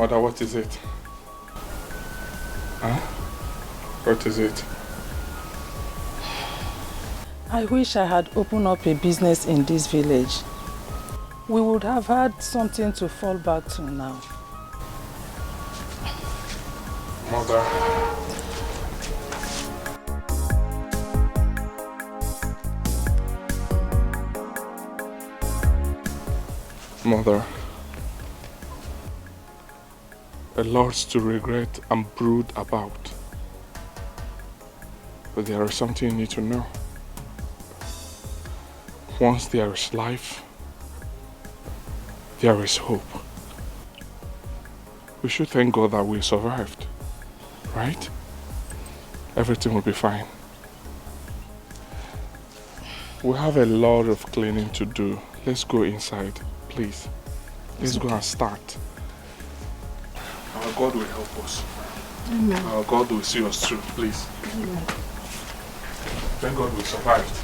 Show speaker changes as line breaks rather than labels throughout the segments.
Mother, what is it? Huh? What is it?
I wish I had opened up a business in this village. We would have had something to fall back to now.
Mother. Mother. A lot to regret and brood about. But there is something you need to know. Once there is life, there is hope. We should thank God that we survived, right? Everything will be fine. We have a lot of cleaning to do. Let's go inside, please. Let's go and start. Our God will help us.
Amen.
Our God will see us through, please.
Amen.
Thank God we survived.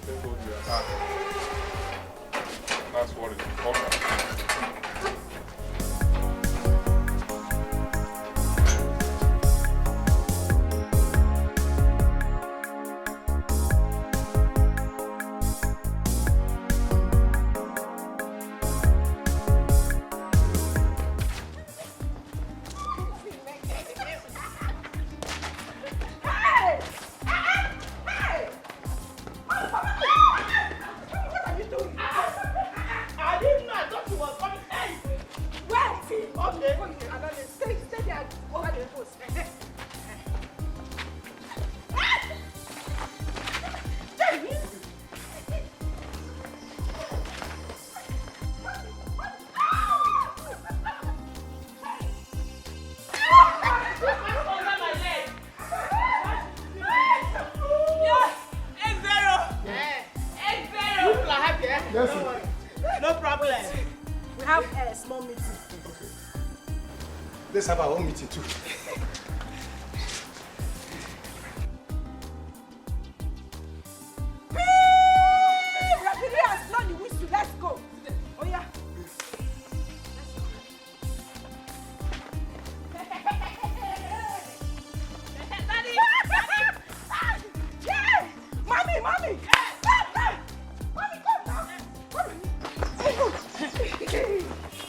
Thank God we are alive. That's what is important.
Let's have our own meeting too.
Let's go. Oh yeah. Mommy! Mommy, come now.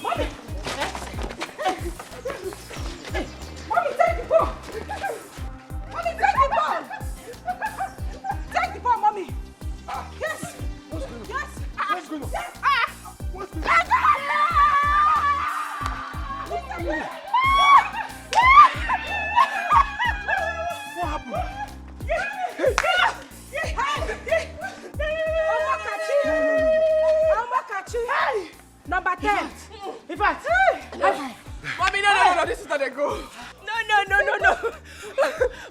Mommy! Mommy, take the ball! Mommy, take the ball! Take the ball, Mommy! Yes!
What's going on?
Yes!
What's going on?
Yes!
What's going on? What happened?
Number 10.
In fact,
Mommy,
no, this is not a goal. No.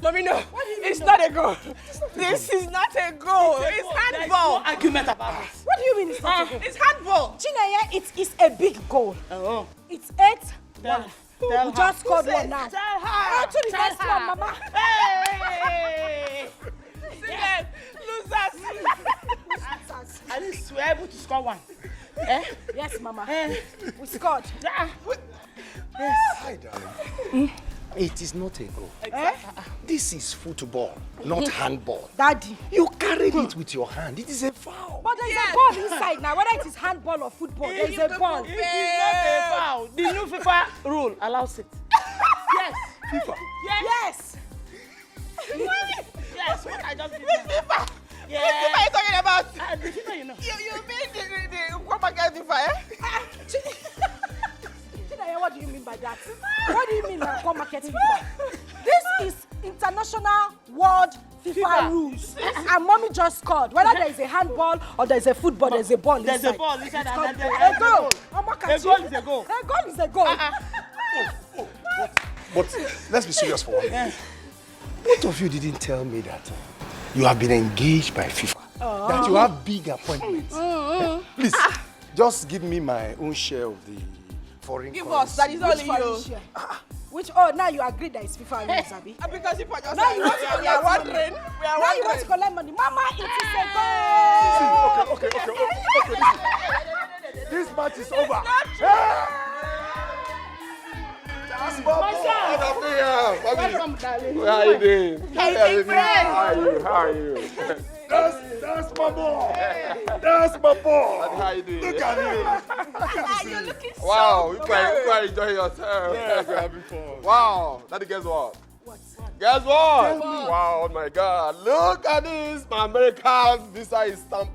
Mommy, no. It's not a goal. This is not a goal. It's handball.
No argument about this.
What do you mean it's not a goal?
It's handball.
Chineye, it is a big goal.
Oh.
It's 8-1.
Tell
We just scored one now.
Tell her.
On to the next one, Mama.
Hey! Losers. At least we're able to score one. Eh?
Yes, Mama. We scored.
Yes. Hi, darling. It is not a goal. This is football, not handball.
Daddy.
You carried it with your hand. It is a foul.
But there's a ball inside now. Whether it is handball or football, there's a ball.
It is not a foul. The new FIFA rule allows it. Yes.
FIFA.
Yes.
Yes, what I just did.
FIFA.
Yeah.
Which FIFA are you talking about?
The FIFA, you know.
You mean the propaganda FIFA, eh?
Chineye, what do you mean by that? What do you mean by core market FIFA? This is international world FIFA rules. And Mommy just scored. Whether there is a handball or there is a football, there's a ball inside.
There's a ball inside.
A goal.
A goal is a goal.
A goal is a goal.
But let's be serious for one minute. Both of you didn't tell me that you have been engaged by FIFA. That you have big appointments. Please, just give me my own share of the foreign
Give
currency.
us, that is all you.
Which, now you agree that it's FIFA rules, Abi?
Because FIFA just
Now you want to
we are wondering.
Now you want to collect money. Mama, it is a goal.
Okay. This match is over. That's my boy.
Welcome, darling.
How are you doing?
Hey, big friend.
How are you?
That's my boy. That's my boy.
How are you doing?
Look at him.
You're looking so
Wow, you
good.
quite enjoying yourself.
Yeah, we're having fun.
Wow, Daddy, guess what? Guess what? Wow, oh my God. Look at this. My American visa is stamped.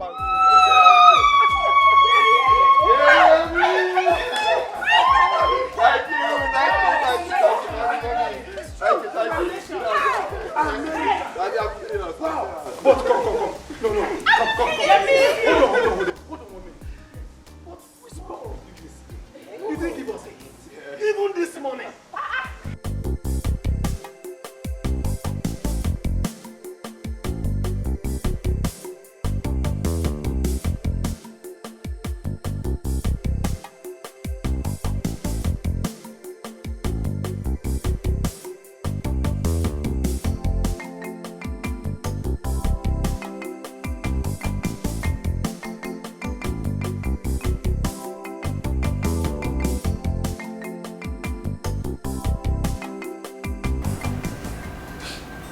But come. No. Come. Hold on, mommy. But which power of this? You didn't give us a hint. Even this morning.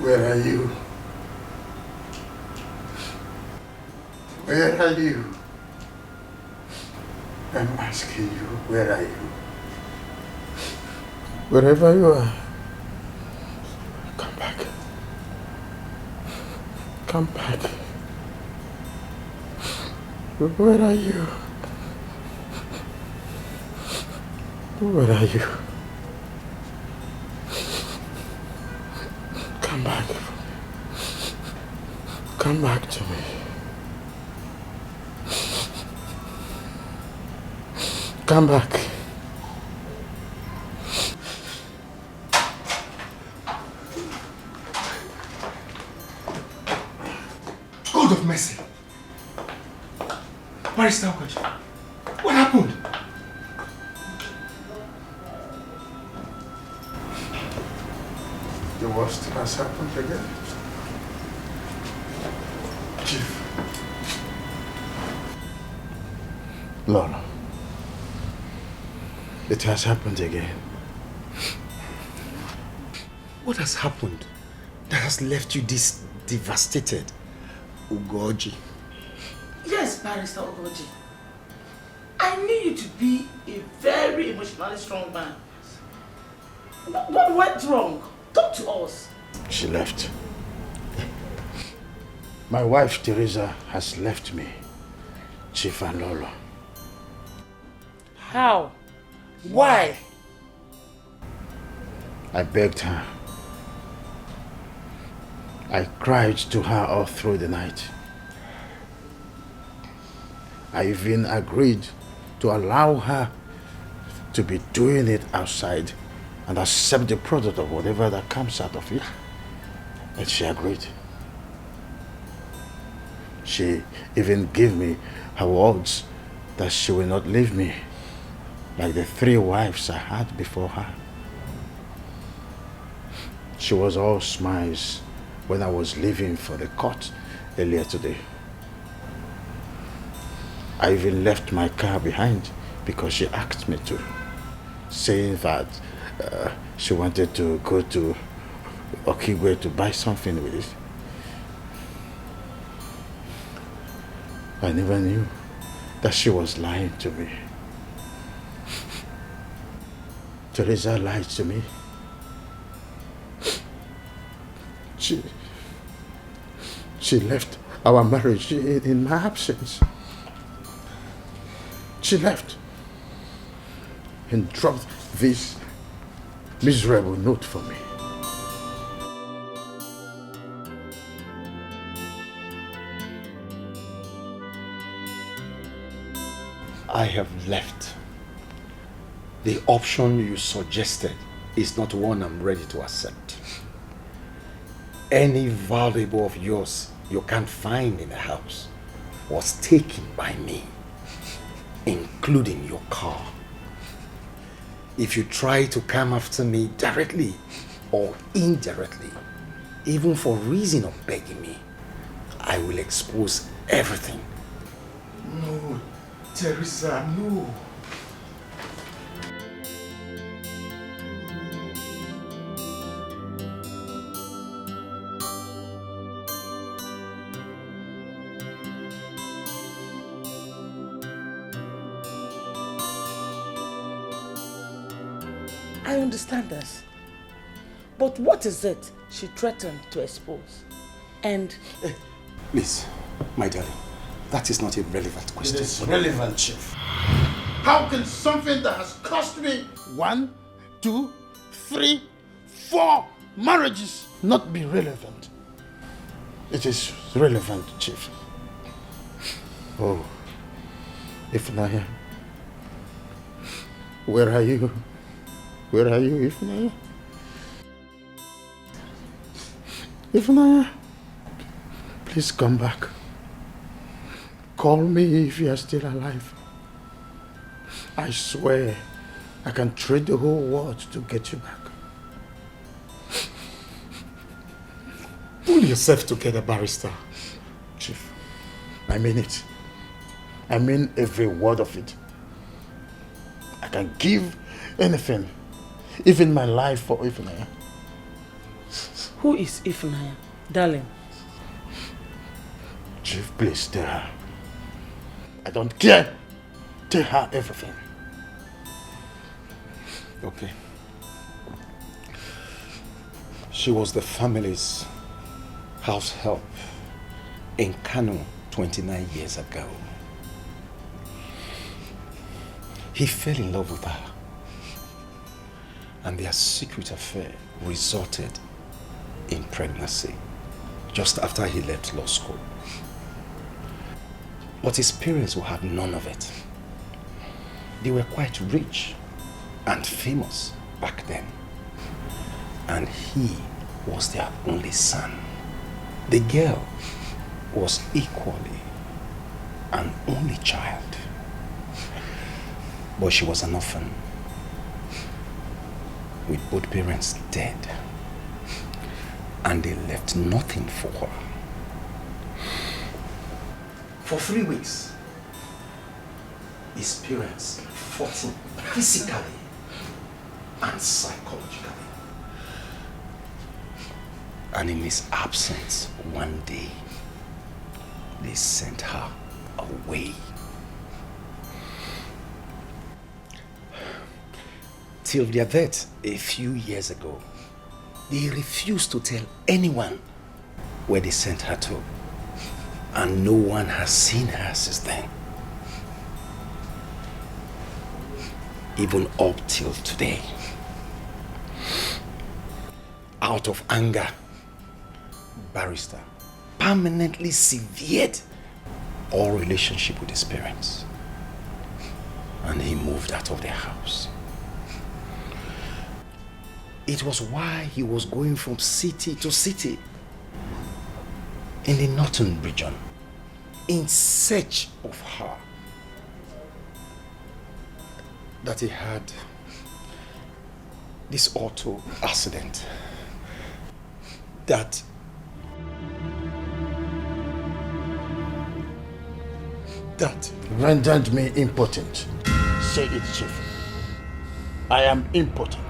Where are you? Where are you? I'm asking you, where are you? Wherever you are, come back. Come back. Where are you? Where are you? Come back. Come back to me. Come back.
God of mercy. Barister Edochie, what happened?
The worst has happened again. Chief. Lola. It has happened again.
What has happened that has left you this devastated, Ugoji?
Yes, Barister Edochie. I knew you to be a very emotionally strong man. What went wrong? Talk to us.
She left. My wife, Teresa, has left me, Chief and Lola.
How? Why?
I begged her. I cried to her all through the night. I even agreed to allow her to be doing it outside and accept the product of whatever that comes out of it. And she agreed. She even gave me her words that she will not leave me like the 3 wives I had before her. She was all smiles when I was leaving for the court earlier today. I even left my car behind because she asked me to, saying that she wanted to go to Okigwe to buy something with it. I never knew that she was lying to me. Teresa lied to me. She left our marriage in my absence. She left and dropped this miserable note for me.
I have left. The option you suggested is not one I'm ready to accept. Any valuable of yours you can't find in the house was taken by me, including your car. If you try to come after me directly or indirectly, even for reason of begging me, I will expose everything.
No, Teresa, no.
I understand this. But what is it she threatened to expose? And...
Please, my darling, that is not a relevant question.
It is relevant, Chief. How can something that has cost me 1, 2, 3, 4 marriages not be relevant? It is relevant, Chief. Oh, Ifnaya. Where are you? Where are you, Ifnaya? Ifnaya, please come back. Call me if you are still alive. I swear I can trade the whole world to get you back. Pull yourself together, Barister. Chief, I mean it. I mean every word of it. I can give anything, even my life for Ifnaya.
Who is Ifnaya, darling?
Chief, please tell her. I don't care. Tell her everything.
Okay. She was the family's house help in Kano 29 years ago. He fell in love with her, and their secret affair resulted in pregnancy just after he left law school. But his parents will have none of it. They were quite rich and famous back then, and he was their only son. The girl was equally an only child, but she was an orphan with both parents dead, and they left nothing for her. For 3 weeks, his parents fought him physically and psychologically. And in his absence, one day, they sent her away. Till their death a few years ago, they refused to tell anyone where they sent her to. And no one has seen her since then. Even up till today. Out of anger, Barister permanently severed all relationship with his parents. And he moved out of their house. It was why he was going from city to city in the northern region in search of her that he had this auto accident that
rendered me impotent. Say it, Chief. I am impotent.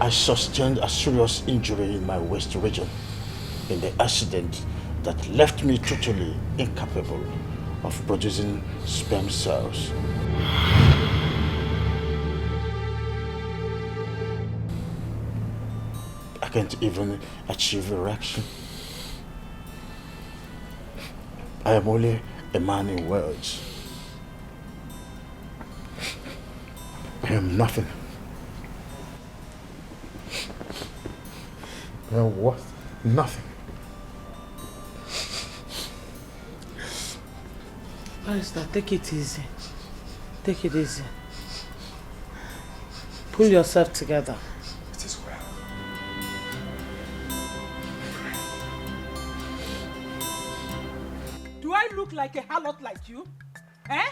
I sustained a serious injury in my waist region in the accident that left me totally incapable of producing sperm cells. I can't even achieve erection. I am only a man in words. I am nothing. I am worth nothing.
Barister, take it easy. Take it easy. Pull yourself together.
it is well.
Do I look like a harlot like you? Eh?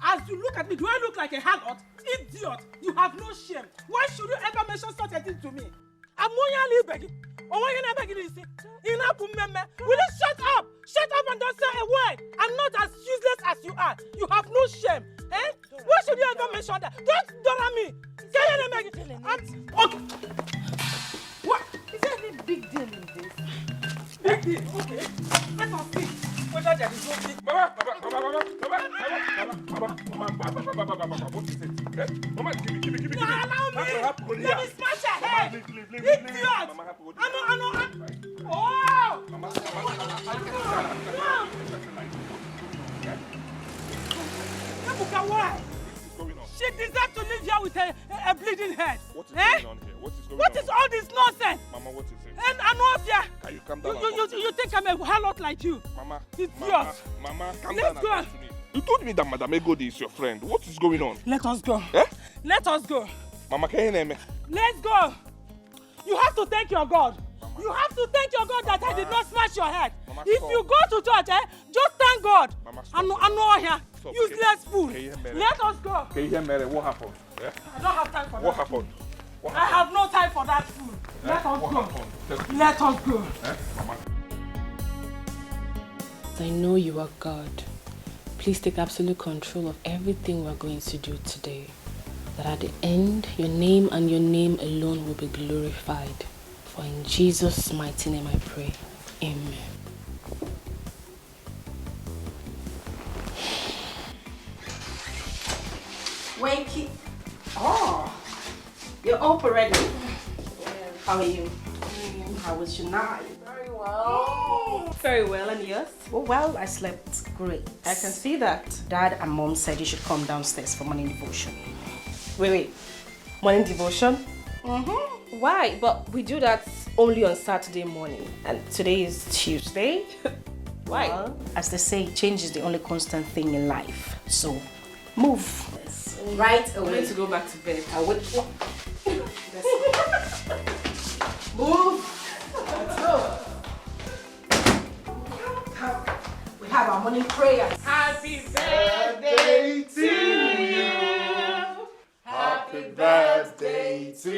As you look at me, do I look like a harlot? Idiot! You have no shame. Why should you ever mention such a thing to me? I'm only begging. Will you shut up? Shut up and don't say a word. I'm not as useless as you are. You have no shame. Eh? Why should you ever mention that? Don't dollar me. Okay. What? Is there any big deal in this? Big deal? Okay. Let us see.
whether there is no big...
Mama, what is it? Eh? Mama, give me.
No, allow me. Let me smash your head.
Leave.
Idiot.
Mama,
Oh!
Mama.
Ebuka, why?
Going on?
She deserves to live here with a bleeding head.
What is going on here?
What is all this nonsense?
Mama, what is it?
And Anovia,
Can you calm down?
you think I'm a harlot like you?
Mama,
Idiot.
Mama, calm
Let's
down.
go.
And talk to me. You told me that Madam Egodi is your friend. What is going on?
Let us go.
Eh?
Let us go.
Mama, can you name me?
Let's go. You have to thank your God. You have to thank your God that I did not smash your head.
Mama,
if
stop.
you go to church, just thank God.
Mama, stop.
I know here.
Stop.
Useless fool.
Okay,
Let us go.
Can you hear me? What happened? Yeah?
I don't have time for that.
What happened?
I have no time for that fool. Let us
What
go.
happened?
Let us go.
Mama.
I know you are God. Please take absolute control of everything we're going to do today. That at the end, your name and your name alone will be glorified. For in Jesus' mighty name I pray. Amen.
Wakey. Oh, you're up already? How are you? How was your night?
Very well.
Very well, and yours? Well, I slept great. I can see that. Dad and Mom said you should come downstairs for morning devotion.
Wait. Morning devotion?
Mm-hmm.
Why? But we do that only on Saturday morning. And today is Tuesday. Why?
Well, as they say, change is the only constant thing in life. So, move. Right
I'm
away.
going to go back to bed.
I would. Move. Let's go. We have our morning prayers.
Happy birthday to you.
Happy birthday to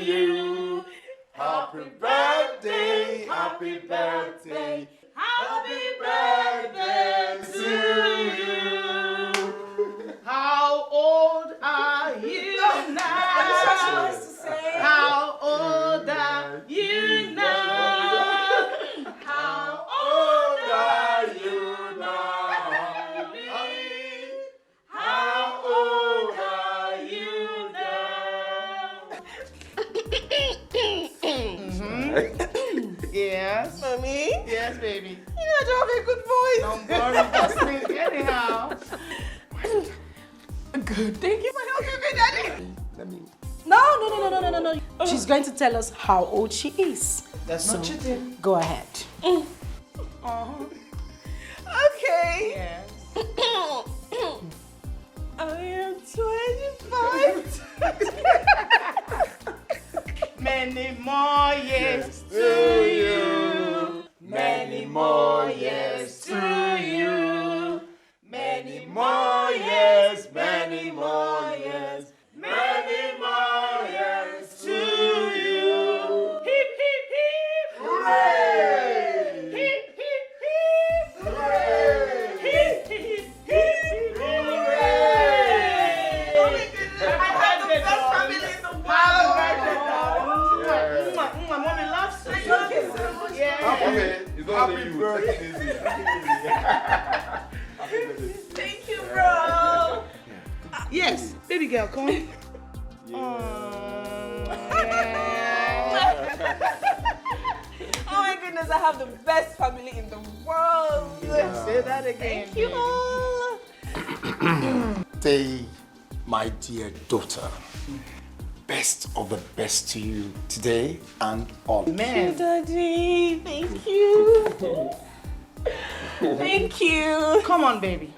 you. Happy birthday, happy birthday, happy birthday to you.
How old are you now? How old are you now? How old are you now? How old are you now? Yes, mommy. Yes, baby. You know, I don't have a good voice. Don't worry, just me anyhow. Good. Thank you for helping me, Daddy.
No. She's going to tell us how old she is.
That's not cheating.
Go ahead.
Okay. Yes. I am 25. Many more years to you. Many more years to you. Many more years, many more years, many more years to you. Hip, hip, hip. Hooray! Hip, hip, hip. Hooray! Hip, hip, hip. Hooray! Oh my goodness, I had the best family in the world. Mommy loves you. Yeah.
Happy birthday.
Thank you, bro. Yes, baby girl, come on. Oh my goodness, I have the best family in the world. Say that again. Thank you all.
Say, my dear daughter, best of the best to you today and always.
Amen. Daddy, thank you. Thank you.
Come on, baby.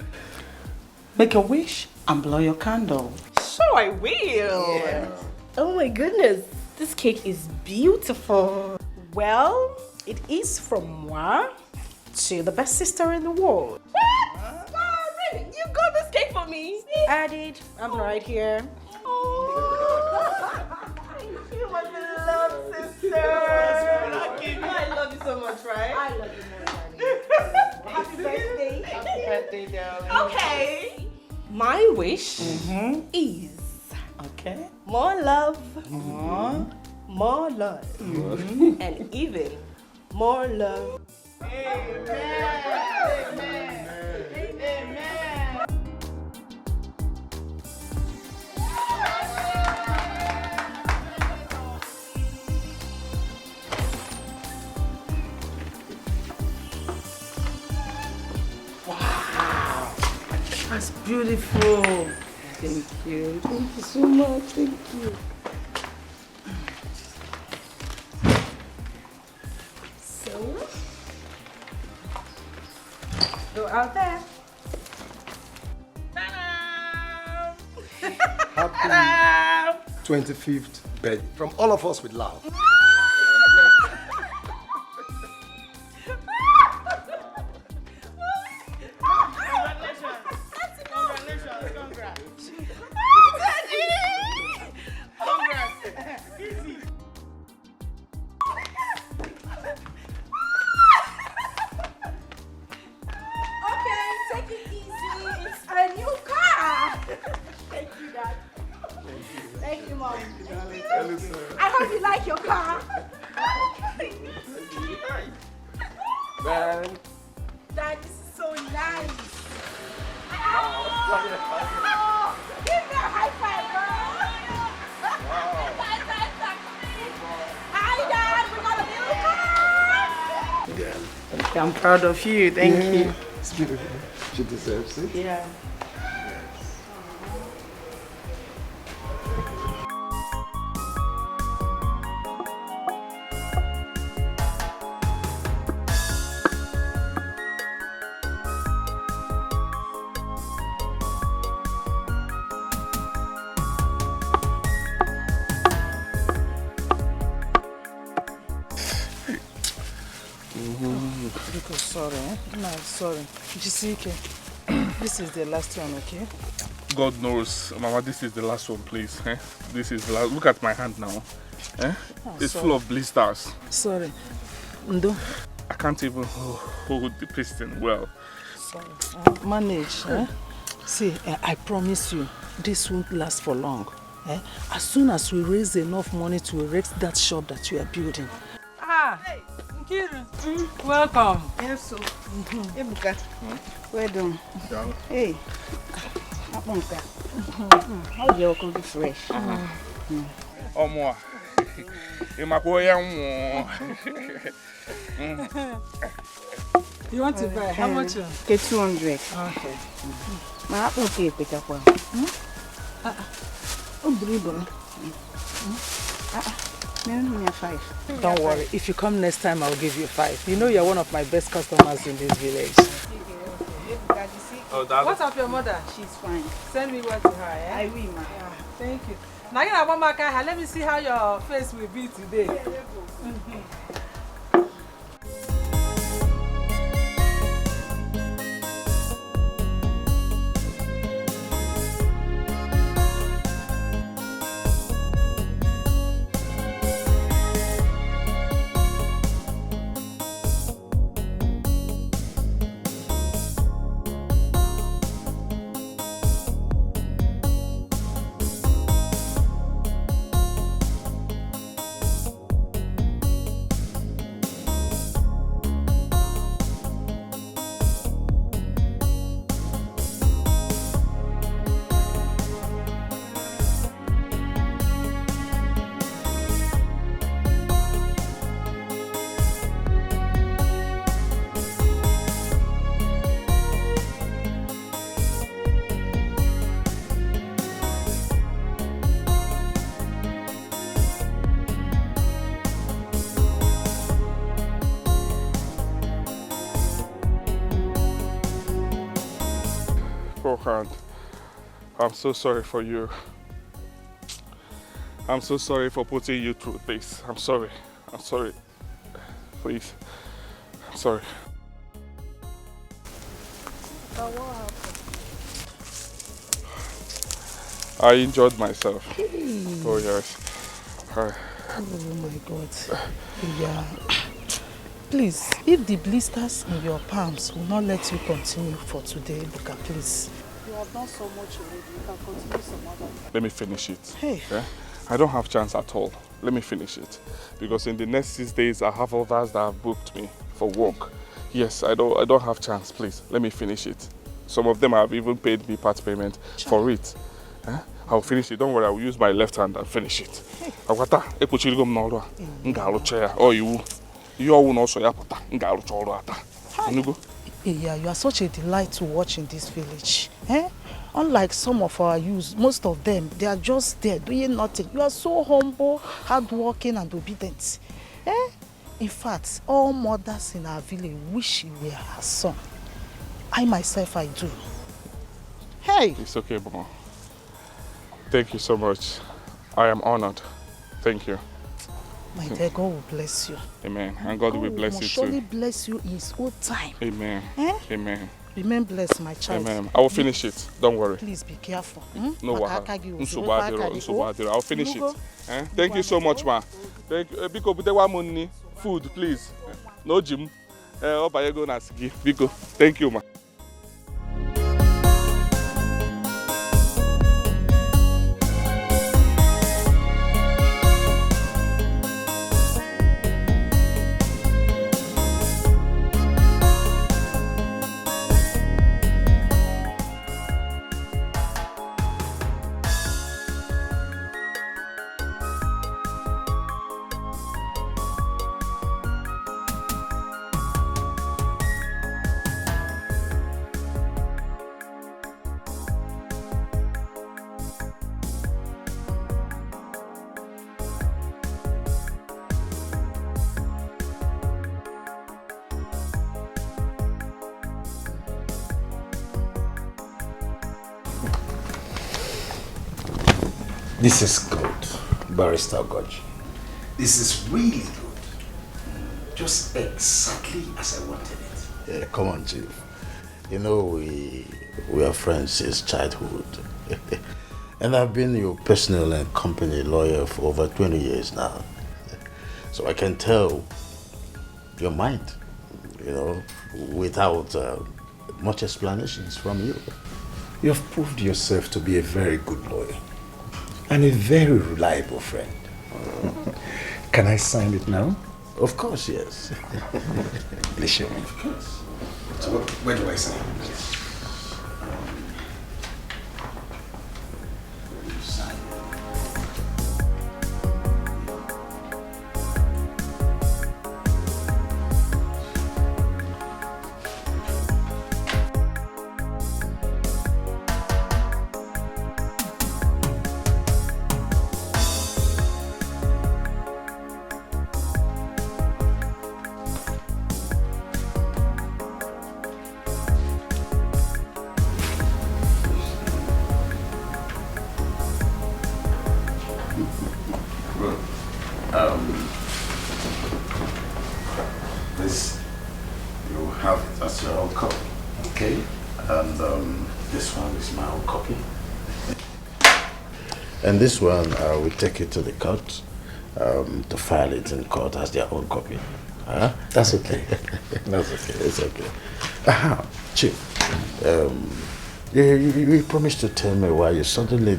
Make a wish and blow your candle.
Sure, I will.
Yeah.
Oh my goodness. This cake is beautiful.
Well, it is from moi to the best sister in the world.
What? Really? You got this cake for me?
I did. I'm right here.
Thank you, my beloved sister. I love you so much, right?
I love you more, darling.
Happy birthday. Happy birthday, darling. Okay.
My wish is
Okay.
more love, more love, and even more love
Wow, that's beautiful. Thank you. Thank you so much. Thank you.
So, go out there.
Happy 25th birthday from all of us with love.
I hope you like your car.
Man.
That is so nice. Oh, give me a high five, girl. Hi, Dad. We got a new car.
I'm proud of you. Thank you.
It's beautiful. She deserves it.
Yeah.
Sorry, No, sorry. Chizzy, this is the last one, okay?
God knows, Mama, this is the last one, please. Eh? This is the last. Look at my hand now. Eh? It's
sorry.
full of blisters.
Sorry. Ndo.
I can't even hold the piston well.
Sorry. Manage. See, I promise you, this won't last for long. As soon as we raise enough money to erect that shop that you are building.
Ah, hey, Nkiru. Welcome.
Yes, so. Ebuka. Well done.
Yeah.
Hey. How do you come be fresh?
Omo. Imakoya mo.
You want to buy? How much?
Okay, 200.
Okay.
My apple cake, pick up one.
Don't worry. If you come next time, I'll give you 5. You know you're one of my best customers in this village.
Oh, that.
What's up, your mother?
She's fine.
Send me what to her, eh?
I will, ma.
Yeah, thank you. Now you have one back. Let me see how your face will be today.
Hand. I'm so sorry for you. I'm so sorry for putting you through this. I'm sorry. I'm sorry. Please. I'm sorry.
But what happened?
I enjoyed myself.
Hey.
Oh yes.
Oh my God. Yeah. Please, if the blisters in your palms will not let you continue for today, Luca, please.
You have done so much already. You can continue some other.
Let me finish it.
Hey.
Yeah? I don't have chance at all. Let me finish it. Because in the next 6 days, I have others that have booked me for work. Yes, I don't have chance, please. Let me finish it. Some of them have even paid me part payment for it. I'll finish it. Don't worry, I will use my left hand and finish it. Agwata, ekuchirigo m n'ọrụ a. M ga-arụcha ya. Ọ iwu. Ihe ọwụ na ọsọ ya pụta. M ga-arụcha ọrụ a taa. Enugo?
Yeah, you are such a delight to watch in this village. Unlike some of our youths, most of them, they are just there doing nothing. You are so humble, hardworking and obedient. In fact, all mothers in our village wish you were her son. I myself, I do. Hey!
It's okay, Mama. Thank you so much. I am honored. Thank you.
My dear, God will bless you.
Amen. And God will bless you too.
surely bless you in His own time.
Amen. Amen.
Remain blessed, my child.
Amen. I will finish it. Don't worry.
Please be careful.
No wahala. I'll finish it. Thank you so much, ma. Biko butewa money, food, please. No gym. Obayego na sigi. Biko. Thank you, ma.
This is good, Barister Edochie. This is really good. Just exactly as I wanted it.
Yeah, come on, Chief. You know, we are friends since childhood. And I've been your personal and company lawyer for over 20 years now. So I can tell your mind, without much explanations from you.
You have proved yourself to be a very good lawyer and a very reliable friend. Can I sign it now?
Of course, yes.
Please show me. Of course. So where do I sign?
And this one, we take it to the court to file it in court as their own copy.
That's okay.
That's okay. It's okay. Chief, you promised to tell me why you suddenly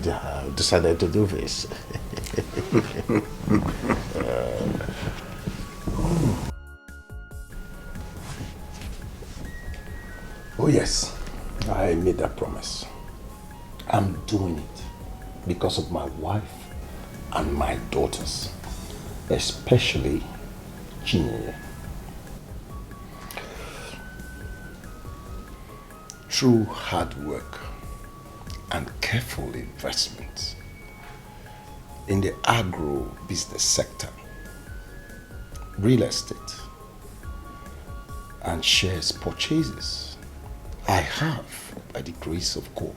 decided to do this.
Oh yes, I made that promise. I'm doing it because of my wife and my daughters, especially Chineye. Through hard work and careful investments in the agro-business sector, real estate, and shares purchases, I have, by the grace of God,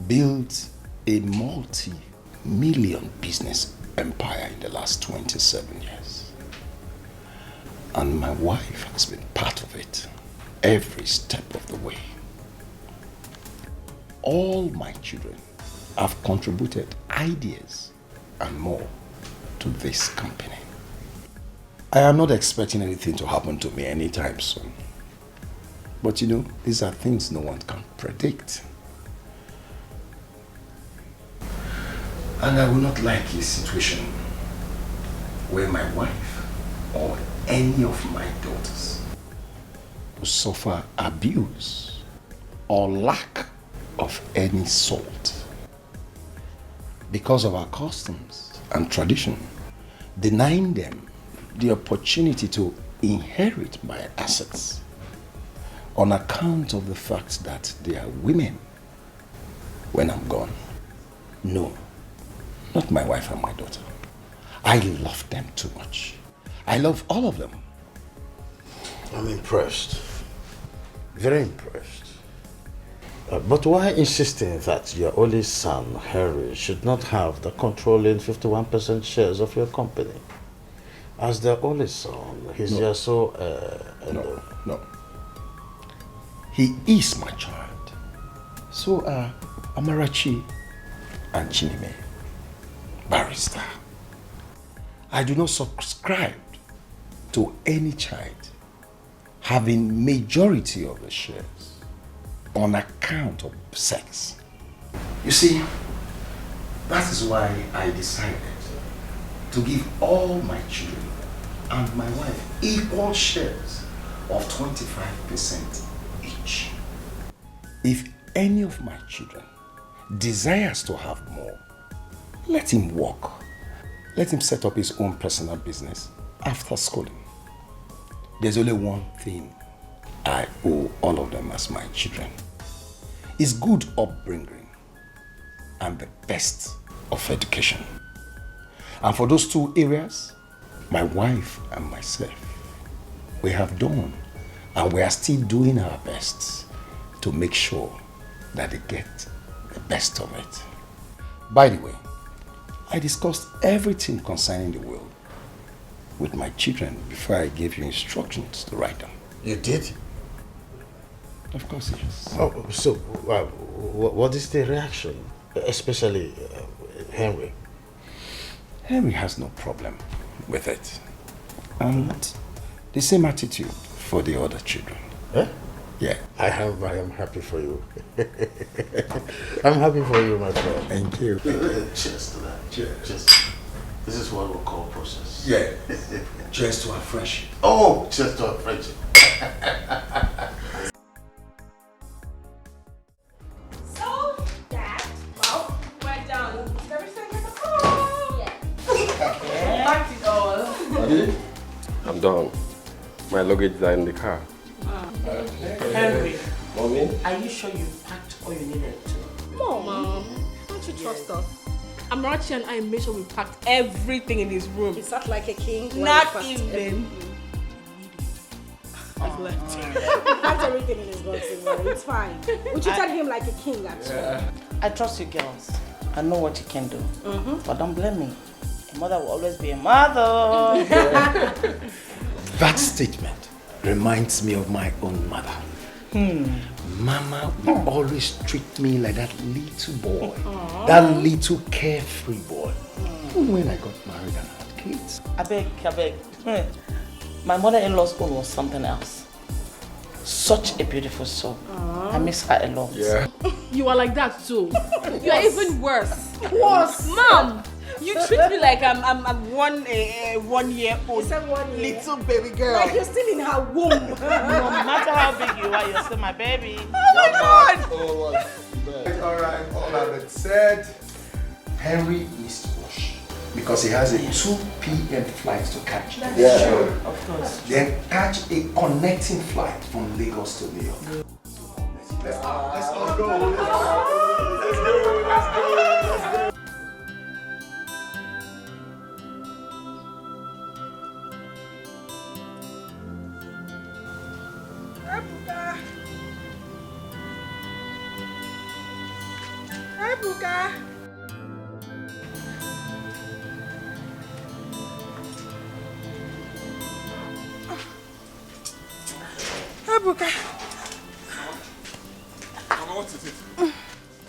built a multi-million business empire in the last 27 years. And my wife has been part of it every step of the way. All my children have contributed ideas and more to this company. I am not expecting anything to happen to me anytime soon. But these are things no one can predict. And I will not like a situation where my wife or any of my daughters suffer abuse or lack of any sort because of our customs and tradition, denying them the opportunity to inherit my assets on account of the fact that they are women when I'm gone. No, not my wife and my daughter. I love them too much. I love all of them.
I'm impressed. Very impressed. But why insisting that your only son, Harry, should not have the controlling 51% shares of your company? As the only son, he's just so...
No. He is my child. So are Amarachi and Chinime, Barister. I do not subscribe to any child having majority of the shares on account of sex. You see, that is why I decided to give all my children and my wife equal shares of 25% each. If any of my children desires to have more, let him work. Let him set up his own personal business after schooling. There's only one thing I owe all of them as my children. It's good upbringing and the best of education. And for those two areas, my wife and myself, we have done and we are still doing our best to make sure that they get the best of it. By the way, I discussed everything concerning the will with my children before I gave you instructions to write them.
You did?
Of course, yes.
Oh, so what is the reaction? Especially Henry.
Henry has no problem with it. And the same attitude for the other children.
Eh?
Yeah.
I am happy for you. I'm happy for you, my friend.
Thank you.
Cheers to that. Cheers. This is what we'll call process.
Yeah. Cheers to our friendship.
Oh, cheers to our friendship.
So, Dad, well, we're done. Teresa, get the call. Yeah. Packed it all.
I'm done. My luggage are in the car.
Henry,
Mommy?
are you sure you packed all you needed to?
Mom, don't you trust us? Amarachi and I made sure we packed everything in his room.
He sat like a king.
Not even.
I've left. He packed everything in his box. It's fine. We treated him like a king, actually.
Yeah. I trust you girls. I know what you can do. But don't blame me. A mother will always be a mother.
That statement reminds me of my own mother. Mama would always treat me like that little boy. That little carefree boy. Even when I got married and had kids.
I beg. My mother-in-law's own was something else. Such a beautiful soul. I miss her a lot.
Yeah.
You are like that too. You are even worse. Worse. Mom, you treat me like I'm 1 year old little baby girl.
Like you're still in her womb.
No matter how big you are, you're still my baby.
Oh my God!
Alright, all of it said. Henry needs to wash because he has a 2 p.m. flight to catch.
That's true. Of course.
Then catch a connecting flight from Lagos to New York. Let's all go. Let's go.
Ebuka. Ebuka.
Mama, what is it?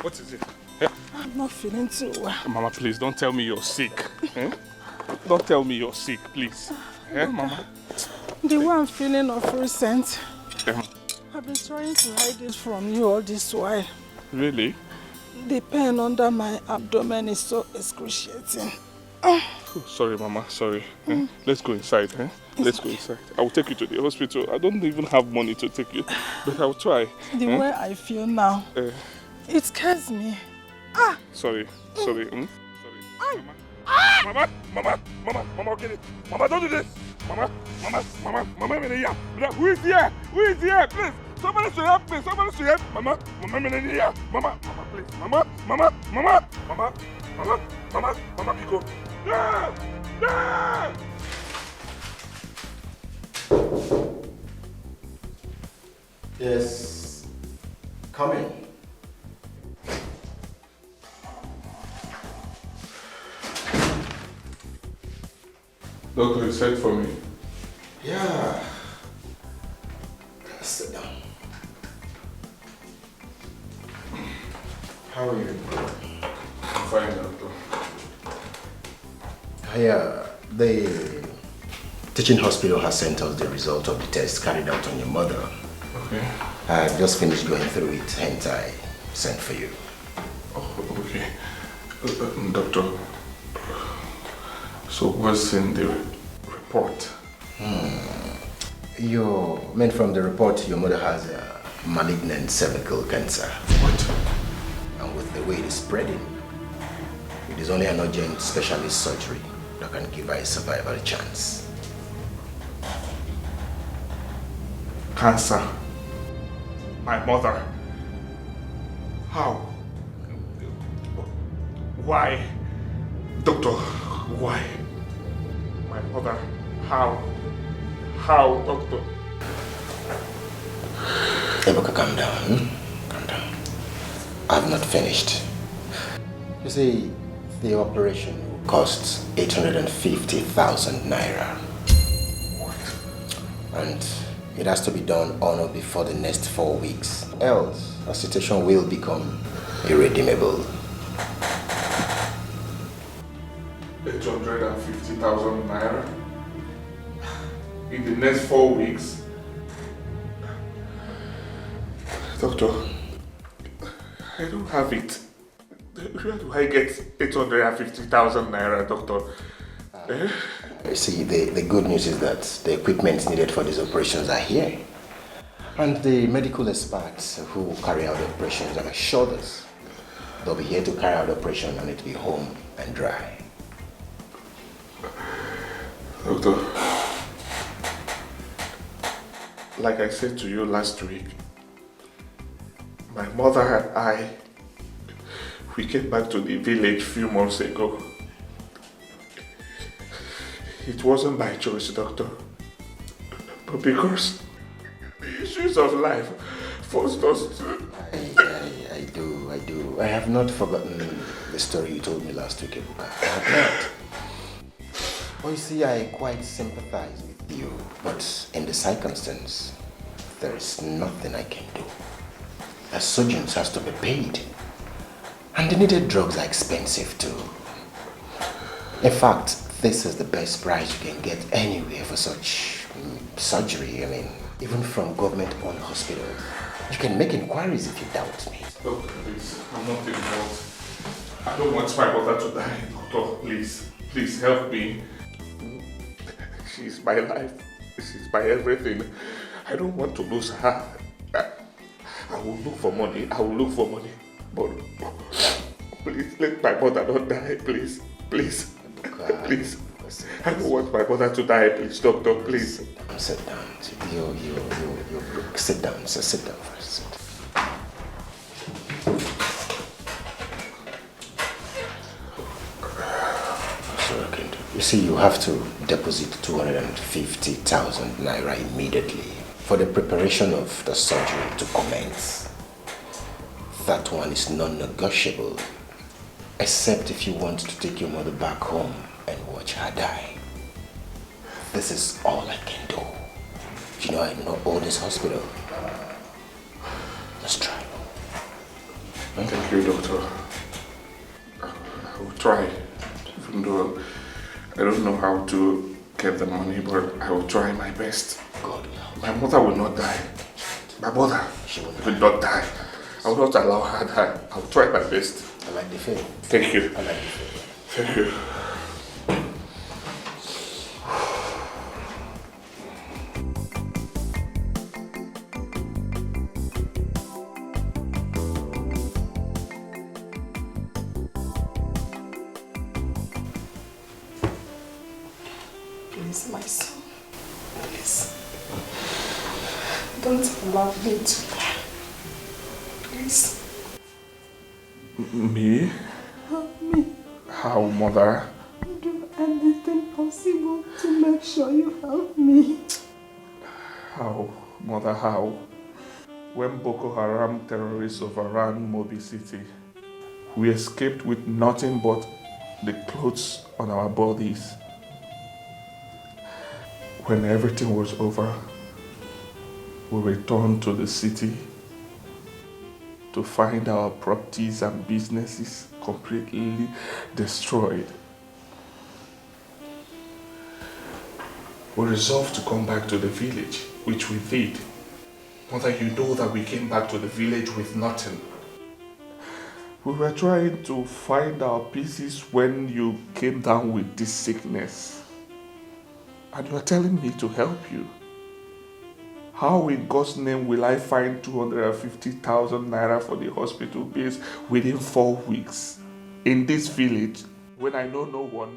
What is it?
I'm not feeling too well.
Mama, please don't tell me you're sick. Don't tell me you're sick, please. Mama?
The way I'm feeling of recent, I've been trying to hide it from you all this while.
Really?
The pain under my abdomen is so excruciating.
Oh, sorry, Mama, sorry. Let's go inside. Let's go inside. I will take you to the hospital. I don't even have money to take you, but I will try.
The way I feel now, it scares me.
Sorry. Sorry. Mama, get it. Mama, don't do this. Mama, who is here? Who is here? Please, somebody should help me. Somebody should help. Mama, please. Mama, Pico. Yeah.
Yes. Come in.
Doctor, you said for me.
Yeah. Sit down. How are you?
I'm fine, doctor.
The teaching hospital has sent us the result of the test carried out on your mother.
Okay.
I just finished going through it, hence I sent for you.
Oh, okay. Doctor, so what's in the report?
From the report, your mother has a malignant cervical cancer.
What?
And with the way it is spreading, it is only an urgent specialist surgery that can give her a survival chance.
Cancer. My mother. How? Why? Doctor, why? My mother. How? How, doctor?
Edochie, calm down. Calm down. I've not finished. You see, the operation costs 850,000 naira. What? And it has to be done on or before the next 4 weeks. Else, the situation will become irredeemable.
850,000 naira? In the next 4 weeks? Doctor, I don't have it. Where do I get 850,000 naira, doctor?
You see, the good news is that the equipment needed for these operations are here. And the medical experts who carry out the operations have assured us they'll be here to carry out the operation and it will be home and dry.
Doctor, like I said to you last week, my mother and I, we came back to the village a few months ago. It wasn't by choice, doctor, but because the issues of life forced us to...
I do. I have not forgotten the story you told me last week, Ebuka. I have not. Well, you see, I quite sympathize with you, but in the circumstance, there is nothing I can do. The surgeons has to be paid, and the needed drugs are expensive too. In fact, this is the best price you can get anywhere for such surgery. I mean, even from government-owned hospitals. You can make inquiries if you doubt me.
Doctor, please, I'm not involved. I don't want my mother to die, doctor. Please help me. She's my life. She's my everything. I don't want to lose her. I will look for money. But please, let my mother not die, please. Please. I don't want my mother to die, please, doctor, please.
Sit down. Sit down, sir. Sit down first. So I can do. You see, you have to deposit 250,000 naira immediately for the preparation of the surgery to commence. That one is non-negotiable, except if you want to take your mother back home and watch her die. This is all I can do. You know, I do not own this hospital. Let's try.
Thank you, doctor. I will try, even though I don't know how to get the money, but I will try my best.
God,
my mother will not die. My mother will not die. I will not allow her to die. I will try my best.
I like the feeling.
Thank you.
I like the feeling.
Thank you.
son. Please. Don't allow me to die. Please.
Me?
Help me.
How, mother?
Do anything possible to make sure you help me.
How, mother, how? When Boko Haram terrorists overran Mobi City, we escaped with nothing but the clothes on our bodies. When everything was over, we returned to the city to find our properties and businesses completely destroyed. We resolved to come back to the village, which we did. Mother, you know that we came back to the village with nothing. We were trying to find our pieces when you came down with this sickness. And you are telling me to help you. How in God's name will I find 250,000 naira for the hospital bills within 4 weeks in this village when I know no one,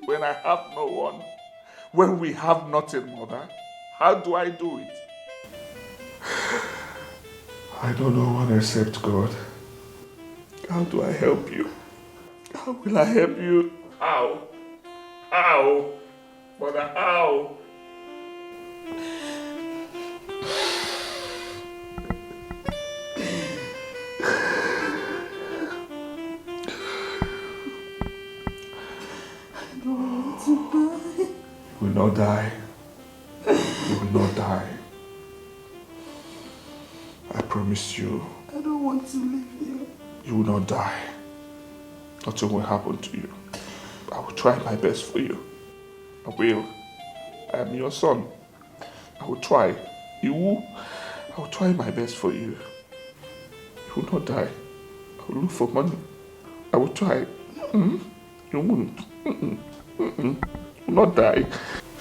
when I have no one, when we have nothing, Mother? How do I do it? I don't know one except God. How do I help you? How will I help you? How? How? Mother, how?
I don't want to die.
You will not die. You will not die. I promise you.
I don't want to leave you.
You will not die. Nothing will happen to you. I will try my best for you. I will. I am your son. I will try. I will try my best for you. You will not die. I will look for money. I will try. You won't. You will not die.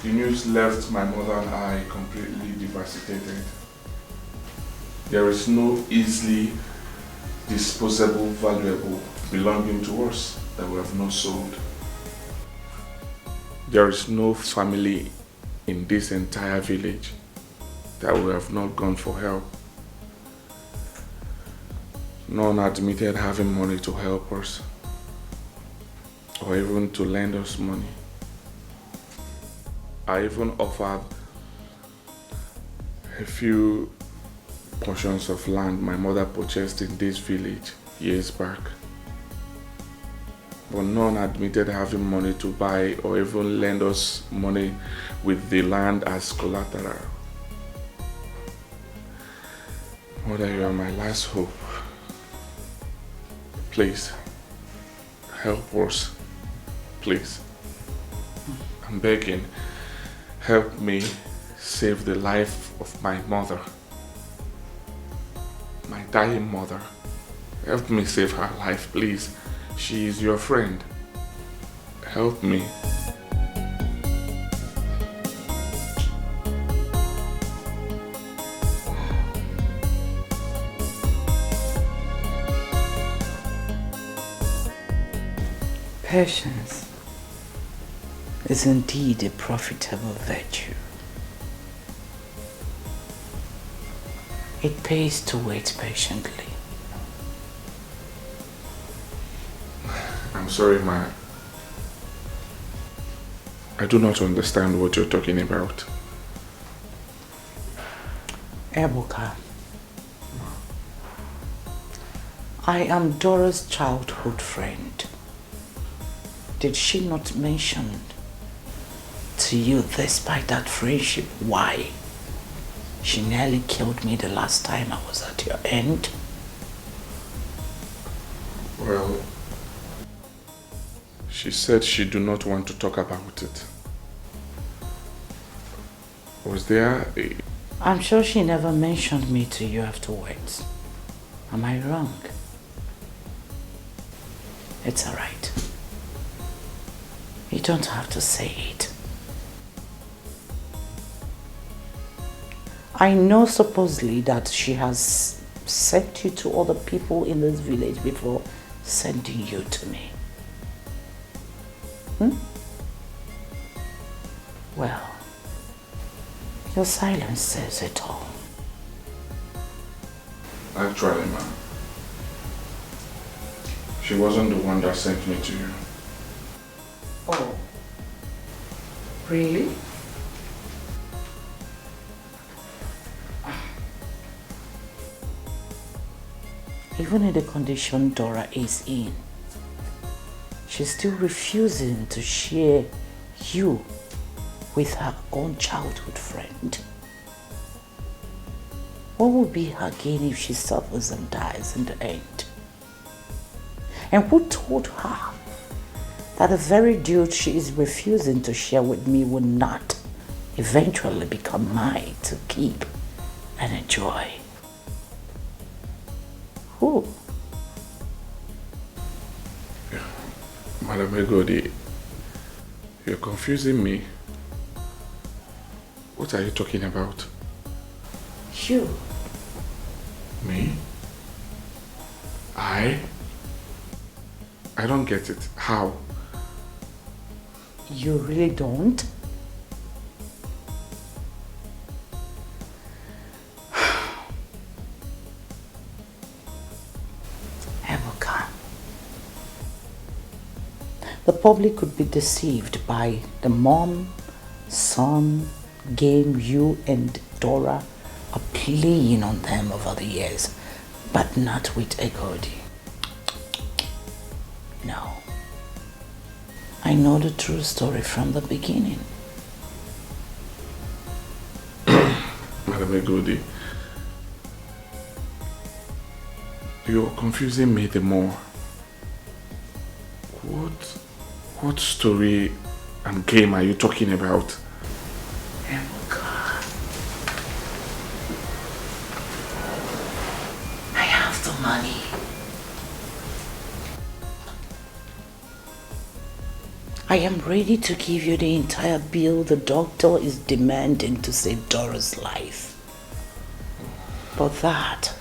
The news left my mother and I completely devastated. There is no easily disposable valuable belonging to us that we have not sold. There is no family in this entire village that we have not gone for help. None admitted having money to help us or even to lend us money. I even offered a few portions of land my mother purchased in this village years back. But none admitted having money to buy or even lend us money with the land as collateral. Mother, you are my last hope. Please, help us. Please. I'm begging, help me save the life of my mother. My dying mother. Help me save her life, please. She is your friend. Help me.
Patience is indeed a profitable virtue. It pays to wait patiently.
I'm sorry, ma. I do not understand what you're talking about.
Ebuka, I am Dora's childhood friend. Did she not mention to you, despite that friendship, why she nearly killed me the last time I was at your end?
Well, she said she do not want to talk about it. Was there a...
I'm sure she never mentioned me to you afterwards. Am I wrong? It's all right. You don't have to say it. I know supposedly that she has sent you to other people in this village before sending you to me. Well, your silence says it all.
Actually, ma'am, she wasn't the one that sent me to you.
Oh, really? Even in the condition Dora is in, she's still refusing to share you with her own childhood friend. What will be her gain if she suffers and dies in the end? And who told her that the very dude she is refusing to share with me will not eventually become mine to keep and enjoy? Who?
Madam Egodi, you're confusing me. What are you talking about?
You.
Me? I don't get it. How?
You really don't? Ebuka. The public could be deceived by the mom, son, game you and Dora are playing on them over the years, but not with Egodi. No. I know the true story from the beginning.
Madam Egodi, you're confusing me the more. What story and game are you talking about?
I have the money. I am ready to give you the entire bill the doctor is demanding to save Dora's life. But that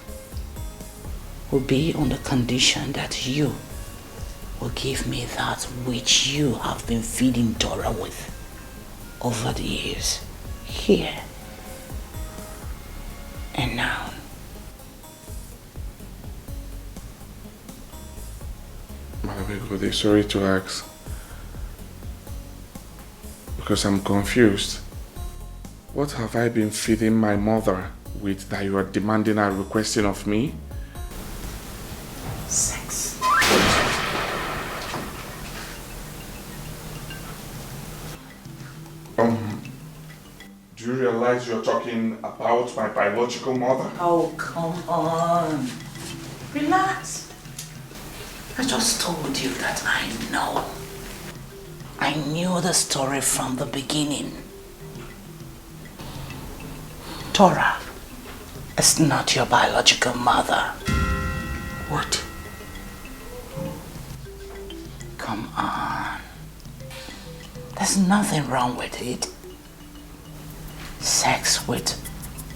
will be on the condition that you will give me that which you have been feeding Dora with over the years, here and now.
Madam Egodi, sorry to ask, because I'm confused. What have I been feeding my mother with that you are demanding and requesting of me?
Sex.
Do you realize you're talking about my biological mother?
Oh, come on. Relax. I just told you that I know. I knew the story from the beginning. Dora is not your biological mother.
What?
Come on. There's nothing wrong with it. Sex with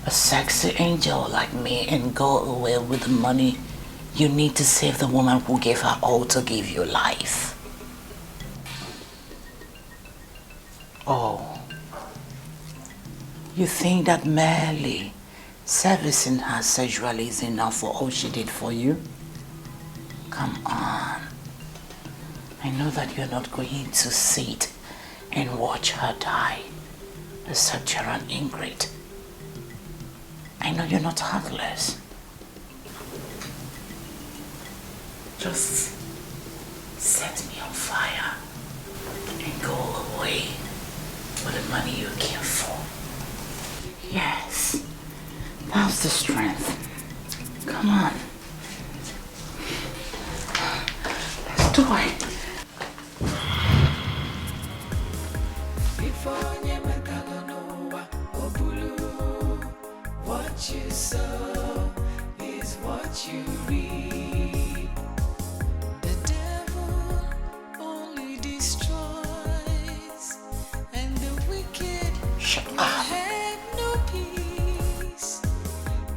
a sexy angel like me and go away with the money you need to save the woman who gave her all to give you life. Oh, you think that merely servicing her sexually is enough for all she did for you? Come on. I know that you're not going to sit and watch her die, such an ingrate. I know you're not heartless. Just set me on fire and go away with the money you came for. Yes, that's the strength. Come on. Let's do it.
What you sow is what you reap. The devil only destroys, and the wicked will have no peace.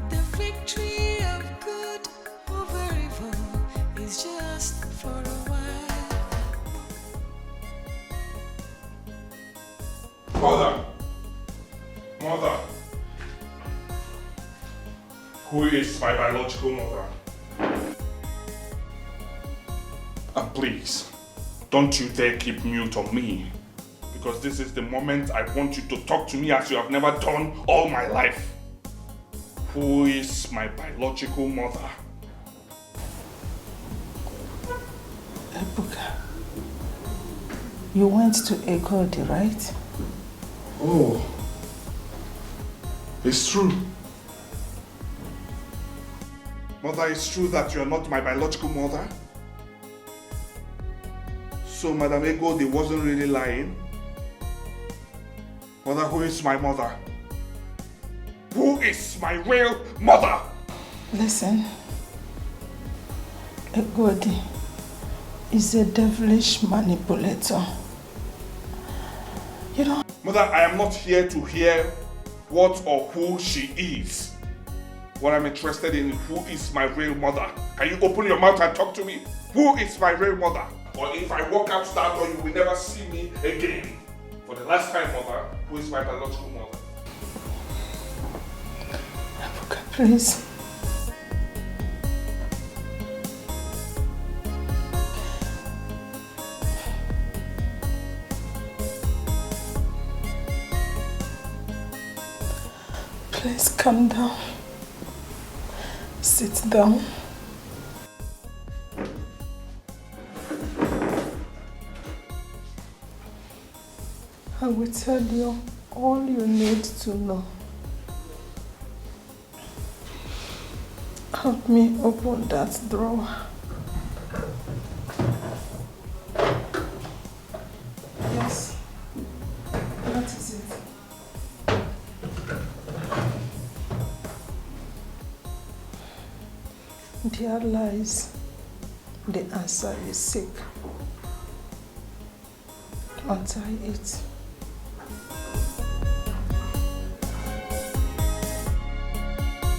The victory of good over evil is just for a while.
Father. mother? Who is my biological mother? And please, don't you dare keep mute on me. Because this is the moment I want you to talk to me as you have never done all my life. Who is my biological mother?
Ebuka, you went to Edochie, right?
Oh, it's true. Mother, it's true that you are not my biological mother? So Madam Edochie wasn't really lying? Mother, who is my mother? Who is my real mother?
Listen, Edochie is a devilish manipulator. You know...
Mother, I am not here to hear what or who she is. What I'm interested in, who is my real mother? Can you open your mouth and talk to me? Who is my real mother? Or if I walk out that door, you will never see me again. For the last time, mother, who is my biological mother?
Ebuka, please. Please calm down. Sit down. I will tell you all you need to know. Help me open that drawer. Yes. What is it? There lies the answer you seek. Untie it.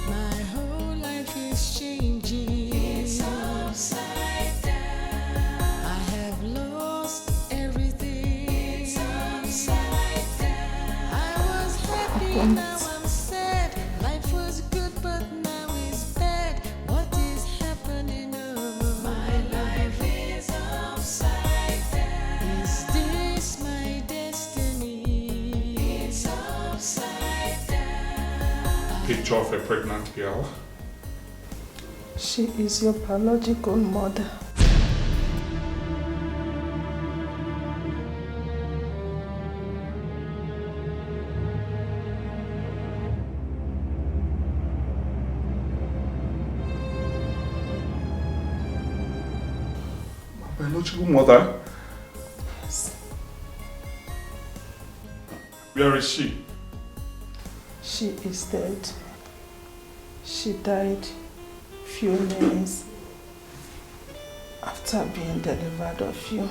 My whole life is changing. It's upside down. I have lost everything. It's upside down. I was happy, now I'm sad. Life was good, but now it's bad. What is happening? My life is upside down. Is this my destiny? It's upside down.
Picture of a pregnant girl.
She is your biological mother.
My biological mother?
Yes.
Where is she?
She is dead. She died few minutes after being delivered of you.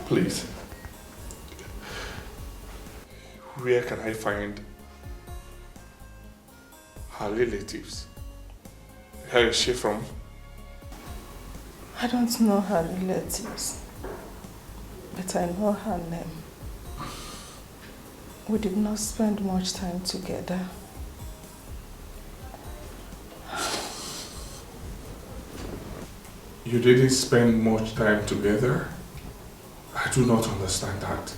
Please. Where can I find her relatives? Where is she from?
I don't know her relatives, but I know her name. We did not spend much time together.
You didn't spend much time together? I do not understand that.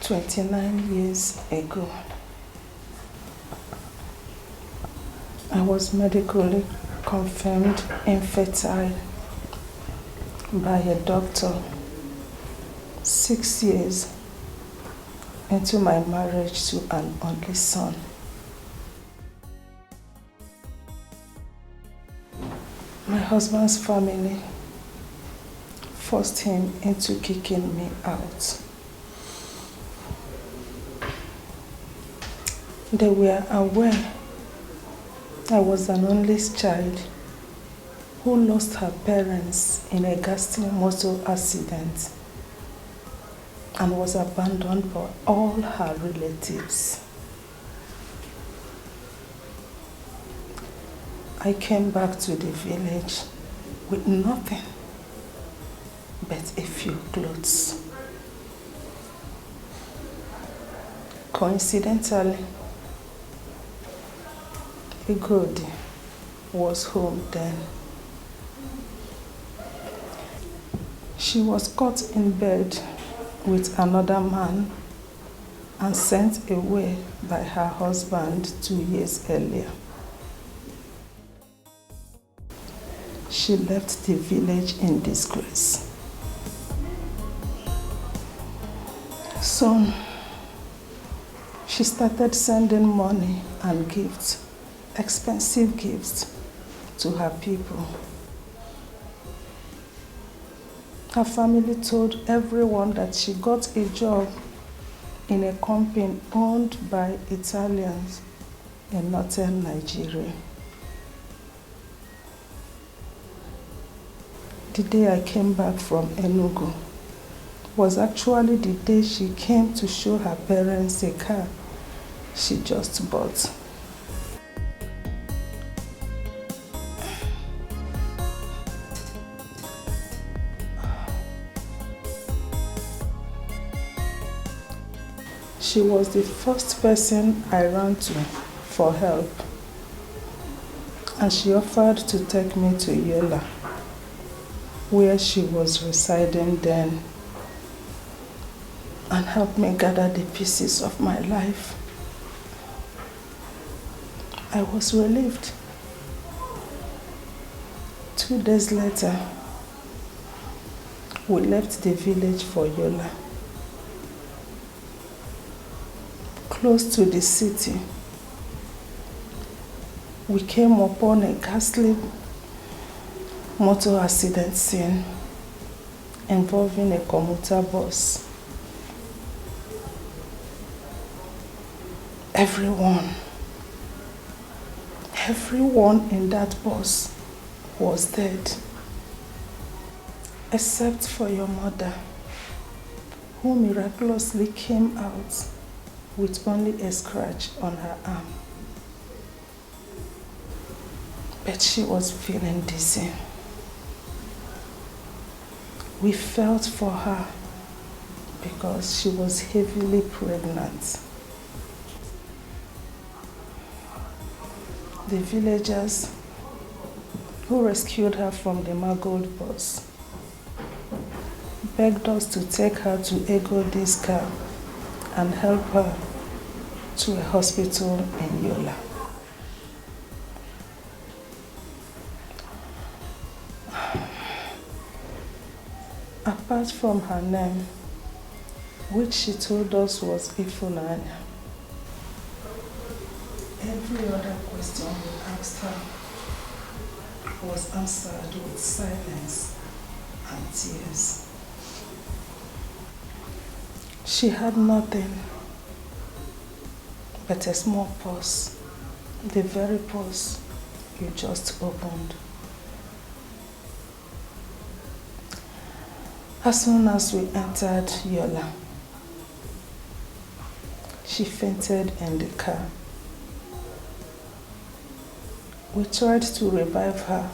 "29 years ago, I was medically confirmed infertile by a doctor. 6 years
into my marriage to an only son. My husband's family forced him into kicking me out. They were aware I was an only child who lost her parents in a ghastly motor accident and was abandoned by all her relatives. I came back to the village with nothing but a few clothes. Coincidentally, Edochie was home then. She was caught in bed with another man and sent away by her husband 2 years earlier. She left the village in disgrace. Soon, she started sending money and gifts, expensive gifts, to her people. Her family told everyone that she got a job in a company owned by Italians in northern Nigeria. The day I came back from Enugu was actually the day she came to show her parents a car she just bought. She was the first person I ran to for help, and she offered to take me to Yola, where she was residing then, and help me gather the pieces of my life. I was relieved. 2 days later, we left the village for Yola. Close to the city, we came upon a ghastly motor accident scene involving a commuter bus. Everyone in that bus was dead, except for your mother, who miraculously came out with only a scratch on her arm. But she was feeling dizzy. We felt for her because she was heavily pregnant. The villagers who rescued her from the mangled bus begged us to take her to Edochie's car and help her to a hospital in Yola. Apart from her name, which she told us was Ifunanya, every other question we asked her was answered with silence and tears. She had nothing but a small purse, the very purse you just opened. As soon as we entered Yola, she fainted in the car. We tried to revive her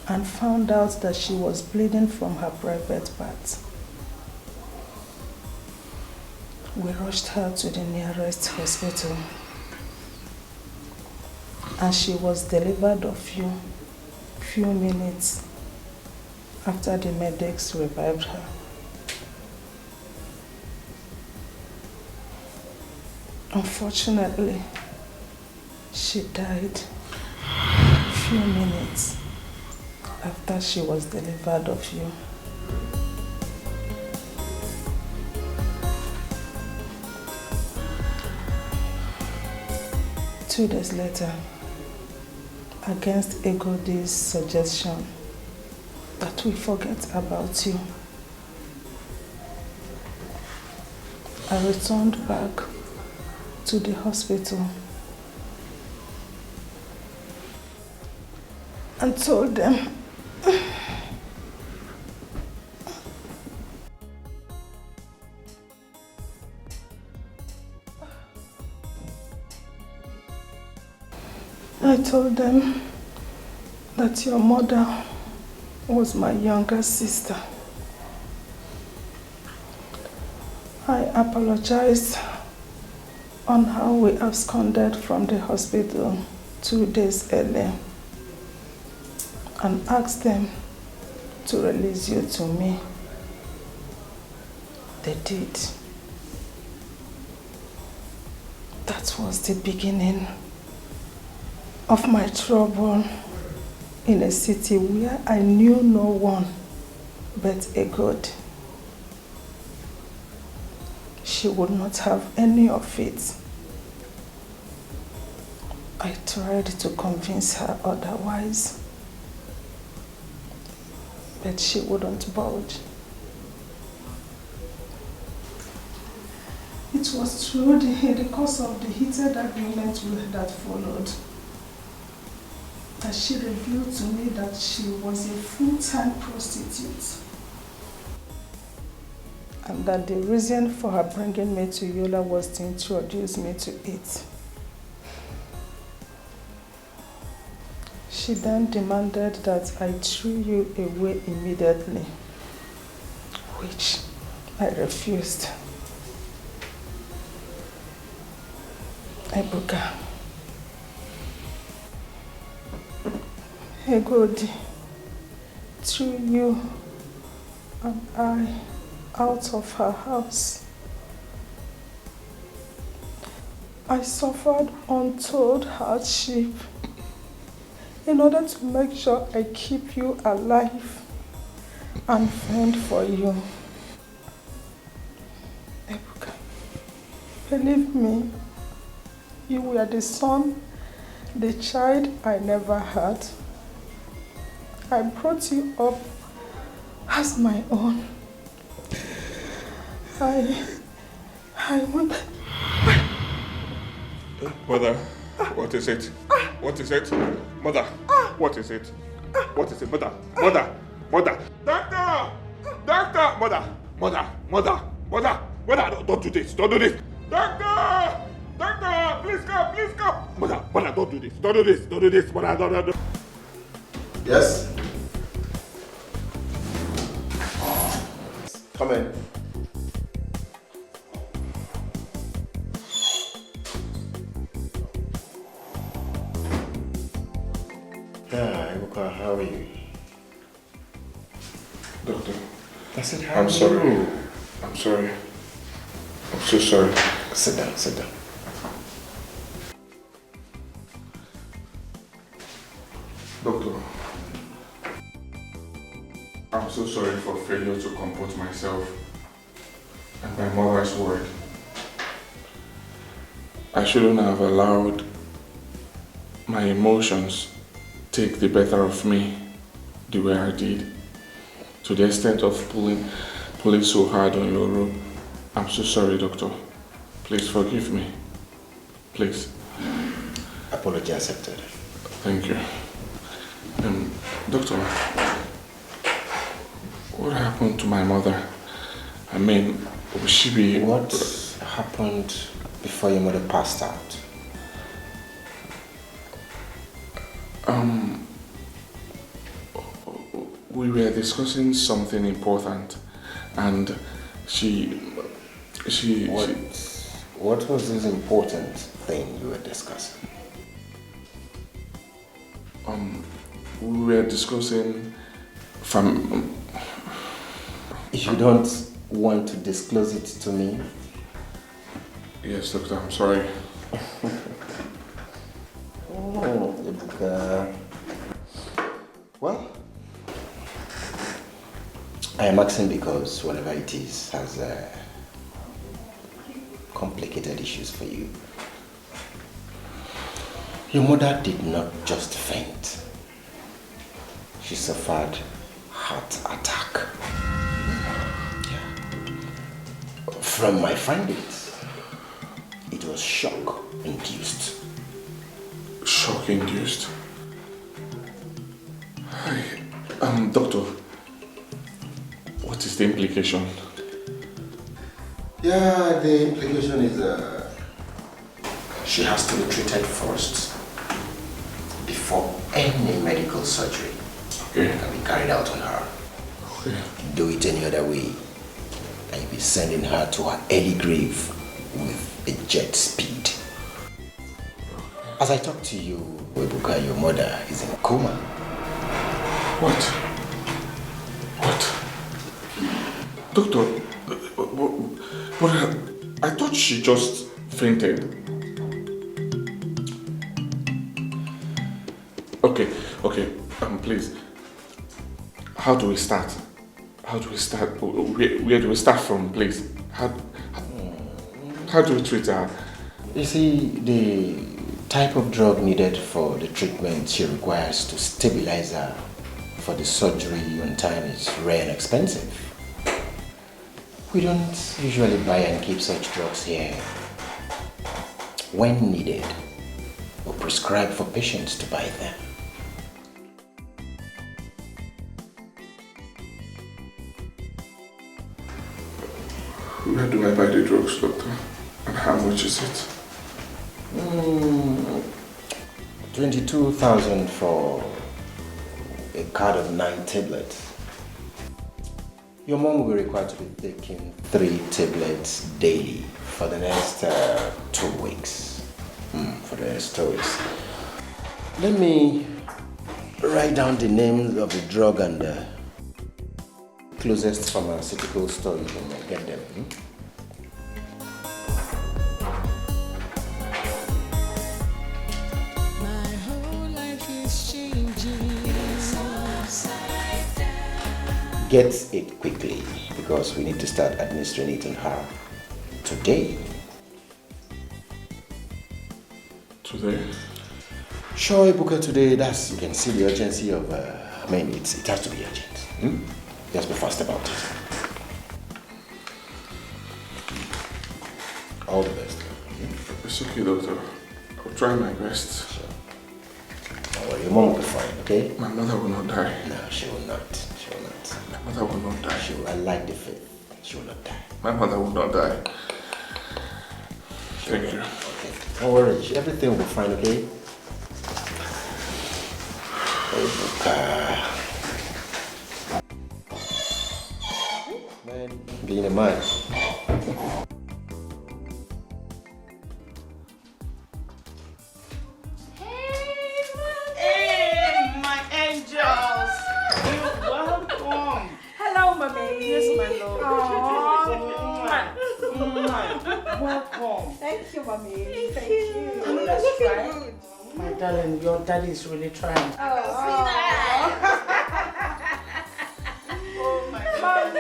and found out that she was bleeding from her private parts. We rushed her to the nearest hospital, and she was delivered a few minutes after the medics revived her. Unfortunately, she died a few minutes after she was delivered of you. 2 days later, against Egodie's suggestion that we forget about you, I returned back to the hospital and told them that your mother was my younger sister. I apologized on how we absconded from the hospital 2 days earlier and asked them to release you to me. They did. That was the beginning of my trouble in a city where I knew no one but a God. She would not have any of it. I tried to convince her otherwise, but she wouldn't budge. It was through the course of the heated argument that followed that she revealed to me that she was a full-time prostitute, and that the reason for her bringing me to Yola was to introduce me to it. She then demanded that I threw you away immediately, which I refused. Ebuka, Egodie threw you and I out of her house. I suffered untold hardship in order to make sure I keep you alive and fend for you. Ebuka, believe me, you were the son, the child I never had. I brought you up as my own. I want...
Mother, what is it? What is it? Mother, what is it? What is it? Mother, mother, mother. Doctor! Doctor! Mother, don't do this, don't do this. Doctor! Doctor, please come, please come. Mother, don't do this, don't do this, mother, don't.
Yes? Come in. Yeah, Ebuka, how are you?
Doctor,
I said, how
I'm
are
sorry.
you?
I'm sorry. I'm so sorry.
Sit down, sit down.
Doctor, I'm so sorry for failure to comport myself and my mother's word. I shouldn't have allowed my emotions take the better of me the way I did, to the extent of pulling so hard on your rope. I'm so sorry, Doctor. Please forgive me. Please.
Apology accepted.
Thank you. Doctor, what happened to my mother? I mean, will she be...
What happened before your mother passed out?
We were discussing something important, and
What was this important thing you were discussing?
We were discussing
You don't want to disclose it to me?
Yes, Doctor, I'm sorry.
Well, I am asking because whatever it is has complicated issues for you.
Your mother did not just faint. She suffered heart attack. Yeah. From my findings, it was shock induced.
Shock induced? Doctor, what is the implication?
Yeah, the implication is she has to be treated first before any medical surgery can be carried out on her.
Okay.
Do it any other way, and you'll be sending her to her early grave with a jet speed. As I talk to you, Webuka, your mother is in a coma.
What? Doctor, but I thought she just fainted. Okay, please. How do we start? Where do we start from, please? How do we treat her?
You see, the type of drug needed for the treatment she requires to stabilize her for the surgery on time is rare and expensive. We don't usually buy and keep such drugs here. When needed, we prescribe for patients to buy them.
Where do I buy the drugs, doctor? And how much is it?
22,000 for a card of 9 tablets. Your mom will be required to be taking 3 tablets daily for the next 2 weeks. Let me write down the names of the drug and the closest pharmaceutical store you can get them.
My whole life is changing.
Get it quickly because we need to start administering it on her today.
Today?
Sure, Ibuka, today. You can see the urgency of. It has to be urgent. Just be fast about it. All the best.
It's okay, doctor. I'll try my best.
Sure. Don't worry, your mom will be fine, okay?
My mother will not die.
No, she will not.
My mother will not die.
I like the faith. She will not die.
My mother will not die. Thank you.
Okay. Don't worry. Everything will be fine, okay? Man, being a man.
Hey, my angels! You're welcome.
Hello, mommy.
Yes, my love.
Welcome. Thank you, mommy. Thank you.
Let's try.
Good.
My darling, your daddy is really trying.
Oh my God.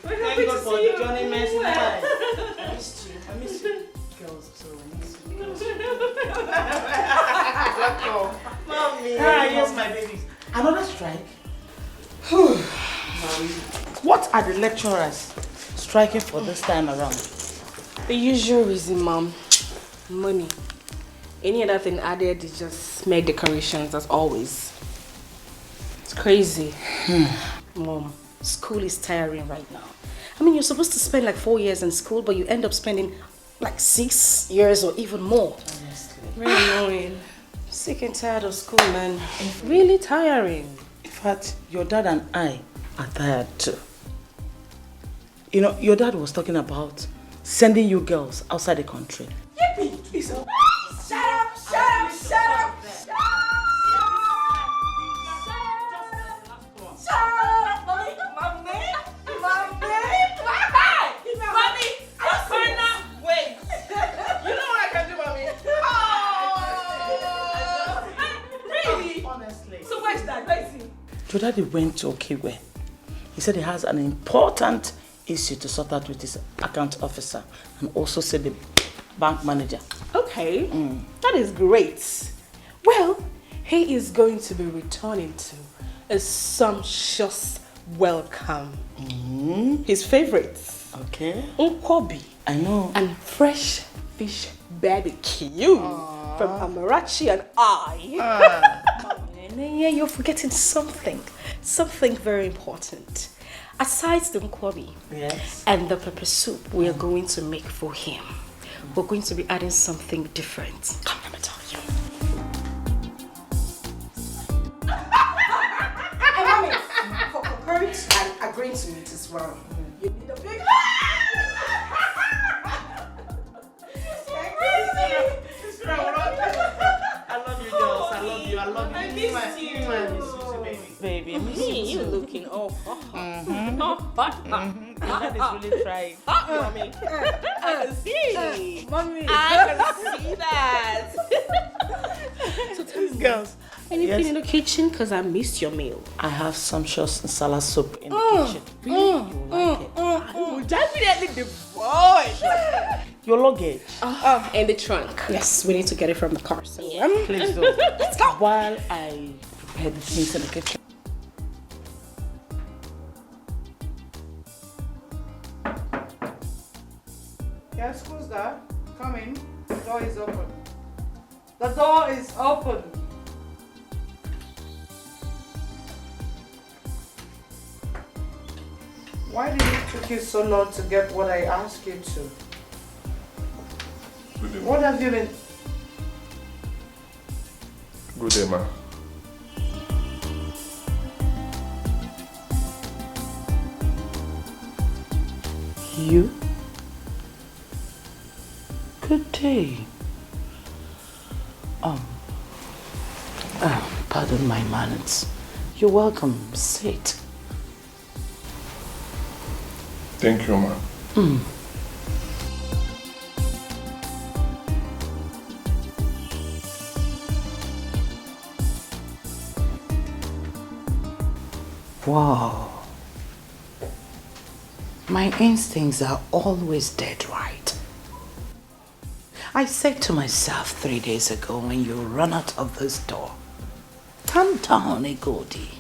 Thank God for Johnny Mercy. I missed you. I miss you. Girls, so I miss you. Welcome. Mommy. Yes, my babies. Another strike? What are the lecturers striking for this time around?
The usual reason, Mom. Money. Any other thing added is just mere decorations, as always. It's crazy.
Mom, school is tiring right now. I mean, you're supposed to spend like 4 years in school, but you end up spending like 6 years or even more.
Honestly.
Really annoying.
Sick and tired of school, man.
It's really tiring.
In fact, your dad and I are tired too. You know, your dad was talking about sending you girls outside the country.
Yippee! Shut up! Shut up! Shut up! Shut up! Shut up! Mommy!
Wait! You know what I can do, mommy?
Really?
Honestly.
So where's that? Where is he?
Your daddy went to Okiwe. He said he has an important issue to sort out with his account officer and also said the
bank manager.
Okay, that is great. Well, he is going to be returning to a sumptuous welcome. His favorites.
Okay.
Nkwobi.
I know.
And fresh fish barbecue from Amarachi and I.
Yeah, you're forgetting something. Something very important. Aside the nkwobi and the pepper soup we are going to make for him, we're going to be adding something different. Come, let me tell you.
Hey, mommy, for comparing and agreeing to it as well, you need a big...
I love you, girls. I love you. I love you.
I miss you.
Baby, I miss you.
You looking
That is really trying.
Mommy. I can see.
Mommy.
I can see that. So tell me, girls, anything in the kitchen? Because I missed your meal.
I have sumptuous nsala soup in the kitchen. Really? You like it?
Oh, definitely the boy.
Your luggage.
In the trunk.
Yes, we need to get it from the car. So
Please do.
Let's go.
While I prepare the things in the kitchen.
Yes, who's that? Come in. The door is open. The door is open. Why did it take you so long to get what I asked you to?
Good day, ma.
What have you been...
Good day, ma.
You? Good day. Pardon my manners. You're welcome. Sit.
Thank you, ma.
Wow. My instincts are always dead right. I said to myself 3 days ago when you run out of this door, calm down, Egodi.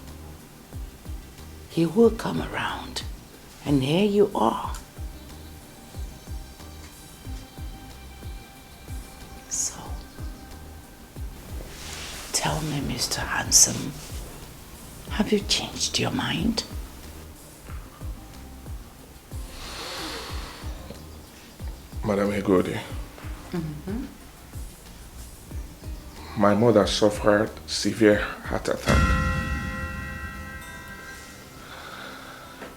He will come around. And here you are. So, tell me, Mr. Handsome, have you changed your mind?
Madam Egodi, my mother suffered severe heart attack.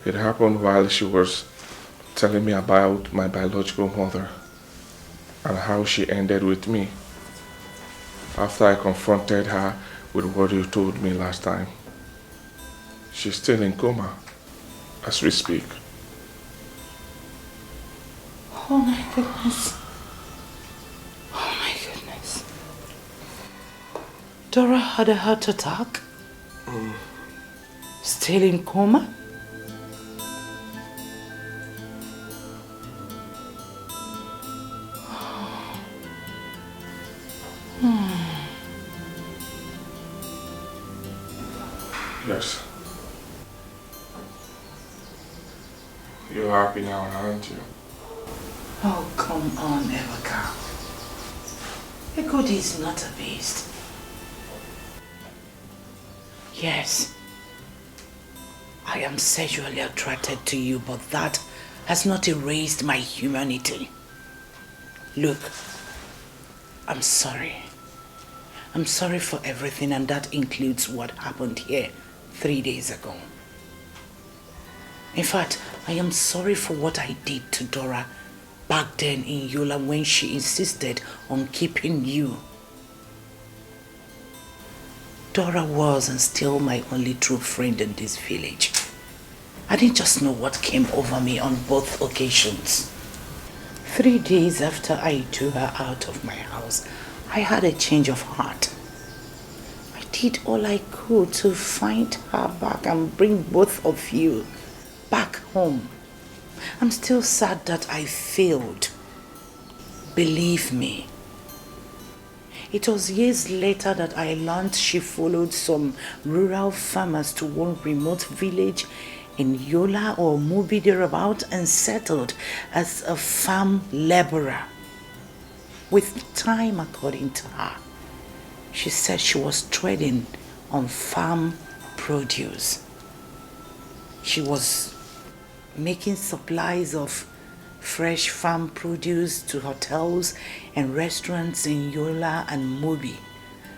It happened while she was telling me about my biological mother and how she ended with me after I confronted her with what you told me last time. She's still in coma as we speak.
Oh my goodness. Oh my goodness. Dora had a heart attack? Still in coma?
Yes. You're happy now, aren't you?
Oh, come on, Edochie. Egodi is not a beast. Yes, I am sexually attracted to you, but that has not erased my humanity. Look, I'm sorry. I'm sorry for everything, and that includes what happened here 3 days ago. In fact, I am sorry for what I did to Dora back then in Yola when she insisted on keeping you. Dora was and still my only true friend in this village. I didn't just know what came over me on both occasions. 3 days after I threw her out of my house, I had a change of heart. I did all I could to find her back and bring both of you back home. I'm still sad that I failed. Believe me. It was years later that I learned she followed some rural farmers to one remote village in Yola or Mubi thereabout and settled as a farm laborer. With time, according to her, she said she was trading on farm produce. She was making supplies of fresh farm produce to hotels and restaurants in Yola and Mubi.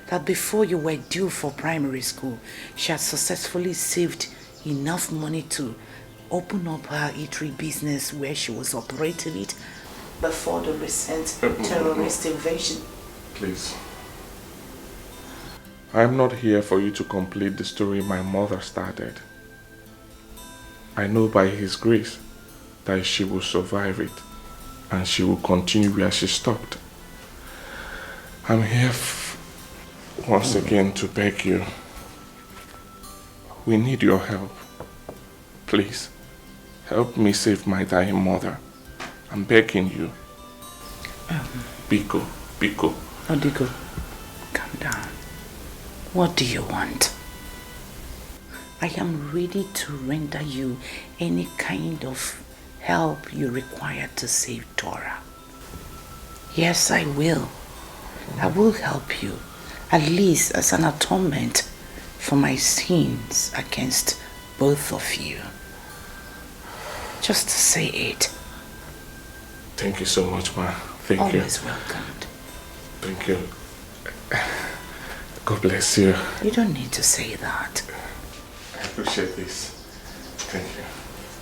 That before you were due for primary school, she had successfully saved enough money to open up her eatery business where she was operating it before the recent terrorist invasion.
Please. I am not here for you to complete the story my mother started. I know by His grace that she will survive it and she will continue where she stopped. I'm here once again to beg you. We need your help. Please, help me save my dying mother. I'm begging you. Biko.
Odiko, calm down. What do you want? I am ready to render you any kind of help you require to save Dora. Yes, I will. I will help you, at least as an atonement for my sins against both of you. Just say it.
Thank you so much, ma. Thank you.
Always welcomed.
Thank you. God bless you.
You don't need to say that.
I appreciate this. Thank you.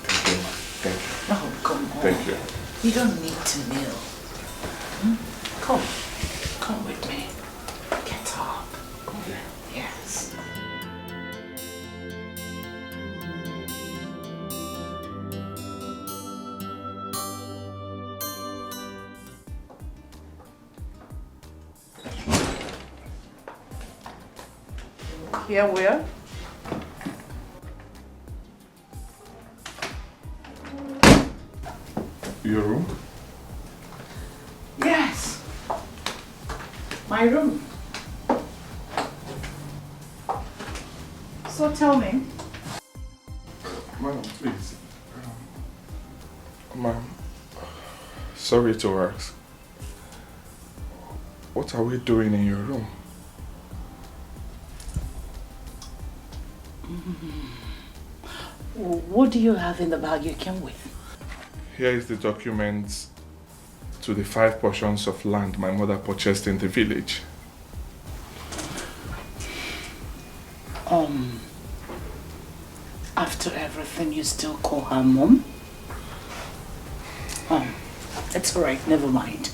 Thank you, ma. Thank you.
No, come on.
Thank you.
You don't need to kneel. Come with me. Get up.
Okay.
Yes. Here where?
Your room?
Yes. My room. So tell me.
Ma'am, please. Ma'am, sorry to ask. What are we doing in your room?
What do you have in the bag you came with?
Here is the documents to the 5 portions of land my mother purchased in the village.
After everything, you still call her mom? It's alright, never mind.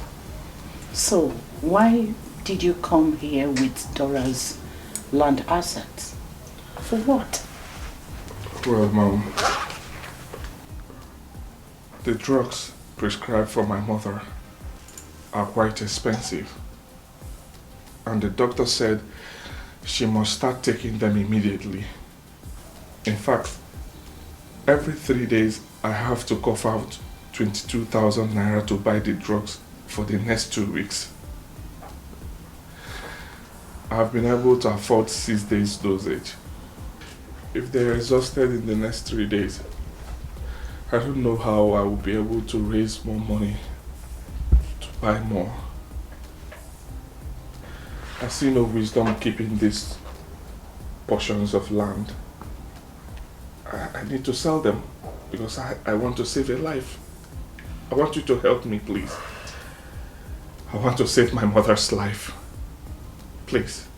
So, why did you come here with Dora's land assets? For what?
Well, Mom, the drugs prescribed for my mother are quite expensive. And the doctor said she must start taking them immediately. In fact, every 3 days I have to cough out 22,000 naira to buy the drugs for the next 2 weeks. I have been able to afford 6 days dosage. If they are exhausted in the next 3 days, I don't know how I will be able to raise more money to buy more. I see no wisdom keeping these portions of land. I need to sell them because I want to save a life. I want you to help me, please. I want to save my mother's life. Please.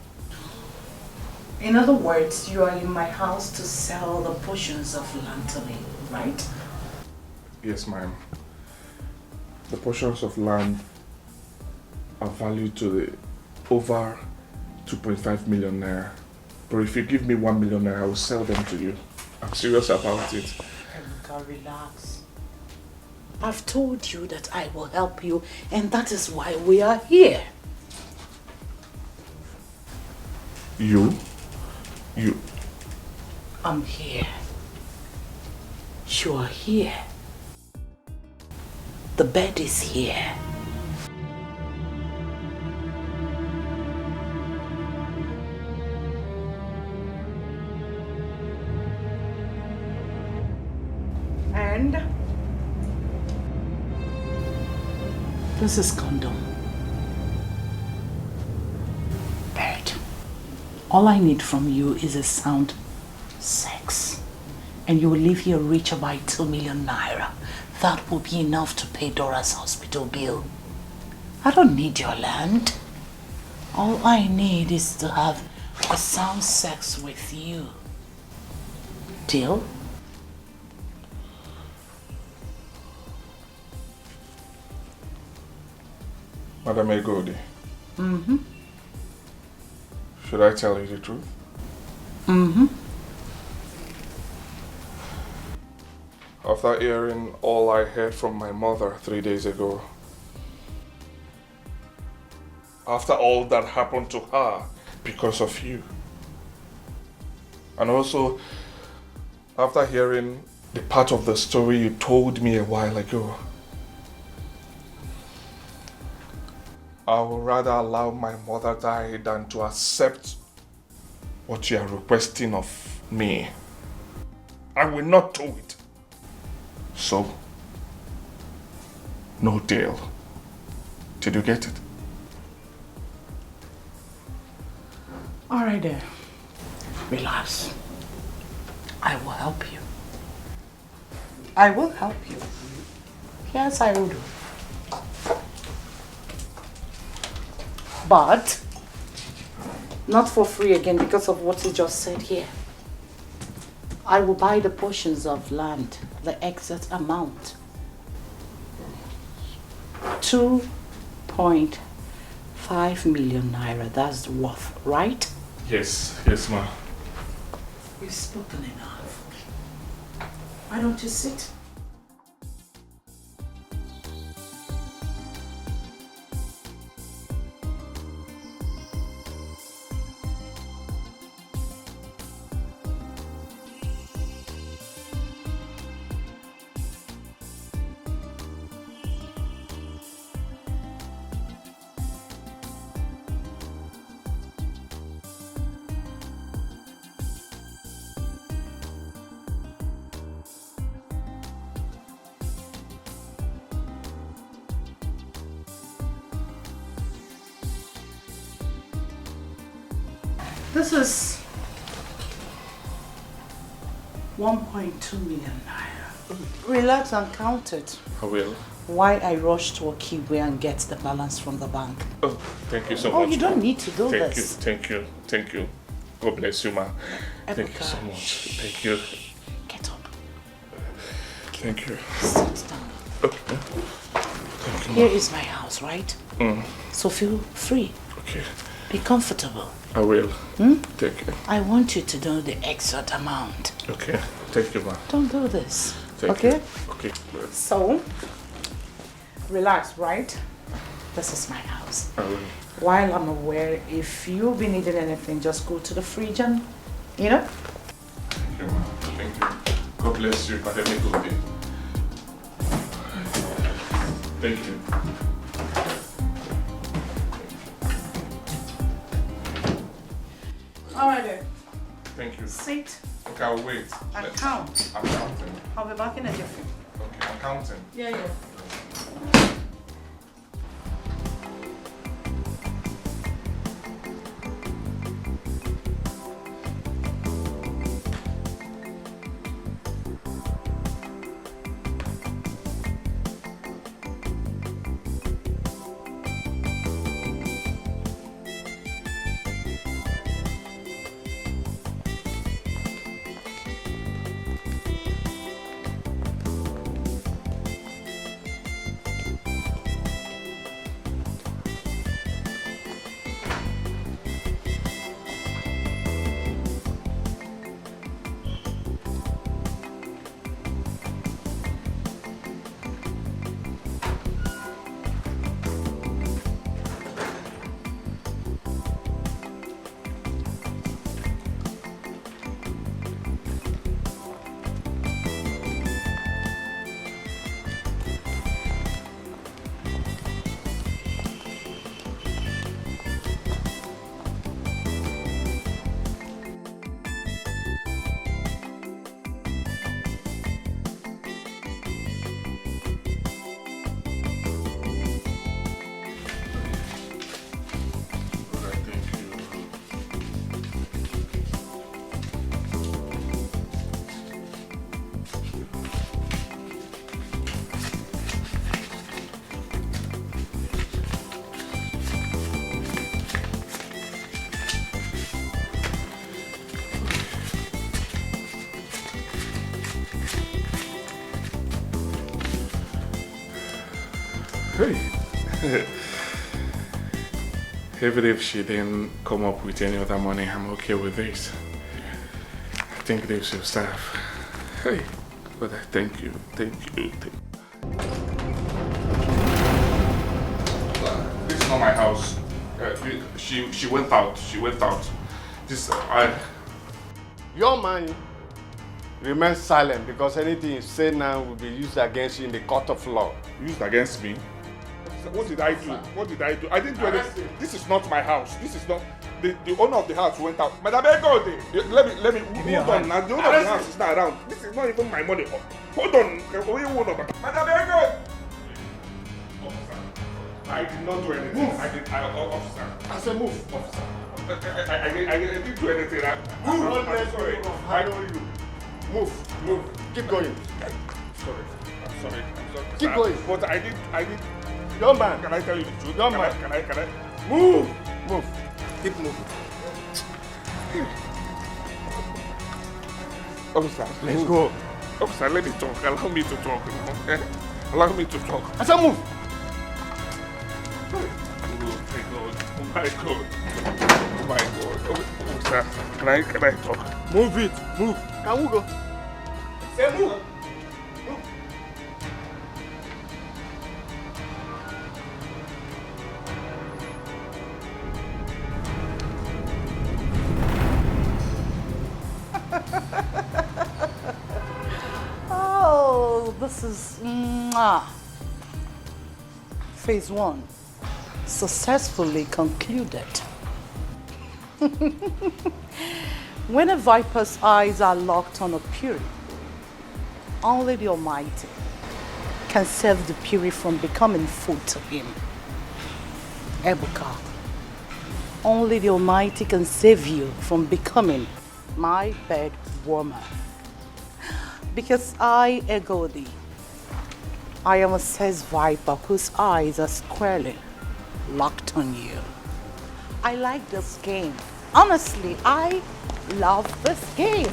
In other words, you are in my house to sell the portions of land to me, right?
Yes, ma'am. The portions of land are valued to the over 2.5 million naira. But if you give me 1 million naira, I will sell them to you. I'm serious about it.
Edochie, relax. I've told you that I will help you, and that is why we are here.
You?
I'm here. You are here. The bed is here. This is condom. Bird. All I need from you is a sound sex. And you will leave here richer by 2 million naira. That will be enough to pay Dora's hospital bill. I don't need your land. All I need is to have a sound sex with you. Deal?
Madam Egodi.
Mm-hmm.
Should I tell you the truth?
Mm-hmm.
After hearing all I heard from my mother 3 days ago, after all that happened to her because of you, and also after hearing the part of the story you told me a while ago, I would rather allow my mother die than to accept what you are requesting of me. I will not do it. So, no deal. Did you get it?
All right then. Relax. I will help you. I will help you. Yes, I will do. But not for free again because of what you just said here. I will buy the portions of land, the exact amount. 2.5 million naira, that's the worth, right?
Yes, ma'am.
You've spoken enough. Why don't you sit? This is 1.2 million naira. Relax and count it.
I will.
Why I rush to Okigwe and get the balance from the bank.
Oh, thank you so much.
Oh, you don't need to do
Thank
this.
Thank you. God bless you, ma. Thank you so much. Thank you.
Get up.
Thank you.
Sit down.
Okay. Thank you,
Here is my house, right? So feel free.
Okay.
Be comfortable.
I will. Thank you.
I want you to know the exact amount.
Okay. Thank you, ma.
Don't do this.
Thank
okay?
you. Okay.
So, relax, right? This is my house.
I will.
While I'm aware, if you be needing anything, just go to the fridge and, you know?
Thank you, ma. Thank you. God bless you. Have a good day. Thank you.
All right then.
Thank you.
Sit
Okay, I'll wait.
and count.
I'm counting.
I'll be back in a jiffy.
Okay, I'm counting.
Yeah.
Even if she didn't come up with any other money, I'm okay with this. I think this will serve. Hey, but I thank you. This is not my house. She went out. This,
Your man remains silent because anything you say now will be used against you in the court of law.
Used against me? What did I do? I didn't do anything. This is not my house. This is not... The owner of the house went out. Madam Ego, let me hold on now. The owner of the house is not around. This is not even my money. Hold on. Madam Ego! I did not do anything.
Move.
Officer.
I said move.
Officer. I didn't do anything.
Move.
I'm sorry.
I know you. Move. Keep going.
I'm sorry.
Keep going.
But I did.
Young man.
Can I tell you the truth?
Young man.
Can I?
Move. Keep moving.
Officer, let's go. Officer, let me talk. Allow me to talk. Allow me to talk.
I said move.
Oh my God. Officer, can I talk?
Move it. Move. Can we go? Say move.
Oh, this is phase 1 successfully concluded. When a viper's eyes are locked on a Puri, only the Almighty can save the Puri from becoming food to him. Ebuka, only the Almighty can save you from becoming my bed warmer. Because I, Edochie, I am a sex viper whose eyes are squarely locked on you. I like this game. Honestly, I love this game.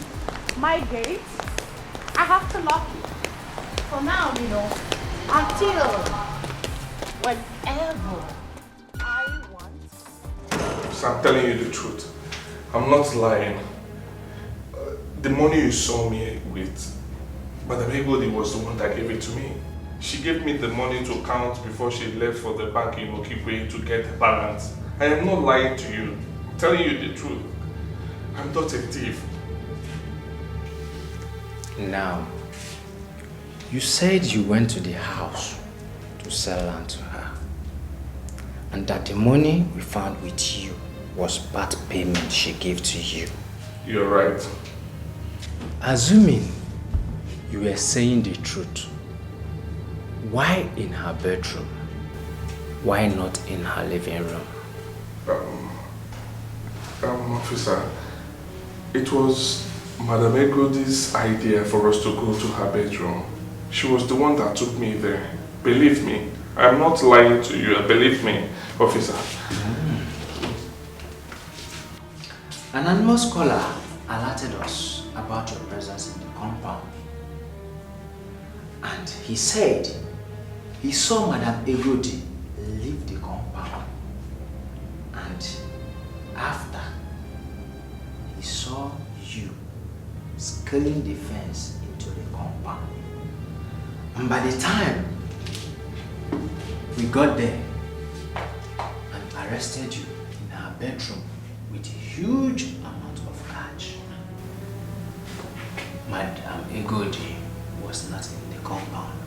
My gate, I have to lock it. For now, until whenever I want.
So I'm telling you the truth. I'm not lying. The money you saw me with, Madam Edochie was the one that gave it to me. She gave me the money to count before she left for the bank in Okigwe to get the balance. I am not lying to you. I'm telling you the truth. I'm not a thief.
Now, you said you went to the house to sell land to her, and that the money we found with you was part payment she gave to you.
You're right.
Assuming you were saying the truth, why in her bedroom? Why not in her living room?
Officer, it was Madam Edochie's idea for us to go to her bedroom. She was the one that took me there. Believe me, I'm not lying to you. Believe me, officer.
An anonymous caller alerted us about your presence in the compound. And he said he saw Madam Edochie leave the compound. And after, he saw you scaling the fence into the compound. And by the time we got there and arrested you in her bedroom with a huge amount of cash, Madam Edochie was not in the compound.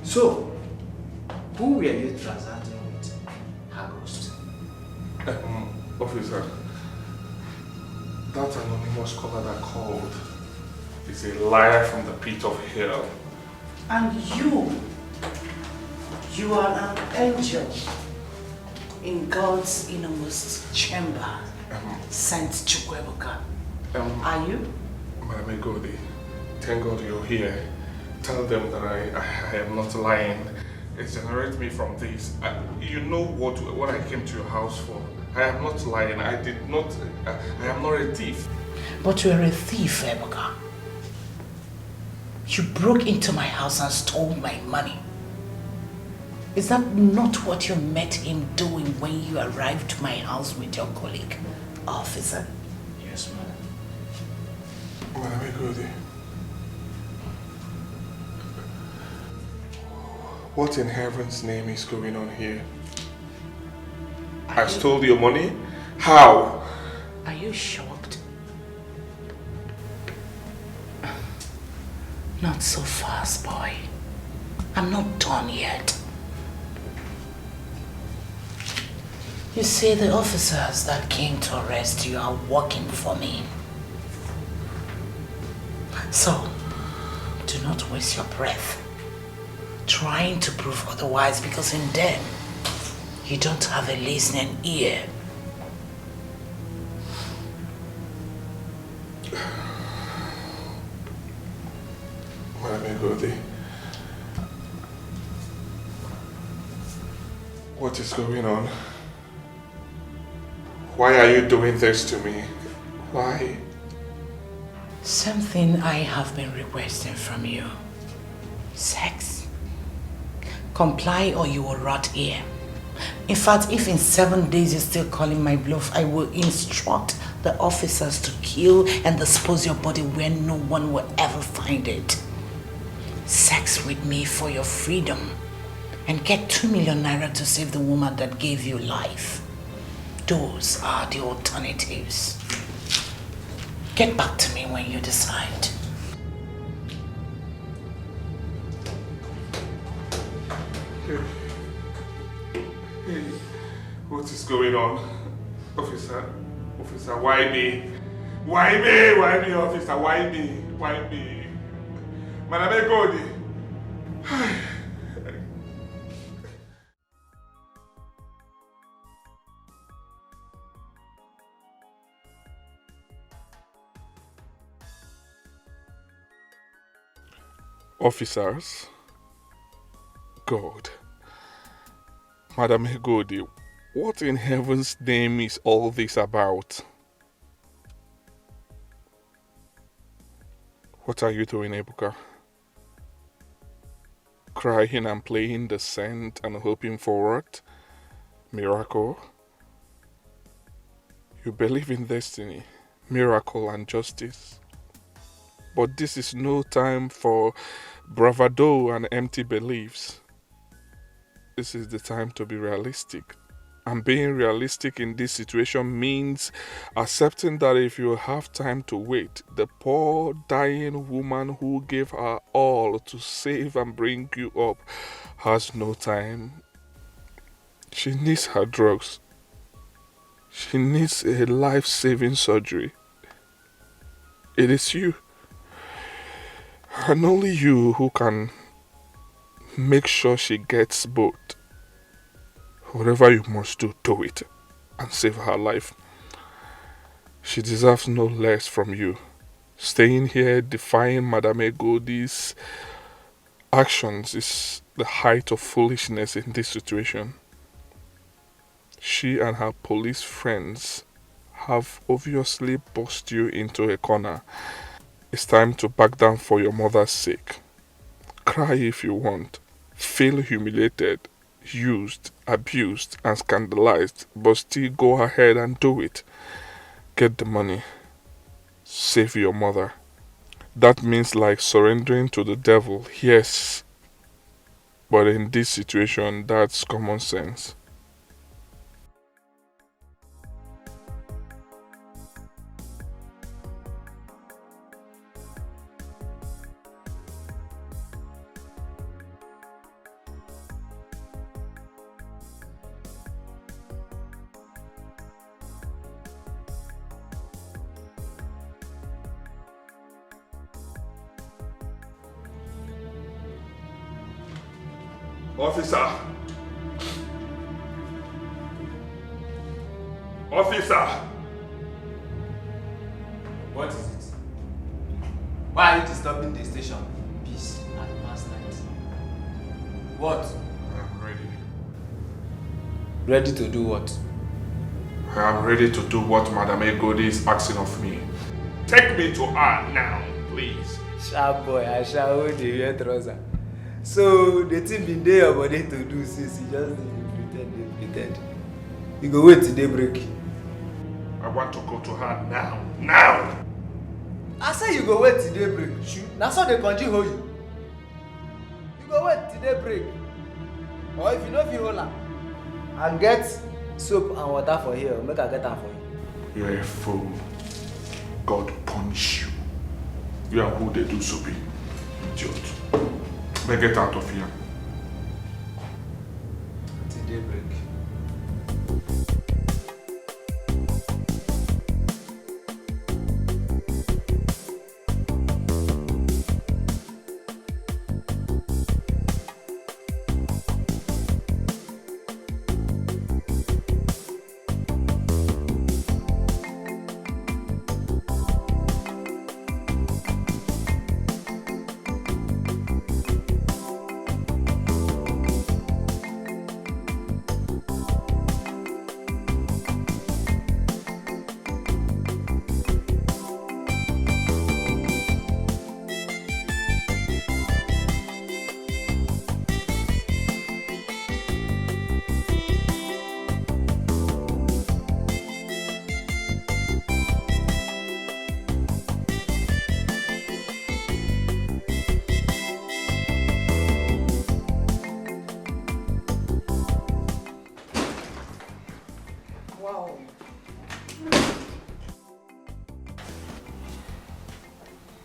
So, who were you transacting with, her ghost?
Officer, that anonymous caller that called is a liar from the pit of hell.
And you are an angel in God's innermost chamber, Saint Chukwuebuka. Are you?
Madam Edochie, thank God you're here. Tell them that I am not lying. Exonerate me from this. You know what I came to your house for. I am not lying. I am not a thief.
But you are a thief, Ebuka. You broke into my house and stole my money.
Is that not what you met him doing when you arrived to my house with your colleague, officer?
Yes, madam.
Madam Egodi, what in heaven's name is going on here? I stole your money? How?
Are you shocked? Not so fast, boy. I'm not done yet. You see, the officers that came to arrest you are working for me. So, do not waste your breath trying to prove otherwise, because in them, you don't have a listening ear.
Madam Egodi, what is going on? Why are you doing this to me? Why?
Something I have been requesting from you. Sex. Comply or you will rot here. In fact, if in 7 days you're still calling my bluff, I will instruct the officers to kill and dispose your body where no one will ever find it. Sex with me for your freedom and get 2 million naira to save the woman that gave you life. Those are the alternatives. Get back to me when you decide.
Hey, what is going on? Officer, why me? Why me? Why me, officer? Why me? Why me? Madam Egodi. Officers, God, Madam Egodi, what in heaven's name is all this about? What are you doing, Ebuka? Crying and playing the saint and hoping for what? Miracle? You believe in destiny, miracle and justice. But this is no time for bravado and empty beliefs. This is the time to be realistic. And being realistic in this situation means accepting that if you have time to wait, the poor dying woman who gave her all to save and bring you up has no time. She needs her drugs. She needs a life-saving surgery. It is you. And only you who can make sure she gets both. Whatever you must do, do it and save her life. She deserves no less from you. Staying here defying Madam Egodi's actions is the height of foolishness in this situation. She and her police friends have obviously boxed you into a corner. It's time to back down for your mother's sake. Cry if you want. Feel humiliated, used, abused, and scandalized, but still go ahead and do it. Get the money. Save your mother. That means like surrendering to the devil, yes. But in this situation, that's common sense. Officer! Officer!
What is it? Why are you disturbing the station? Peace at last night. What?
I'm ready.
Ready to do what?
I am ready to do what Madam Egodi is asking of me. Take me to her now, please.
Sharp boy, I shall hold the hair trouser. So the thing been there your body to do since you just pretend. You go wait till daybreak.
I want to go to her now. Now!
I say you go wait till daybreak. That's how they continue hold you. You go wait till daybreak. Or if you know if you hold her, and get soap and water for here, make her get her for you.
You're a fool. God punish you. You are who they do so be. Idiot. But get out of here.
Till daybreak.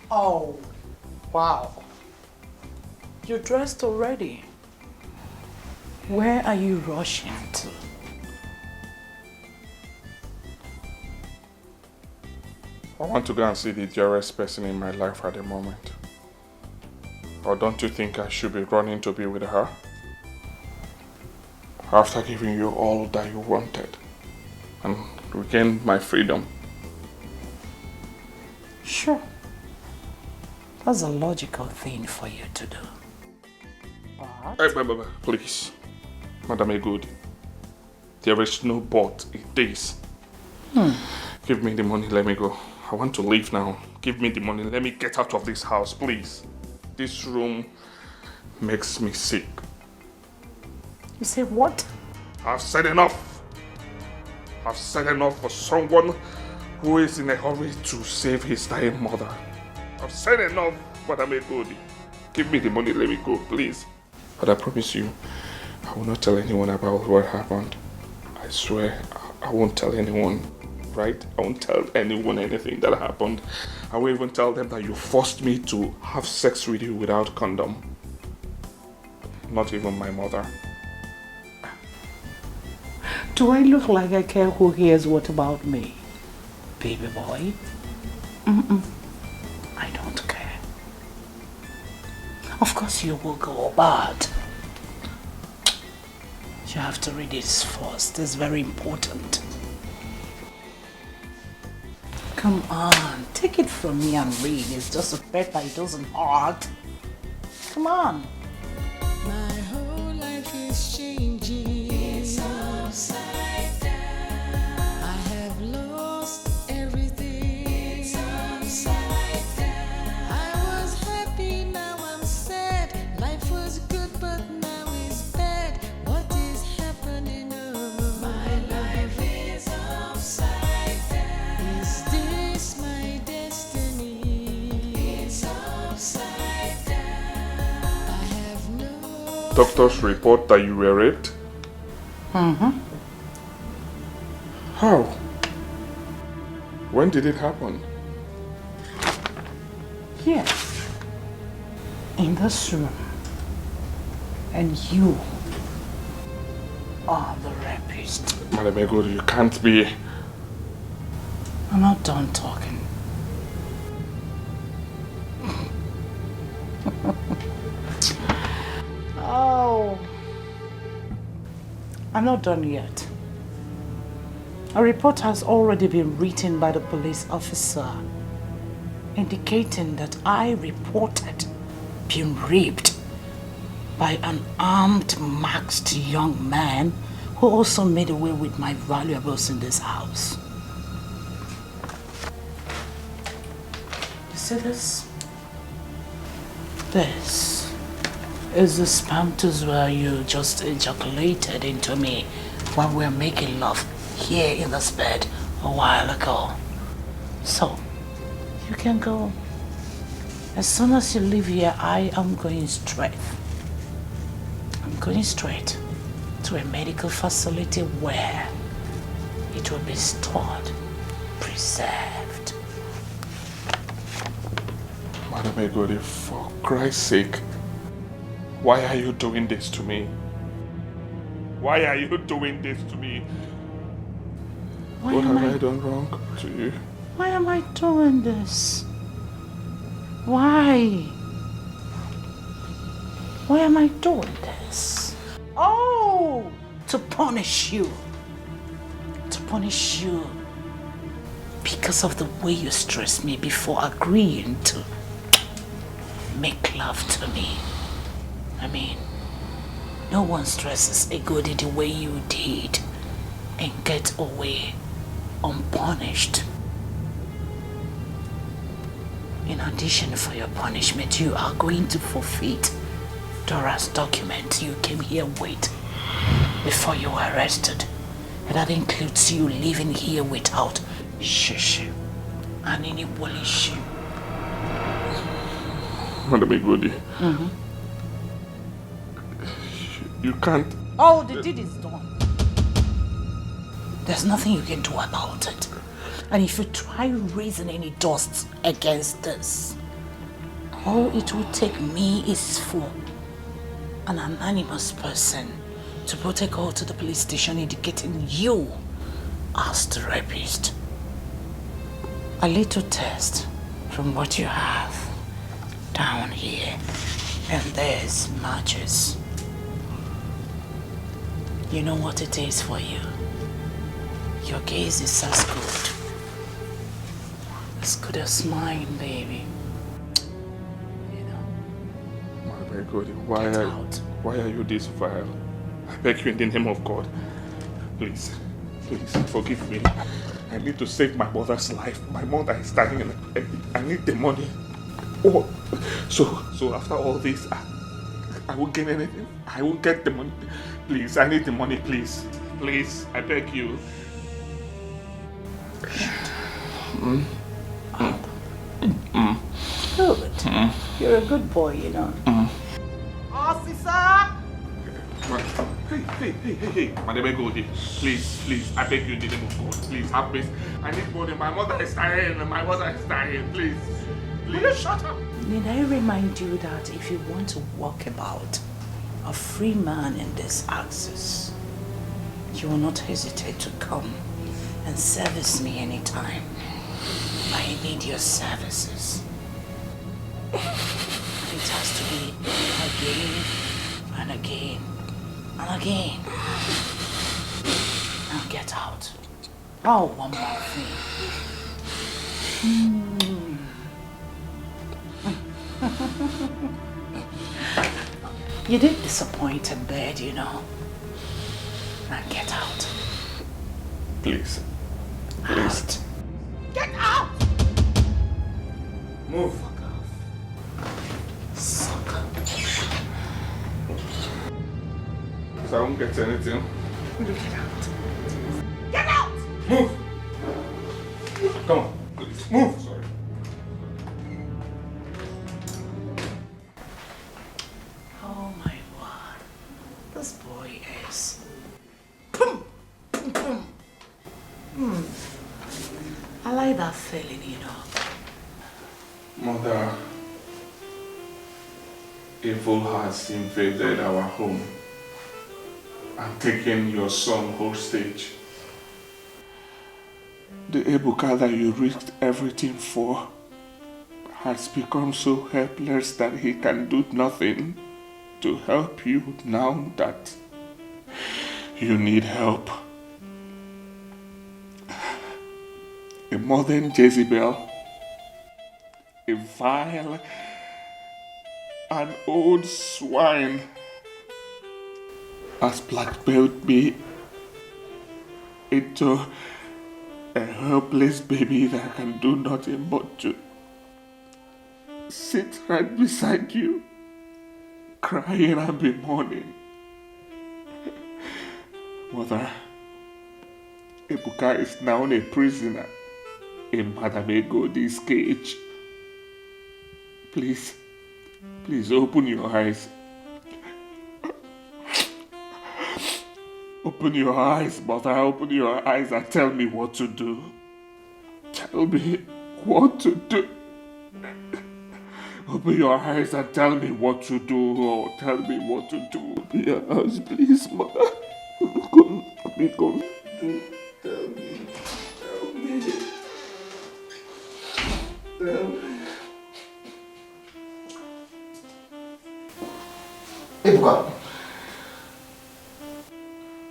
Oh, wow. You're dressed already. Where are you rushing to?
I want to go and see the dearest person in my life at the moment. Or don't you think I should be running to be with her? After giving you all that you wanted and regained my freedom.
Sure. That's a logical thing for you to do.
Hey, please. Madam Egudi. There is no but in this. Give me the money, let me go. I want to leave now. Give me the money, let me get out of this house, please. This room makes me sick.
You say what?
I've said enough. I've said enough for someone who is in a hurry to save his dying mother. I've said enough, Madam Egudi. Give me the money, let me go, please. But I promise you, I will not tell anyone about what happened. I swear, I won't tell anyone, right? I won't tell anyone anything that happened. I won't even tell them that you forced me to have sex with you without condom. Not even my mother.
Do I look like I care who hears what about me? Baby boy? I don't care. Of course you will go, but you have to read this first. It's very important. Come on, take it from me and read. It's just a paper, it doesn't hurt. Come on.
My whole life is changing. It's upside down. I have lost everything. It's upside down. I was happy, now I'm sad. Life was good, but now it's bad. What is happening? Oh, my life is upside down. Is this my destiny? It's upside down. I have no.
Doctors report that you were raped? How? When did it happen?
Here. In this room. And you are the rapist.
Madam Egudi, you can't be.
I'm not done talking. Oh. I'm not done yet. A report has already been written by the police officer indicating that I reported being raped by an armed, masked young man who also made away with my valuables in this house. You see this? This Is the sperm tooth where you just ejaculated into me when we were making love here in this bed a while ago. So, you can go. As soon as you leave here, I am going straight. I'm going straight to a medical facility where it will be stored, preserved.
Madam Egodi, for Christ's sake, why are you doing this to me? Why are you doing this to me? What have I done wrong to you?
Why am I doing this? Why? Why am I doing this? Oh, to punish you. To punish you. Because of the way you stressed me before agreeing to make love to me. I mean, no one stresses a goodie the way you did and get away unpunished. In addition for your punishment, you are going to forfeit Dora's document you came here with before you were arrested. And that includes you living here without shishi and any polish.
Madam Egodi, you can't.
Oh, the deed is done. There's nothing you can do about it. And if you try raising any dust against this, all it will take me is for an anonymous person to protocol to the police station indicating you as the rapist. A little test from what you have down here, and there's matches. You know what it is for you. Your gaze is as good as mine, baby. You know.
My God, why are you this vile? I beg you in the name of God. Please forgive me. I need to save my mother's life. My mother is dying. I need the money. Oh, so after all this, I won't gain anything. I won't get the money. Please, I need the money. Please, I beg you.
Good. You're a good boy, you know.
Officer!
Hey, Madam Egodi, please, I beg you in the name of God, please have mercy. I need money. My mother is dying, please. Will you shut up?
Need I remind you that if you want to walk about a free man in this axis, you will not hesitate to come and service me anytime I need your services. It has to be again and again and again. Now get out. Oh, one more thing. You did disappoint in bed, you know. Now get out.
Please.
Out.
Get out!
Move.
Sucker.
Because I won't get anything.
Get out.
Get out!
Move! Come on, please. Move! Sorry.
Oh my word. This boy is... I like that feeling, you know.
Mother, evil has invaded our home and taken your son hostage. The Ebuka that you risked everything for has become so helpless that he can do nothing to help you now that you need help. A modern Jezebel, a vile and old swine, has blackmailed me into a helpless baby that can do nothing but to sit right beside you, crying and be mourning. Mother, Ebuka is now a prisoner in Madam Egodi's cage. Please open your eyes. Open your eyes, Mother. Open your eyes and tell me what to do. Tell me what to do. Open your eyes and tell me what to do. Oh, tell me what to do. Open your eyes, please, Mother. Come. Tell me.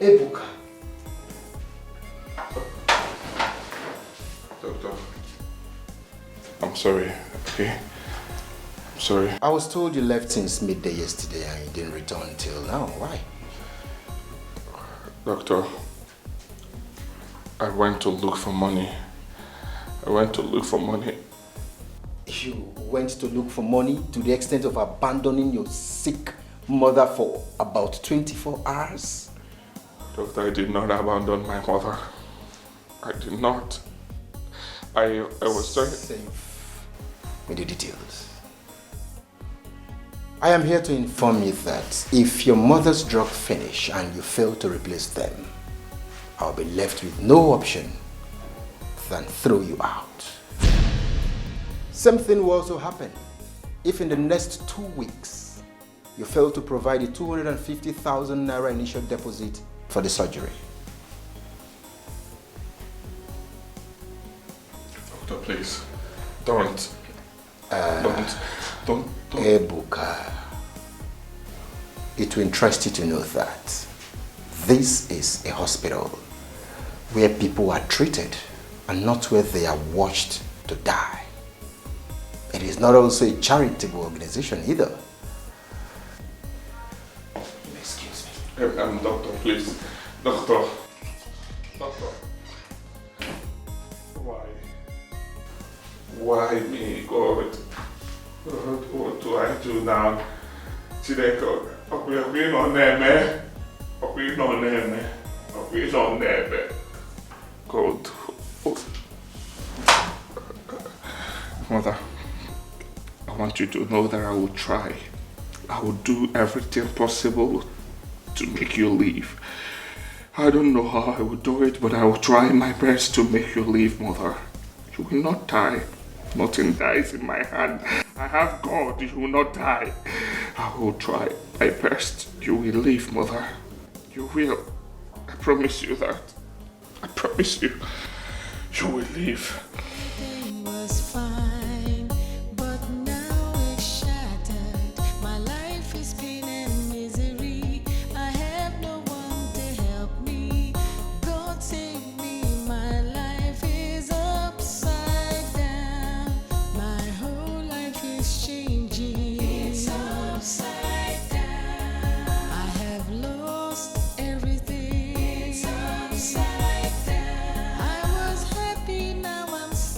Ebuka.
Doctor, I'm sorry, okay? I'm sorry.
I was told you left since midday yesterday and you didn't return till now. Why?
Doctor, I went to look for money.
You went to look for money to the extent of abandoning your sick mother for about 24 hours?
Doctor, I did not abandon my mother. I did not. I was sorry.
Safe with the details. I am here to inform you that if your mother's drugs finish and you fail to replace them, I'll be left with no option than throw you out. Same thing will also happen if in the next 2 weeks you fail to provide the 250,000 naira initial deposit for the surgery.
Doctor, please, don't.
Ebuka, it will interest you to know that this is a hospital where people are treated and not where they are watched to die. It is not also a charitable organization either. Excuse me.
Doctor, please. Doctor. Why me, God? What do I do now? Chideko, we on there, God. Mother, I want you to know that I will try. I will do everything possible to make you leave. I don't know how I will do it, but I will try my best to make you leave, Mother. You will not die. Nothing dies in my hand. I have God. You will not die. I will try my best. You will leave, Mother. You will. I promise you that. I promise you. You will leave.
Everything was fine, but now it's shattered. My life is pain and misery. I have no one to help me. God save me. My life is upside down. My whole life is changing. It's upside down. I have lost everything. It's upside down. I was happy, now I'm sad.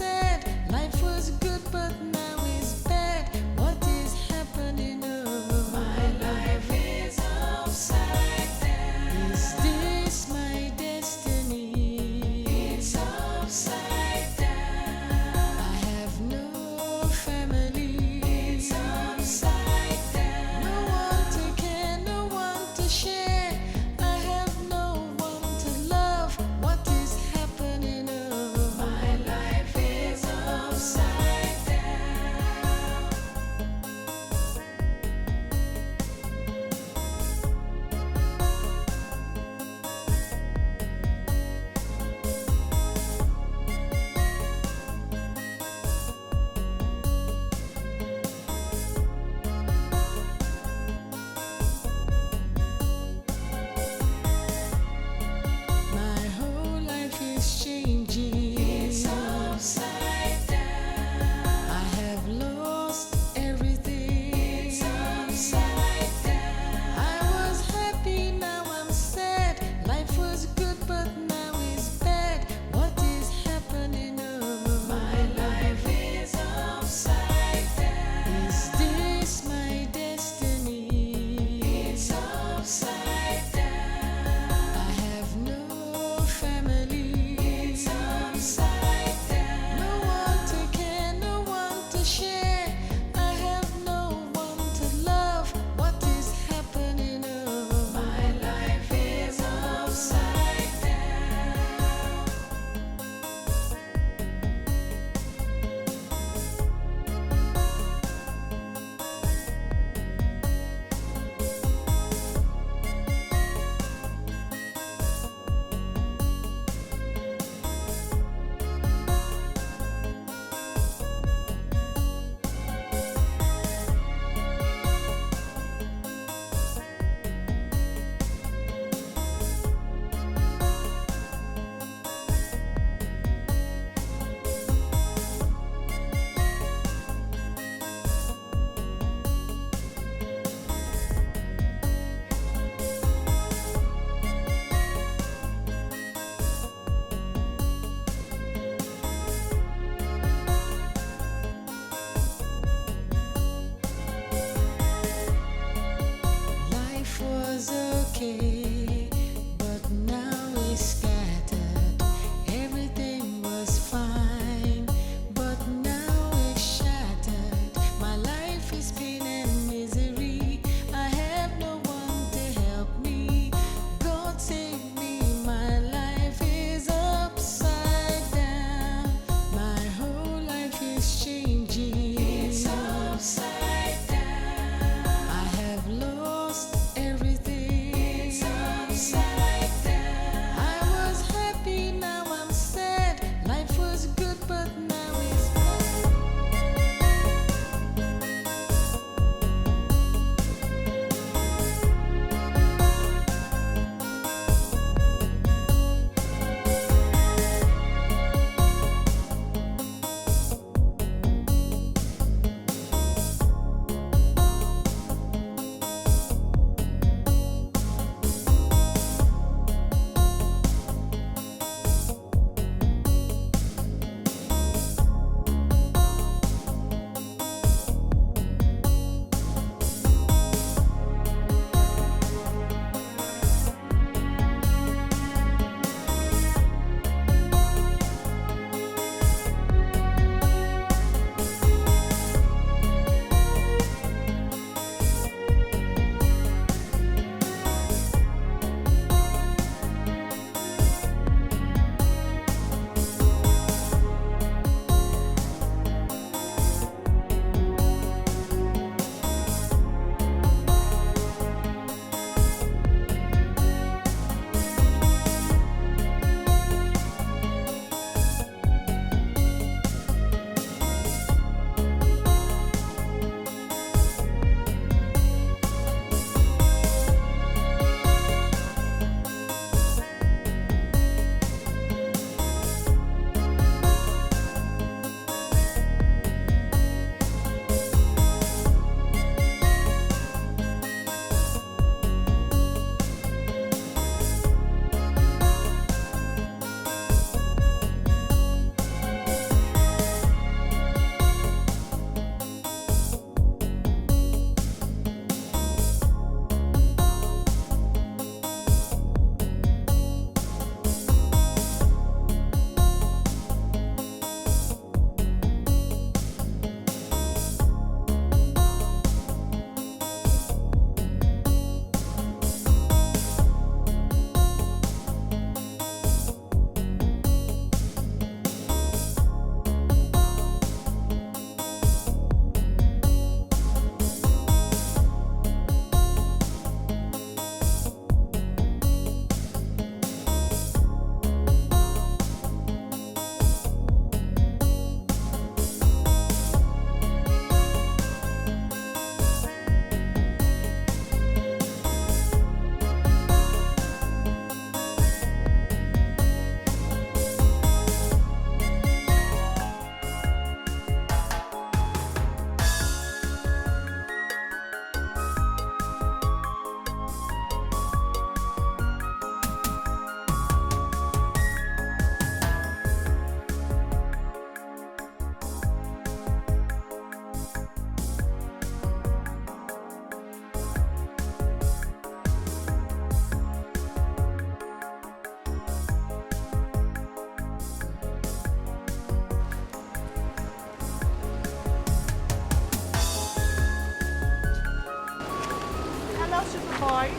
boy.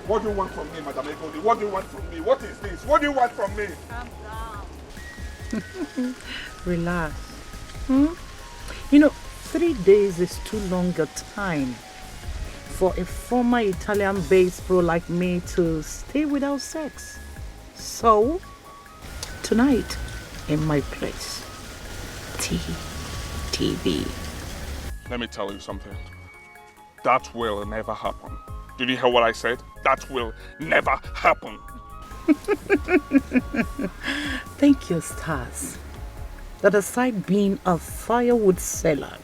What do you want from me, Madam Egodi? What do you want from me? What is this? What do you want from me?
Calm down. Relax. You know, 3 days is too long a time for a former Italian-based pro like me to stay without sex. So, tonight, in my place, TV.
Let me tell you something. That will never happen. Did you hear what I said? That will never happen.
Thank you, stars. That aside being a firewood seller,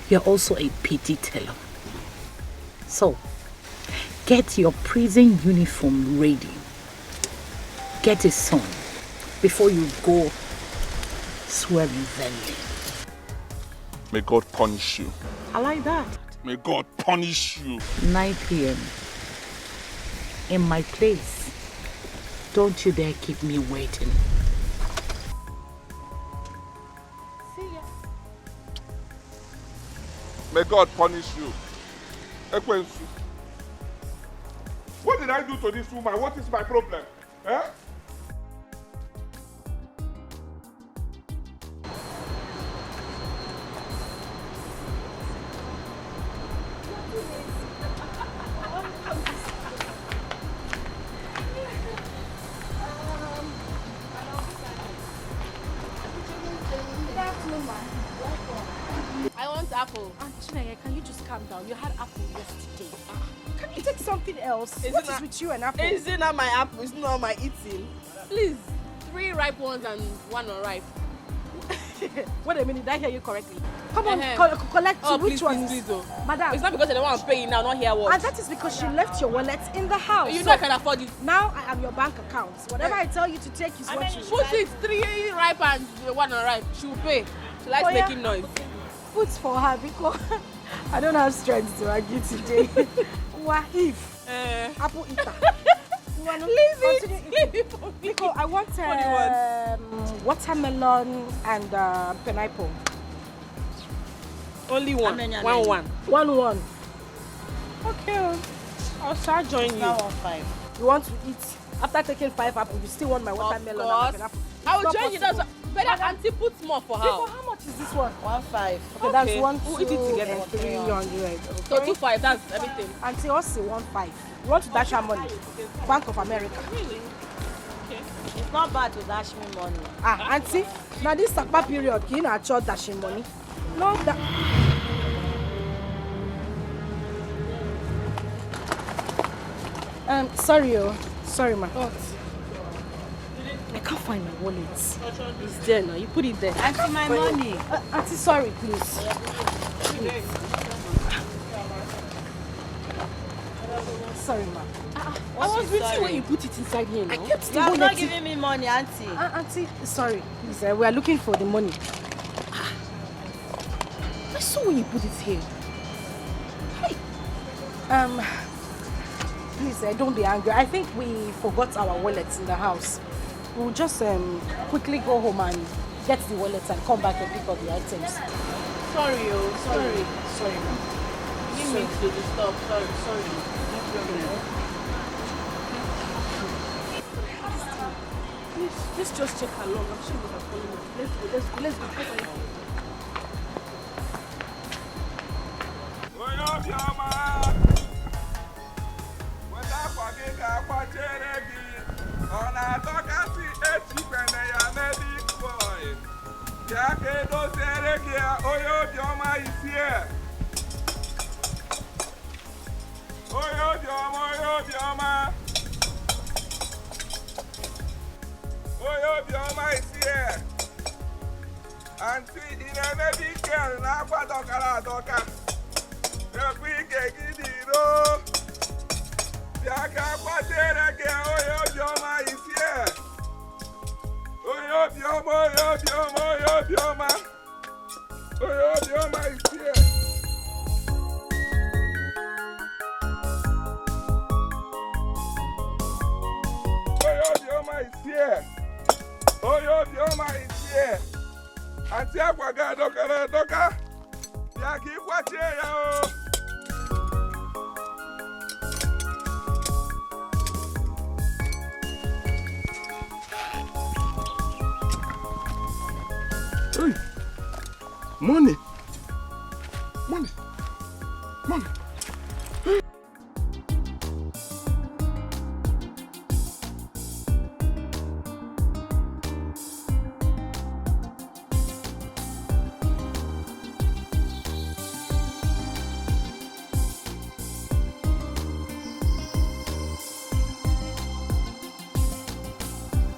you're also a pity teller. So, get your prison uniform ready. Get it sewn before you go swearing vengeance.
May God punish you.
I like that.
May God punish you.
9 p.m. in my place. Don't you dare keep me waiting.
See ya. May God punish you. Ekwensu. What did I do to this woman? What is my problem? Eh?
I want apple. Chineye, can you just calm down? You had apple yesterday. Can you take something else? What is with you and apple?
Is it not my apple? It's not my eating.
Please, 3 ripe ones and 1 unripe.
Wait a minute, did I hear you correctly? Come on, collect
oh,
which
please,
ones?
Please, oh.
Madam.
It's not because I don't want to pay you now, not here what.
And that is because she left your wallet in the house.
You know I can afford it.
Now I am your bank account. Whatever I tell you to take is what you
put it 3 ripe and 1 unripe. She will pay. She likes making noise.
Put for her because I don't have strength to argue today. Wahif. Apple eater. Leave it for me. Because I want watermelon and pineapple.
Only one.
One. Okay.
I'll start joining you.
Now 1-5. You want to eat after taking 5 apples? You still want my watermelon and pineapple?
I will join you. That's better. Auntie put more for her.
How much is this one?
1-5.
Okay, that's 1, 2,
we'll eat it together.
300.
So 2-5. That's everything.
Auntie also 1-5. You want to dash her money? Bank of America.
Really? Okay.
It's not bad to dash me money.
Auntie, now this Sakpa period, you know, I dashing money. No, that. Sorry, ma. What? I can't find my wallet.
It's there now. You put it there.
Auntie, my money.
Auntie, sorry, please. Sorry, ma.
I was with you when you put it inside here.
I kept the
You
wallet.
are not giving me money, Auntie.
Auntie, sorry. Please, we are looking for the money. I saw when you put it here. Hey. Please, don't be angry. I think we forgot our wallets in the house. We'll just quickly go home and get the wallets and come back and pick up the items.
Sorry,
Sorry, ma'am.
Didn't mean to disturb. Sorry. No problem.
Please, let's just check how long. I'm sure we have followed. Let's go.
Auntie, in a baby girl, now what doka. The big gidiro. Yaka patere ke oyo bioma is here. Oyo bioma is here. Oyo bioma is here. Auntie Aquaga doka. Yaki kwache ya o. Money. Money. Money.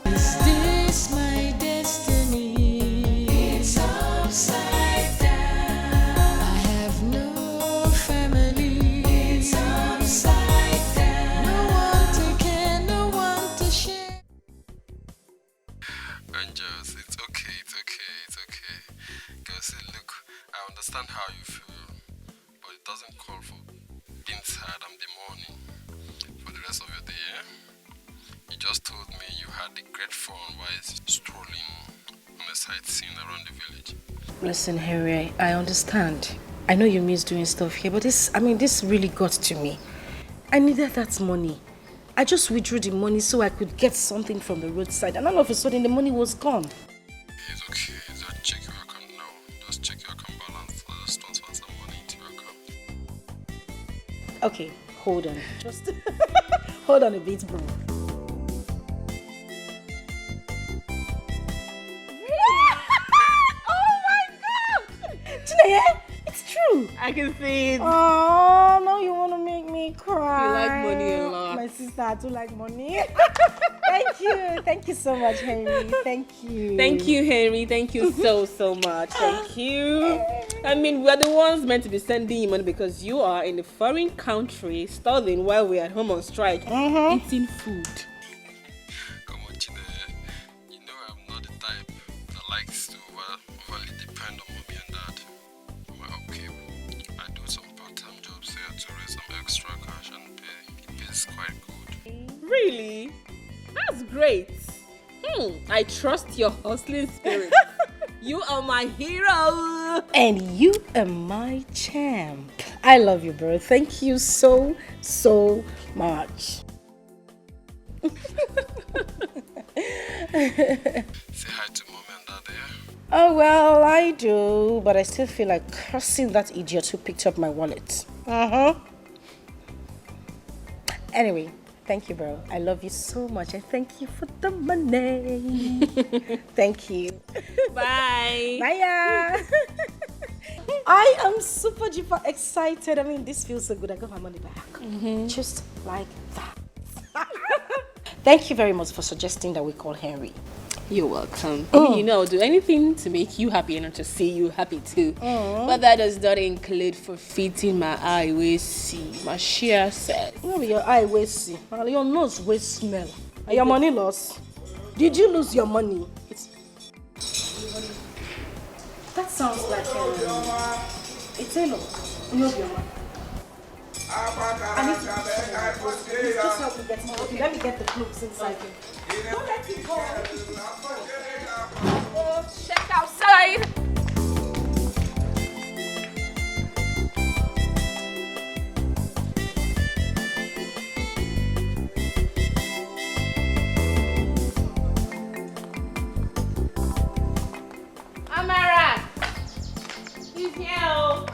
Is this my destiny? It's upside down. I have no family. It's upside down. No one to care, no one to share.
Angels, it's okay. Girl, say, look, I understand how you feel, but it doesn't call for being tired in the morning for the rest of your day, yeah? You just told me you had a great fun while strolling on a sightseeing around the village.
Listen, Harry, I understand. I know you miss doing stuff here, but this really got to me. I needed that money. I just withdrew the money so I could get something from the roadside, and all of a sudden the money was gone.
It's okay. Just check your account now. Just check your account balance. I'll just transfer some money into your account.
Okay, hold on. Just hold on a bit, bro. Oh my God! Chineye, it's true.
I can see it.
Oh, now you want to make me cry.
You like money a lot.
My sister, I too like money. Thank you so much, Henry. Thank you.
Thank you, Henry. Thank you so much. Thank you. I mean, we're the ones meant to be sending you money because you are in a foreign country studying while we're at home on strike, eating food.
Come on, Chine. You know I'm not the type that likes to overly depend on mommy and dad for my upkeep. I do some part-time jobs here to raise some extra cash and it pays quite good.
Really? That's great. I trust your hustling spirit. You are my hero.
And you are my champ. I love you, bro. Thank you so much.
Say hi to mommy and dad, yeah?
Oh, well, I do, but I still feel like cursing that idiot who picked up my wallet. Anyway, thank you, bro. I love you so much. I thank you for the money. Thank you.
Bye.
Bye. I am super duper excited. I mean, this feels so good. I got my money back. Just like that. Thank you very much for suggesting that we call Henry.
You're welcome. You know, I'll do anything to make you happy and not to see you happy too. But that does not include forfeiting my eye will see. My sheer says.
No, your eye will see. Your nose will smell. And your money lost. Did you lose your money? That sounds like a Tailor. No, your money. I need to please just help me get it. Okay, let me get the clothes inside. Don't let it go.
Oh, check outside. Amara, he's here.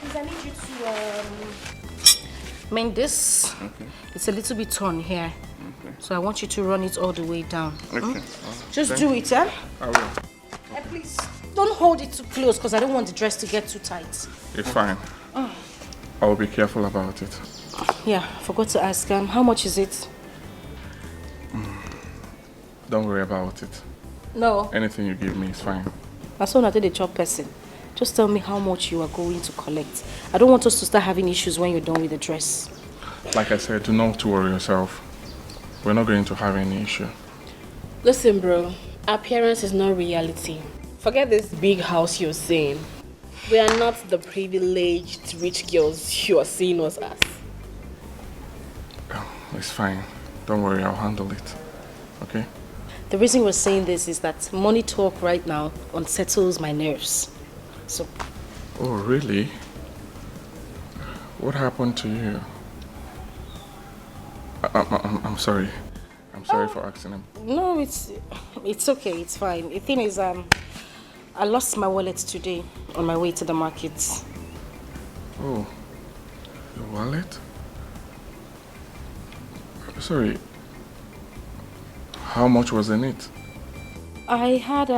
Please, I need you to mend this.
Okay.
It's a little bit torn here.
Okay.
So I want you to run it all the way down.
Okay.
Just do it, eh?
I will.
And please, don't hold it too close because I don't want the dress to get too tight.
It's fine. I will be careful about it.
Yeah, forgot to ask, how much is it?
Don't worry about it.
No.
Anything you give me is fine.
As soon as I did a job person, just tell me how much you are going to collect. I don't want us to start having issues when you're done with the dress.
Like I said, do not worry yourself. We're not going to have any issue.
Listen, bro. Appearance is not reality. Forget this big house you're seeing. We are not the privileged rich girls you are seeing us as.
It's fine. Don't worry, I'll handle it. Okay?
The reason we're saying this is that money talk right now unsettles my nerves. So.
Oh, really? What happened to you? I'm sorry. I'm sorry for asking him.
No, it's okay. It's fine. The thing is, I lost my wallet today on my way to the market.
Oh, your wallet? Sorry. How much was in it?
I had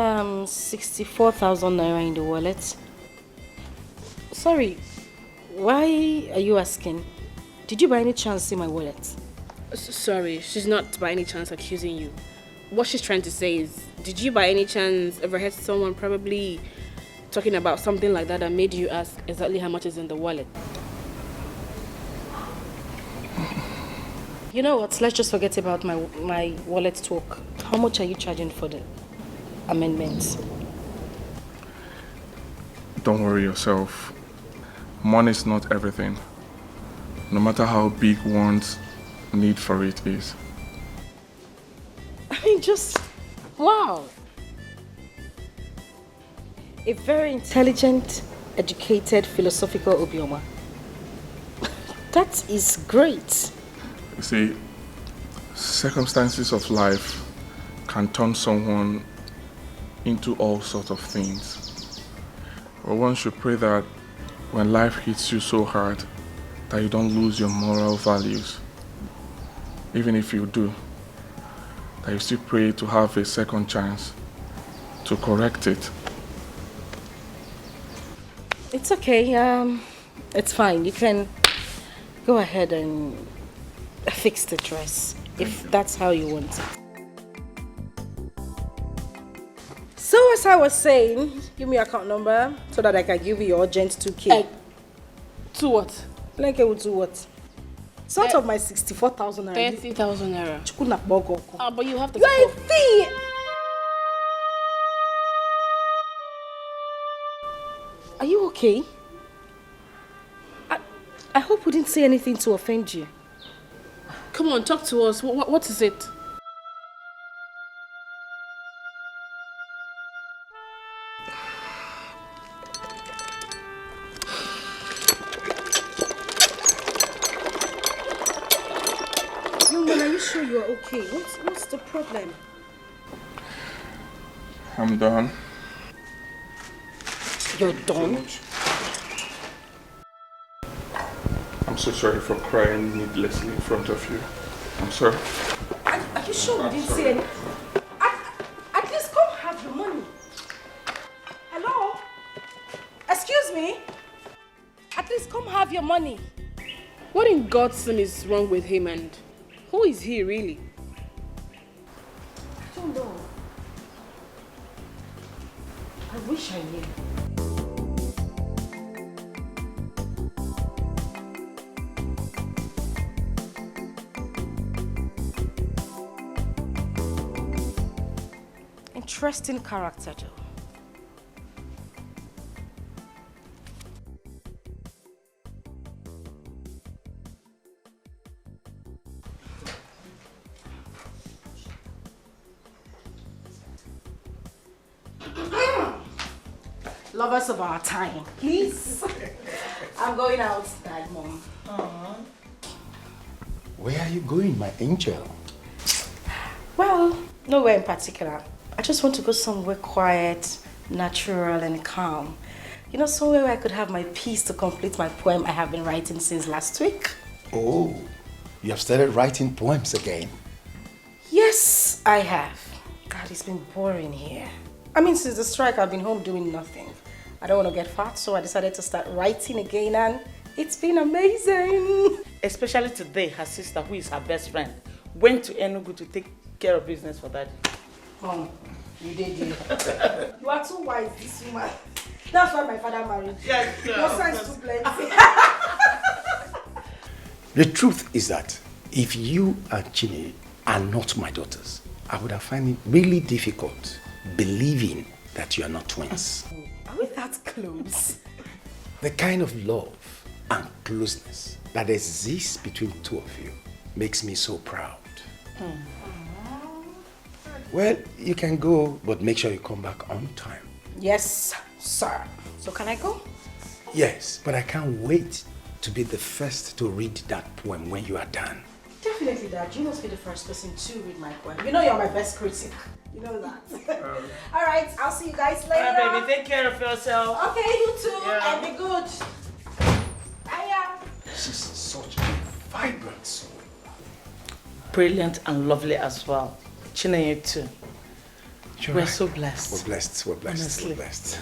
64,000 naira in the wallet. Sorry, why are you asking? Did you by any chance see my wallet?
Sorry, she's not by any chance accusing you. What she's trying to say is, did you by any chance ever heard someone probably talking about something like that made you ask exactly how much is in the wallet?
You know what, let's just forget about my wallet talk. How much are you charging for the amendments?
Don't worry yourself. Money is not everything. No matter how big one's need for it is.
I mean, just wow. A very intelligent, educated, philosophical Obioma. That is great.
You see, circumstances of life can turn someone into all sorts of things. But one should pray that when life hits you so hard, that you don't lose your moral values. Even if you do, that you still pray to have a second chance to correct it.
It's okay. It's fine. You can go ahead and fix the dress if that's how you want it. So as I was saying, give me your account number so that I can give you your urgent 2K.
To what?
Like to what? It's out of my 64,000 naira.
30,000 naira. But you have to.
You're a thief! Are you okay? I hope we didn't say anything to offend you.
Come on, talk to us. What is it?
Are you sure you're okay? What's the problem?
I'm done.
You're done?
I'm so sorry for crying needlessly in front of you. I'm sorry.
Are you sure we didn't say anything? At least come have your money. Hello? Excuse me? At least come have your money.
What in God's name is wrong with him, and who is he really?
I don't know. I wish I knew. Interesting character, though. Lovers of our time, please. I'm going outside, Mom.
Where are you going, my angel?
Well, nowhere in particular. I just want to go somewhere quiet, natural and calm. You know, somewhere where I could have my peace to complete my poem I have been writing since last week.
Oh, you have started writing poems again?
Yes, I have. God, it's been boring here. I mean, since the strike, I've been home doing nothing. I don't want to get fat, so I decided to start writing again, and it's been amazing.
Especially today, her sister, who is her best friend, went to Enugu to take care of business for Daddy.
Oh, you did it. You are too wise, this woman. That's why my father married.
Yes, sir.
No sense too plenty.
The truth is that if you and Chini are not my daughters, I would have found it really difficult believing that you are not twins.
Are we that close?
The kind of love and closeness that exists between two of you makes me so proud. Well, you can go, but make sure you come back on time.
Yes, sir. So can I go?
Yes, but I can't wait to be the first to read that poem when you are done.
Definitely, Dad. You must be the first person to read my poem. You know you're my best critic. You know that. All right, I'll see you guys later.
All right, baby. Take care of yourself.
Okay, you too.
Yeah.
And be good. Bye.
She's such a vibrant soul.
Brilliant and lovely as well. Chinenye too.
You're
We're
right.
so blessed.
We're blessed. We're blessed.
Honestly.
We're blessed.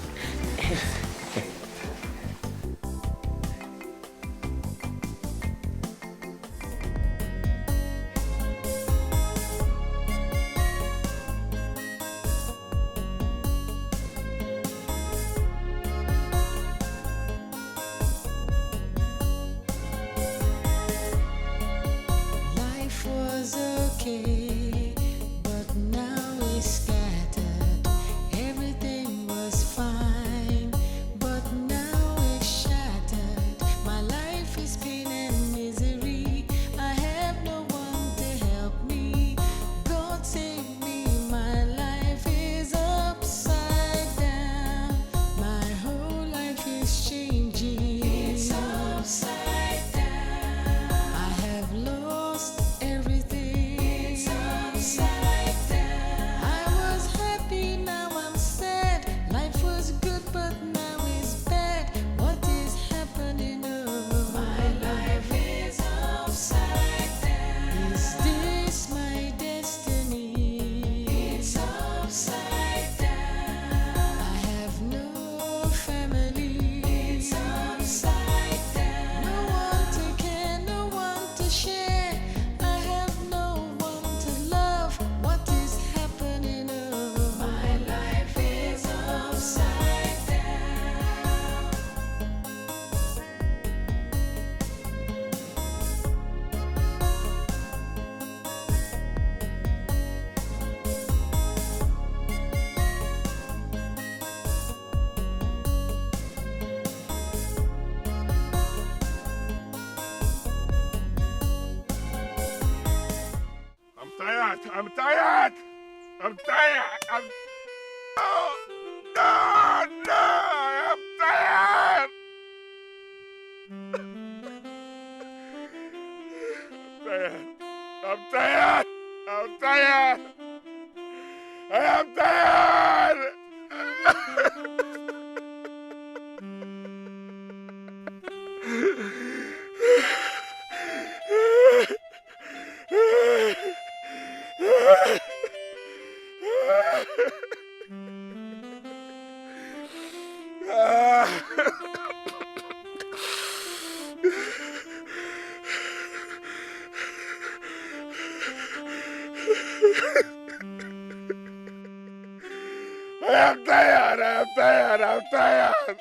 Life was okay, but now it's scattered. Everything was fine, but now it's shattered. My life is pain and misery. I have no one to help me. God save me, my life is upside down. My whole life is changing. It's upside down. I have lost everything. It's upside down. I was happy, now I'm sad. Life was good, but now it's bad. What is happening? Oh, my life is upside down. Is this my destiny? It's upside down. I have no family. It's upside down. No one to care, no one to share. I have no one to love. What is happening? Oh, my life is upside down.
I'm tired. I'm tired. I'm tired. I'm. No, no, no. I'm tired. I'm tired. I'm tired. I am tired. I'm tired. I'm tired. I'm tired.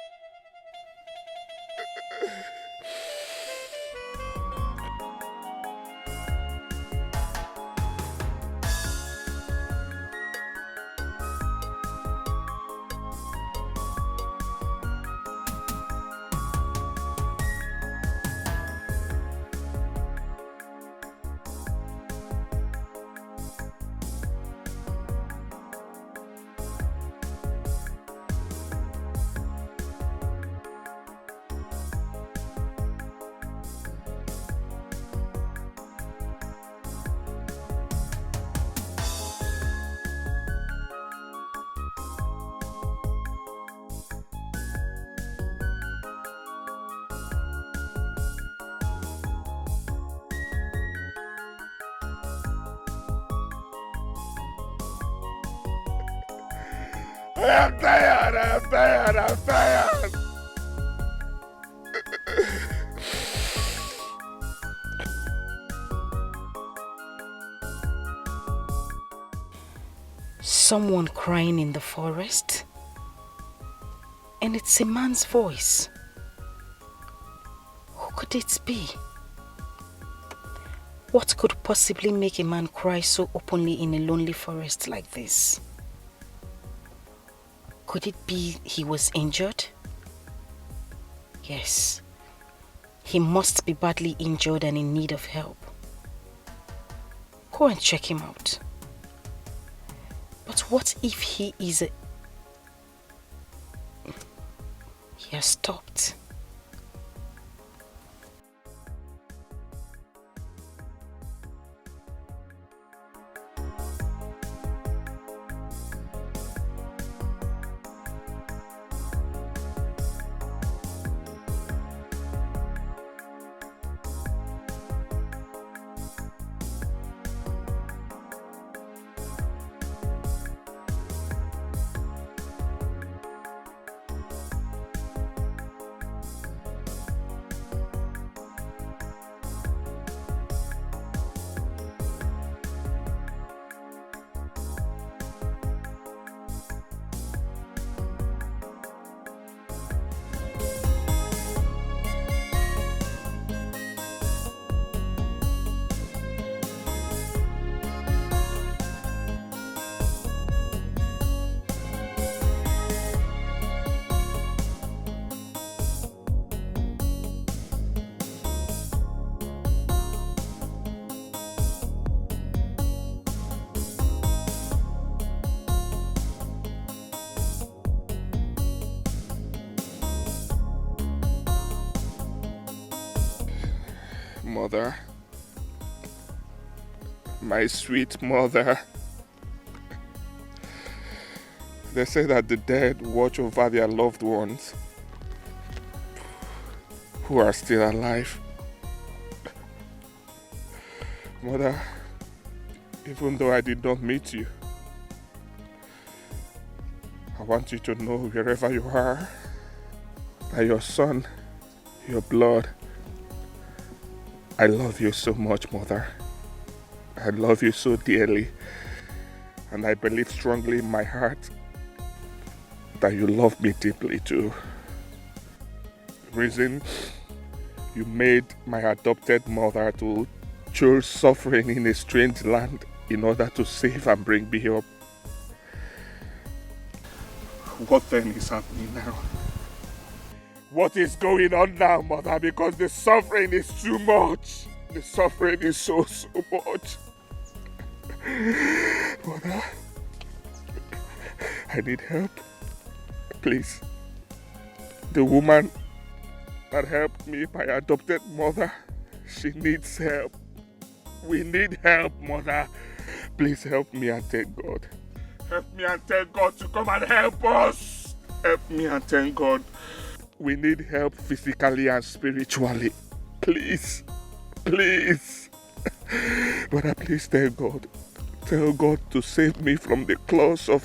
I'm tired. I'm tired. I'm tired.
Someone crying in the forest, and it's a man's voice. Who could it be? What could possibly make a man cry so openly in a lonely forest like this? Could it be he was injured? Yes, he must be badly injured and in need of help. Go and check him out. But what if he is a... He has stopped.
Mother, my sweet mother. They say that the dead watch over their loved ones who are still alive. Mother, even though I did not meet you, I want you to know wherever you are that your son, your blood, I love you so much, Mother. I love you so dearly. And I believe strongly in my heart that you love me deeply too. The reason you made my adopted mother to choose suffering in a strange land in order to save and bring me up. What then is happening now? What is going on now, Mother? Because the suffering is too much. The suffering is so much. Mother, I need help. Please. The woman that helped me, my adopted mother, she needs help. We need help, Mother. Please help me and thank God. Help me and thank God to come and help us. Help me and thank God. We need help physically and spiritually. Please. Please. Brother, please tell God. Tell God to save me from the claws of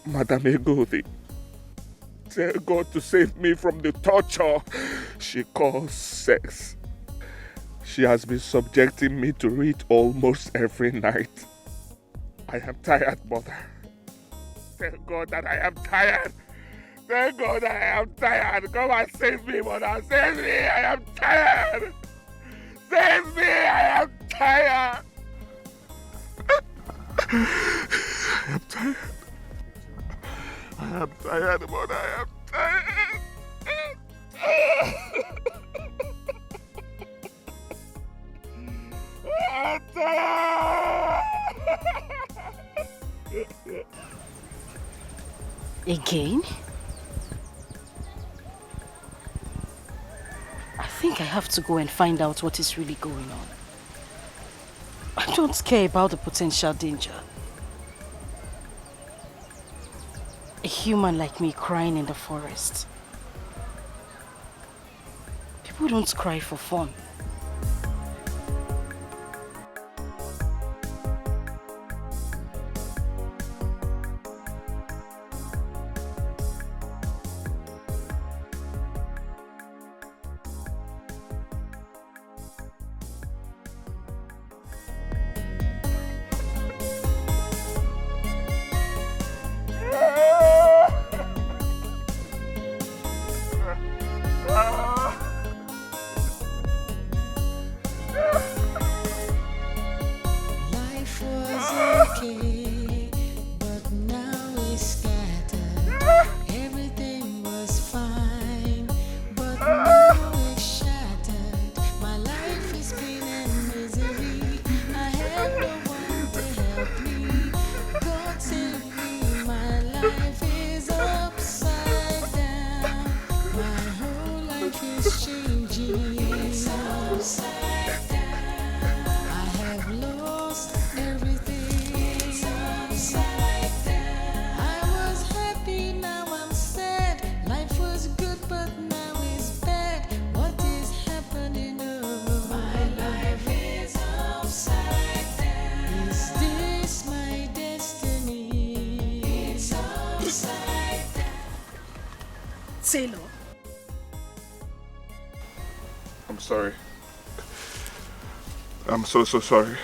Madame Egodi. Tell God to save me from the torture she calls sex. She has been subjecting me to it almost every night. I am tired, Mother. Tell God that I am tired. Thank God I am tired. Come and save me, Mother. Save me. I am tired. Save me. I am tired. I am tired. I am tired, Mother. I am tired. I am tired.
Again? I think I have to go and find out what is really going on. I don't care about the potential danger. A human like me crying in the forest. People don't cry for fun.
Save
Tailor?
I'm sorry. I'm so sorry.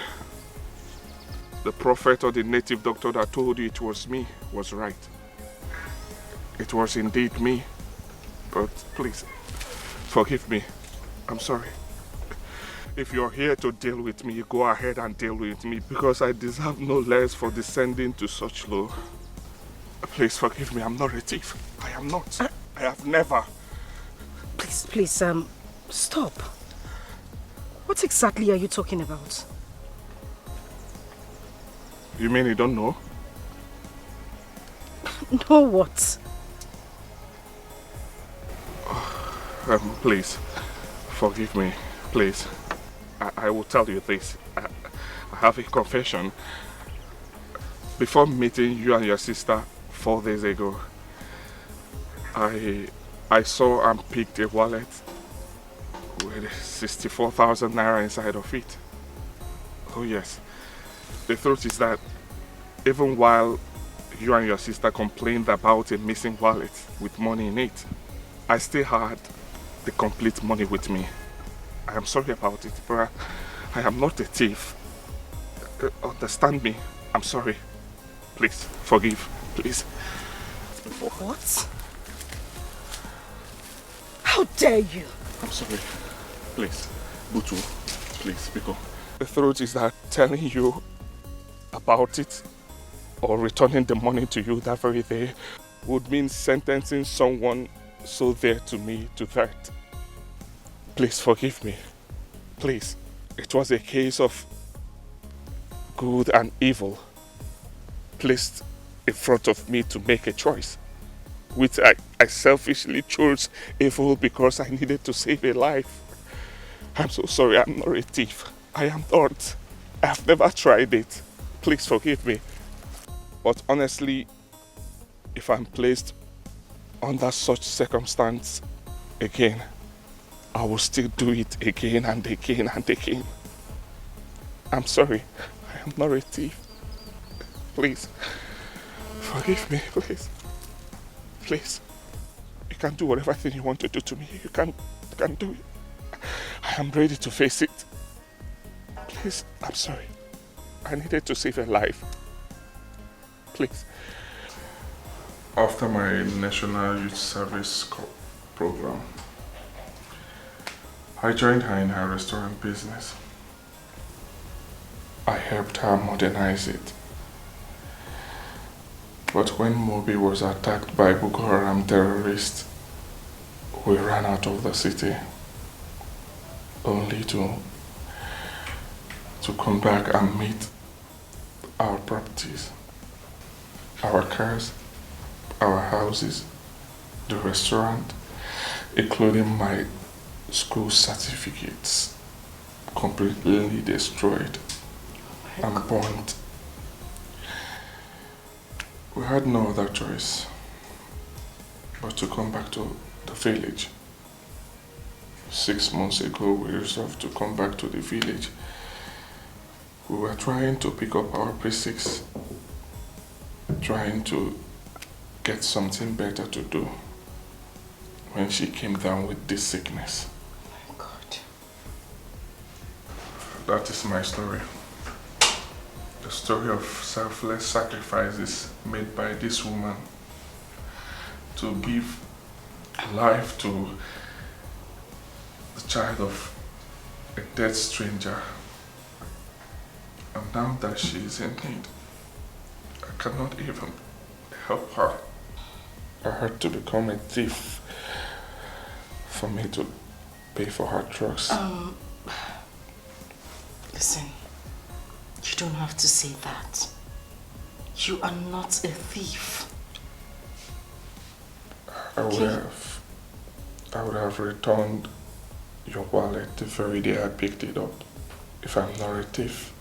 The prophet or the native doctor that told you it was me was right. It was indeed me. But please, forgive me. I'm sorry. If you're here to deal with me, go ahead and deal with me because I deserve no less for descending to such low. Please forgive me. I'm not a thief. I am not. I have never.
Please, stop. What exactly are you talking about?
You mean you don't know?
Know what?
Please, forgive me. Please. I will tell you this. I have a confession. Before meeting you and your sister 4 days ago, I saw and picked a wallet with 64,000 naira inside of it. Oh yes. The truth is that even while you and your sister complained about a missing wallet with money in it, I still had the complete money with me. I am sorry about it, but I am not a thief. Understand me. I'm sorry. Please, forgive. Please.
What? How dare you?
I'm sorry. Please. Butu. Please, Biko. The truth is that telling you about it or returning the money to you that very day would mean sentencing someone so dear to me to that. Please forgive me. Please. It was a case of good and evil placed in front of me to make a choice, which I selfishly chose evil because I needed to save a life. I'm so sorry. I'm not a thief. I am not. I've never tried it. Please forgive me. But honestly, if I'm placed under such circumstance again, I will still do it again and again and again. I'm sorry. I am not a thief. Please, forgive me, please. Please. You can do whatever thing you want to do to me. You can do it. I am ready to face it. Please, I'm sorry. I needed to save a life. Please. After my National Youth Service program, I joined her in her restaurant business. I helped her modernize it. But when Mobi was attacked by Boko Haram terrorists, we ran out of the city, only to come back and meet our properties, our cars, our houses, the restaurant, including my school certificates, completely destroyed and burnt. We had no other choice but to come back to the village. 6 months ago, we resolved to come back to the village. We were trying to pick up our basics, trying to get something better to do when she came down with this sickness.
Oh my God.
That is my story. The story of selfless sacrifices made by this woman to give life to the child of a dead stranger. And now that she is in need, I cannot even help her. I had to become a thief for me to pay for her drugs.
Listen, you don't have to say that. You are not a thief.
I would have returned your wallet the very day I picked it up if I'm not a thief.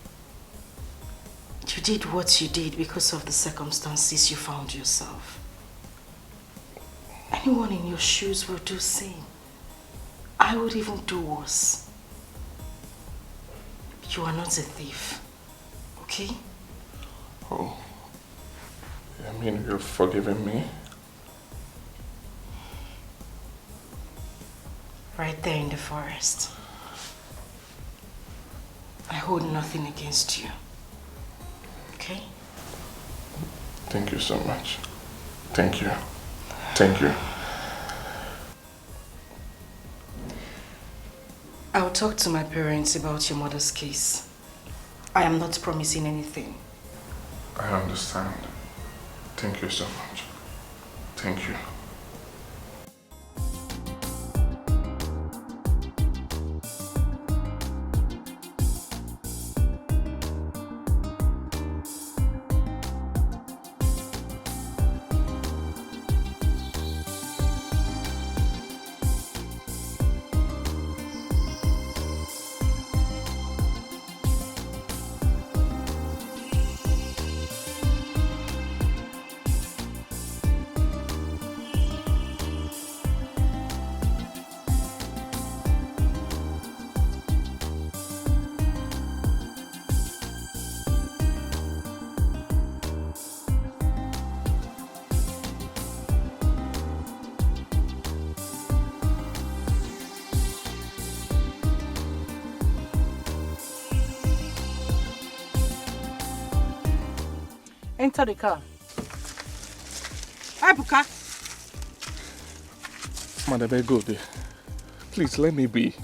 You did what you did because of the circumstances you found yourself. Anyone in your shoes will do the same. I would even do worse. You are not a thief, okay?
Oh, I mean you've forgiven me?
Right there in the forest. I hold nothing against you. Okay?
Thank you so much. Thank you. Thank you.
I'll talk to my parents about your mother's case. I am not promising anything.
I understand. Thank you so much. Thank you.
Enter the car.
Ebuka.
Madam Egode, please let me be.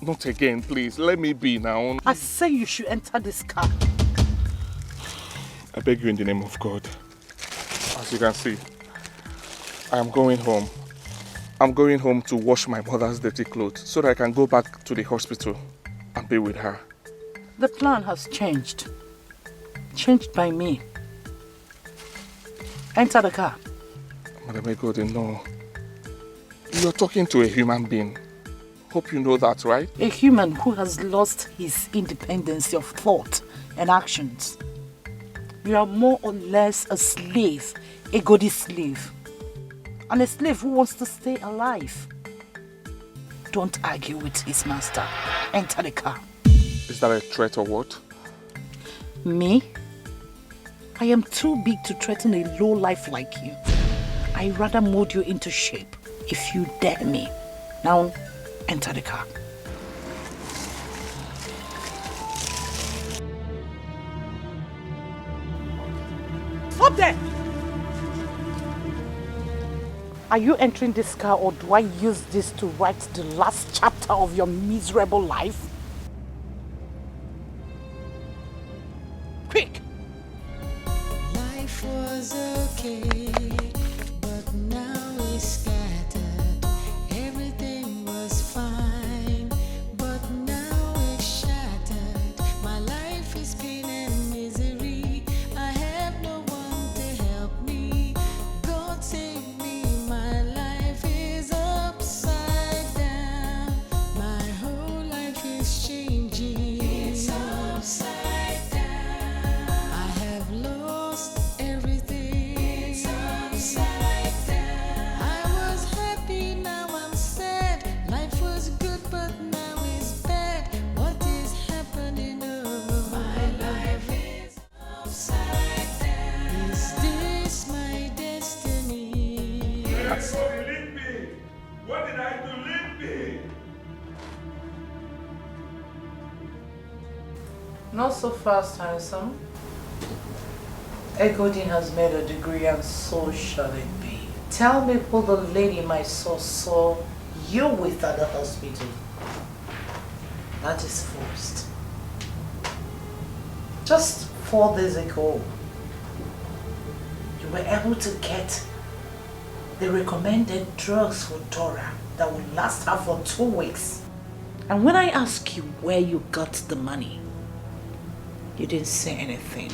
Not again, please. Let me be now.
I say you should enter this car.
I beg you in the name of God. As you can see, I am going home. I'm going home to wash my mother's dirty clothes so that I can go back to the hospital and be with her.
The plan has changed. Changed by me. Enter the car.
Madam Egode, no. You're talking to a human being. Hope you know that, right?
A human who has lost his independence of thought and actions. You are more or less a slave, a Egode slave. And a slave who wants to stay alive. Don't argue with his master. Enter the car.
Is that a threat or what?
Me? I am too big to threaten a low life like you. I rather mold you into shape if you dare me. Now, enter the car.
Stop there!
Are you entering this car or do I use this to write the last chapter of your miserable life? Quick!
Life was okay, but now it's scattered. Everything was fine, but now it's shattered. My life is pain and misery. I have no one to help me. God save me, my life is upside down. My whole life is changing. It's upside down. I have lost everything. It's upside down. I was happy, now I'm sad. Life was good, but now it's bad. What is happening? Oh, my life is upside down. Is this my destiny?
What did I do? Leave me!
Not so fast, handsome. Egode has made a degree and so shall it be. Tell me who the lady my source saw you with at the hospital. That is first. Just 4 days ago, you were able to get the recommended drugs for Dora that will last her for 2 weeks. And when I ask you where you got the money, you didn't say anything.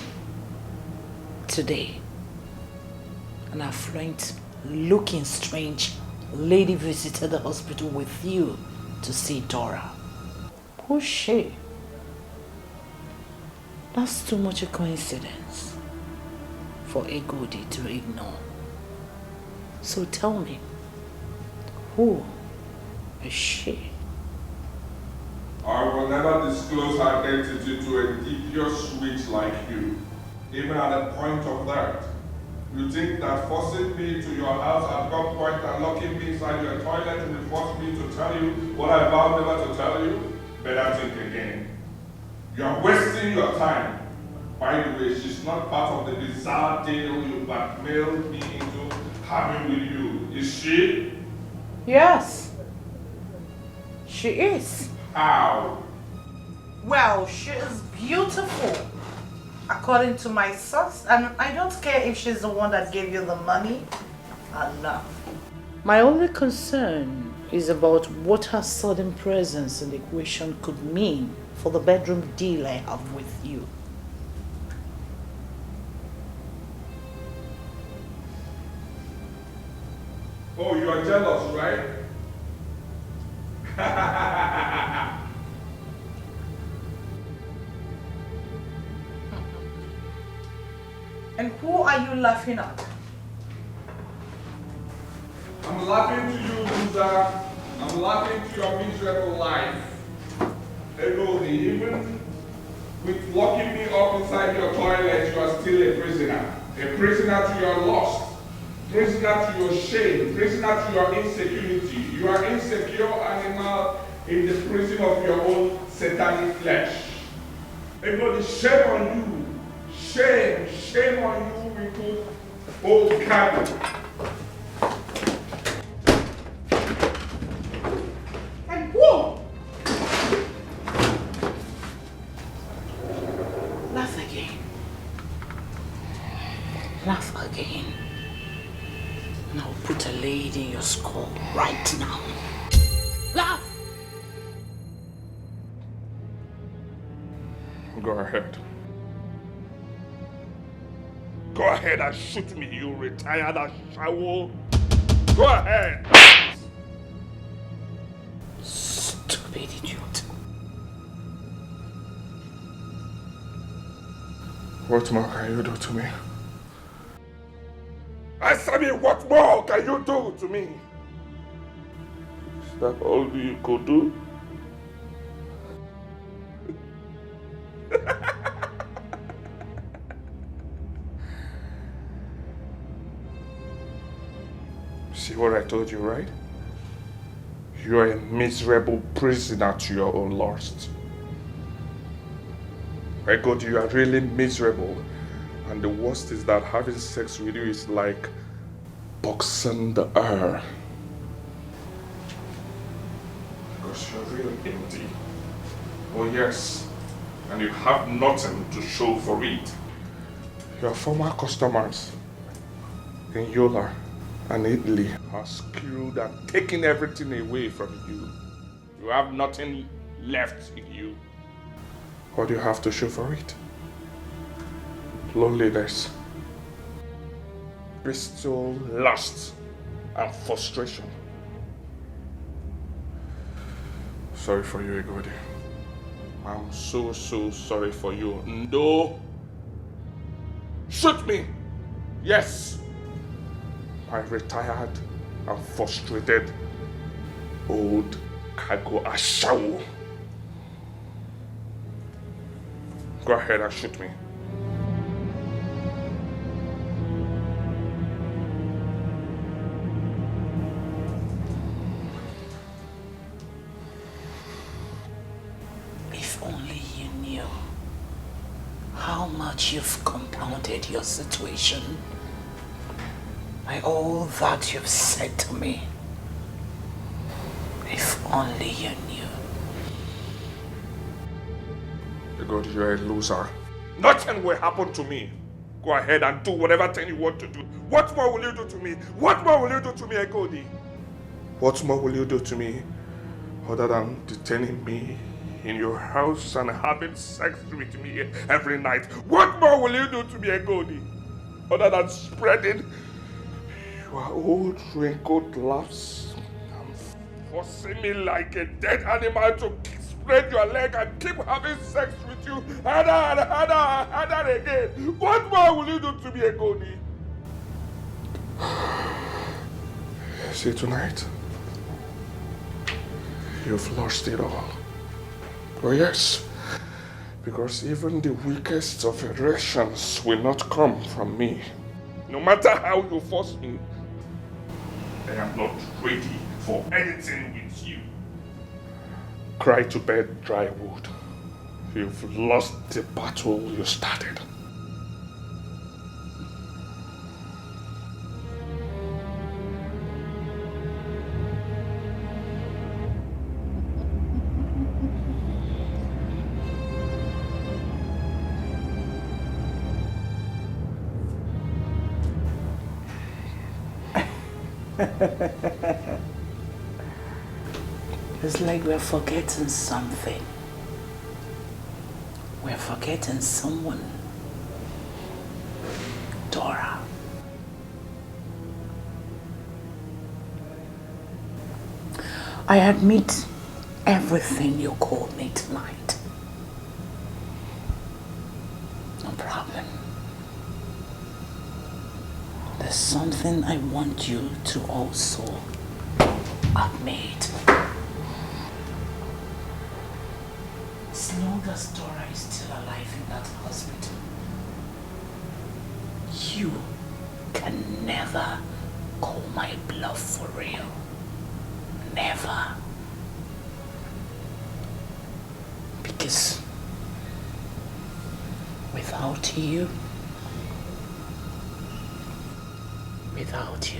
Today, an affluent, looking strange lady visited the hospital with you to see Dora. Who's she? That's too much a coincidence for Egode to ignore. So tell me, who is she?
I will never disclose her identity to a devious witch like you, even at the point of that. You think that forcing me to your house at gunpoint and locking me inside your toilet will force me to tell you what I vowed never to tell you? Better think again. You are wasting your time. By the way, she's not part of the bizarre deal you blackmailed me into having with you. Is she?
Yes. She is.
How?
Well, she is beautiful, according to my source, and I don't care if she's the one that gave you the money or not. My only concern is about what her sudden presence in the equation could mean for the bedroom deal I have with you.
Oh, you are jealous, right?
And who are you laughing at?
I'm laughing to you, loser. I'm laughing to your miserable life. Edochie, even with locking me up inside your toilet, you are still a prisoner. A prisoner to your lust. Prisoner to your shame. Prisoner to your insecurity. You are insecure animal in the prison of your own satanic flesh. Edochie, shame on you. Shame on you, people. Old cat.
And whoa! Laugh again. Laugh again. And I'll put a lady in your skull right now. Laugh!
Go ahead. Go ahead and shoot me, you retired ashawo. Go ahead.
Stupid idiot.
What more can you do to me? Answer me, what more can you do to me? Is that all you could do? See what I told you, right? You are a miserable prisoner to your own lust. My God, you are really miserable. And the worst is that having sex with you is like boxing the air. Because you're really empty. Oh yes, and you have nothing to show for it. Your former customers in Yola and Italy have skewed and taken everything away from you. You have nothing left in you. What do you have to show for it? Loneliness, bestial lust, and frustration. Sorry for you, Edochie. I'm so sorry for you. No! Shoot me! Yes! My retired and frustrated old cargo ashawo. Go ahead and shoot me.
If only you knew how much you've compounded your situation by all that you've said to me. If only you knew.
God, you're a loser. Nothing will happen to me. Go ahead and do whatever thing you want to do. What more will you do to me? What more will you do to me, Edochie? What more will you do to me other than detaining me in your house and having sex with me every night? What more will you do to me, Edochie? Other than spreading your old wrinkled laughs and forcing me like a dead animal to spread your leg and keep having sex with you harder again. What more will you do to me, Edochie? See, tonight, you've lost it all. Oh yes, because even the weakest of erections will not come from me. No matter how you force me, I am not ready for anything with you. Cry to bed, dry wood. You've lost the battle you started.
It's like we're forgetting something. We're forgetting someone. Dora. I admit everything you called me tonight. No problem. There's something I want you to also admit. As long as Dora is still alive in that hospital, you can never call my bluff for real. Never. Because without you,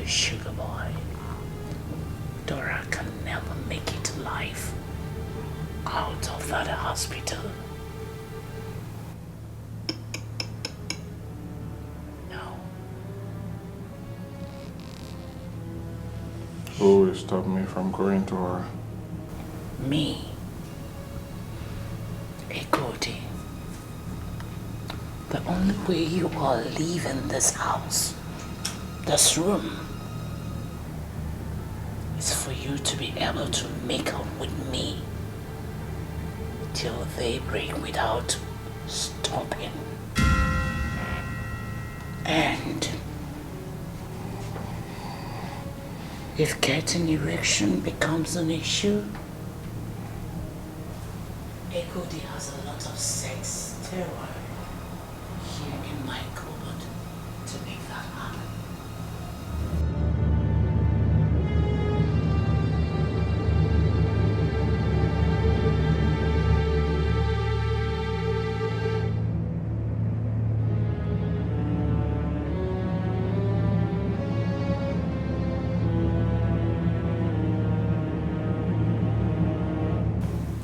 sugar boy, Dora can never make it alive out of that hospital. No.
Who will stop me from going to her?
Me. Edochie. The only way you are leaving this house, this room, is for you to be able to make up with me till daybreak without stopping. And if getting erection becomes an issue, Edochie has a lot of sex terror here in my cupboard to make that happen.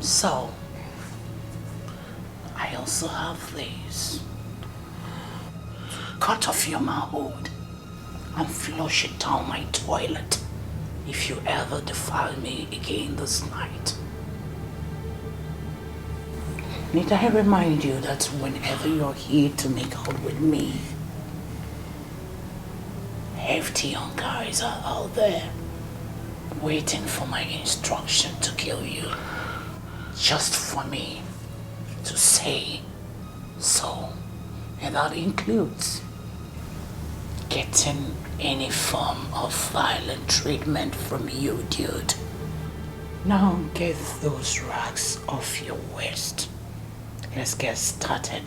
So, I also have this. Cut off your manhood and flush it down my toilet if you ever defile me again this night. Need I remind you that whenever you're here to make out with me, hefty young guys are out there waiting for my instruction to kill you. Just for me to say so. And that includes getting any form of violent treatment from you, dude. Now get those rags off your waist. Let's get started.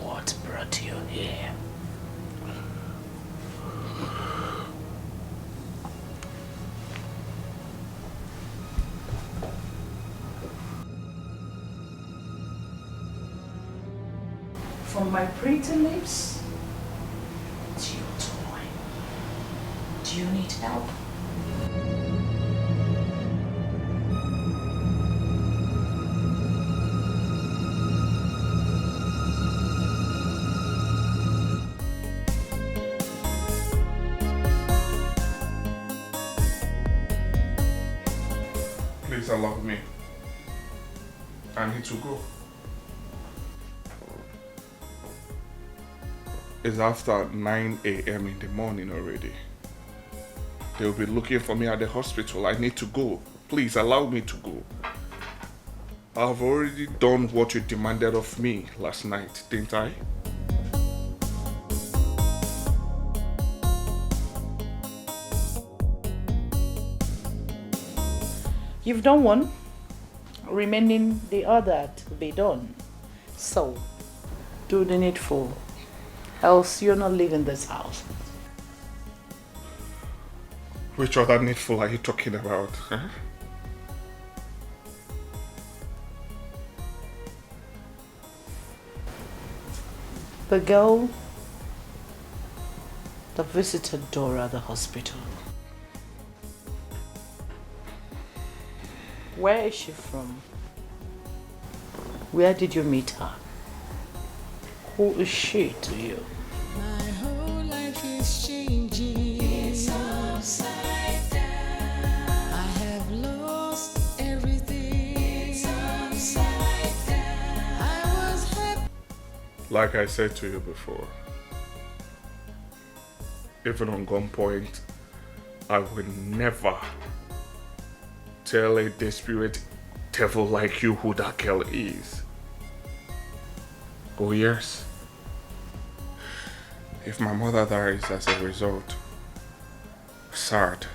What brought you here? From my pretty lips to your toy. Do you need help?
Please allow me. I need to go. It's after 9 a.m. in the morning already. They'll be looking for me at the hospital. I need to go. Please allow me to go. I've already done what you demanded of me last night, didn't I?
You've done one, remaining the other to be done. So, do the needful Else you're not leaving this house.
Which other needful are you talking about? Huh?
The girl that visited Dora at the hospital. Where is she from? Where did you meet her? Who is she to you?
My whole life is changing. It's upside down. I have lost everything. It's upside down. I was happy.
Like I said to you before, even on gunpoint, I will never tell a desperate devil like you who that girl is. Oh yes. If my mother dies as a result, sad.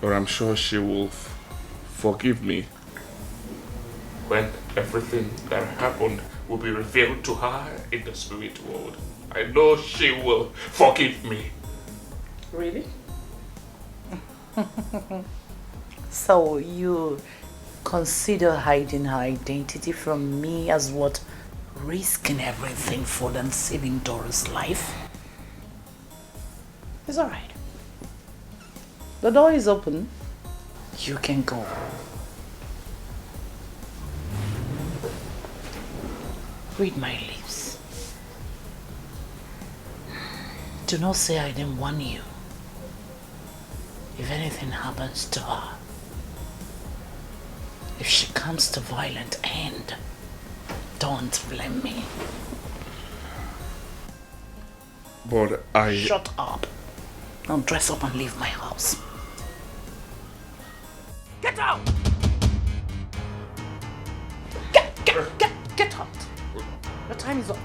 But I'm sure she will forgive me when everything that happened will be revealed to her in the spirit world. I know she will forgive me.
Really? So you consider hiding her identity from me as what? Risking everything for them saving Dora's life? It's alright. The door is open. You can go. Read my lips. Do not say I didn't warn you. If anything happens to her, if she comes to violent end, don't blame me.
But I...
Shut up. Now dress up and leave my house. Get out! Get out! Your time is up.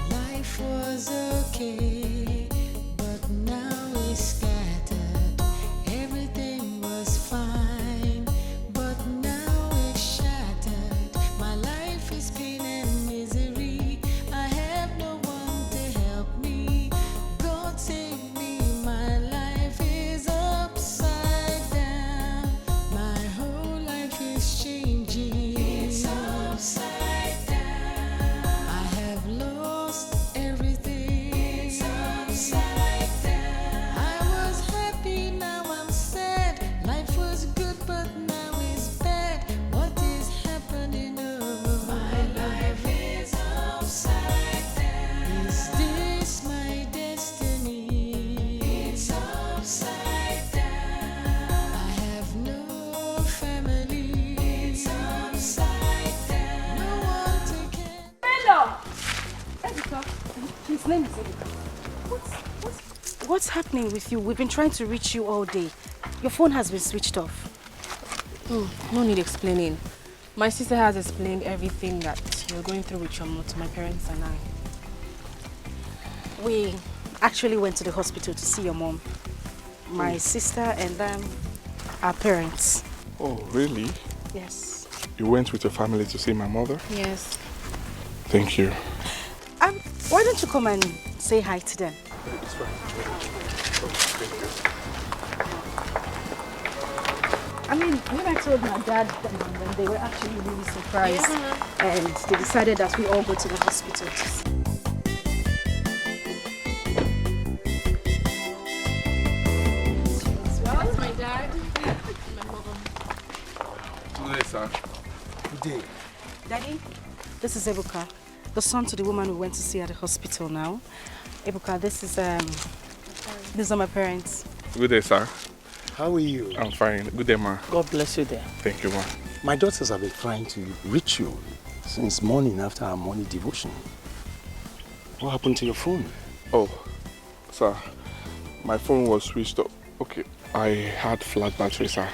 Life was okay, but now it's scattered. Everything was fine, but now it's shattered. My life is pain and misery. I have no one to help me. God save me, my life is upside down. My whole life is changing. It's upside down. I have lost everything. It's upside down. I was happy, now I'm sad. Life was good, but now it's bad. What is happening? Oh, my life is upside down. Is this my destiny? It's upside down. I have no family. It's upside down. No one to care.
Hello! Etiko. His name is Etiko. What's happening with you? We've been trying to reach you all day. Your phone has been switched off.
No need explaining. My sister has explained everything that you're going through with your mom to my parents and I.
We actually went to the hospital to see your mom, my sister, and our parents.
Oh, really?
Yes.
You went with your family to see my mother?
Yes.
Thank you.
Why don't you come and say hi to them? I mean, when I told my dad and them, they were actually really surprised. And they decided that we all go to the hospital.
That's my dad. My mom.
Teresa.
Good day.
Daddy, this is Ebuka.
the son to the woman we went to see at the hospital now. Ebuka, these are my parents.
Good day, sir.
How are you?
I'm fine. Good day, ma.
God bless you there.
Thank you, ma.
My daughters have been trying to reach you since morning after our morning devotion. What happened to your phone?
Oh, sir, my phone was switched off. Okay, I had flat battery, sir.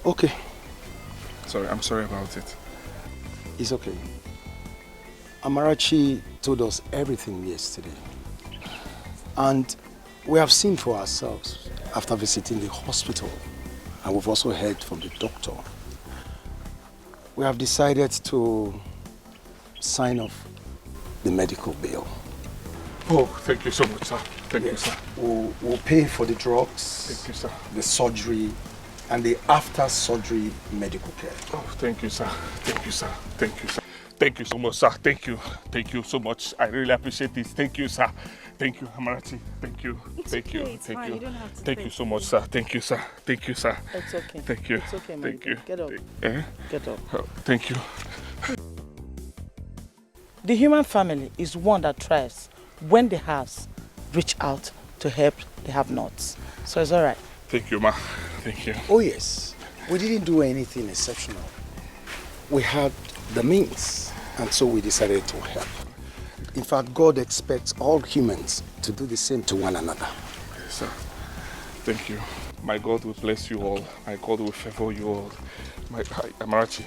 Okay.
Sorry, I'm sorry about it.
It's okay. Amarachi told us everything yesterday. And we have seen for ourselves after visiting the hospital, and we've also heard from the doctor. We have decided to sign off the medical bill.
Oh, thank you so much, sir. Thank you, sir.
We'll pay for the drugs,
thank you, sir.
The surgery, and the after-surgery medical care.
Oh, thank you, sir. Thank you, sir. Thank you, sir. Thank you so much, sir. Thank you. Thank you so much. I really appreciate this. Thank you, sir. Thank you, Amarachi. Thank you. Thank you. Thank you.
You don't have to
thank you so much, sir. Thank you, sir. Thank you, sir.
It's okay.
Thank you.
It's okay,
Thank you.
Get up.
Eh?
Get up.
Oh, thank you.
The human family is one that tries, when they have, reach out to help the have-nots. So it's all right.
Thank you, ma. Thank you.
Oh, yes. We didn't do anything exceptional. We had the means, and so we decided to help. In fact, God expects all humans to do the same to one another.
Yes, sir. Thank you. My God will bless you all. My God will favor you all. Amarachi,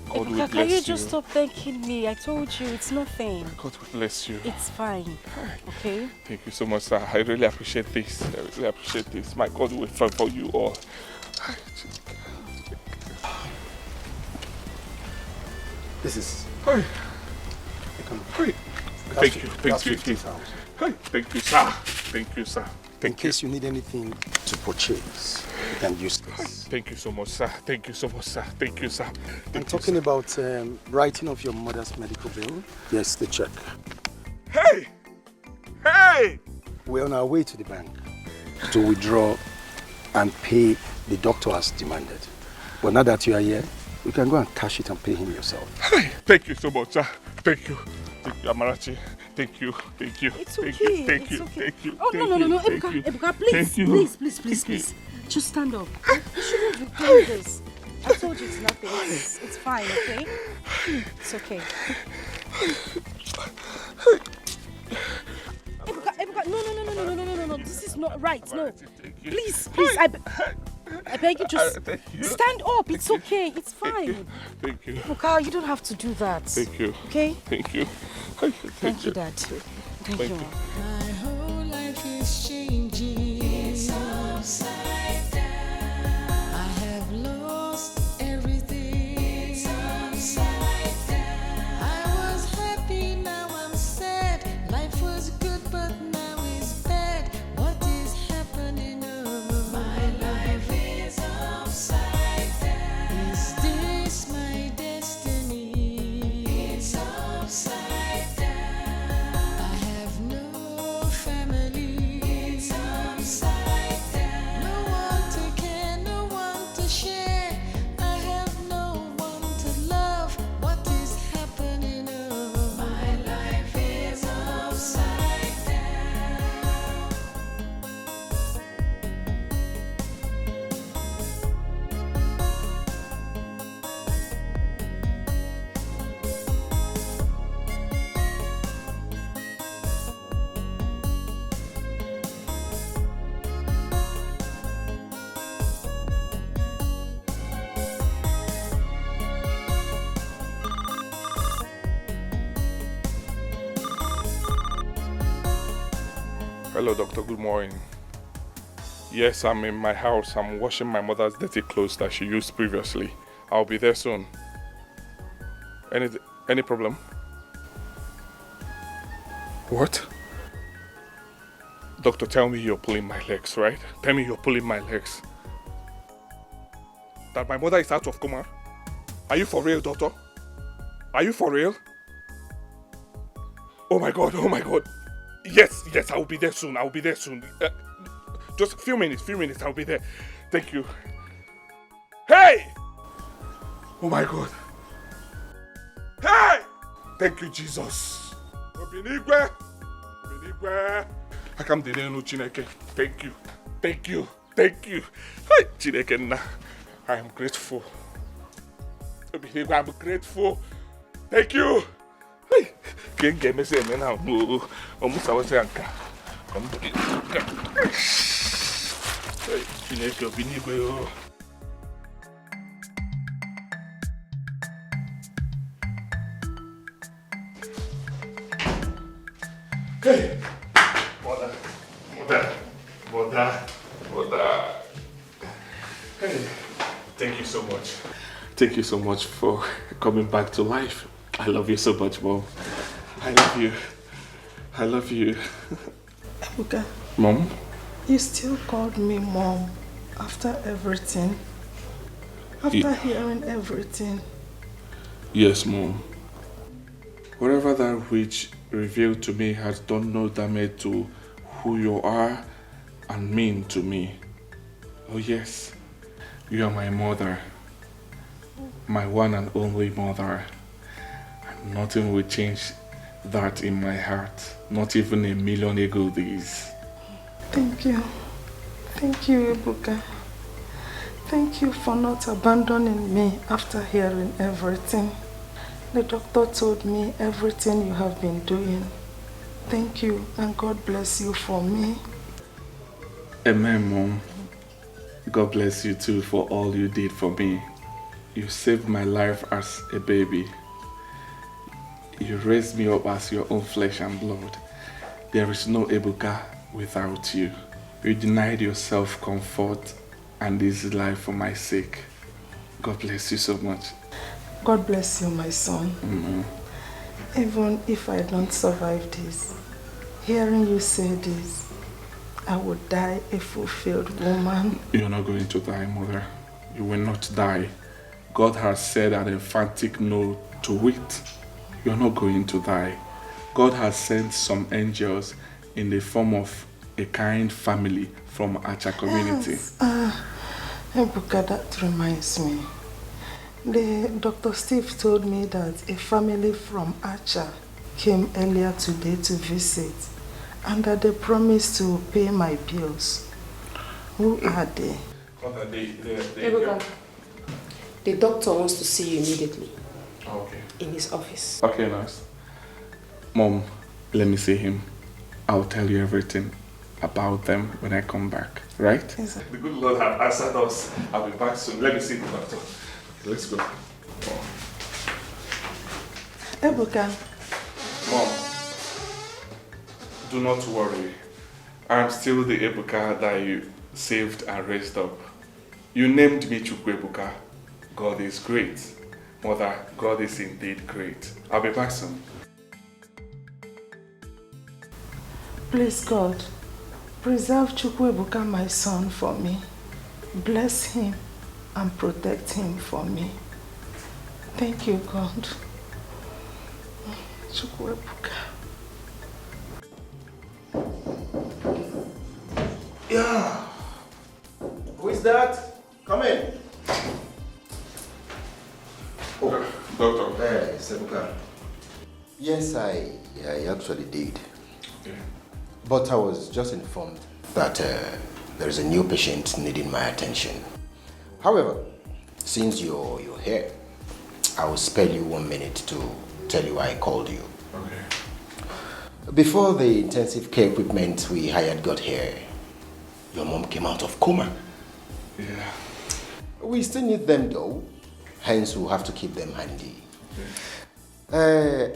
God will bless you.
Can you just stop thanking me? I told you, it's nothing.
God will bless you.
It's fine. Okay?
Thank you so much, sir. I really appreciate this. I really appreciate this. My God will favor you all.
This is...
Hey. Thank you. Thank you. Thank you, sir. Thank you, sir.
In case you need anything to purchase, you can use this.
Thank you so much, sir. Thank you so much, sir. Thank you, sir.
I'm talking about writing of your mother's medical bill. Yes, the check.
Hey! Hey!
We're on our way to the bank to withdraw and pay the doctor as demanded. But now that you are here, you can go and cash it and pay him yourself.
Hey! Thank you so much, sir. Thank you. Thank you, Amarachi. Thank you. Thank you.
It's okay.
Thank you.
It's okay.
Thank you.
Oh, no.
Ebuka,
Ebuka, please.
Thank you.
Please. Just stand up. You shouldn't be doing this. I told you it's nothing. It's fine, okay? It's okay. Ebuka, no. This is not right. No. Please. I beg you, just stand up. It's okay. It's fine.
Thank you.
Ebuka, you don't have to do that.
Thank you.
Okay?
Thank you.
Thank you, Dad. Thank you.
My whole life is changing. It's upside down. I have lost everything. It's upside down. I was happy, now I'm sad. Life was good, but now it's bad. What is happening? Oh, my life is upside down. Is this my destiny? It's upside down.
Hello, doctor. Good morning. Yes, I'm in my house. I'm washing my mother's dirty clothes that she used previously. I'll be there soon. Any problem? What? Doctor, tell me you're pulling my legs, right? Tell me you're pulling my legs. That my mother is out of coma? Are you for real, doctor? Are you for real? Oh my God. Yes, I'll be there soon. Just a few minutes, I'll be there. Thank you. Hey! Oh my God. Hey! Thank you, Jesus. Obinigwe. Obinigwe. Akam didenu Chineke. Thank you. Thank you. Thank you. Hey, Chineke na. I am grateful. Obinigwe, I'm grateful. Thank you. Hey, can't get me saying now. Almost I was saying, hey, Chineke, Obinigwe. Hey, mother. Hey, thank you so much. Thank you so much for coming back to life. I love you so much, Mom. I love you. I love you.
Ebuka.
Mom?
You still called me Mom after everything. After hearing everything.
Yes, Mom. Whatever that which revealed to me has done no damage to who you are and mean to me. Oh yes, you are my mother. My one and only mother. And nothing will change that in my heart. Not even a million ego days.
Thank you. Thank you, Ebuka. Thank you for not abandoning me after hearing everything. The doctor told me everything you have been doing. Thank you, and God bless you for me.
Amen, Mom. God bless you too for all you did for me. You saved my life as a baby. You raised me up as your own flesh and blood. There is no Ebuka without you. You denied yourself comfort and easy life for my sake. God bless you so much.
God bless you, my son. Even if I don't survive this, hearing you say this, I would die a fulfilled woman.
You're not going to die, Mother. You will not die. God has said an emphatic no to it. You're not going to die. God has sent some angels in the form of a kind family from Acha community.
Yes. Ebuka, that reminds me. Dr. Steve told me that a family from Acha came earlier today to visit and that they promised to pay my bills. Who are they?
Ebuka, the doctor wants to see you immediately.
Okay.
In his office.
Okay, nice. Mom, let me see him. I'll tell you everything about them when I come back, right?
Yes.
The good Lord has answered us. I'll be back soon. Let me see the doctor. Let's go.
Ebuka.
Mom, do not worry. I'm still the Ebuka that you saved and raised up. You named me Chukwu Ebuka. God is great. Mother, God is indeed great. I'll be back soon.
Please, God, preserve Chukwu Ebuka, my son, for me. Bless him and protect him for me. Thank you, God. Chukwu Ebuka.
Yeah. Who is that? Come in.
Oh, Doctor.
Hey, Sebuka. Yes, I actually did.
Yeah.
But I was just informed that there is a new patient needing my attention. However, since you're here, I will spare you 1 minute to tell you why I called you.
Okay.
Before the intensive care equipment we hired got here, your mom came out of coma.
Yeah.
We still need them though, hence we'll have to keep them handy.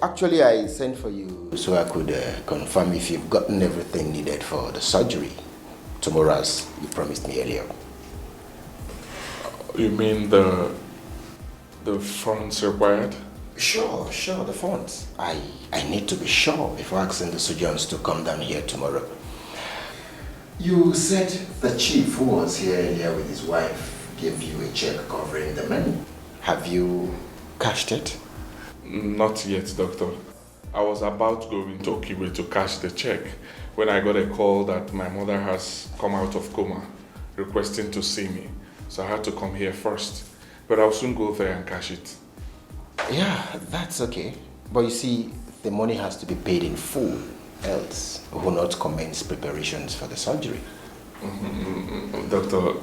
Actually, I sent for you so I could confirm if you've gotten everything needed for the surgery tomorrow as you promised me earlier.
You mean the funds required?
Sure, the funds. I need to be sure before asking the surgeons to come down here tomorrow. You said the chief who was here earlier with his wife gave you a check covering the money. Have you cashed it?
Not yet, Doctor. I was about to go into Okiwe to cash the check when I got a call that my mother has come out of coma, requesting to see me. So I had to come here first. But I'll soon go there and cash it.
Yeah, that's okay. But you see, the money has to be paid in full, else we will not commence preparations for the surgery.
Doctor,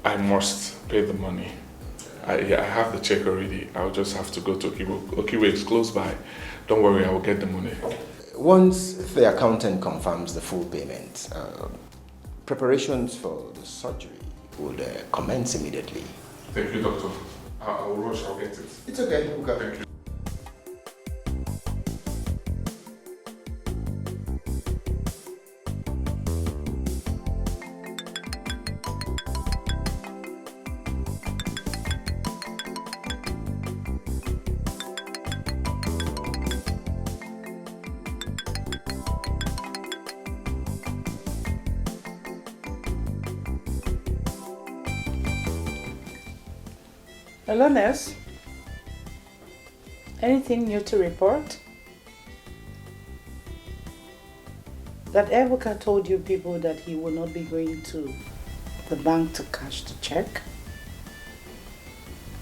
I must pay the money. I have the check already. I'll just have to go to Okibo. Okibo is close by. Don't worry, I will get the money.
Once the accountant confirms the full payment, preparations for the surgery would commence immediately.
Thank you, doctor. I will rush, I'll get it.
It's okay, okay.
Thank you.
Hello, nurse. Anything new to report? That Ebuka told you people that he will not be going to the bank to cash the check?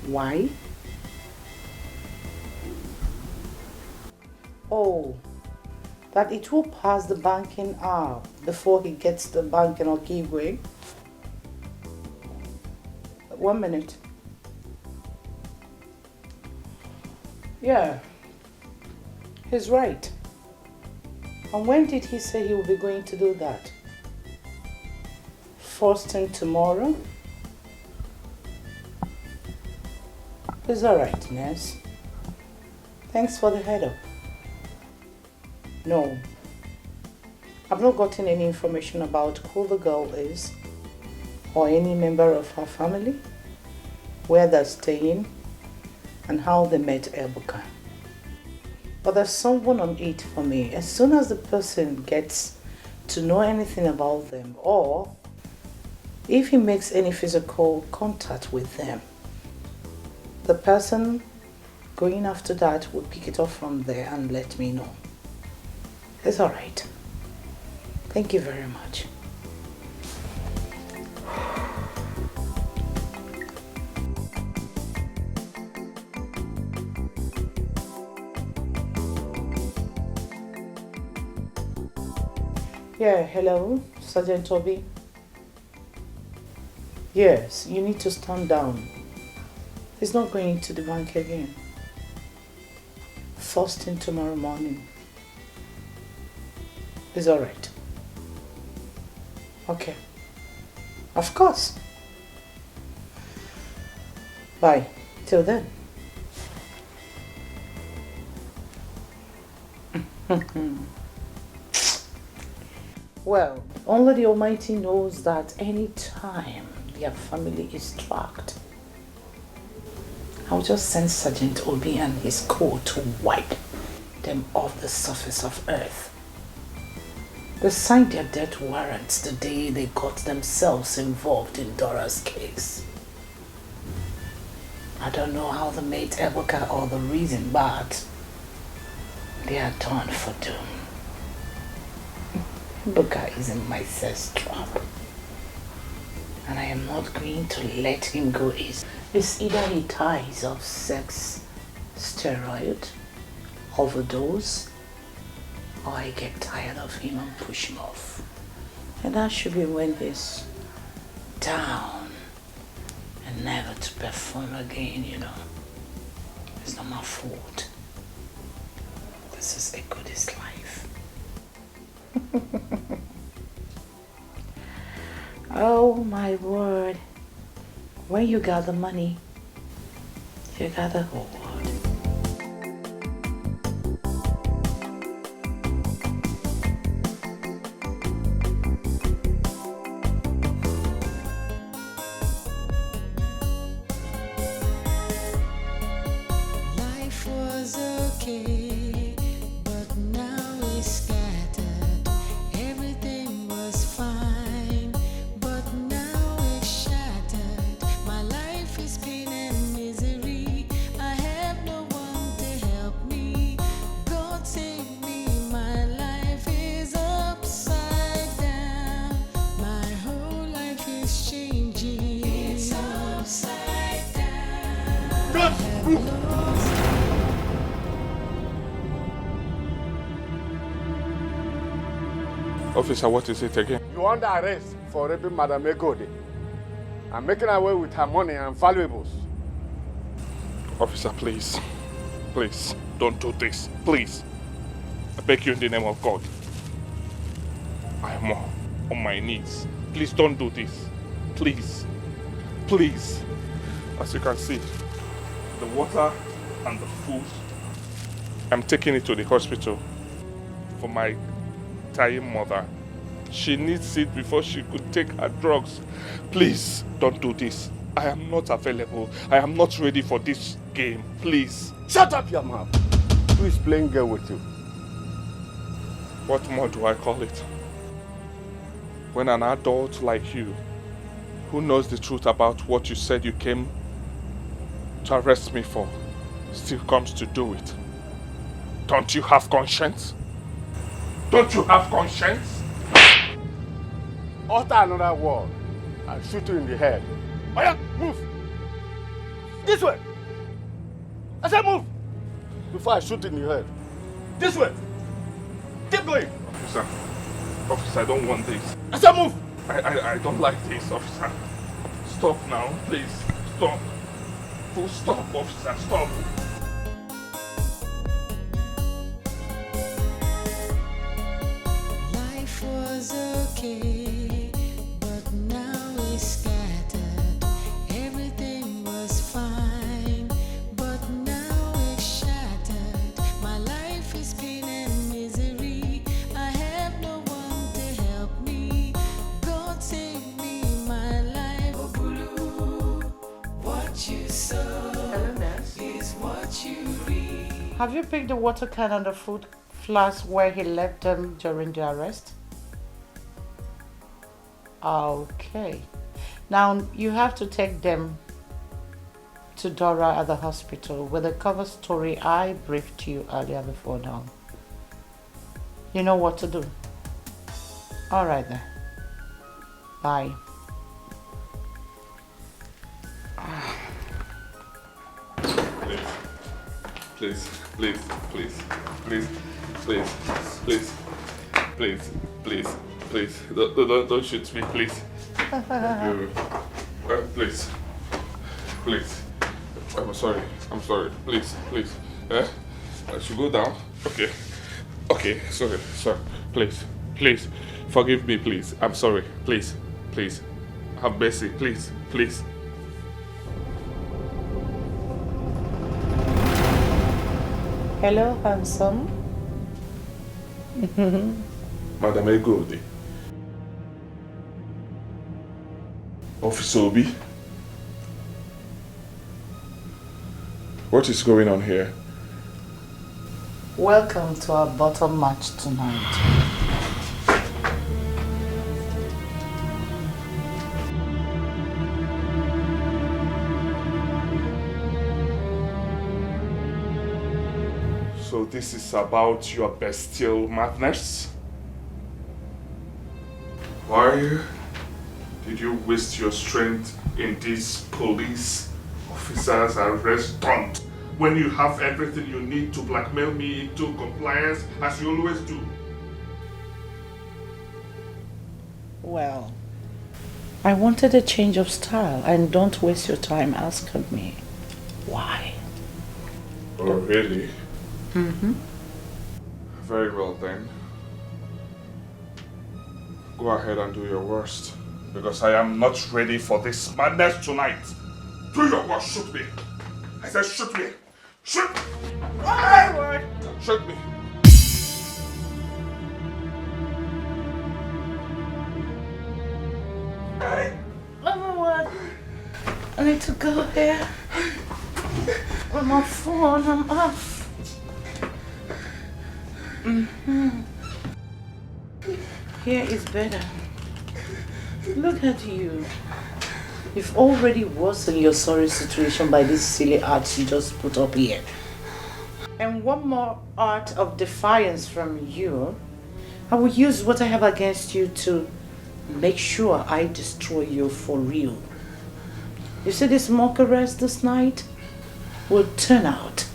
Why? Oh, that it will pass the banking hour before he gets the bank in Okigwe? 1 minute. Yeah, he's right. And when did he say he will be going to do that? First thing tomorrow? It's alright, nurse. Thanks for the head up. No, I've not gotten any information about who the girl is or any member of her family, where they're staying, and how they met Ebuka. But there's someone on it for me. As soon as the person gets to know anything about them, or if he makes any physical contact with them, the person going after that will pick it up from there and let me know. It's all right. Thank you very much. Yeah, hello, Sergeant Toby. Yes, you need to stand down. He's not going to the bank again. First thing tomorrow morning. It's all right. Okay. Of course. Bye. Till then. Well, only the Almighty knows that any time their family is tracked, I'll just send Sergeant Obi and his crew to wipe them off the surface of earth. They signed their death warrants the day they got themselves involved in Dora's case. I don't know how they made Ebuka or the reason, but they are done for doom. Ebuka is in my sex trap, and I am not going to let him go easy. It's either he dies of sex, steroid, overdose, or I get tired of him and push him off. And that should be when he's down and never to perform again, you know. It's not my fault. This is a goodest life. Oh my word. When you got the money, you got the whole world.
Life was okay, but now it's scattered. Everything was fine, but now it's shattered. My life is pain and misery. I have no one to help me. God save me, my life is upside down. My whole life is changing. It's upside down.
Officer, what is it again?
You are under arrest for raping Madam Egode and making away with her money and valuables.
Officer, please. Please, don't do this. Please. I beg you in the name of God. I am on my knees. Please don't do this. Please. Please. As you can see, the water and the food, I'm taking it to the hospital for my dying mother. She needs it before she could take her drugs. Please, don't do this. I am not available. I am not ready for this game. Please.
Shut up your mouth. Who is playing girl with you?
What more do I call it? When an adult like you, who knows the truth about what you said you came to arrest me for, still comes to do it. Don't you have conscience? Don't you have conscience?
Utter another word and shoot you in the head. Oh yeah, move! This way! I said move! Before I shoot in your head. This way! Keep going!
Officer, I don't want this.
I said move!
I don't like this, officer. Stop now, please. Stop. Full stop, officer, stop.
Life was okay, but now it's scattered. Everything was fine, but now it's shattered. My life is pain and misery. I have no one to help me. God save me, my life. Oh, Bulu, what you sow is what you reap.
Have you picked the water can and the food flask where he left them during the arrest? Okay. Now you have to take them to Dora at the hospital with the cover story I briefed you earlier before now. You know what to do. Alright then. Bye.
Please, please, please, please, please, please, please, please, please, don't shoot me, please. Please, please. I'm sorry, please, please. I should go down. Okay, sorry, please, please, forgive me, please. I'm sorry, please, please. Have mercy, please, please.
Hello, handsome.
Madam Egode. Officer Obi. What is going on here?
Welcome to our bottom match tonight.
So this is about your bestial madness? Why did you waste your strength in this police officer's arrest when you have everything you need to blackmail me into compliance as you always do?
Well, I wanted a change of style, and don't waste your time asking me why.
Oh, really?
Mm-hmm.
Very well then. Go ahead and do your worst, because I am not ready for this madness tonight. Do your worst, shoot me. I said shoot me. Shoot!
Forward.
Shoot me.
Everyone, I need to go here. With my phone, I'm off. Here is better. Look at you. You've already worsened your sorry situation by this silly art you just put up here. And one more art of defiance from you. I will use what I have against you to make sure I destroy you for real. You see this mock arrest this night will turn out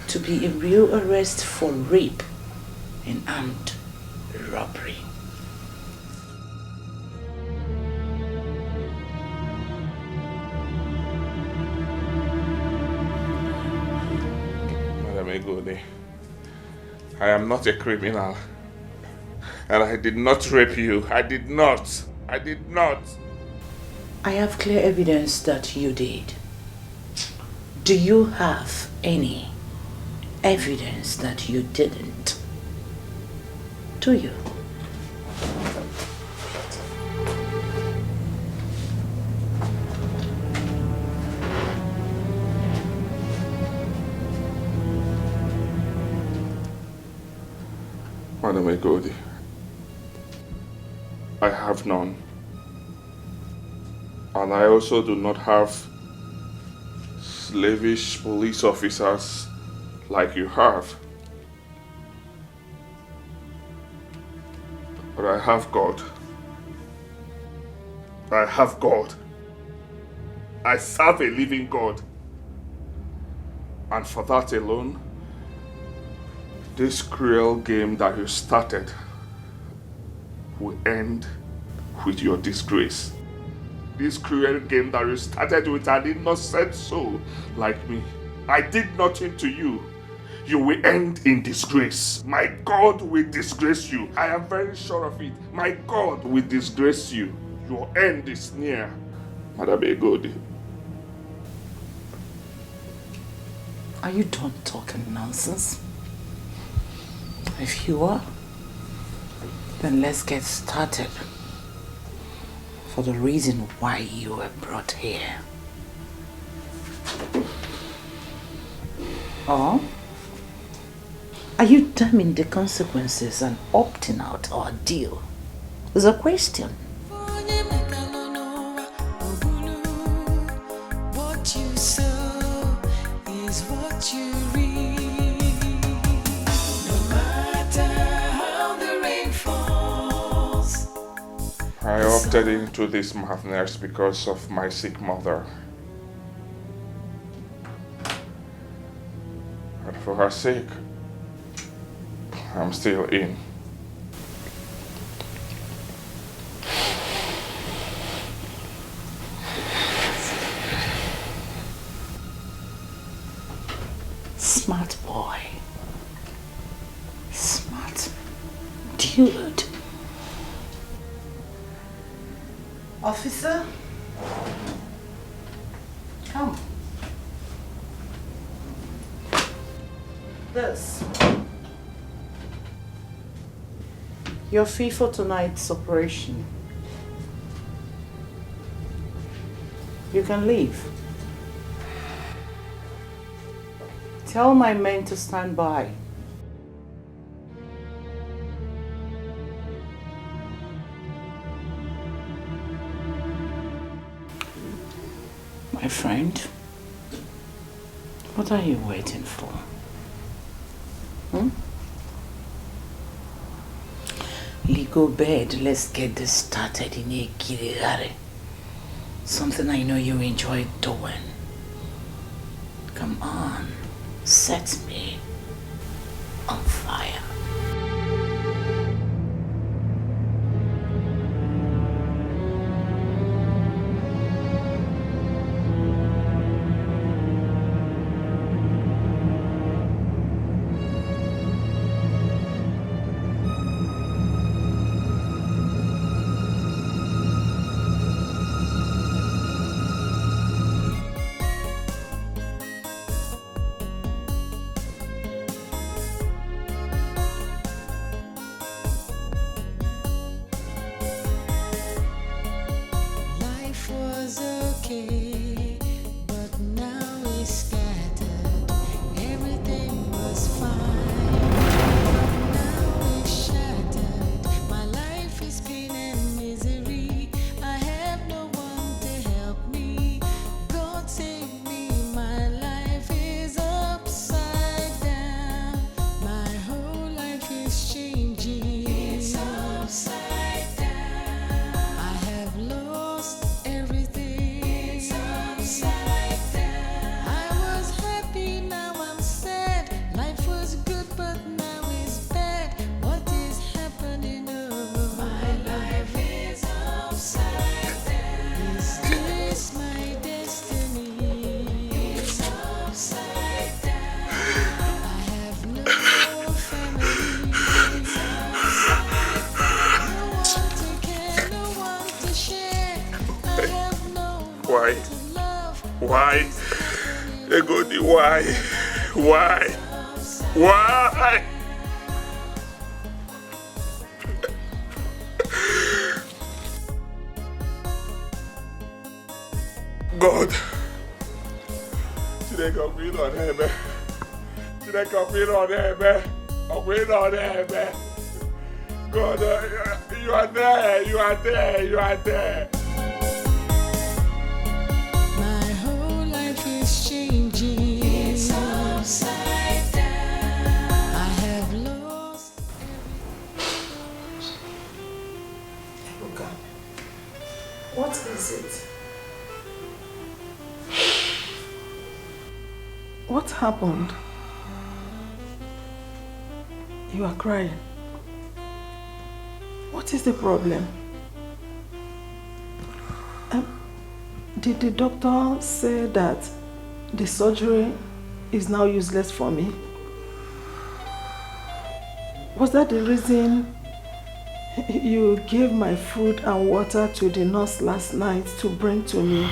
to be a real arrest for rape and armed robbery.
Egode, I am not a criminal. And I did not rape you. I did not. I did not.
I have clear evidence that you did. Do you have any evidence that you didn't? Do you?
Madam Egodi, I have none. And I also do not have slavish police officers like you have. But I have God. I have God. I serve a living God. And for that alone, this cruel game that you started will end with your disgrace. This cruel game that you started with an innocent soul like me. I did nothing to you. You will end in disgrace. My God will disgrace you. I am very sure of it. My God will disgrace you. Your end is near, Madam Egodi.
Are you done talking nonsense? If you are, then let's get started. For the reason why you were brought here. Or are you damning the consequences and opting out our deal? Is a question.
What you sow is what you reap. No matter how the rain falls.
I opted into this madness because of my sick mother. And for her sake, I'm still in.
Smart boy. Smart dude. Officer, come. This. Your fee for tonight's operation. You can leave. Tell my men to stand by. My friend, what are you waiting for? Go bed, let's get this started in a girigari. Something I know you enjoy doing. Come on, set me on fire.
why? Egodi, why? Why? Why? God. Today got me on heaven. Today got me on heaven. I'm waiting on heaven. God, you are there. You are there. You are there.
My whole life is changing. It's upside down. I have lost
Ebuka, what is it? What happened? You are crying. What is the problem? Did the doctor say that the surgery is now useless for me? Was that the reason you gave my food and water to the nurse last night to bring to me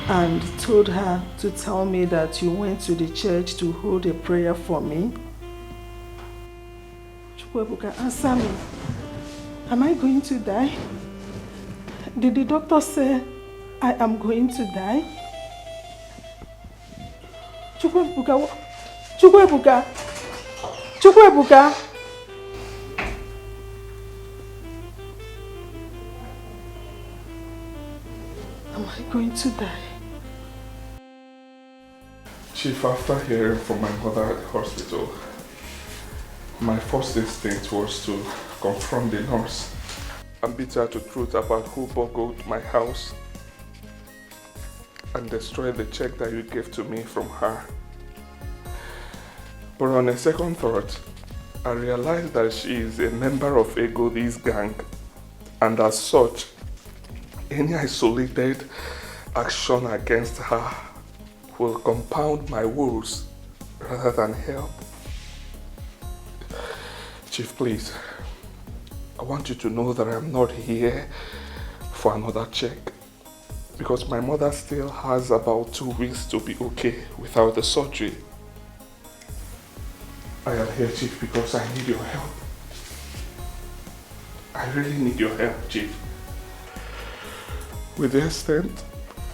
and told her to tell me that you went to the church to hold a prayer for me? Chukwuebuka, answer me. Am I going to die? Did the doctor say I am going to die? Chukwuebuka, Chukwuebuka, Chukwuebuka. Am I going to die?
Chief, after hearing from my mother at the hospital, my first instinct was to confront the nurse and beat her to truth about who burgled my house and destroyed the check that you gave to me from her. But on a second thought, I realized that she is a member of Egodi's gang, and as such, any isolated action against her will compound my woes rather than help. Chief, please, I want you to know that I'm not here for another check, because my mother still has about 2 weeks to be okay without the surgery. I am here, Chief, because I need your help. I really need your help, Chief. With the extent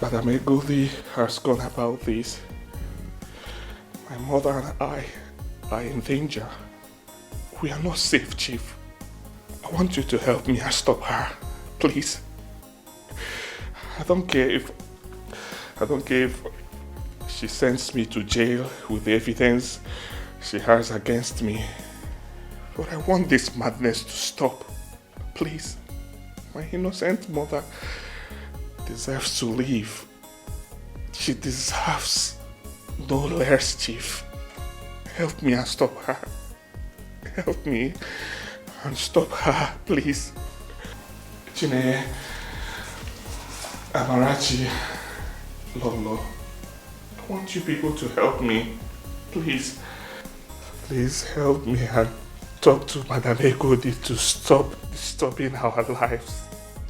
that Egodi has gone about this, my mother and I are in danger. We are not safe, Chief. I want you to help me and stop her, please. I don't care if she sends me to jail with the evidence she has against me. But I want this madness to stop, please. My innocent mother deserves to live. She deserves no less, Chief. Help me and stop her. Help me and stop her, please. Chine, Amarachi, Lolo, I want you people to help me, please. Please help me and talk to Madame Egodi to stop disturbing our lives,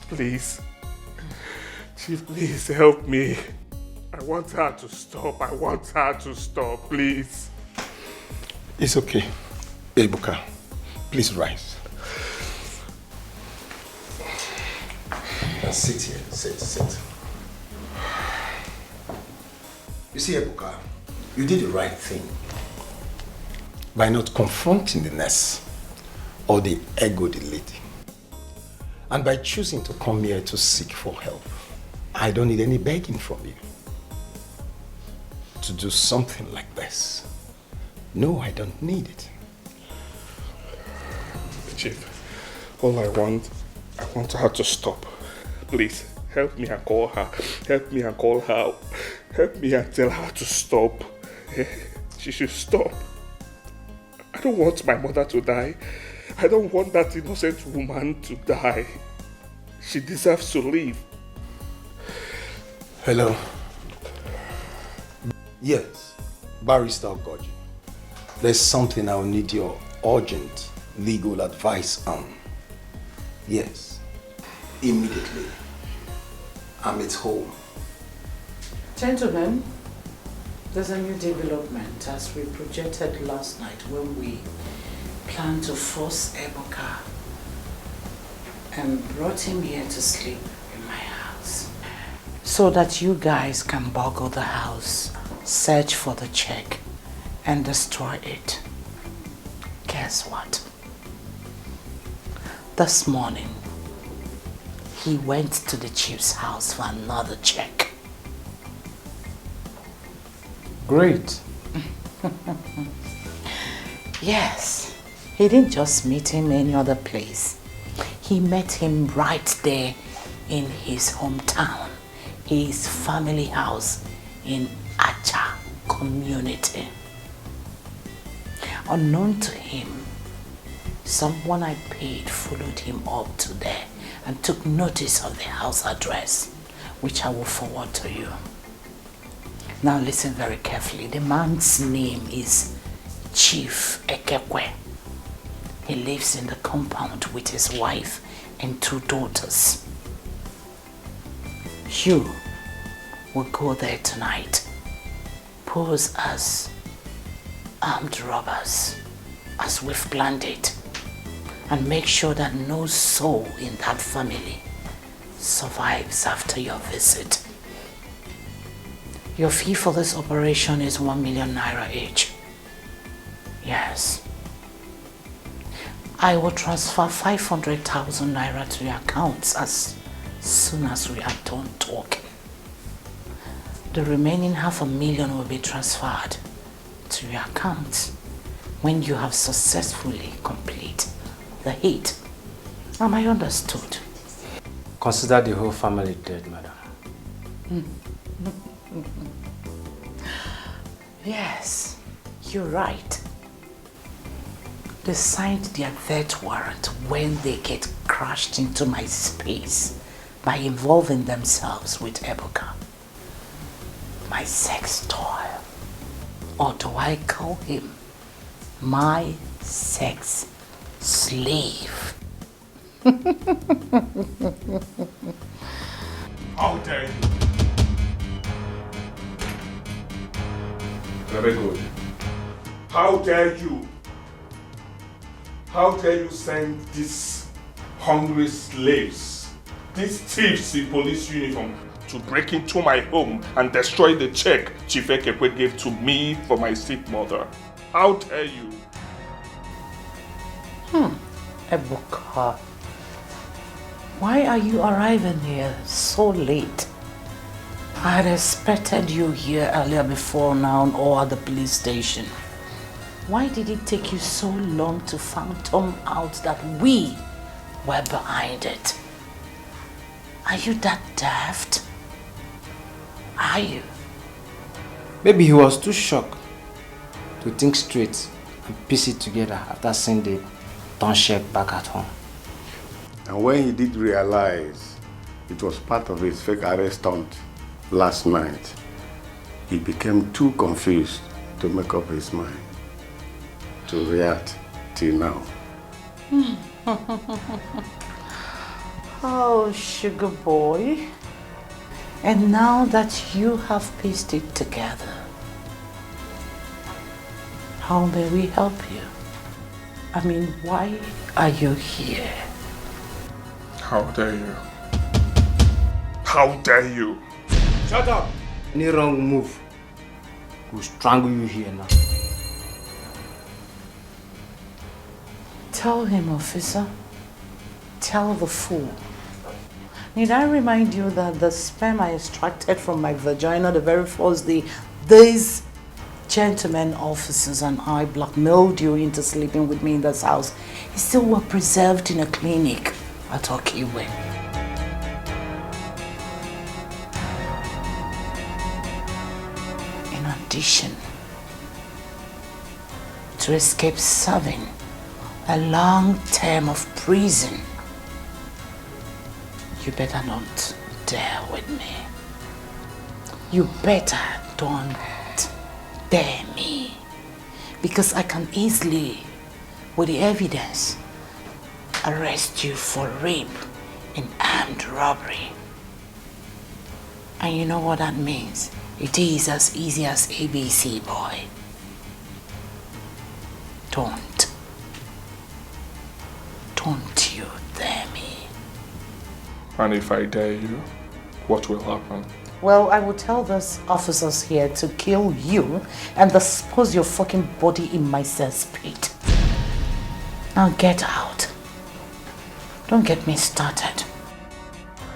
please. Chief, please help me. I want her to stop. I want her to stop, please.
It's okay. Ebuka, please rise. Now sit here. Sit. You see, Ebuka, you did the right thing by not confronting the nurse or the Egodi lady, and by choosing to come here to seek for help. I don't need any begging from you to do something like this. No, I don't need it.
Chief, all I want her to stop. Please, help me and call her. Help me and call her. Help me and tell her to stop. She should stop. I don't want my mother to die. I don't want that innocent woman to die. She deserves to live.
Hello. Yes, Barister Edochie. There's something I'll need your urgent legal advice on. Yes, immediately. I'm at home.
Gentlemen, There's a new development as we projected last night when we planned to force Edochie and brought him here to sleep in my house. So that you guys can boggle the house, search for the check, and destroy it. Guess what? This morning, he went to the chief's house for another check.
Great.
Yes, he didn't just meet him any other place. He met him right there in his hometown, his family house in Acha community. Unknown to him, someone I paid followed him up to there and took notice of the house address, which I will forward to you. Now listen very carefully. The man's name is Chief Ekekwe. He lives in the compound with his wife and 2 daughters. You will go there tonight, pose as armed robbers, as we've planned it, and make sure that no soul in that family survives after your visit. Your fee for this operation is 1 million naira each. Yes. I will transfer 500,000 naira to your accounts as soon as we are done talking. The remaining 500,000 will be transferred to your account when you have successfully completed the hit. Am I understood?
Consider the whole family dead, madam.
Yes, you're right. They signed their death warrant when they get crashed into my space by involving themselves with Edochie, my sex toy. Or do I call him my sex slave?
How dare you? Very good. How dare you? How dare you send these hungry slaves, these thieves in police uniform, to break into my home and destroy the check Chief Ekekwe gave to me for my sick mother? How dare you?
Edochie, why are you arriving here so late? I had expected you here earlier before now or at the police station. Why did it take you so long to phantom out that we were behind it? Are you that daft? Are you?
Maybe he was too shocked to think straight and piece it together after seeing the township back at home.
And when he did realize it was part of his fake arrest stunt last night, he became too confused to make up his mind to react till now.
Oh, sugar boy. And now that you have pieced it together, how may we help you? I mean, why are you here?
How dare you? How dare you?
Shut up! Any wrong move will strangle you here now.
Tell him, officer. Tell the fool. Need I remind you that the sperm I extracted from my vagina the very first day, these gentlemen officers and I blackmailed you into sleeping with me in this house, is still were preserved in a clinic at Okiwe. In addition, to escape serving a long term of prison, you better not dare with me. You better don't dare me, because I can easily, with the evidence, arrest you for rape and armed robbery. And you know what that means? It is as easy as ABC, boy. Don't you dare me.
And if I dare you, what will happen?
Well, I will tell those officers here to kill you and dispose your fucking body in my cesspit. Now get out. Don't get me started.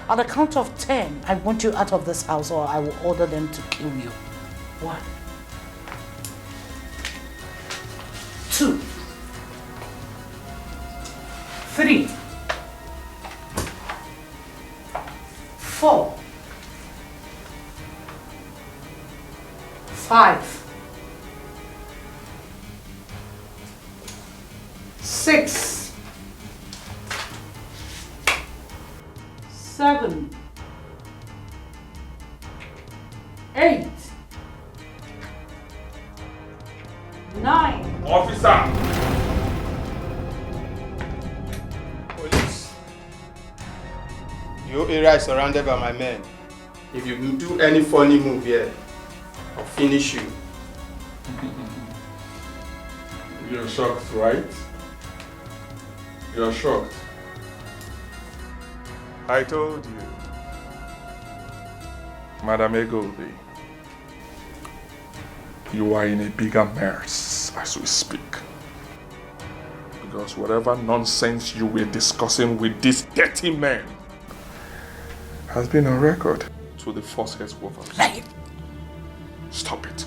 On the count of 10, I want you out of this house or I will order them to kill you. 1, 2, 3, 4, 5, 6, 7, 8, 9.
Officer!
Police. Your area is surrounded by my men. If you do any funny move here, I'll finish you.
You're shocked, right? You're shocked. I told you. Madam Edochie, you are in a bigger mess as we speak. Because whatever nonsense you were discussing with these dirty men has been on record to the force headquarters. Stop it.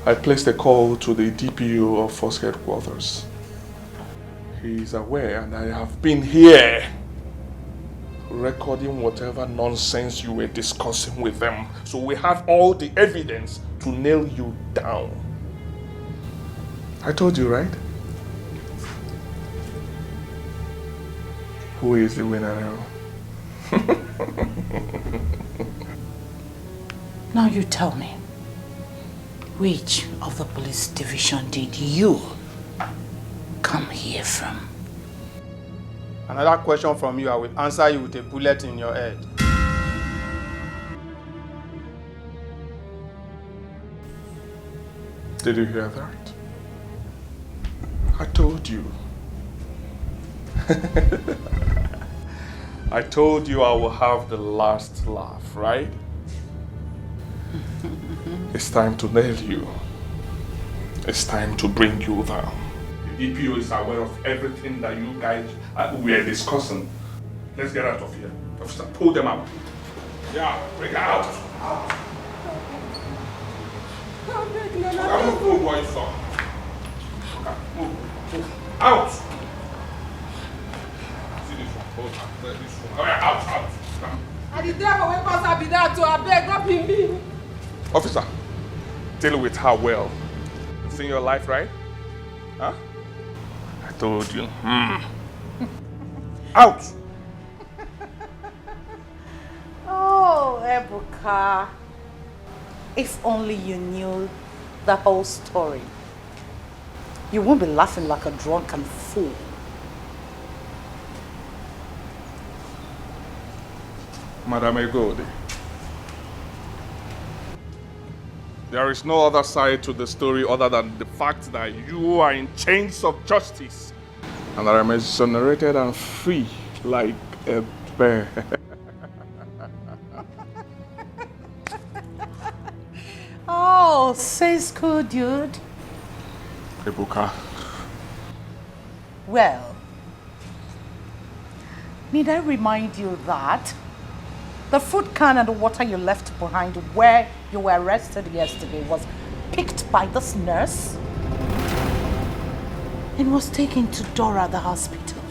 I placed a call to the DPO of force headquarters. He is aware and I have been here recording whatever nonsense you were discussing with them. So we have all the evidence to nail you down. I told you, right? Who is the winner now?
Now you tell me, which of the police division did you come here from?
Another question from you, I will answer you with a bullet in your head.
Did you hear that? I told you. I told you I will have the last laugh, right? It's time to nail you. It's time to bring you down. The DPO is aware of everything that you guys were discussing. Let's get out of here. Officer, pull them out. Yeah, bring her out. Move, boy, son. Move. Out. See this one. Hold on. This one. All right, out. Come.
And the driver will pass up that to I beg, not me.
Officer, deal with her well. You've seen your life, right? Huh? I told you. Out!
Oh, Ebuka. If only you knew the whole story. You won't be laughing like a drunken fool.
Madam Edochie, there is no other side to the story other than the fact that you are in chains of justice and I am exonerated and free like a bear.
Oh, says cool, dude.
Ebuka.
Well, need I remind you that the food can and the water you left behind where you were arrested yesterday was picked by this nurse and was taken to Dora, the hospital.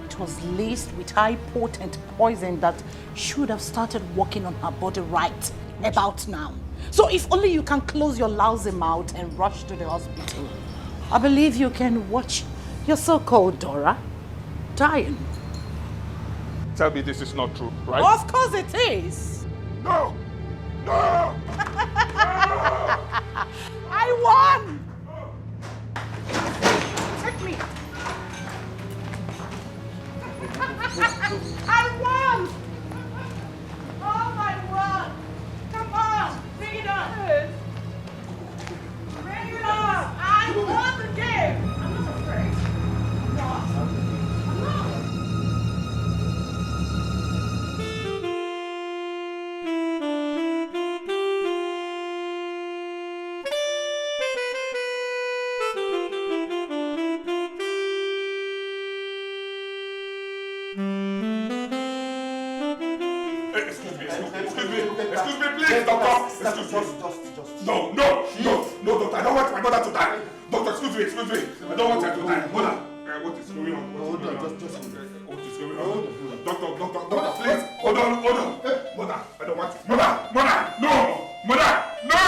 It was laced with high potent poison that should have started working on her body right about now. So if only you can close your lousy mouth and rush to the hospital, I believe you can watch your so-called Dora dying.
Tell me this is not true, right?
Of course it is.
No! No!
I won! Take me. I won!
Excuse me, please, doctor. Excuse me. No, doctor. I don't want my mother to die. Doctor, excuse me. I don't want her to die. Mother, what is going on? What is going on? Doctor, please. Hold on. Mother, I don't want it. Mother, no. Mother, no.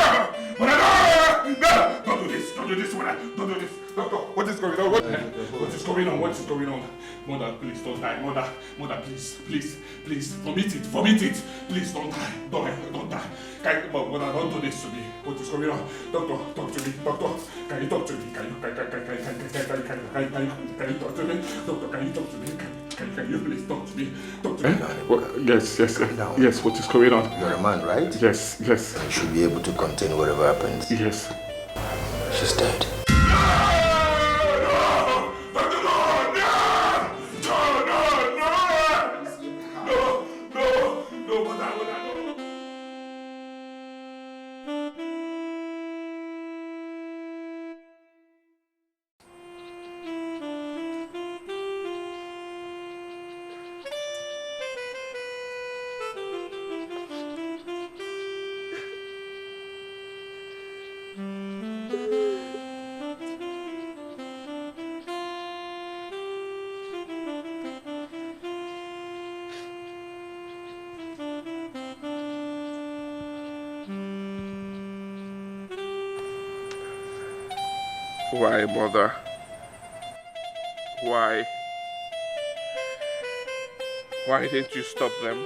Don't do this, mother. Don't do this. Doctor, what is going on? What is going on? Mother, please don't die. Mother, please. Vomit it. Please don't die. Don't die. Mother, don't do this to me. What is going on? Doctor, talk to me. Doctor, can you talk to me? Can you talk to me? Doctor, can you talk to me? Can you please talk to me? Yes, what is going on?
You're a man, right?
Yes.
You should be able to contain whatever happens.
Yes.
She's dead.
Why, mother? Why? Why didn't you stop them?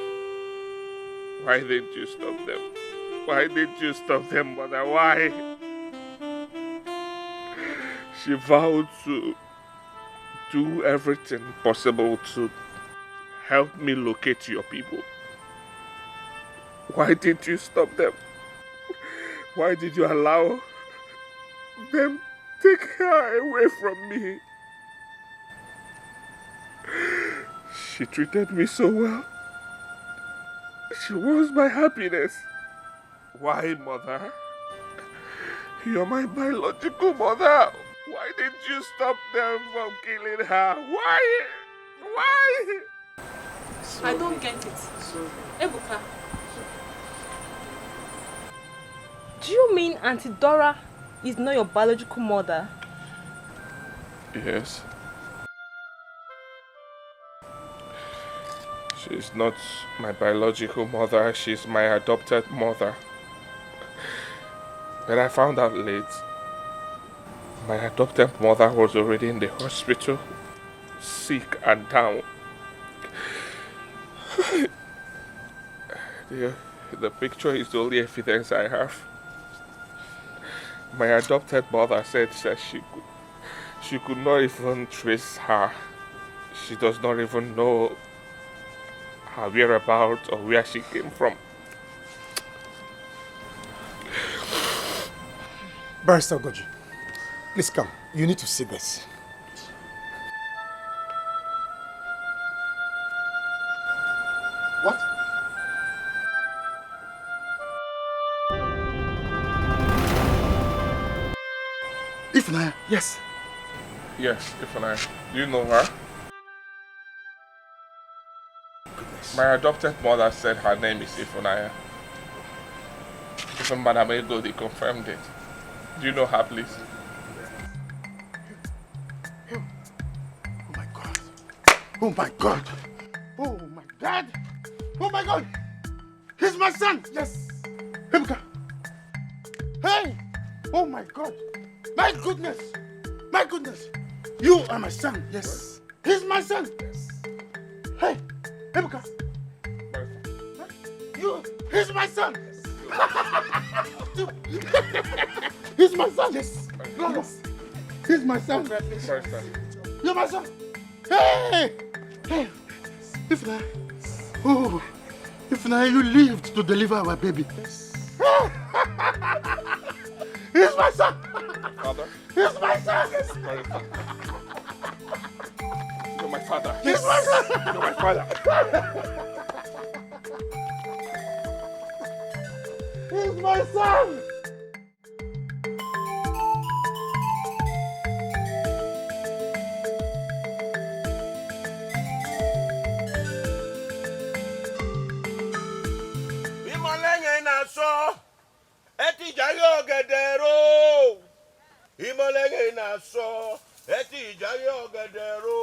Why didn't you stop them, mother? Why? She vowed to do everything possible to help me locate your people. Why didn't you stop them? Why did you allow them take her away from me? She treated me so well. She was my happiness. Why, mother? You're my biological mother. Why didn't you stop them from killing her? Why?
I don't get it. Ebuka. Do you mean Auntie Dora is not your biological mother?
Yes. She's not my biological mother, she's my adopted mother. When I found out late, my adopted mother was already in the hospital, sick and down. The picture is the only evidence I have. My adopted mother said that she could not even trace her. She does not even know her whereabouts or where she came from.
Barister Goji, please come. You need to see this. What? Ifunanya? Yes.
Yes, Ifunanya. Do you know her? Goodness. My adopted mother said her name is Ifunanya. Even Madam Ego, they confirmed it. Do you know her, please?
Oh my God. Oh my God. Oh my God. Oh my God. He's my son. Yes. Ebuka. Hey. Oh my God. My goodness. My goodness. You are my son. Yes. He's my son. Yes. Hey. Ebuka. He's my son. He's my son. Yes. Yes. He's my son. You're my son. Hey. Hey. Ifunanya. Oh. Ifunanya, you lived to deliver our baby. Yes. He's my son.
Father?
He's my son.
Yes. You're my father.
He's my son.
You're my father.
He's my son.
ọ̀gẹ̀dẹ̀rò. Ìmọ̀lẹ̀ iná sọ, ẹtì ìjàrí ọ̀gẹ̀dẹ̀rò.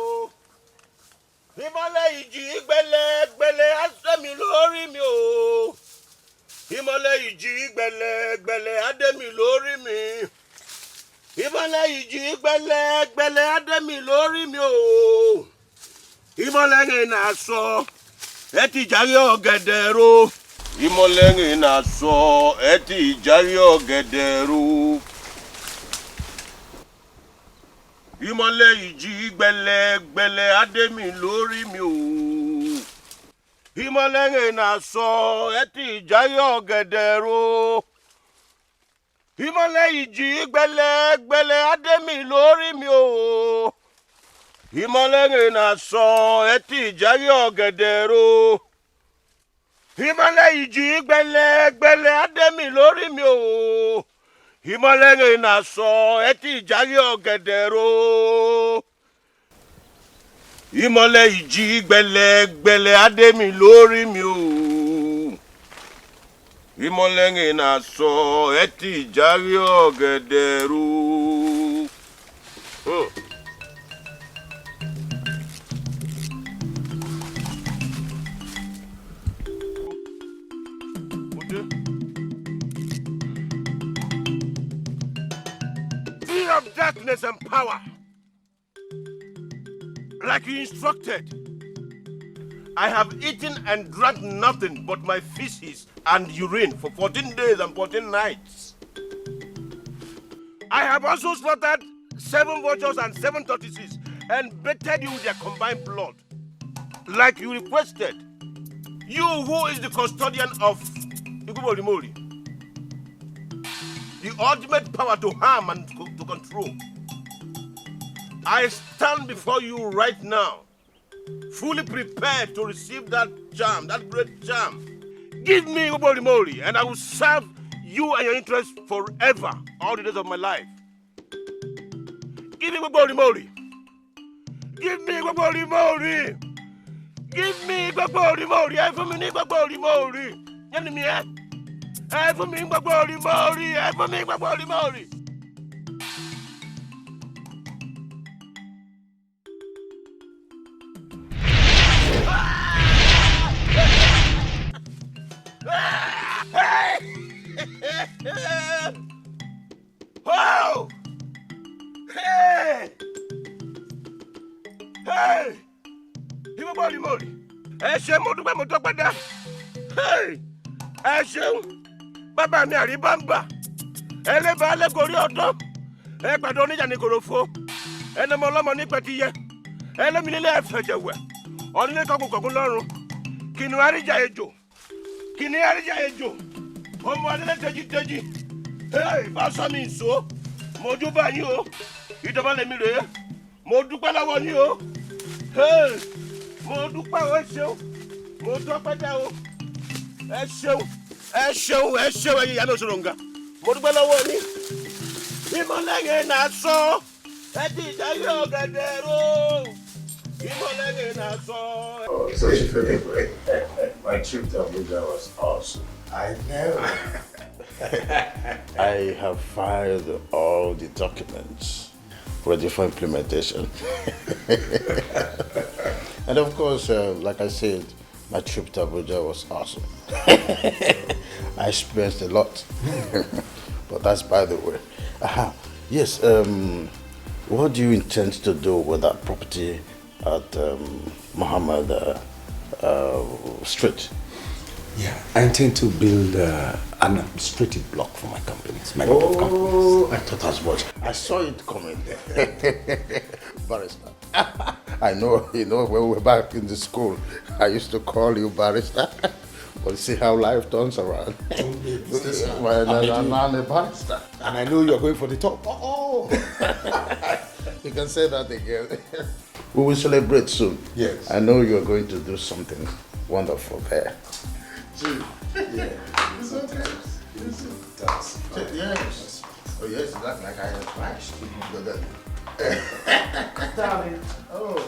Ìmọ̀lẹ̀ ìjì gbẹlẹgbẹlẹ asẹ́mi lórí mi o. Ìmọ̀lẹ̀ ìjì gbẹlẹgbẹlẹ adẹ́mi lórí mi. Ìmọ̀lẹ̀ ìjì gbẹlẹgbẹlẹ adẹ́mi lórí mi o. Ìmọ̀lẹ̀ iná sọ, ẹtì ìjàrí ọ̀gẹ̀dẹ̀rò. Ìmọ̀lẹ̀ iná sọ, ẹtì ìjàrí ọ̀gẹ̀dẹ̀rò. Ìmọ̀lẹ̀ ìjì gbẹlẹgbẹlẹ adẹ́mi lórí mi o. Ìmọ̀lẹ̀ iná sọ, ẹtì ìjàrí ọ̀gẹ̀dẹ̀rò. Ìmọ̀lẹ̀ ìjì gbẹlẹgbẹlẹ adẹ́mi lórí mi o. Ìmọ̀lẹ̀ iná sọ, ẹtì ìjàrí ọ̀gẹ̀dẹ̀rò. Ìmọ̀lẹ̀ ìjì gbẹlẹgbẹlẹ adẹ́mi lórí mi o. Ìmọ̀lẹ̀ iná sọ, ẹtì ìjàrí ọ̀gẹ̀dẹ̀rò. Ìmọ̀lẹ̀ ìjì gbẹlẹgbẹlẹ adẹ́mi lórí mi o. Ìmọ̀lẹ̀ iná sọ, ẹtì ìjàrí ọ̀gẹ̀dẹ̀rò. Of darkness and power, like you instructed. I have eaten and drank nothing but my feces and urine for 14 days and 14 nights. I have also slaughtered 7 vultures and 7 tortoises and bathed you with their combined blood, like you requested. You who is the custodian of Iguborimori, the ultimate power to harm and to control. I stand before you right now, fully prepared to receive that charm, that great charm. Give me Iguborimori, and I will serve you and your interests forever, all the days of my life. Give me Iguborimori. Give me Iguborimori. Give me Iguborimori. Everybody Iguborimori. Enemy, eh? Everybody Iguborimori. Everybody Iguborimori. Oh! Hey! Hey! Iguborimori. Ẹ ṣé mo dúpẹ́ mo tọ́pẹ́ dá. Hey! Ẹ ṣeun. Bàbá mi àríbámbà. Ẹlẹ́bàá lẹ́gọ̀rí ọ̀dọ́. Ẹ pàdé oníjà ní kòròfo. Ẹnọmọ ọlọ́mọ ní pẹ̀tiyẹ. Ẹlẹ́mi nílé ẹ̀fẹ̀jẹ̀wẹ̀. Ọ̀nílé kọkùnkọ̀kùn lọ́rùn. Kìnìún àríjà ejò. Kìnìún àríjà ejò. Ọmọ adélé tẹ́jítẹ́jí. Hey! Bá sọ mi ìṣó. Mo júbà yín o. Ìjọba lèmi rèé. Mo dúpẹ́ lọ́wọ́ yín o. Hey! Mo dúpẹ́ o, ẹ ṣeun. Mo dúpẹ́ dá o. Ẹ ṣeun. Ẹ ṣeun, ẹ ṣeun ẹ̀yin ìyá mi òṣòròǹgà. Mo dúpẹ́ lọ́wọ́ yín. Ìmọ̀lẹ́yìn náà sọ. Ẹ ti ìdáyé ọ̀gẹ̀dẹ̀rò. Ìmọ̀lẹ́yìn náà sọ.
Oh, such a favorite. My trip to Abuja was awesome. I know. I have filed all the documents ready for implementation. And of course, like I said, my trip to Abuja was awesome. I experienced a lot. But that's by the way. Yes, what do you intend to do with that property at Muhammad Street?
Yeah, I intend to build an administrative block for my companies, my group of companies.
I thought as much. I saw it coming. Barister. I know, when we were back in the school, I used to call you Barister. But see how life turns around. Well, I'm a Barister.
And I know you're going for the top.
Oh! You can say that again. We will celebrate soon.
Yes.
I know you're going to do something wonderful there.
Yeah.
It's okay. Yes. Oh yes, that's like I advised. Darling. Oh.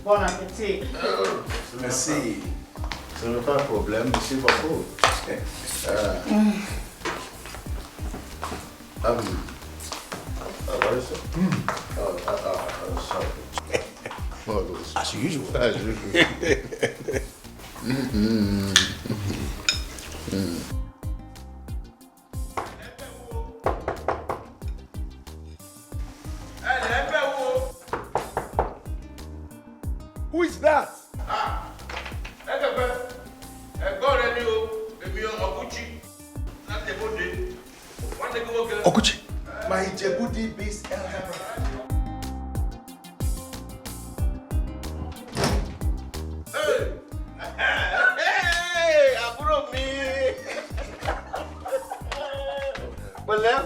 Bon appetit.
Merci.
Ce n'est pas un problème, merci beaucoup. Barister. Sorry.
As usual.
As usual.
Who is that? Okuchi, my Djibouti based elder brother.
Hey, àbúrò mi. Pẹ̀lẹ́.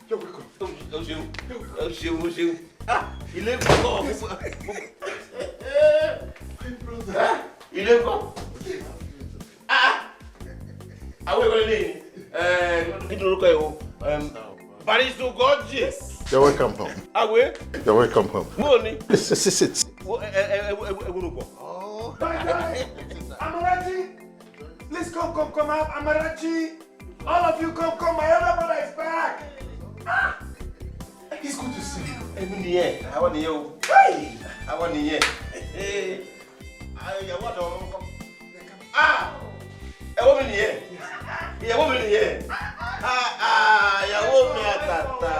You're welcome.
O ṣeun. Ah, ilé kọ́. Ilé kọ́. Àwọn ìwé lè ní. Kí ni orúkọ ẹ̀ o? Barister gorgeous.
You're welcome home.
Àwẹ̀.
You're welcome home.
Mo ní.
Sit.
Ewúro
Amarachi! Please come out. Amarachi! All of you come. My elder brother is back. Ah! It's good to see you.
Èmi nìyẹn. Àwọn nìyẹn o. Àwọn nìyẹn. Ìyàwó àtàwọn ọmọ kan. Ìyàwó mi nìyẹn. Ìyàwó mi àtàtà.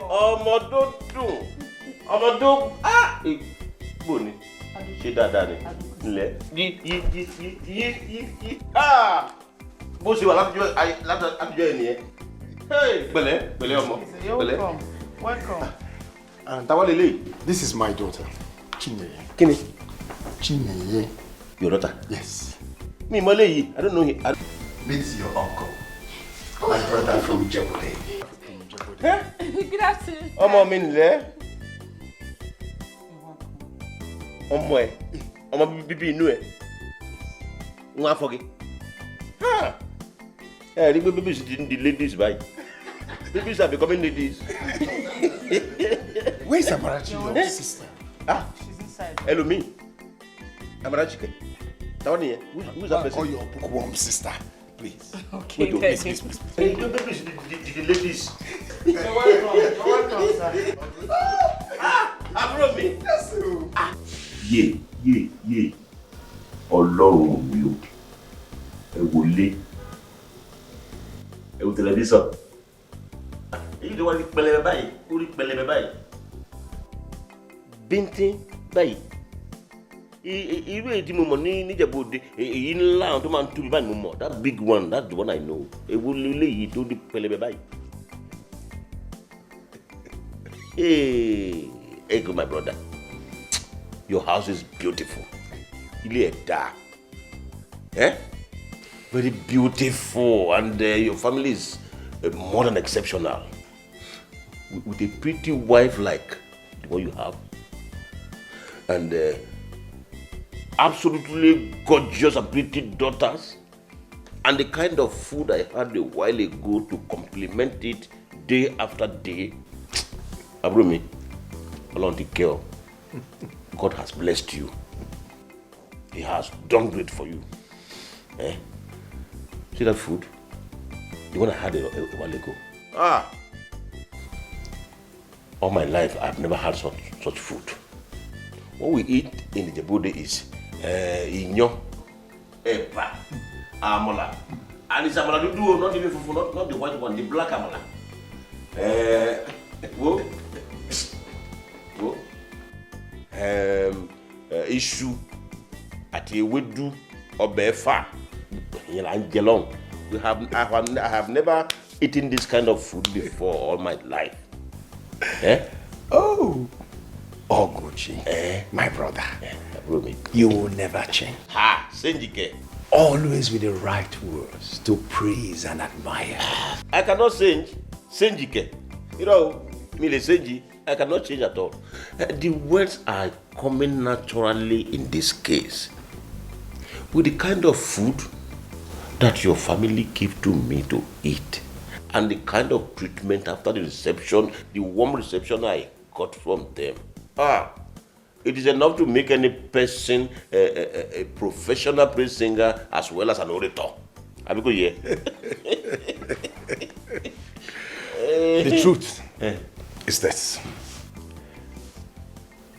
Ọmọ tó dùn. Ìgbò ni. Ṣé dáadáa ni? Ńlẹ̀. Yí. Bó ṣe wà látijọ́ ẹ̀ nìyẹn. Pẹ̀lẹ́ ọmọ. Pẹ̀lẹ́.
Welcome.
And táwa lele.
This is my daughter, Chineye.
Kini?
Chineye.
Your daughter?
Yes.
Me Malay. I don't know him.
Meet your uncle. My brother from Djibouti.
Good afternoon.
Ọmọ mi nle. Ọmọ ẹ. Ọmọ bíbí inú ẹ. Wọ́n afọ́gi. Rí pé babies the ladies báyìí. Babies are becoming ladies.
Where's Amarachi, your sister?
She's inside.
Hello me. Amarachi. Who's that person?
Call your bookworm sister, please.
Okay,
please.
Hey, the babies the ladies.
You're welcome, sir.
Àbúrò mi. Yé. Ọlọ́run mi o. Ẹ wọlé. Ẹ wo tẹlifíṣàn. Èyí ló wá ní pẹlẹbẹ báyìí, ó rí pẹlẹbẹ báyìí. Bíntín báyìí. Irú èyí tí mo mọ̀ ní Níjẹ̀bú-Òde, èyí ńlá àwọn tó máa ń tóbi báyìí mo mọ̀. That big one, that's the one I know. Èwo léyìí tó rí pẹlẹbẹ báyìí. Hey, Ego, my brother. Your house is beautiful. Ilé ẹ̀ dáa. Very beautiful, and your family is more than exceptional. With a pretty wife like the one you have, and absolutely gorgeous and pretty daughters, and the kind of food I had a while ago to complement it day after day. Abrumi, along the girl, God has blessed you. He has done great for you. See that food? The one I had a while ago. All my life, I've never had such food. What we eat in the Djibouti is inyo, epa, amola. And it's amola dudu, not even fufu, not the white one, the black amola. Iṣu àti ewédú ọbẹ̀ ẹ̀fà. I have never eaten this kind of food before all my life.
Oh, Oguchi, my brother, you will never change.
Senjike.
Always with the right words to praise and admire.
I cannot change. Senjike. You know, me le senji, I cannot change at all. The words are coming naturally in this case. With the kind of food that your family give to me to eat, and the kind of treatment after the reception, the warm reception I got from them.
It is enough to make any person a professional praise singer as well as an orator. The
truth is this.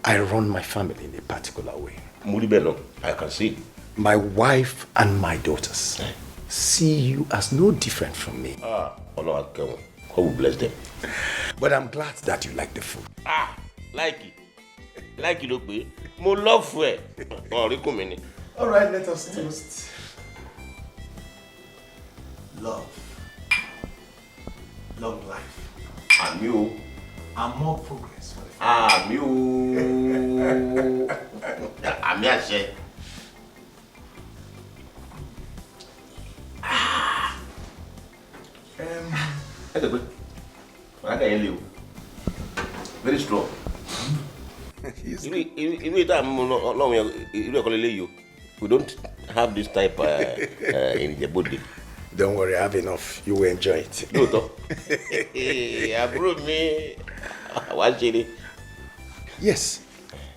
I run my family in a particular way.
I can see.
My wife and my daughters see you as no different from me.
God will bless them.
But I'm glad that you like the food.
Like it. Like it, look, more love for it. All
right, let us toast. Love. Long life.
And you.
And more progress.
You. Very strong. We don't have this type in the body.
Don't worry, I have enough. You will enjoy it. Yes,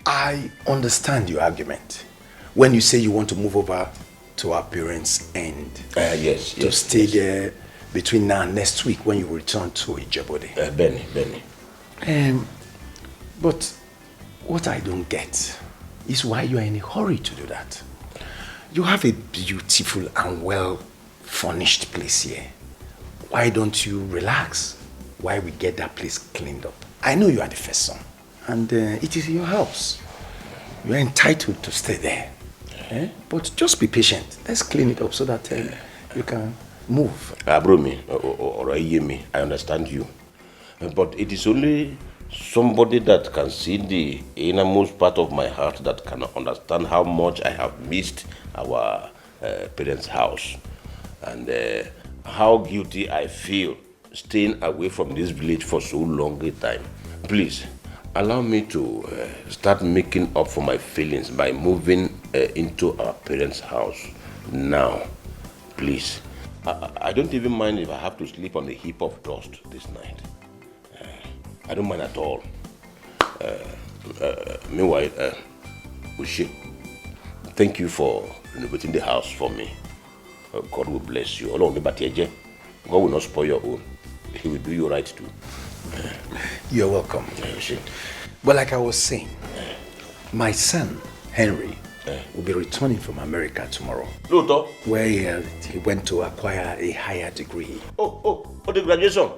I understand your argument. When you say you want to move over to our parents' end, to stay there between now and next week when you return to Ijebode.
Benny.
But what I don't get is why you are in a hurry to do that. You have a beautiful and well-furnished place here. Why don't you relax while we get that place cleaned up? I know you are the first son, and it is your house. You are entitled to stay there. But just be patient. Let's clean it up so that you can move.
I understand you. But it is only somebody that can see the innermost part of my heart that can understand how much I have missed our parents' house and how guilty I feel staying away from this village for so long a time. Please, allow me to start making up for my feelings by moving into our parents' house now. Please. I don't even mind if I have to sleep on a heap of dust this night. I don't mind at all. Meanwhile, Ushi, thank you for renovating the house for me. God will bless you. God will not spoil your own. He will do you right too.
You're welcome. But like I was saying, my son, Henry, will be returning from America tomorrow. Where he went to acquire a higher degree.
Oh, the graduation.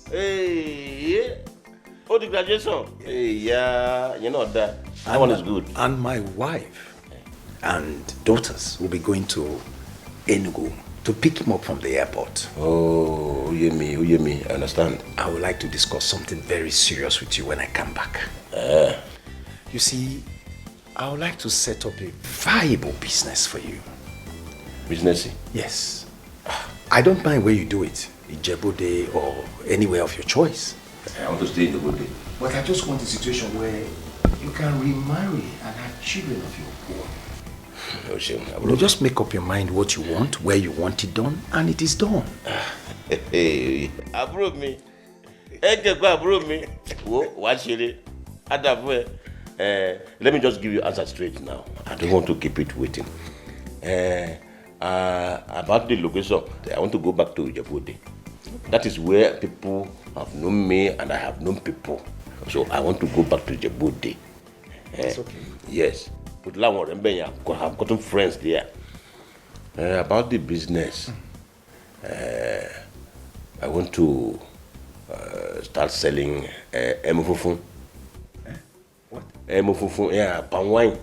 Hey, the graduation. Hey, yeah, you know that one is good.
And my wife and daughters will be going to Enugu to pick him up from the airport.
Oh, you me, I understand.
I would like to discuss something very serious with you when I come back. You see, I would like to set up a viable business for you.
Business?
Yes. I don't mind where you do it, Ijebode or anywhere of your choice.
I want to stay in Ijebode.
But I just want a situation where you can remarry and have children of your own. You just make up your mind what you want, where you want it done, and it is done.
Hey, approve me. Approve me. Watch it. Let me just give you answer straight now. I don't want to keep it waiting. About the location, I want to go back to Ijebode. That is where people have known me and I have known people. So I want to go back to Ijebode.
That's okay.
Yes. I've gotten friends there. About the business, I want to start selling emofufun.
What?
Emofufun, yeah, palm wine.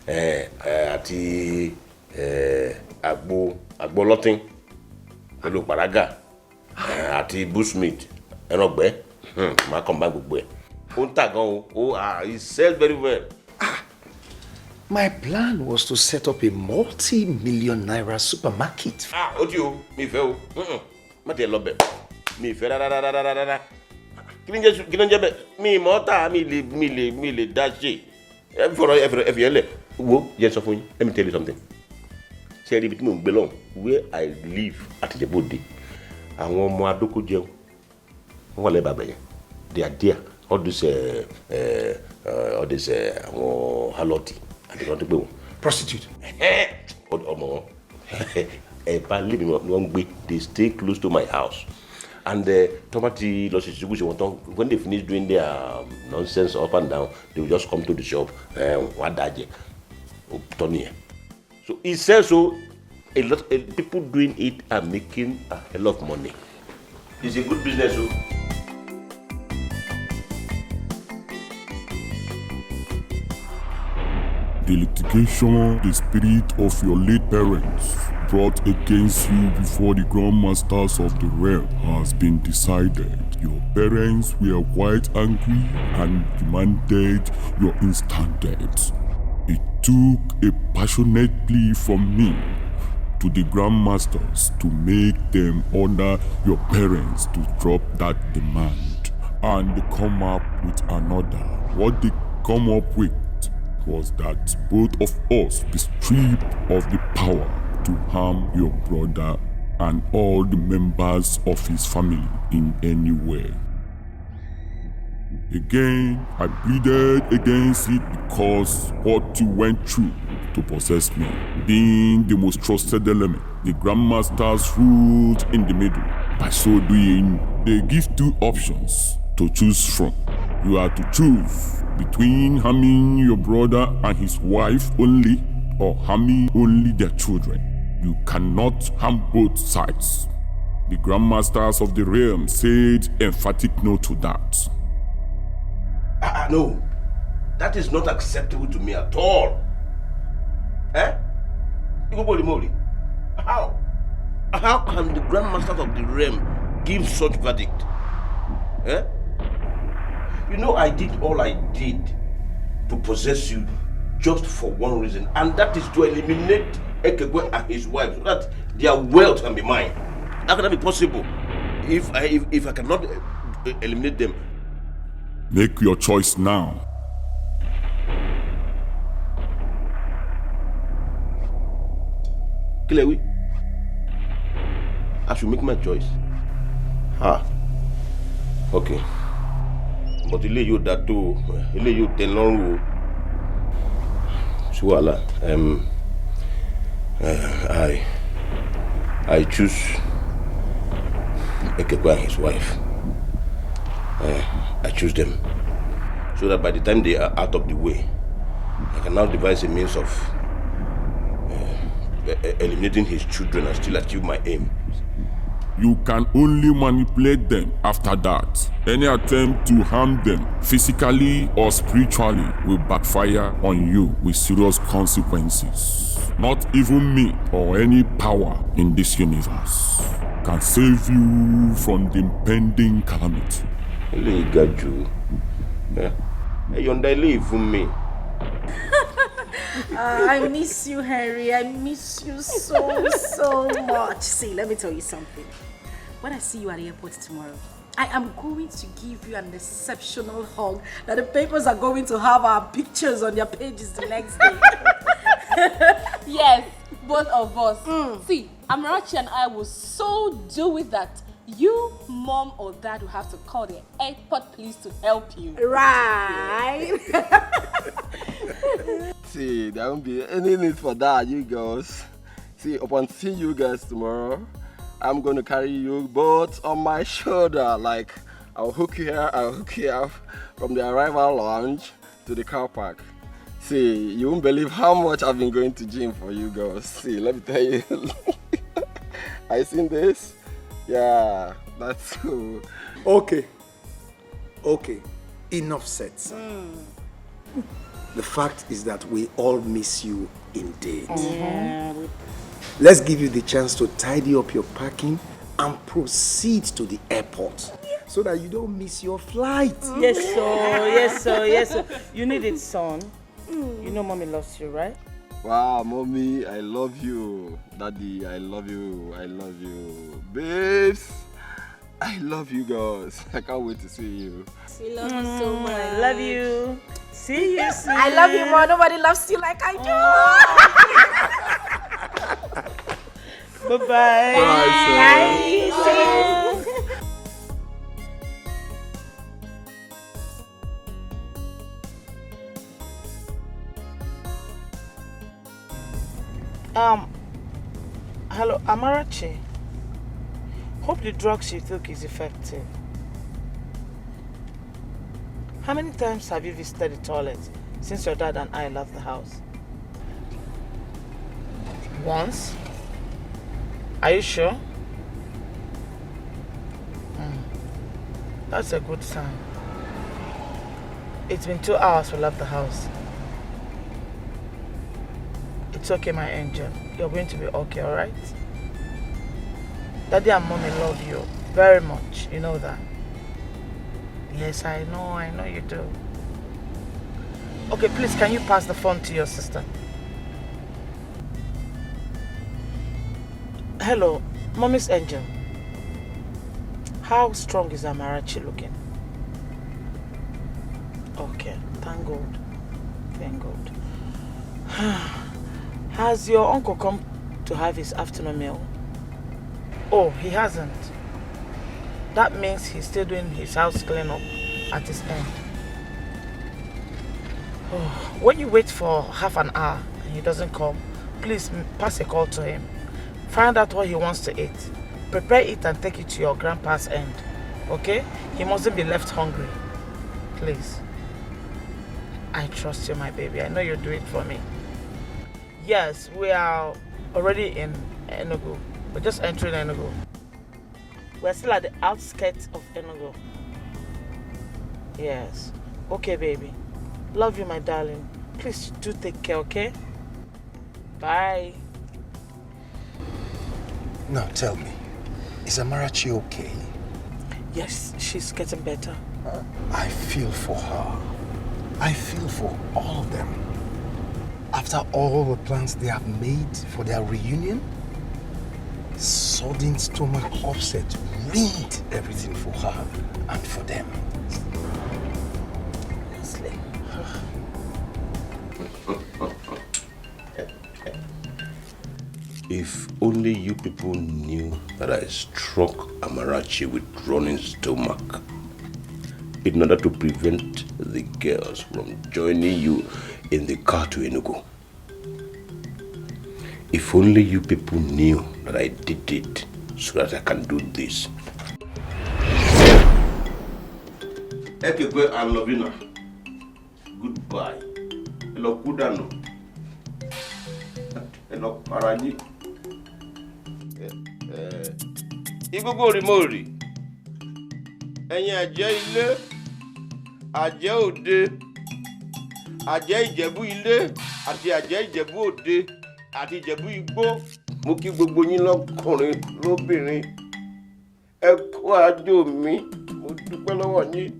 Ati agbolotin, pẹ̀lú paraga, ati bushmeat, ẹnọgbẹ, ma combine gbogbo ẹ̀. Ó ń tà gan o, he sells very well.
My plan was to set up a multi-million naira supermarket.
Odio, mi fẹ́ o. Má tẹ̀ lọ bẹ̀. Mi fẹ́ rárá. Kí ló ń jẹ́ bẹ́ẹ̀? Mi mọ́ta mi lè dá ṣe. Ẹ fi ẹlẹ̀. Wo jẹ́ sọ fún yín. Let me tell you something. Ṣé ẹ rí ibi tí mò ń gbé lọ́hùn? Where I live at Ijebode. Àwọn ọmọ adókó jẹun. Wọ́n wà lẹ́bàá bẹ̀yẹn. They are there. all this haloti. I don't know.
Prostitute.
They stay close to my house. And when they finish doing their nonsense up and down, they will just come to the shop. So he says so. A lot of people doing it are making a hell of money. It's a good business. So.
The litigation, the spirit of your late parents brought against you before the grandmasters of the realm has been decided. Your parents were quite angry and demanded your instant death. It took a passionate plea from me to the grandmasters to make them order your parents to drop that demand and come up with another. What they come up with was that both of us be stripped of the power to harm your brother and all the members of his family in any way. Again, I pleaded against it because what you went through to possess me, being the most trusted element, the grandmasters ruled in the middle. By so doing, they give two options to choose from. You are to choose between harming your brother and his wife only, or harming only their children. You cannot harm both sides. The grandmasters of the realm said emphatic no to that.
No, that is not acceptable to me at all. How? How can the grandmasters of the realm give such verdict? You know, I did all I did to possess you just for one reason, and that is to eliminate Ekegwe and his wife so that their wealth can be mine. How can that be possible if I cannot eliminate them?
Make your choice now.
Kilewi, I should make my choice. Okay. But you you that do, you Tailor. Suala, I choose Ekegwe and his wife. I choose them so that by the time they are out of the way, I can now devise a means of eliminating his children and still achieve my aim.
You can only manipulate them after that. Any attempt to harm them physically or spiritually will backfire on you with serious consequences. Not even me or any power in this universe can save you from the impending calamity.
He got you. You leave from me.
I miss you, Henry. I miss you so much. See, let me tell you something. When I see you at the airport tomorrow, I am going to give you an exceptional hug that the papers are going to have our pictures on their pages the next day.
Yes, both of us. See, Amarachi and I will so do it that you, mom or dad will have to call the airport police to help you.
Right.
See, there won't be any need for that, you girls. See, upon seeing you guys tomorrow, I'm going to carry you both on my shoulder. Like, I'll hook you here, I'll hook you up from the arrival lounge to the car park. See, you won't believe how much I've been going to gym for you girls. See, let me tell you. I seen this? Yeah, that's cool.
Okay. Enough said. The fact is that we all miss you indeed. Let's give you the chance to tidy up your packing and proceed to the airport so that you don't miss your flight.
Yes, sir. You need it, son. You know mommy loves you, right?
Wow, mommy, I love you. Daddy, I love you. Babes, I love you girls. I can't wait to see you.
We love you so much.
I love you. See you soon.
I love you more. Nobody loves you like I do.
Bye-bye.
Bye.
Amarachi, hope the drugs you took is effective. How many times have you visited the toilet since your dad and I left the house? Once? Are you sure? That's a good sign. It's been 2 hours we left the house. It's okay, my angel. You're going to be okay, alright? Daddy and Mommy love you very much. You know that? Yes, I know you do. Okay, please, can you pass the phone to your sister? Hello, Mommy's angel. How strong is Amarachi looking? Okay, thank God. Thank God. Has your uncle come to have his afternoon meal? Oh, he hasn't. That means he's still doing his house cleanup at his end. Oh, when you wait for half an hour and he doesn't come, please pass a call to him. Find out what he wants to eat. Prepare it and take it to your grandpa's end. Okay? He mustn't be left hungry. Please. I trust you, my baby. I know you'll do it for me. Yes, we are already in Enugu. We're just entering Enugu. We're still at the outskirts of Enugu. Yes. Okay, baby. Love you, my darling. Please do take care, okay? Bye.
Now tell me, is Amarachi okay?
Yes, she's getting better.
I feel for her. I feel for all of them. After all the plans they have made for their reunion, sudden stomach upset ruined everything for her and for them.
Honestly.
If only you people knew that I struck Amarachi with running stomach in order to prevent the girls from joining you in the car to Enugu. If only you people knew that I did it so that I can do this. Ekekwe and Lovina, goodbye. Hello, Kudano. Hello, Paraji. Igogo Rimori. Ẹ̀yin àjẹ́ ilé, àjẹ́ òde, àjẹ́ Ìjẹ̀bú ilé, àti àjẹ́ Ìjẹ̀bú òde, àti Ìjẹ̀bú igbó. Mo kí gbogbo yín lọ́kùnrin lóbìnrin. Ẹ kú àjò mi, mo dúpẹ́ lọ́wọ́ yín.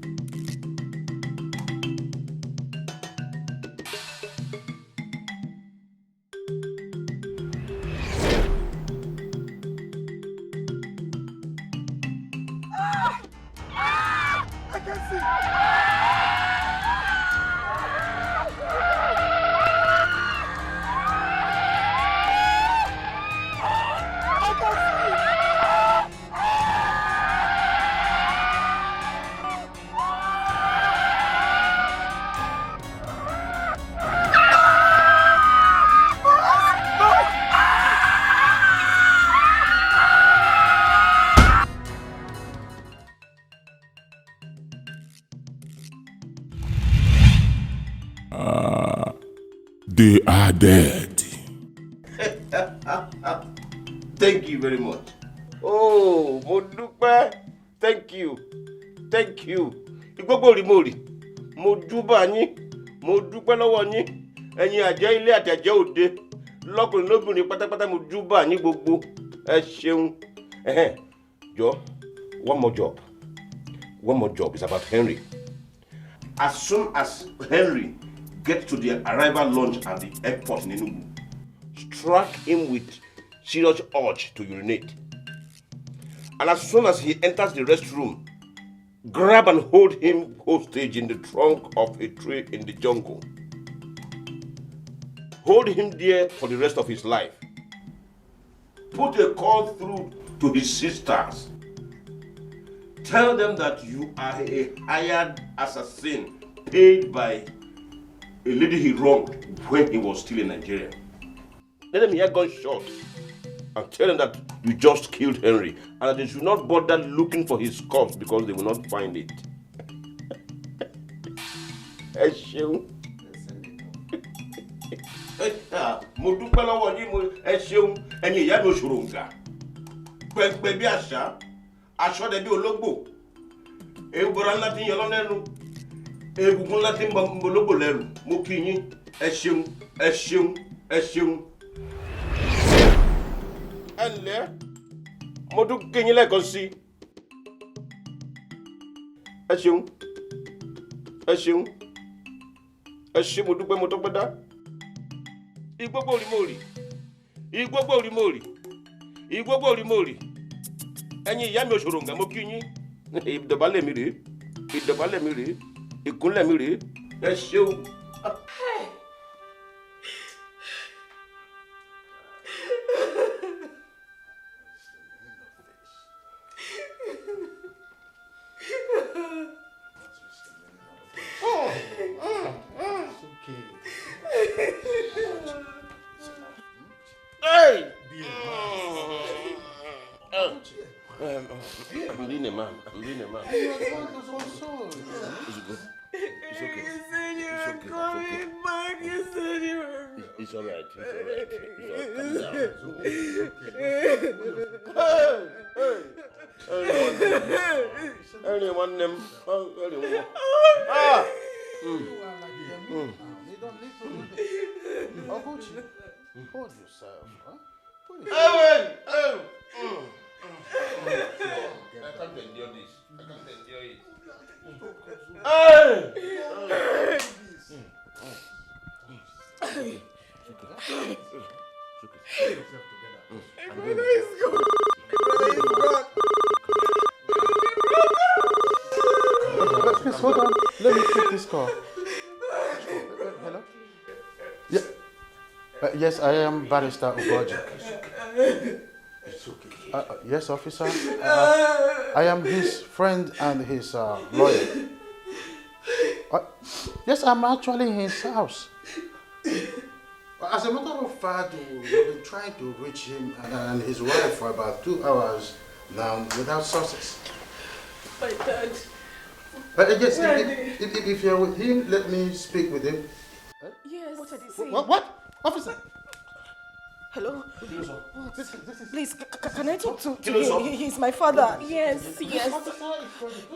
They are dead.
Thank you very much. Oh, mo dúpẹ́. Thank you. Thank you. Igbogbo Rimori. Mo júbà yín. Mo dúpẹ́ lọ́wọ́ yín. Ẹ̀yin àjẹ́ ilé àti àjẹ́ òde. Lọ́kùnrin lóbìnrin pátápátá mo júbà yín gbogbo. Ẹ ṣeun. Jọ̀ọ́, one more job. One more job is about Henry. As soon as Henry gets to the arrival lounge at the airport in Enugu, strike him with serious urge to urinate. And as soon as he enters the restroom, grab and hold him hostage in the trunk of a tree in the jungle. Hold him there for the rest of his life. Put a call through to his sisters. Tell them that you are a hired assassin paid by a lady he wronged when he was still in Nigeria. Let them hear gunshots. and tell them that you just killed Henry and that they should not bother looking for his corpse because they will not find it. Ẹ ṣeun. Mo dúpẹ́ lọ́wọ́ yín, ẹ ṣeun, ẹ̀yin ìyá mi òṣòròǹgà. Pẹ̀pẹ̀ bí àṣà, aṣọ́dẹ bí ológbò. Ewúrẹ́ ńlá ti ń yọ lọ́nẹ́nu. Egungun ńlá ti ń bọ ológbò lẹ́rù. Mo kí yín, ẹ ṣeun, ẹ ṣeun, ẹ ṣeun. Ẹ ǹlẹ́, mo tún kí yín lẹ́ẹ̀kan sí. Ẹ ṣeun, ẹ ṣeun, ẹ ṣé mo dúpẹ́ mo tọ́pẹ́ dá. Igbógbó rí mo rì, igbógbó rí mo rì, igbógbó rí mo rì. Ẹ̀yin ìyá mi òṣòròǹgà mo kí yín. Ìdọ̀bálẹ̀ mi rèé, ìdọ̀bálẹ̀ mi rèé, ìkúnlẹ̀ mi rèé. Ẹ ṣeun. I'm being a man. I'm being a man. It's good. It's okay.
You said you were
It's
coming back. You said you were.
It's all right. It's all right. Anyone them? Ah.
Hold yourself, huh?
I can't endure this. I can't endure it.
My brother is gone.
Please hold on. Let me take this call. Hello? Yeah. Yes, I am Barister Edochie. It's okay. Yes, officer. I am his friend and his lawyer. Yes, I'm actually in his house. As a matter of fact, we've been trying to reach him and his wife for about 2 hours now without success.
My dad.
Yes, if you're with him, let me speak with him.
Yes. What are they saying?
What? Officer?
Hello? Please, can I talk to
Kiloso?
him? He's my father. Yes. Yes,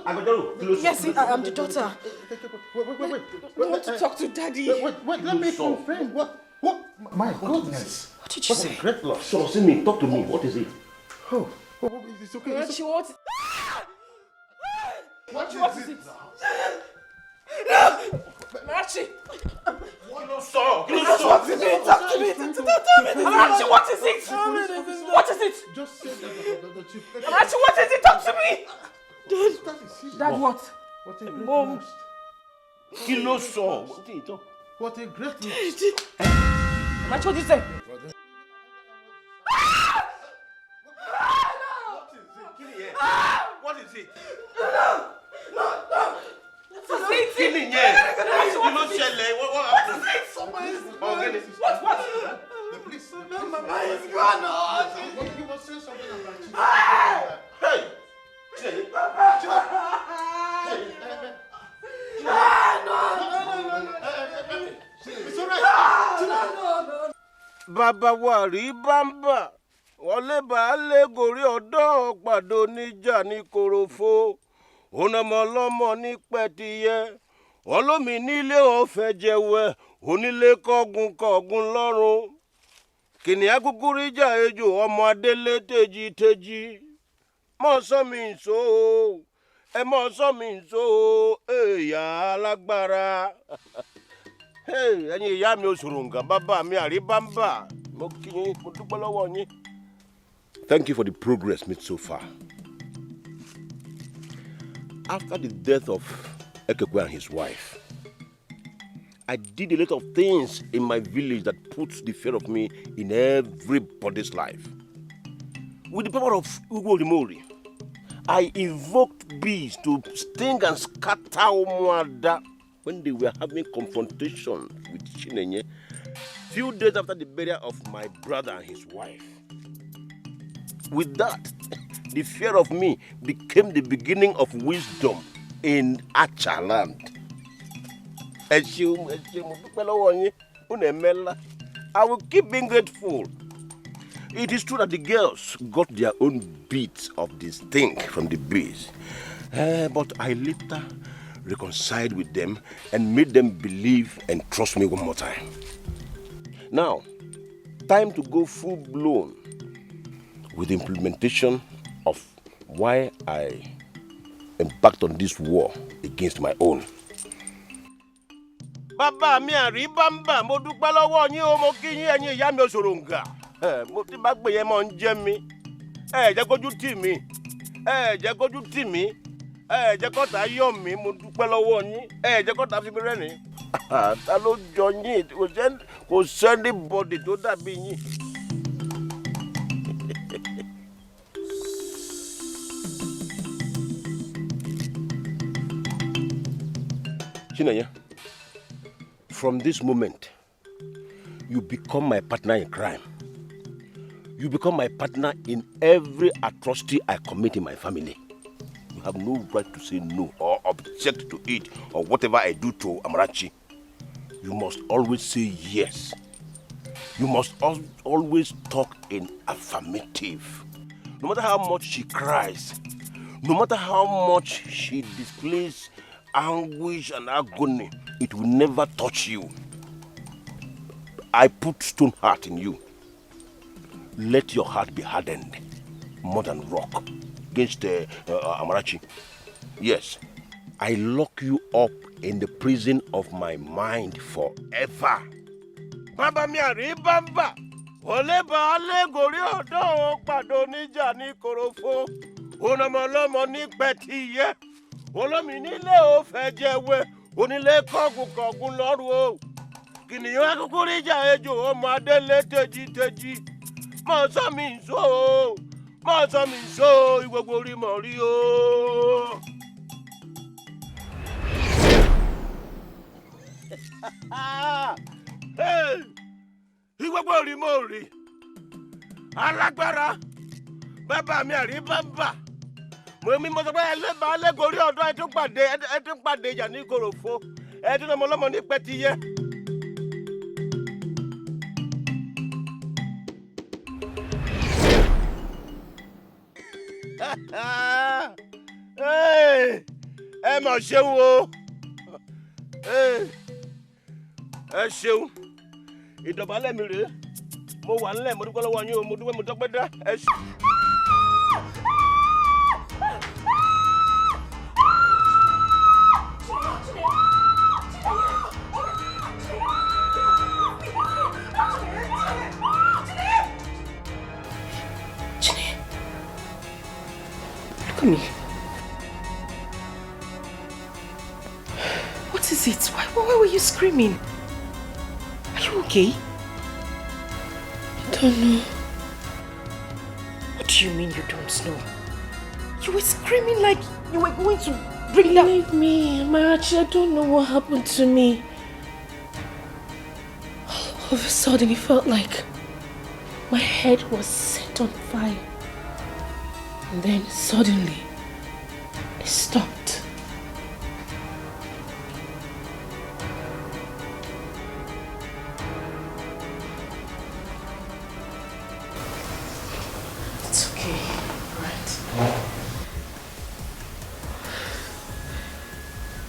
I'm the daughter.
Wait.
I want to talk to Daddy.
Wait, let me confirm. What? My goodness.
What did you say?
What a great loss. So, see me, talk to me. What is it?
Oh, it's okay.
Alichi, what?
What is it? Alichi!
Stop!
What is it? Talk to me! Alichi, what is it? What is it?
Just say that the chief.
Alichi, what is it? Talk to me!
Dad, what?
What a great
Mom.
loss.
Kiloso.
What a great loss.
Alichi, what did you say?
What is it?
Killing,
yeah. You know, Shelley, what happened?
What?
The police.
Mama is gone.
You must say something about you.
Hey!
It's all right.
Bàbá wa rí bámbà, wọlé baálé gorí ọ̀dọ́ pàdó níjà ní korofo, ònàmọ́ lọ́mọ ní pẹ̀tìyẹ, olómi nílé ọ̀fẹ́ jẹ̀wẹ̀, onílé kọ́gun lọ́rùn. Kìnìún kúkú ríjà ejò ọmọ adélé tèjì. Mọ̀ sọ́ mi ǹso o, ẹ mọ̀ sọ́ mi ǹso o, èèyà alágbára. Ẹ̀yin ìyá mi òṣòròǹgà bàbá mi àríbámbà, mo kí yín, mo dúpẹ́ lọ́wọ́ yín. Thank you for the progress made so far. After the death of Ekekwe and his wife, I did a lot of things in my village that puts the fear of me in everybody's life. With the power of Ugworimori, I invoked bees to sting and scatter Umuada when they were having confrontation with Chinenye, few days after the burial of my brother and his wife. With that, the fear of me became the beginning of wisdom in Acha land. I will keep being grateful. It is true that the girls got their own bits of this thing from the bees. But I later reconciled with them and made them believe and trust me one more time. Now, time to go full blown with the implementation of why I embarked on this war against my own. Bàbá mi àríbámbà mo dúpẹ́ lọ́wọ́ yín o mo kí yín ẹ̀yin ìyá mi òṣòròǹgà. Mo ti bá gbé yẹn mọ́ ń jẹ́ mi. Jẹ́ kójú tì mí. Jẹ́ kójú tì mí. Jẹ́ kọ́ta yọ̀ mí mo dúpẹ́ lọ́wọ́ yín. Jẹ́ kọ́ta fi mi rẹ́rìn. Ta ló jọ yín kò sẹ́ni bọ́dì tó dàbí yín. Chinanya, from this moment, you become my partner in crime. You become my partner in every atrocity I commit in my family. You have no right to say no or object to it or whatever I do to Amarachi. You must always say yes. You must always talk in affirmative. No matter how much she cries, no matter how much she displays anguish and agony, it will never touch you. I put stone heart in you. Let your heart be hardened more than rock against Amarachi. Yes, I lock you up in the prison of my mind forever. Baba mi aribamba, oleba ale gori odo pado nija ni korofo, onamolomo ni petiye. Olomi nílé o fẹ́ jẹ́wé onílé kọ́gùn lọ́rùn o kìnìún akúkú ríjà ejò ọmọ adélé tèjì mọ̀ sọ mi nsó ìgbogbo orí mọ̀ rí o. Ìgbogbo orí mọ̀ rí alágbára bàbá mi àríbàbà. Mi mo sọ pé ẹlẹ́bàá lẹ́gọ̀ọ́rí ọ̀dọ́ ẹ tún pàdé ìjà ní Ìkòròfo ẹ tún ọmọ ọlọ́mọ ní pẹ́ ti yẹ. Ẹ mọ̀ ṣeun o ẹ ṣeun ìdọ̀bálẹ̀ mi rèé mo wà nílẹ̀ mo dúpẹ́ lọ́wọ́ yín o mo dúpẹ́ mo tọ́pẹ́ dá ẹ ṣeun.
Look at me. What is it? Why were you screaming? Are you okay?
I don't know.
What do you mean you don't know? You were screaming like you were going to bring down...
Believe me, Marachi, I don't know what happened to me. All of a sudden, it felt like my head was set on fire. And then suddenly, it stopped.
It's okay, right?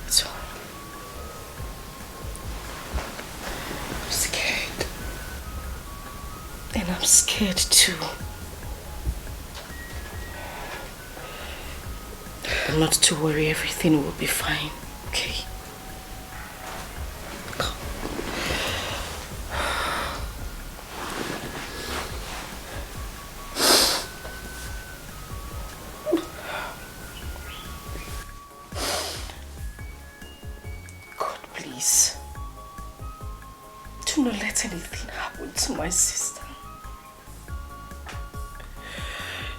It's all right. I'm scared. And I'm scared too. But not to worry, everything will be fine, okay? Come. God, please. Do not let anything happen to my sister.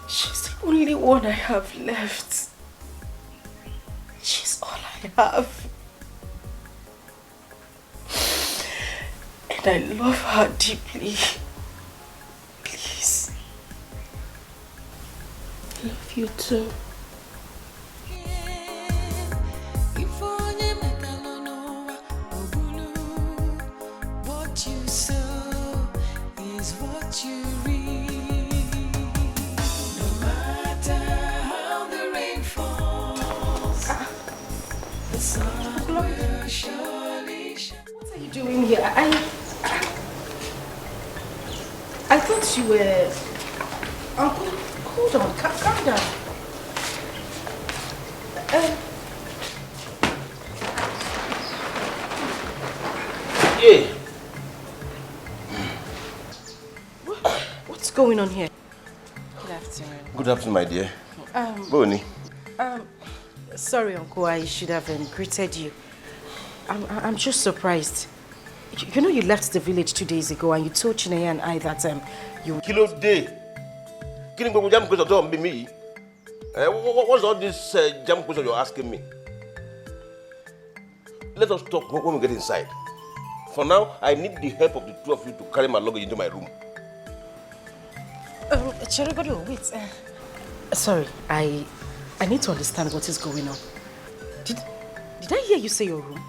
She's the only one I have left. She's all I have. And I love her deeply. Please.
I love you too.
What you sow is what you reap. No matter how the rain falls, the sun will surely shine.
What are you doing here? I thought you were... Uncle, hold on, calm down.
Yeah.
What's going on here? Good afternoon.
Good afternoon, my dear. Bonnie.
Sorry, Uncle, I should have greeted you. I'm just surprised. You know you left the village 2 days ago and you told Chineye and I that you...
Kilo day. Killing go jam question don't be me. What's all this jam question you're asking me? Let us talk when we get inside. For now, I need the help of the two of you to carry my luggage into my room.
Cherigodo, wait. Sorry, I need to understand what is going on. Did I hear you say your room?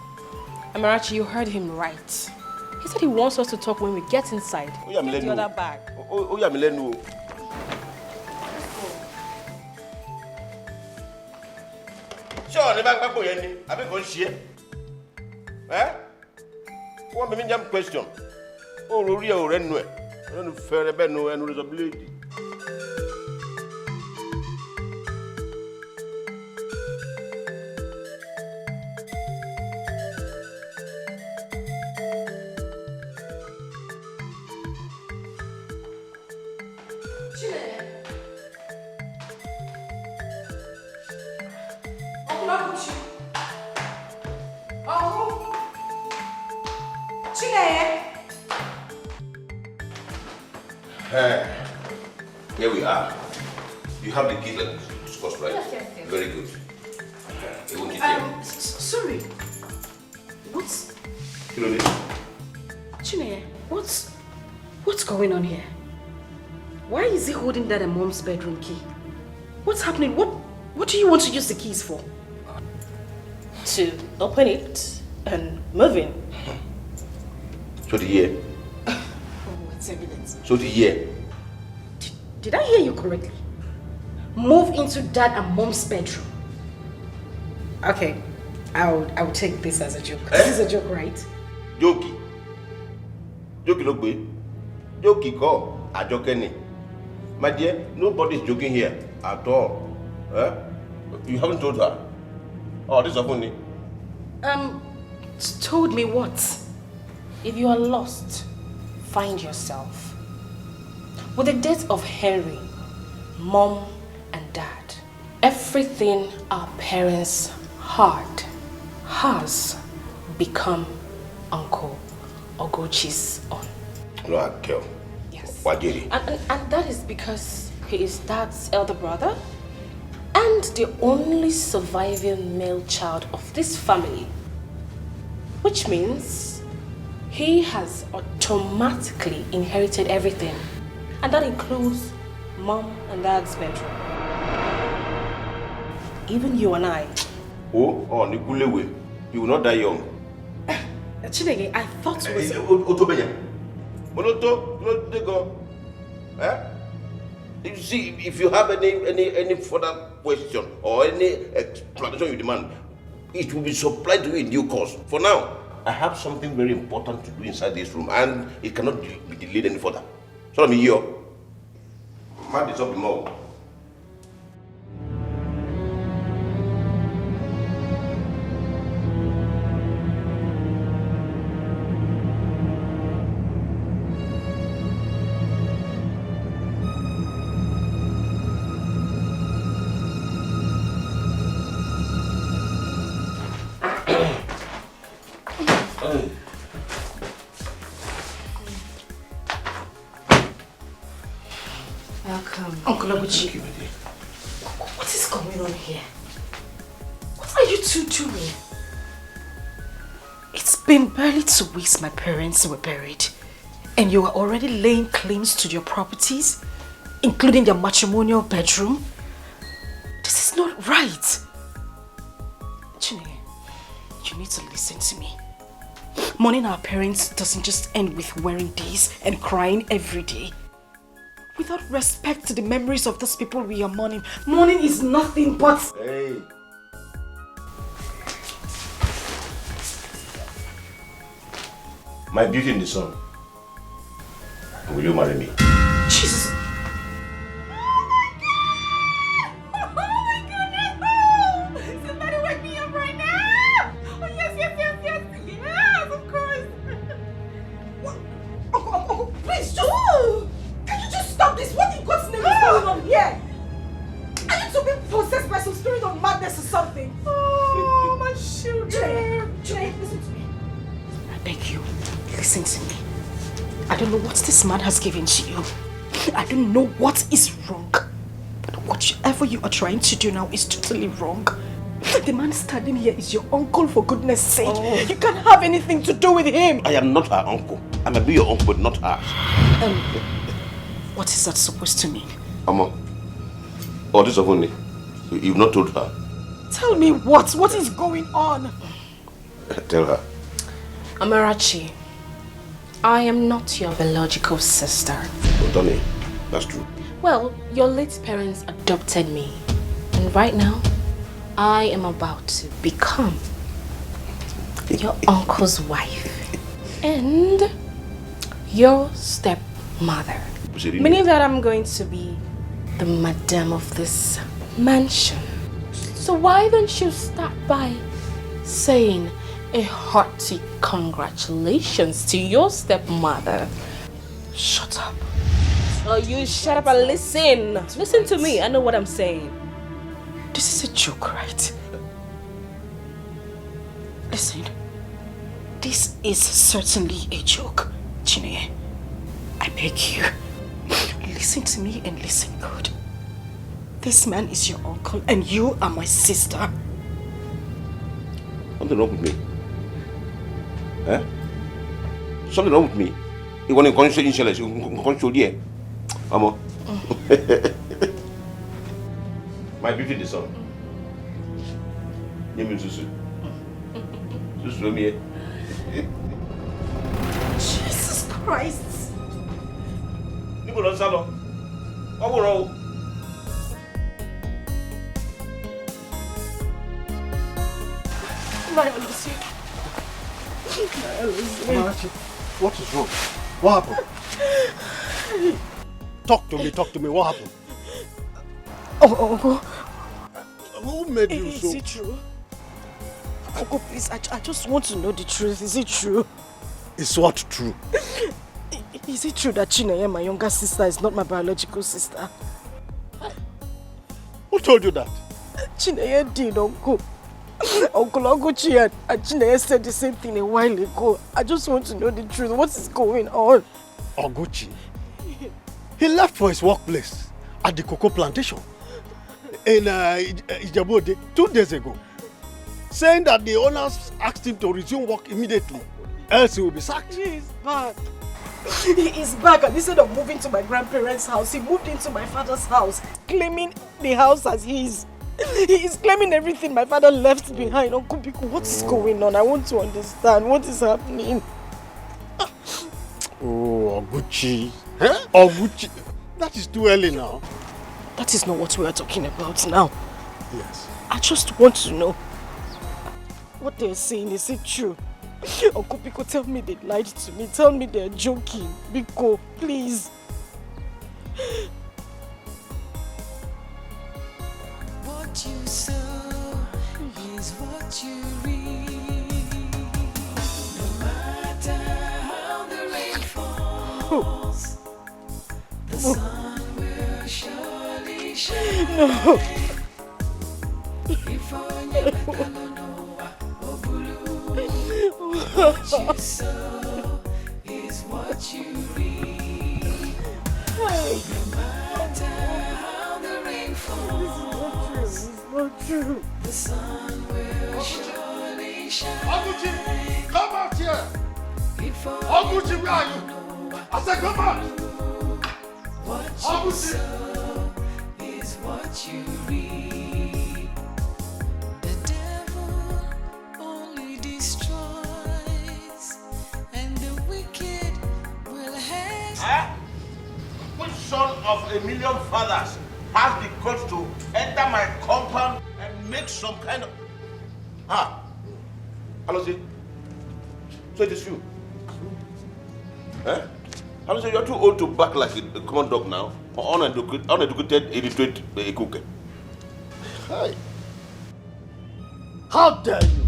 Amarachi, you heard him right. He said he wants us to talk when we get inside.
Get
the other bag.
Oh, yeah, Milenu. Sure, the bag go any. I be go share. One me jam question. Oh, Rory o rennu e. No fair be no and responsibility. Here we are. You have the key that we discussed, right?
Yes.
Very good.
Sorry. What's... Chineye, what's going on here? Why is he holding that in Mom's bedroom key? What's happening? What do you want to use the keys for?
To open it and move in.
So the year.
Oh, it's evidence.
So the year.
Did I hear you correctly? Move into Dad and Mom's bedroom. Okay, I'll take this as a joke. This is a joke, right?
Jokey. Jokey look good. Jokey call. A joke any. My dear, nobody's joking here at all. You haven't told her. Oh, this is funny.
Told me what?
If you are lost, find yourself. With the death of Henry, Mom and Dad, everything our parents had has become Uncle Ogochi's own.
No, girl.
Yes.
Wajiri.
And that is because he is Dad's elder brother and the only surviving male child of this family. Which means he has automatically inherited everything. And that includes Mom and Dad's bedroom. Even you and I.
Oh, Nikulewe. You will not die young.
Chineye, I thought it was...
Otobenya. Monoto, no they go. You see, if you have any further question or any explanation you demand, it will be supplied to you in due course. For now, I have something very important to do inside this room and it cannot be delayed any further. So I'm here. Man, it's up the mouth.
Uncle Ogochi, what is going on here? What are you two doing? It's been barely 2 weeks my parents were buried, and you are already laying claims to your properties, including their matrimonial bedroom. not right. Chineye, you need to listen to me. Mourning our parents doesn't just end with wearing this and crying every day. Without respect to the memories of those people we are mourning, mourning is nothing but...
Hey. My beauty in the sun. Will you marry me?
Jesus.
Somebody wake me up right now! Oh, yes, of course! What? Oh, please, just... Can you just stop this? What in God's name is going on here? Are you two being possessed by some spirit of madness or something? Oh, my children!
Jay, listen to me. I beg you, listen to me. I don't know what this man has given to you. I don't know what is wrong. But whatever you are trying to do now is totally wrong. The man standing here is your uncle, for goodness sake. Oh. You can't have anything to do with him.
I am not her uncle. I may be your uncle, but not her.
What is that supposed to mean?
Mama, all this of Onny, you've not told her.
Tell me what? What is going on?
Tell her.
Amarachi, I am not your biological sister.
Oh, Onny, that's true.
Well, your late parents adopted me. And right now, I am about to become your uncle's wife. And your stepmother. Meaning that I'm going to be the madam of this mansion. So why don't you start by saying a hearty congratulations to your stepmother?
Shut up.
Oh, you shut up and listen. Listen to me. I know what I'm saying.
This is a joke, right? Listen. This is certainly a joke, Chineye. I beg you. Listen to me and listen good. This man is your uncle and you are my sister.
Something wrong with me? Eh? Something wrong with me? You want to control here? Mama. My beauty in the sun. Name me Susu. Susu me.
Jesus Christ.
People don't sell. What will roll?
What is wrong? What happened? Talk to me, what happened?
Oh, Uncle.
Who made you so?
Is it true? Uncle, please, I just want to know the truth. Is it true?
Is what true?
Is it true that Chineye, my younger sister, is not my biological sister?
Who told you that?
Chineye did, Uncle. Uncle Oguchi and Chineye said the same thing a while ago. I just want to know the truth. What is going on?
Oguchi? He left for his workplace at the cocoa plantation in Ijabode 2 days ago, saying that the owners asked him to resume work immediately, else he will be sacked.
He is back. He is back, and instead of moving to my grandparents' house, he moved into my father's house, claiming the house as his. He is claiming everything my father left behind. Uncle Biko, what is going on? I want to understand. What is happening?
Oh, Oguchi. Huh? Oguchi. That is too early now.
That is not what we are talking about now.
Yes.
I just want to know. What they're saying, is it true? Uncle Biko, tell me they lied to me. Tell me they're joking. Biko, please.
What you sow is what you reap. No matter how the rain falls, the sun will surely shine.
No.
If only what you sow is what you reap. No matter how the rain falls,
not true.
The sun will surely shine.
Oguchi, come out here. Oguchi, where are you? I said come out.
What you sow is what you reap.
of a million fathers has the guts to enter my compound and make some kind of... Ah, Alichi, so it is you. Eh? Alichi, you're too old to bark like a common dog now. Or uneducated, illiterate cook.
Hey. How dare you?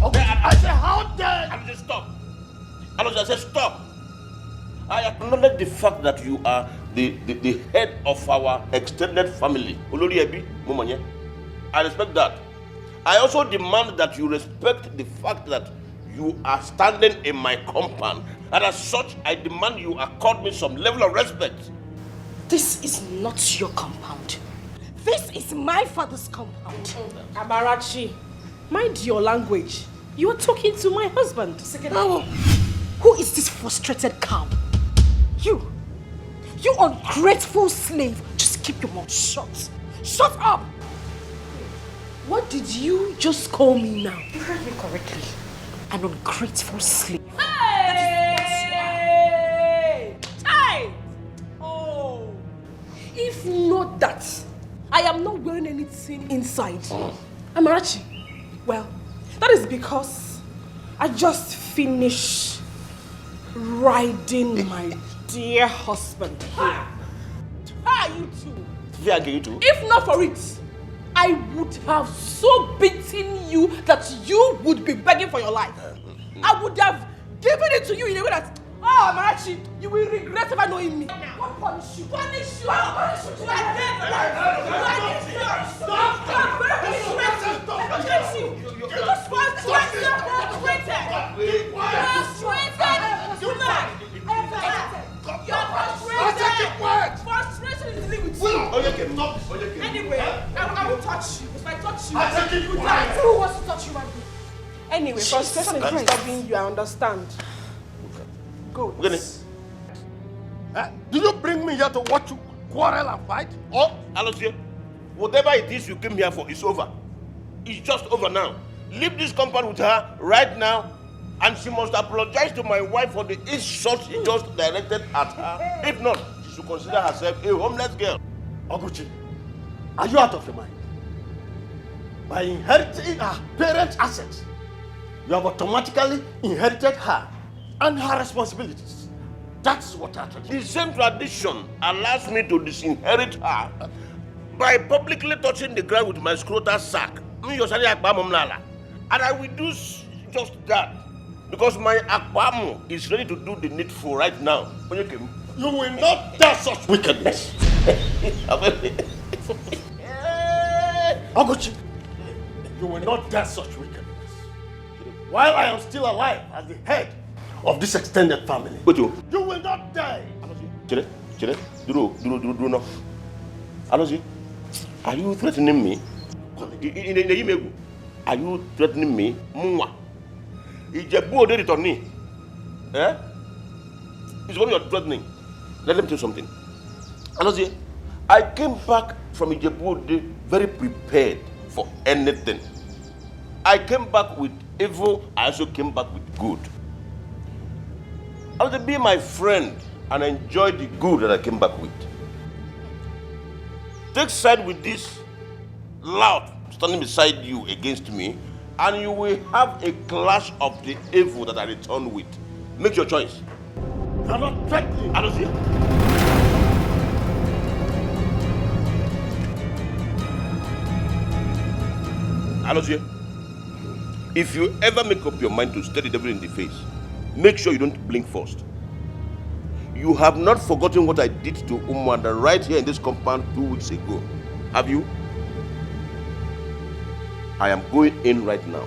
Okay, I say, how dare you?
Alichi, stop. Alichi, I said stop. I acknowledge the fact that you are the head of our extended family. I respect that. I also demand that you respect the fact that you are standing in my compound, and as such, I demand you accord me some level of respect.
This is not your compound. This is my father's compound.
Amarachi, mind your language. You are talking to my husband.
No. Who is this frustrated cow? You ungrateful slave. Just keep your mouth shut. Shut up!
What did you just call me now?
You heard me correctly. An ungrateful slave.
Hey! Hey! Oh! If not that, I am not wearing anything inside. Amarachi, well, that is because I just finished riding my dear husband here. Ah, you too.
Yeah, you too.
If not for it, I would have so beaten you that you would be begging for your life. I would have given it to you in a way that, oh, Amarachi, you will regret ever knowing me. What punish you? Punish you! Punish you! You are dead! Stop! You just frustrated! Frustration is living with you. Anyway, I will touch you. If I touch you, you die. Who wants to touch you, man? Anyway, frustration is disturbing you, I understand. Go.
Do you bring me here to watch you quarrel and fight?
Oh, Alichi, whatever it is you came here for is over. It's just over now. Leave this compound with her right now, and she must apologize to my wife for the insult she just directed at her. If not, she should consider herself a homeless girl.
Oguchi, are you out of your mind? By inheriting her parents' assets, you have automatically inherited her and her responsibilities. That's what our tradition.
The same tradition allows me to disinherit her by publicly touching the ground with my scrotal sack. And I will do just that because my akwamu is ready to do the needful right now.
You will not dare such wickedness. Oguchi, you will not dare such wickedness. While I am still alive as the head of this extended family, you will not die.
Alichi, are you threatening me? Are you threatening me? Eh? It's what you're threatening. Let me tell you something. Alichi, I came back from Ijebu very prepared for anything. I came back with evil, I also came back with good. Alichi, be my friend and enjoy the good that I came back with. Take side with this loud standing beside you against me, and you will have a clash of the evil that I return with. Make your choice.
You are not threatening.
Alichi. Alichi, if you ever make up your mind to stare the devil in the face, make sure you don't blink first. You have not forgotten what I did to Umwanda right here in this compound 2 weeks ago, have you? I am going in right now.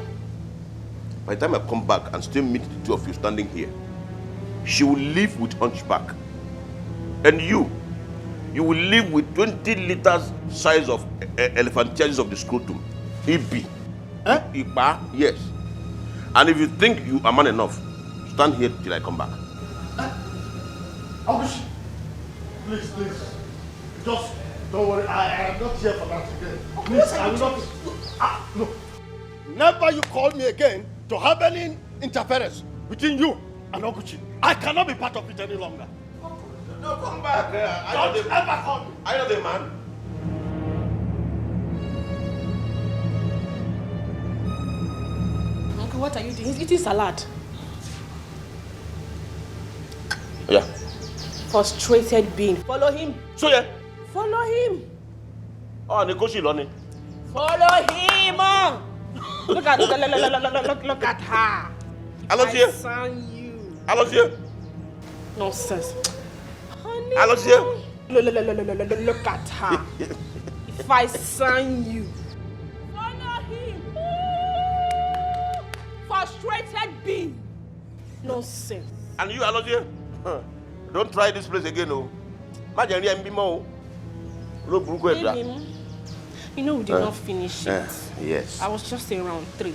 By the time I come back and still meet the two of you standing here, she will leave with hunchback. And you will leave with 20 liters size of elephantiasis of the scrotum. EB. Eh? Iba, yes. And if you think you are man enough, stand here till I come back.
Abushi, please. Just don't worry, I am not here for that again. Please, I will not. No. Never you call me again to have any interference between you and Oguchi. I cannot be part of it any longer.
No, come back.
Don't ever call me.
Are you not a man?
Uncle, what are you doing? He's eating salad.
Yeah.
Frustrated being. Follow him.
So yeah.
Follow him.
Oh, negotiate on it.
Follow him. Look at her.
Alichi. Alichi.
Nonsense. Honey.
Alichi.
Look at her. If I sign you. Follow him. Frustrated being. Nonsense.
And you, Alichi? Don't try this place again, oh. Imagine you be more. Look,
you know we did not finish it.
Yes.
I was just in round 3.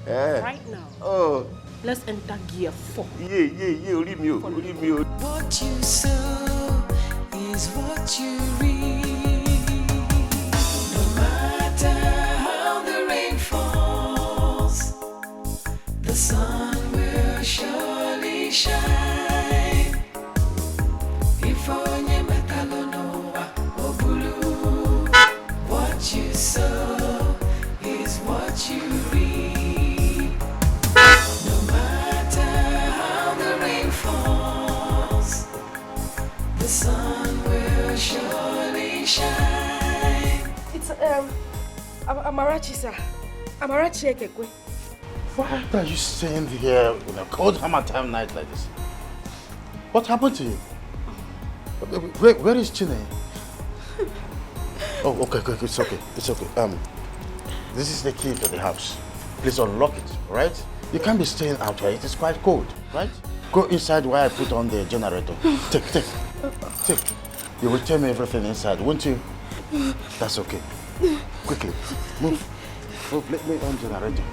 Right now.
Oh.
Let's enter gear 4.
Yeah. Leave me.
What you sow is what you reap. No matter how the rain falls, the sun will surely shine. If onye metalo noa obulu, what you sow is what you reap. No matter how the rain falls, the sun will surely shine.
It's Amarachi, sir. Amarachi Ekekwe.
Why are you staying here in a cold hammer time night like this? What happened to you? Where is Chine? Oh, okay, it's okay. This is the key to the house. Please unlock it, right? You can't be staying out here. It is quite cold, right? Go inside where I put on the generator. Take. You will tell me everything inside, won't you? That's okay. Quickly, move. Let me on generator.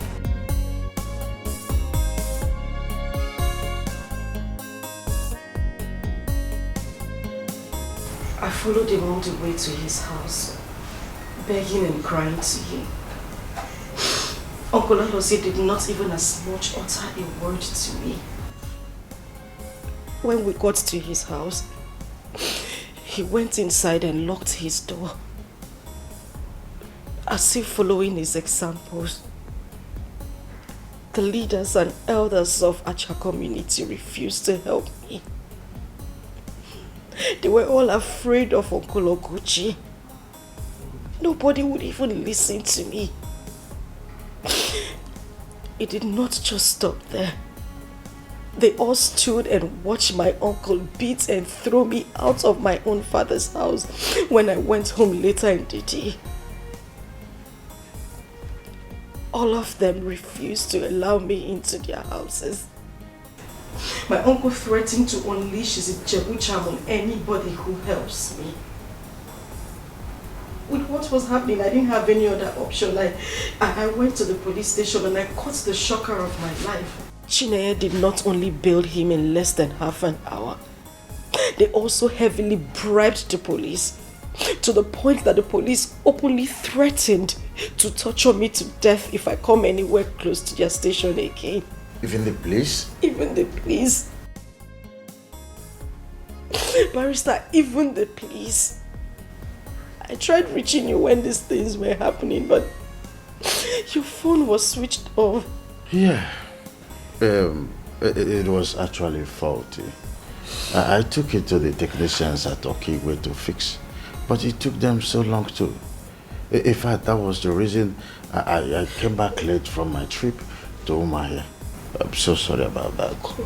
I followed him all the way to his house, begging and crying to him. Uncle Alozie did not even as much utter a word to me. When we got to his house, he went inside and locked his door, as if following his examples. The leaders and elders of Acha community refused to help me. They were all afraid of Uncle Oguchi. Nobody would even listen to me. It did not just stop there. They all stood and watched my uncle beat and throw me out of my own father's house when I went home later in the day. All of them refused to allow me into their houses. My uncle threatened to unleash his Jebucham on anybody who helps me. With what was happening, I didn't have any other option. I went to the police station and I caught the shocker of my life. Chineye did not only bail him in less than half an hour, they also heavily bribed the police, to the point that the police openly threatened to torture me to death if I come anywhere close to their station again.
Even the police?
Even the police. Barister, even the police. I tried reaching you when these things were happening, but your phone was switched off.
Yeah. It was actually faulty. I took it to the technicians at Okigwe to fix, but it took them so long to. In fact, that was the reason I came back late from my trip to Umahia. I'm so sorry about that.
Uncle,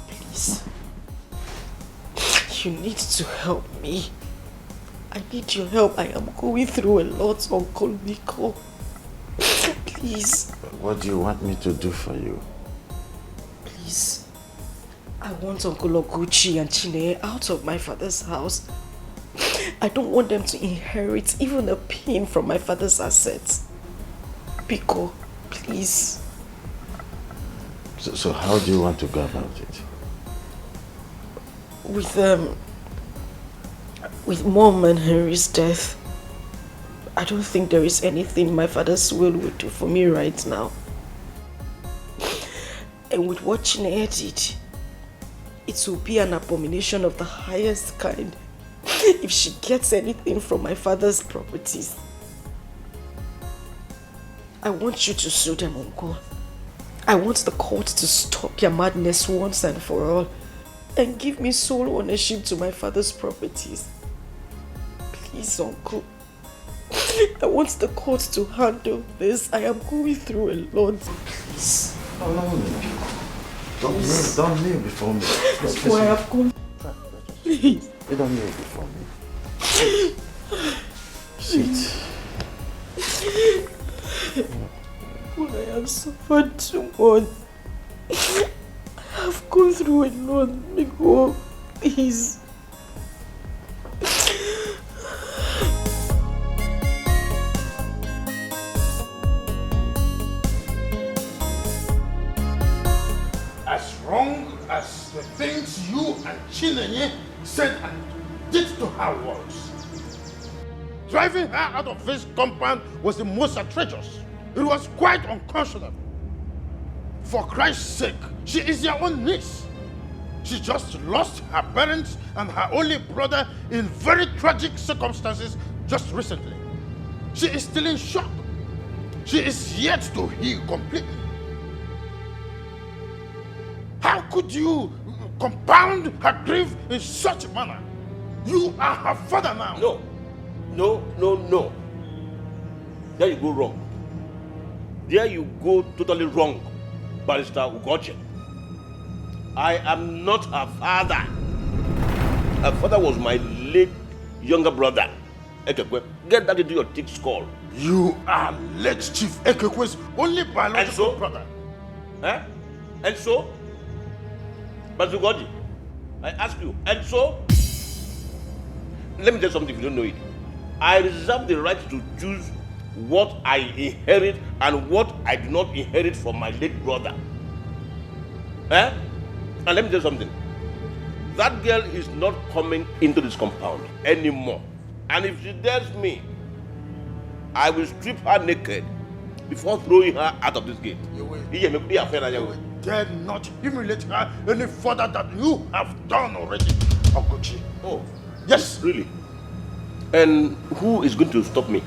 please. You need to help me. I need your help. I am going through a lot, Uncle Nico. Please.
What do you want me to do for you?
Please. I want Uncle Oguchi and Chineye out of my father's house. I don't want them to inherit even a pin from my father's assets. Pico, please.
So how do you want to go about it?
With Mom and Henry's death, I don't think there is anything my father's will would do for me right now. And with what Chineye did, it it will be an abomination of the highest kind if she gets anything from my father's properties. I want you to sue them, Uncle. I want the court to stop your madness once and for all and give me sole ownership to my father's properties. Please, Uncle. I want the court to handle this. I am going through a lot. Please.
Don't kneel before me.
That's why I have gone. Please.
You don't kneel before me. Sit.
Well, I have suffered too much. I have gone through a lot. Miko, please.
As wrong as the things you and Chinenye said and did to her was. Driving her out of this compound was the most outrageous. It was quite unconscionable. For Christ's sake, she is your own niece. She just lost her parents and her only brother in very tragic circumstances just recently. She is still in shock. She is yet to heal completely. How could you compound her grief in such a manner? You are her father now.
No. There you go wrong. There you go totally wrong, Barister Ugoche. I am not her father. Her father was my late younger brother, Ekekwe. Get that into your thick skull.
You are late Chief Ekekwe's only biological brother.
Eh? And so? Barister Ugoche, I ask you, and so? Let me tell you something if you don't know it. I reserve the right to choose what I inherit and what I do not inherit from my late brother. Eh? And let me tell you something. That girl is not coming into this compound anymore. And if she dares me, I will strip her naked before throwing her out of this gate.
You dare not humiliate her any further than you have done already, Okochi.
Oh,
yes,
really? And who is going to stop me?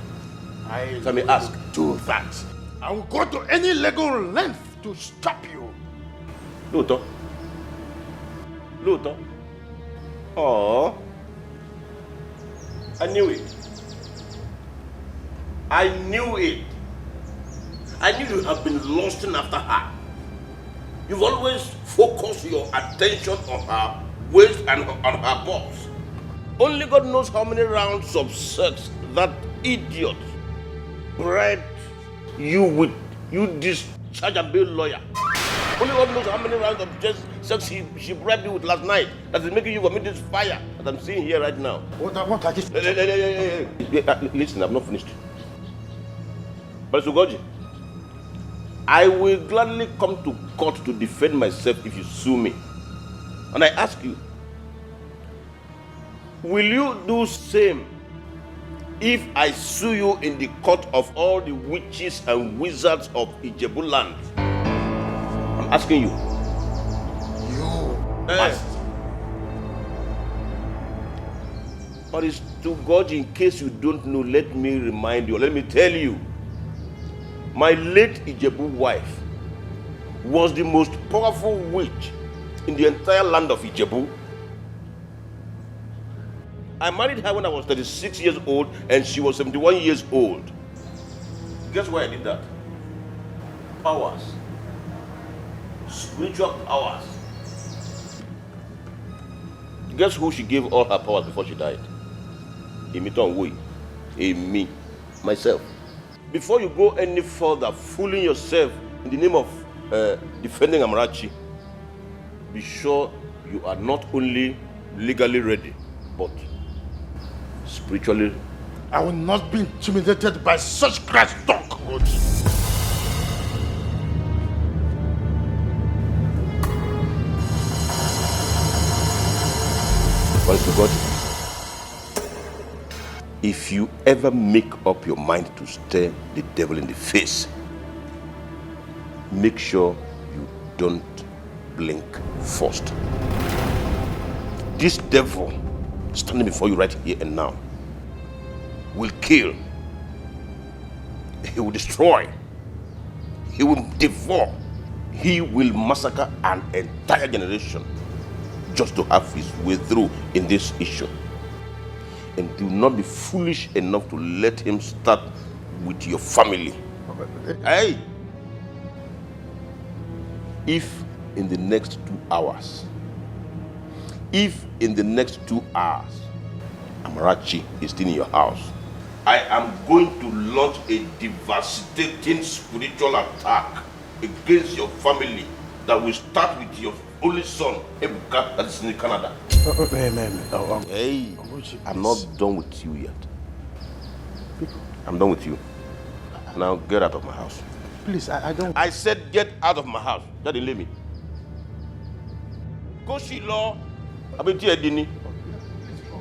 If
I may ask.
Do that. I will go to any legal length to stop you.
Luto. Oh. I knew it. I knew you have been lusting after her. You've always focused your attention on her waist and on her boss. Only God knows how many rounds of sex that idiot bred you with, you dischargeable lawyer. Only God knows how many rounds of sex she bribed you with last night that is making you commit this fire that I'm seeing here right now.
What I just...
Listen, I've not finished. But Sugoji, I will gladly come to court to defend myself if you sue me. And I ask you, will you do same if I sue you in the court of all the witches and wizards of Ijebu land? I'm asking you. But it's to God, in case you don't know, let me remind you, let me tell you. My late Ijebu wife was the most powerful witch in the entire land of Ijebu. I married her when I was 36 years old and she was 71 years old. Guess why I did that? Powers. Spiritual powers. Guess who she gave all her powers before she died? Me, myself. Before you go any further fooling yourself in the name of defending Amarachi, be sure you are not only legally ready, but spiritually.
I will not be intimidated by such crass talk, Okochi.
If you ever make up your mind to stare the devil in the face, make sure you don't blink first. this devil standing before you right here and now will kill, he will destroy, he will devour, he will massacre an entire generation just to have his way through in this issue. And do not be foolish enough to let him start with your family. Hey! If in the next 2 hours, Amarachi is still in your house, I am going to launch a devastating spiritual attack against your family that will start with your only son, Ebuka, that is in Canada. Hey, I'm not done with you yet. I'm done with you. Now get out of my house.
Please, I don't...
I said get out of my house. That didn't leave me. Go see law.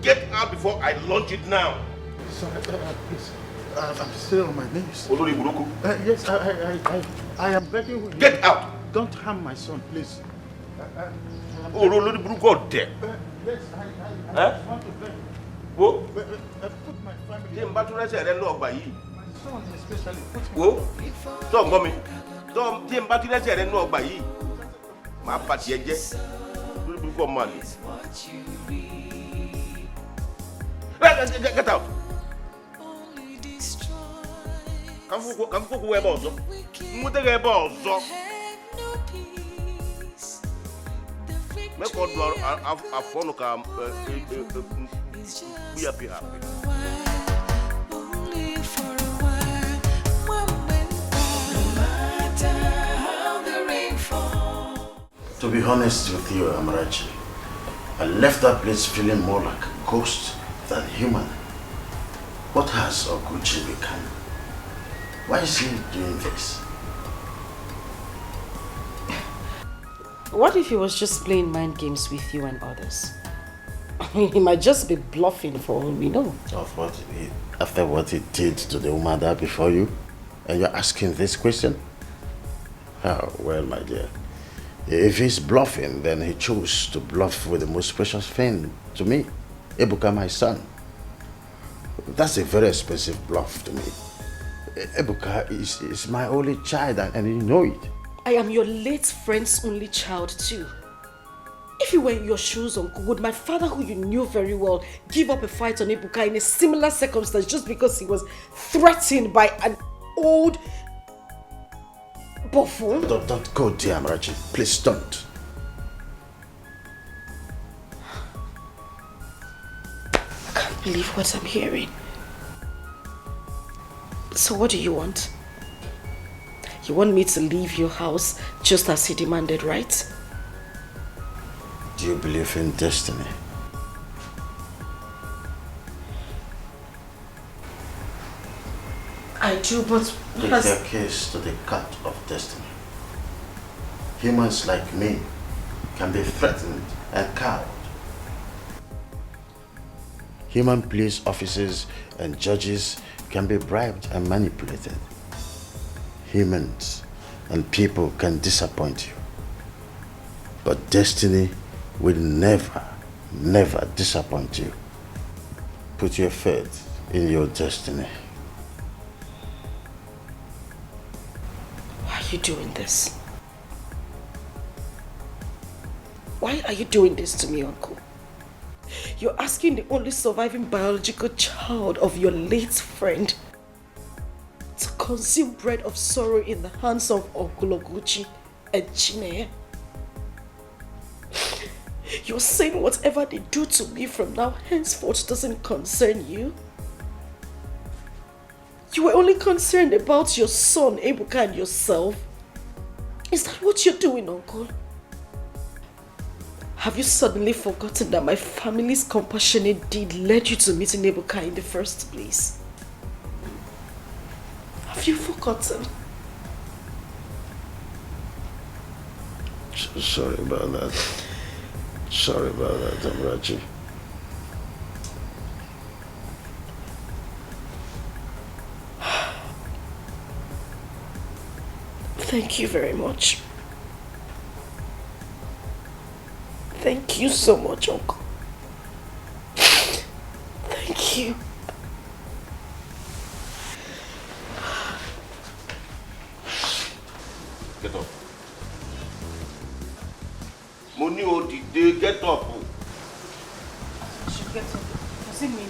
Get out before I launch it now.
Sorry, please. I'm still on my knees. Yes, I am begging you.
Get out!
Don't harm my son, please.
Oh, Lord, God there.
Yes, I want to beg.
Whoa?
Put my family.
My
son especially. Put me.
Whoa? Don't go me. Don't take back to the side and no by ye. My party, yes. Before money. Get out. Come cook where also. Mutega also. Make all a phone come. We are happy.
To be honest with you, Amarachi, I left that place feeling more like a ghost than human. What has Oguchi become? Why is he doing this?
What if he was just playing mind games with you and others? I mean, he might just be bluffing for all we know.
After what he did to the Umada before you? And you're asking this question? Oh, well, my dear. If he's bluffing, then he chose to bluff with the most precious thing to me, Ebuka, my son. That's a very expensive bluff to me. Ebuka is my only child, and you know it.
I am your late friend's only child too. If you were in your shoes, Uncle, would my father, who you knew very well, give up a fight on Ebuka in a similar circumstance just because he was threatened by an old buffoon?
Don't go there, Amarachi. Please don't.
I can't believe what I'm hearing. So what do you want? You want me to leave your house just as he demanded, right?
Do you believe in destiny?
I do, but
Take your case to the court of destiny. Humans like me can be threatened and cowed. Human police officers and judges can be bribed and manipulated. Humans and people can disappoint you. But destiny will never, never disappoint you. Put your faith in your destiny.
Why are you doing this? Why are you doing this to me, Uncle? You're asking the only surviving biological child of your late friend to consume bread of sorrow in the hands of Uncle Oguchi and Chineye. You're saying whatever they do to me from now henceforth doesn't concern you? You were only concerned about your son, Ebuka, and yourself. Is that what you're doing, Uncle? Have you suddenly forgotten that my family's compassionate deed led you to meeting Ebuka in the first place? Have you forgotten?
Sorry about that. Sorry about that, Amarachi.
Thank you very much. Thank you so much, Uncle. you.
Get up. Money or did they get up?
She gets up. Does it mean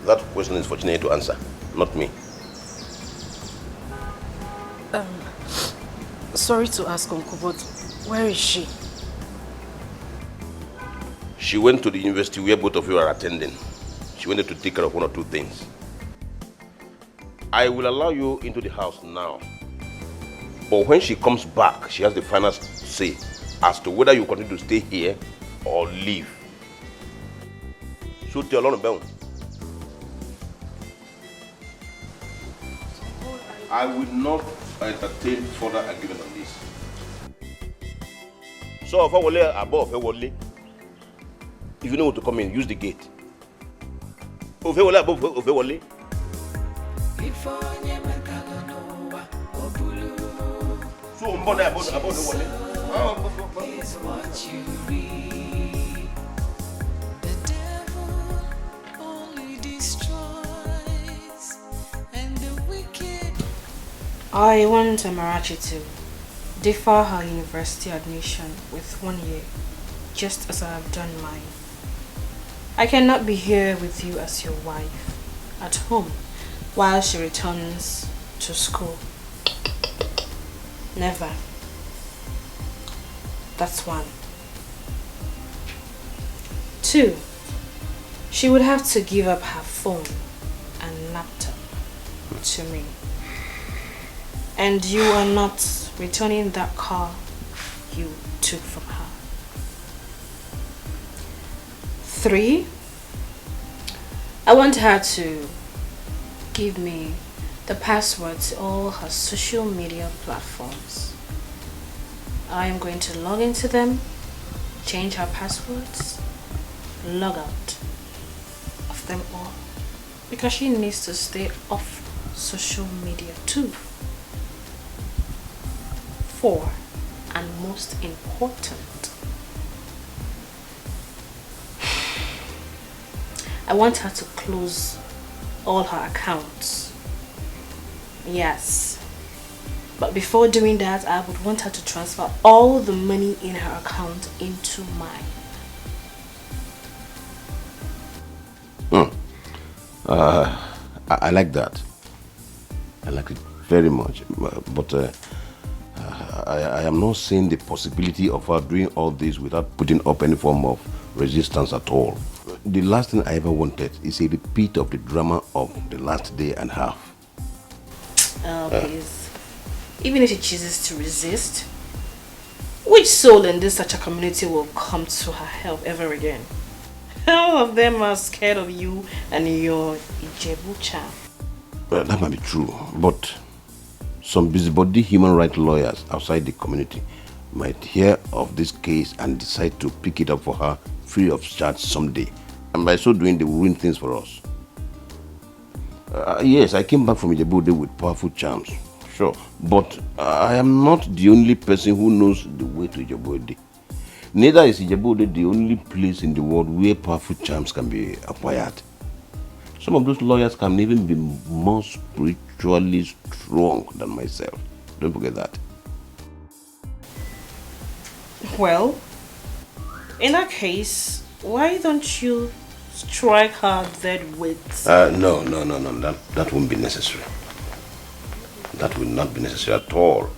That question is for Chineke to answer, not me.
sorry to ask, Uncle, but where is she?
She went to the university where both of you are attending. She wanted to take care of one or two things. I will allow you into the house now. But when she comes back, she has the final say as to whether you continue to stay here or leave. So tell Alon, I will not entertain further argument on this. So if I will lay above, if you know to come in, use the gate. If I will lay above, if I will lay. So I'm about the wall.
Is what you read. The devil only destroys, and the wicked.
I want Amarachi to defer her university admission with 1 year, just as I have done mine. I cannot be here with you as your wife, at home, while she returns to school. Never. That's 1. 2, she would have to give up her phone and laptop to me. And you are not returning that car you took from her. 3, I want her to give me the password to all her social media platforms. I am going to log into them, change her passwords, log out of them all, because she needs to stay off social media too. 4, and most important, I want her to close all her accounts. Yes, but before doing that, I would want her to transfer all the money in her account into mine.
I like that. I like it very much. But I am not seeing the possibility of her doing all this without putting up any form of resistance at all. The last thing I ever wanted is a repeat of the drama of the last day and a half.
Oh, please. Even if she chooses to resist, which soul in this such a community will come to her help ever again? All of them are scared of you and your Ijebu charm.
Well, that might be true, but some busybody human rights lawyers outside the community might hear of this case and decide to pick it up for her free of charge someday. And by so doing, they will ruin things for us. Yes, I came back from Ijebu with powerful charms, sure. But I am not the only person who knows the way to Ijebu. Neither is Ijebu the only place in the world where powerful charms can be acquired. Some of those lawyers can even be more spiritually strong than myself. Don't forget that.
Well, in that case, why don't you strike her dead with...
No. That won't be necessary. That will not be necessary at all.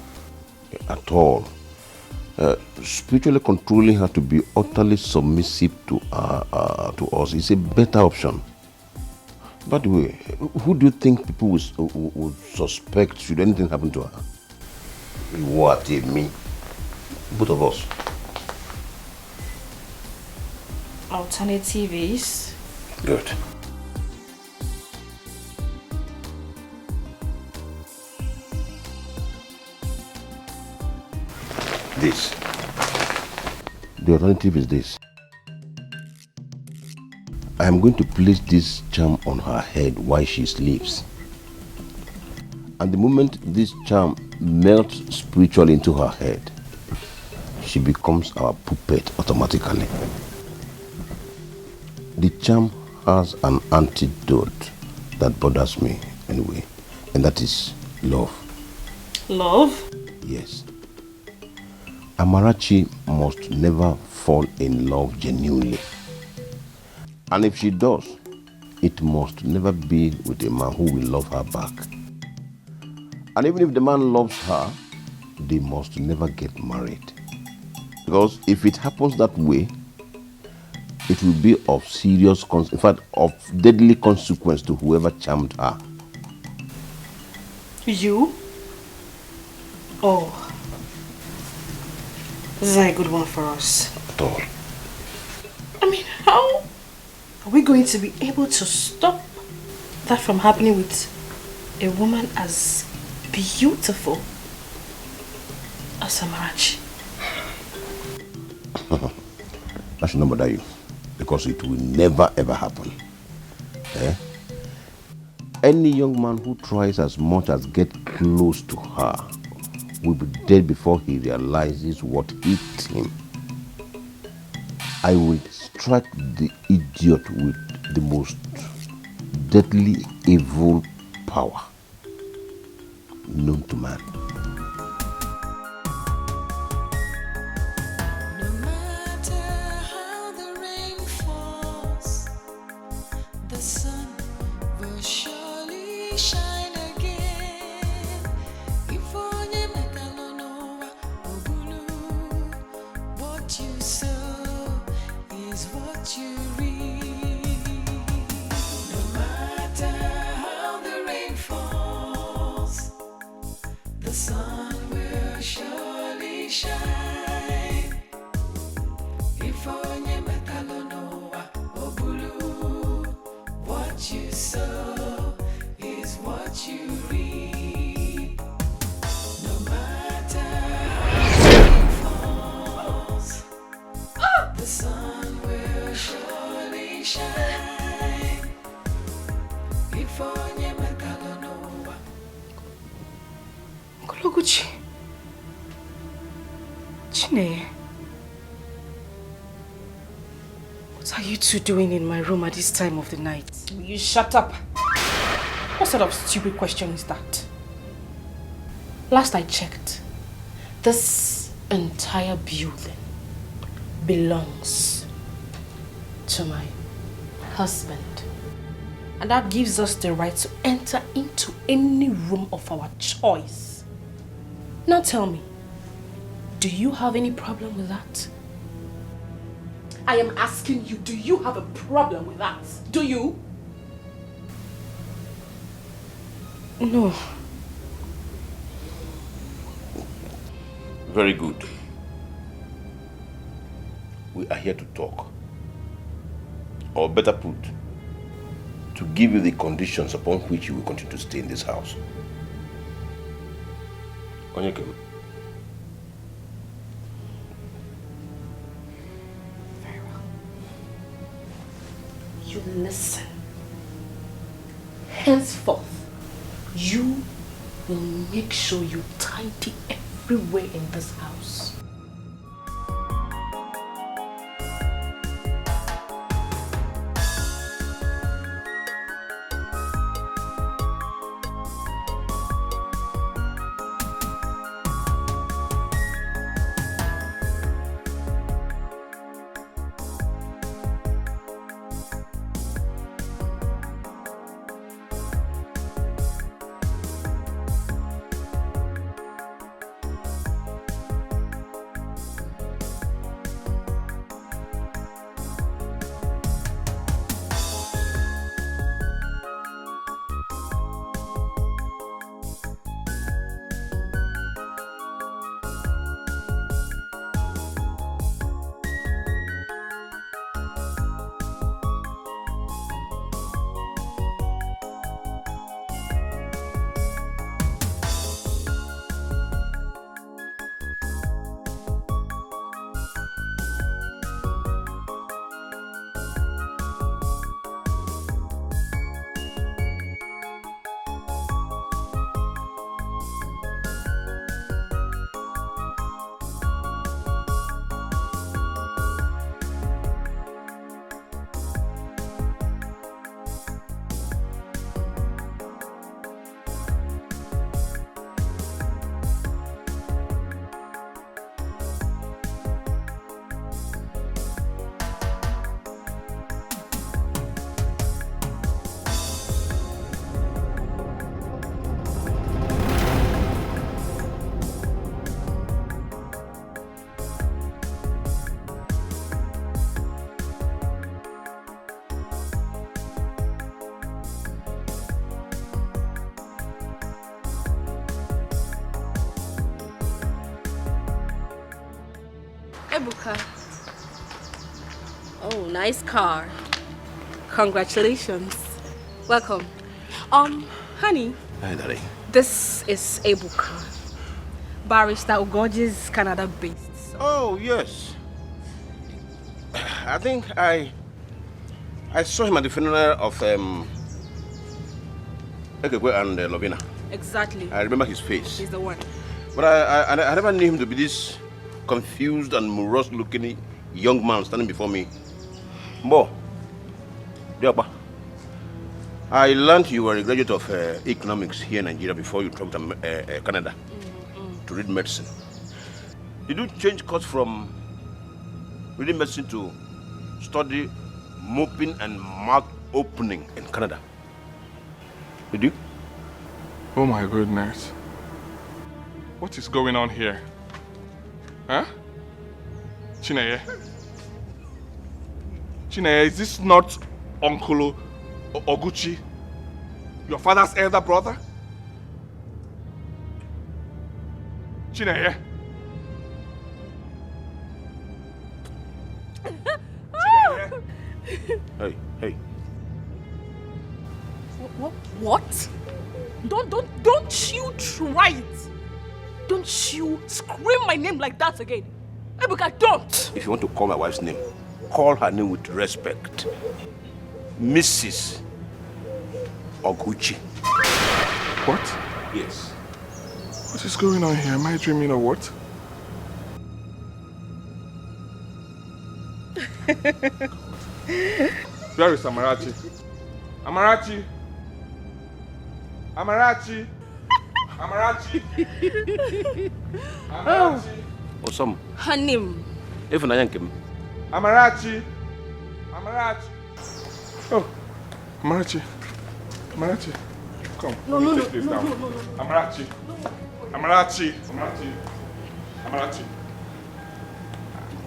At all. Spiritually controlling her to be utterly submissive to us is a better option. By the way, who do you think people would suspect should anything happen to her? What, me? Both of us.
Alternative is...
Good. This. The alternative is this. I am going to place this charm on her head while she sleeps. And the moment this charm melts spiritually into her head, she becomes our puppet automatically. The charm has an antidote that bothers me anyway, and that is love.
Love?
Yes. Amarachi must never fall in love genuinely. And if she does, it must never be with a man who will love her back. And even if the man loves her, they must never get married. Because if it happens that way, it will be of serious, in fact, of deadly consequence to whoever charmed her.
You? Oh. This is a good one for us.
At all.
I mean, how are we going to be able to stop that from happening with a woman as beautiful as Amarachi?
That should not bother you, because it will never ever happen. Any young man who tries as much as get close to her will be dead before he realizes what hit him. I will strike the idiot with the most deadly evil power known to man.
What are you two doing in my room at this time of the night? Will you shut up? What sort of stupid question is that? Last I checked, this entire building belongs to my husband. And that gives us the right to enter into any room of our choice. Now tell me, do you have any problem with that? I am asking you, do you have a problem with that? Do you? No.
Very good. We are here to talk. Or better put, to give you the conditions upon which you will continue to stay in this house. Onyeke.
Very well. You listen. Henceforth, you will make sure you tidy everywhere in this house.
Buka. Oh, nice car. Congratulations. Welcome. Honey.
Hi, darling.
This is Ebuka. Barister Ugoji's Canada-based.
Oh, yes. I think I saw him at the funeral of Ekekwe and Lovina.
Exactly.
I remember his face.
He's the one.
But I never knew him to be this confused and morose-looking young man standing before me. Bo, Diapa, I learned you were a graduate of economics here in Nigeria before you traveled to Canada to read medicine. Did you change course from reading medicine to study moping and mouth opening in Canada? Did you?
Oh my goodness. What is going on here? Huh? Chineye? Chineye, is this not Uncle Oguchi? Your father's elder brother? Chineye?
Hey.
What? Don't you try it. Don't you scream my name like that again. Ebuka, don't.
If you want to call my wife's name, call her name with respect. Mrs. Oguchi.
What?
Yes.
What is going on here? Am I dreaming or what? Where is Amarachi? Amarachi! Amarachi! Amarachi! Amarachi!
Osam.
Her name.
If I am
Amarachi! Amarachi! Oh, Amarachi. Amarachi. Come.
No.
Take this down. Amarachi. Amarachi. Amarachi.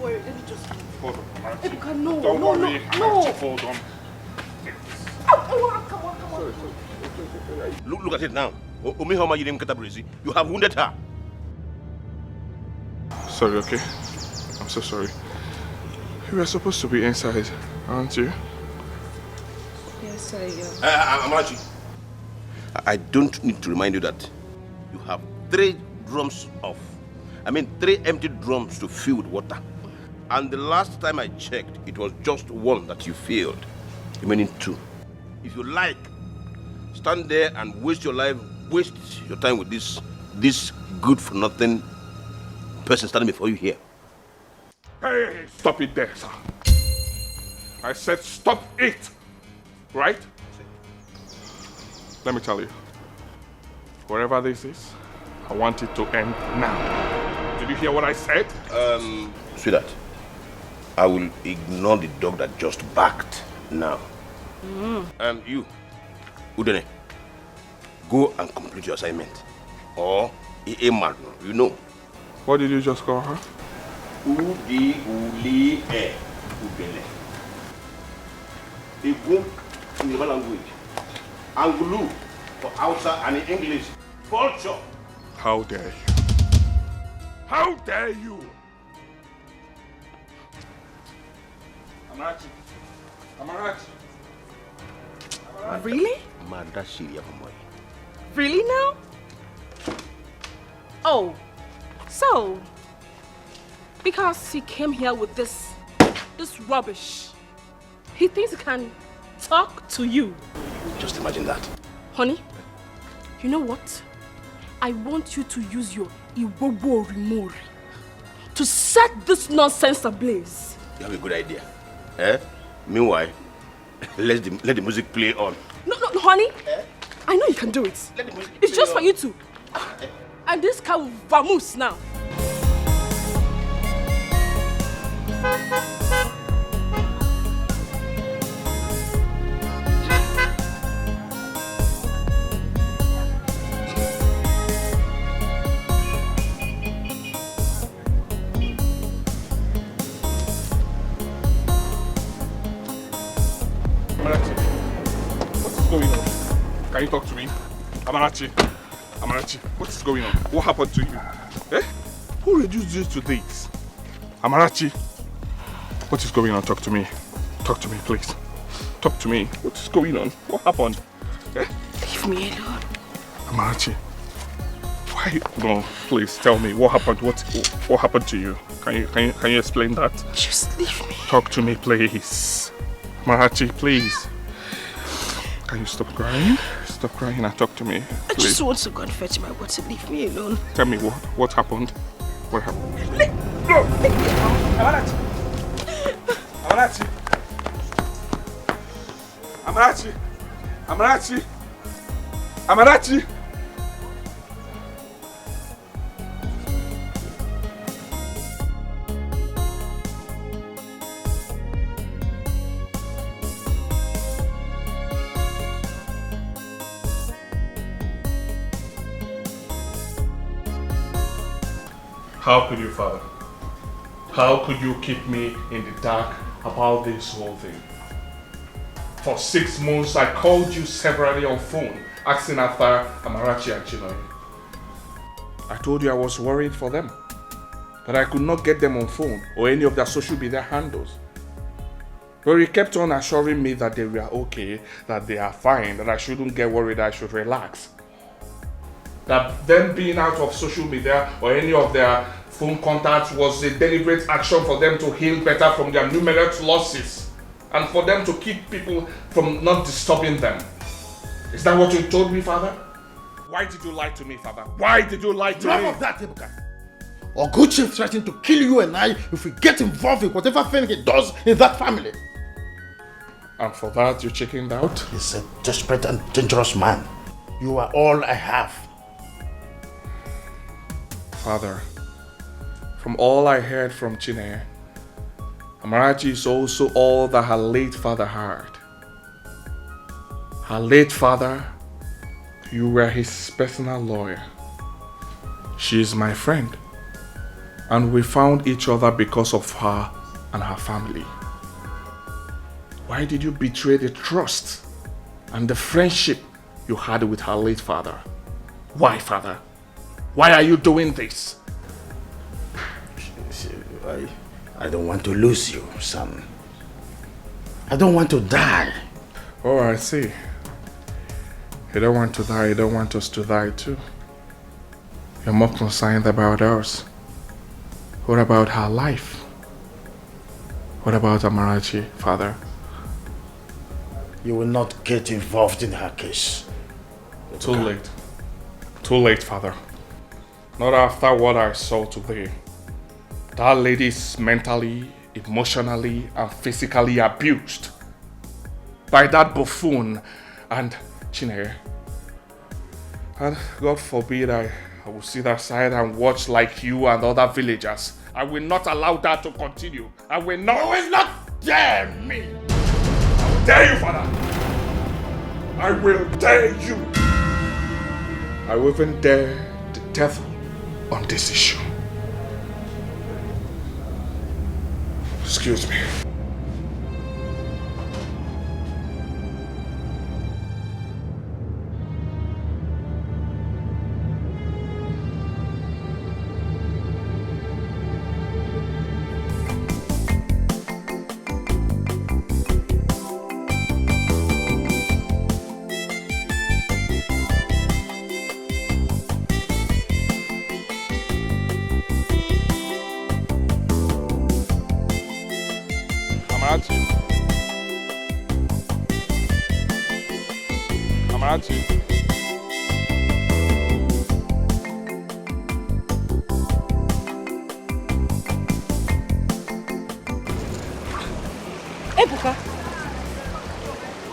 Wait, let me just...
Hold on, Amarachi.
Ebuka, no.
Don't worry,
No.
Amarachi, hold on.
Come on.
Look at it now. You have wounded her.
Sorry, okay? I'm so sorry. You were supposed to be inside, aren't you?
Yes, I am.
Amarachi, I don't need to remind you that you have 3 empty drums to fill with water. And the last time I checked, it was just 1 that you filled, remaining 2. If you like, stand there and waste your time with this good-for-nothing person standing before you here.
Hey, stop it there, sir. I said stop it, right? Let me tell you, whatever this is, I want it to end now. Did you hear what I said?
Sweetheart, I will ignore the dog that just barked now. You, Udene, go and complete your assignment. Or, you know.
What did you just call her?
Udele. Igu in the language. Angulu for Hausa and in English. Vulture.
How dare you? How dare you? Amarachi. Amarachi.
Really?
Madashiria boy.
Really now? Oh, so because he came here with this rubbish, he thinks he can talk to you.
Just imagine that.
Honey, you know what? I want you to use your Iwobo Rimori to set this nonsense ablaze.
You have a good idea. Meanwhile, let the music play on.
No, honey. I know you can do it. It's just for you two. And this car will vamoose now.
Amarachi, what is going on? Can you talk to me? Amarachi, what is going on? What happened to you? Who reduced you to this? Amarachi, what is going on? Talk to me. Talk to me, please. Talk to me. What is going on? What happened? Eh?
Leave me alone.
Amarachi, why? No, please tell me what happened. What happened to you? Can you explain that?
Just leave me.
Talk to me, please. Amarachi, please. Can you stop crying? Stop crying and talk to me. Please.
I just want to go and fetch my water. Leave me alone.
Tell me what happened. What happened?
No!
Amarachi! Amarachi! Amarachi! Amarachi! Amarachi! How could you, Father? How could you keep me in the dark about this whole thing? For 6 months, I called you severally on phone, asking after Amarachi and Chinoy. I told you I was worried for them, that I could not get them on phone or any of their social media handles. But you kept on assuring me that they were okay, that they are fine, that I shouldn't get worried, I should relax. That them being out of social media or any of their phone contacts was a deliberate action for them to heal better from their numerous losses and for them to keep people from not disturbing them. Is that what you told me, Father? Why did you lie to me, Father? Why did you lie to me?
Enough of that, Ebuka. Oguchi threatened to kill you and I if we get involved in whatever thing he does in that family.
And for that, you chickened out?
He's a desperate and dangerous man. You are all I have.
Father, from all I heard from Chine, Amarachi is also all that her late father had. Her late father, you were his personal lawyer. She is my friend, and we found each other because of her and her family. Why did you betray the trust and the friendship you had with her late father? Why, Father? Why are you doing this?
I don't want to lose you, son. I don't want to die.
Oh, I see. You don't want to die, you don't want us to die too. You're more concerned about us. What about her life? What about Amarachi, Father?
You will not get involved in her case.
Too late. Too late, Father. Not after what I saw today. That lady is mentally, emotionally, and physically abused by that buffoon and Chinere. And God forbid I will sit aside and watch like you and other villagers. I will not allow that to continue. I will not.
You will not dare me.
I will dare you, Father. I will dare you. I will even dare the devil on this issue. Excuse me. Amarachi.
Ebuka,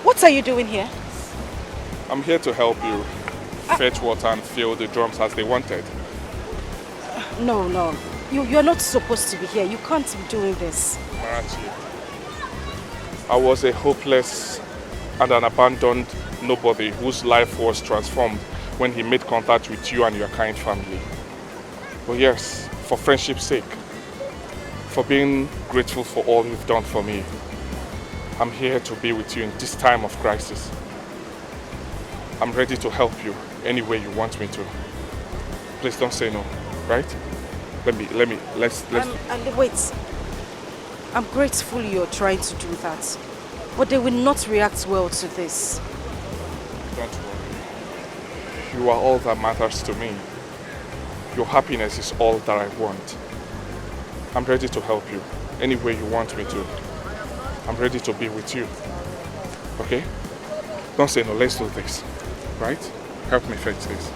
what are you doing here?
I'm here to help you fetch water and fill the drums as they wanted.
No. You're not supposed to be here. You can't be doing this.
Amarachi, I was a hopeless and an abandoned nobody whose life was transformed when he made contact with you and your kind family. But yes, for friendship's sake, for being grateful for all you've done for me, I'm here to be with you in this time of crisis. I'm ready to help you any way you want me to. Please don't say no, right? let's...
Wait. I'm grateful you're trying to do that. But they will not react well to this.
Don't worry. You are all that matters to me. Your happiness is all that I want. I'm ready to help you any way you want me to. I'm ready to be with you. Okay? Don't say no, let's do this. Right? Help me fix this.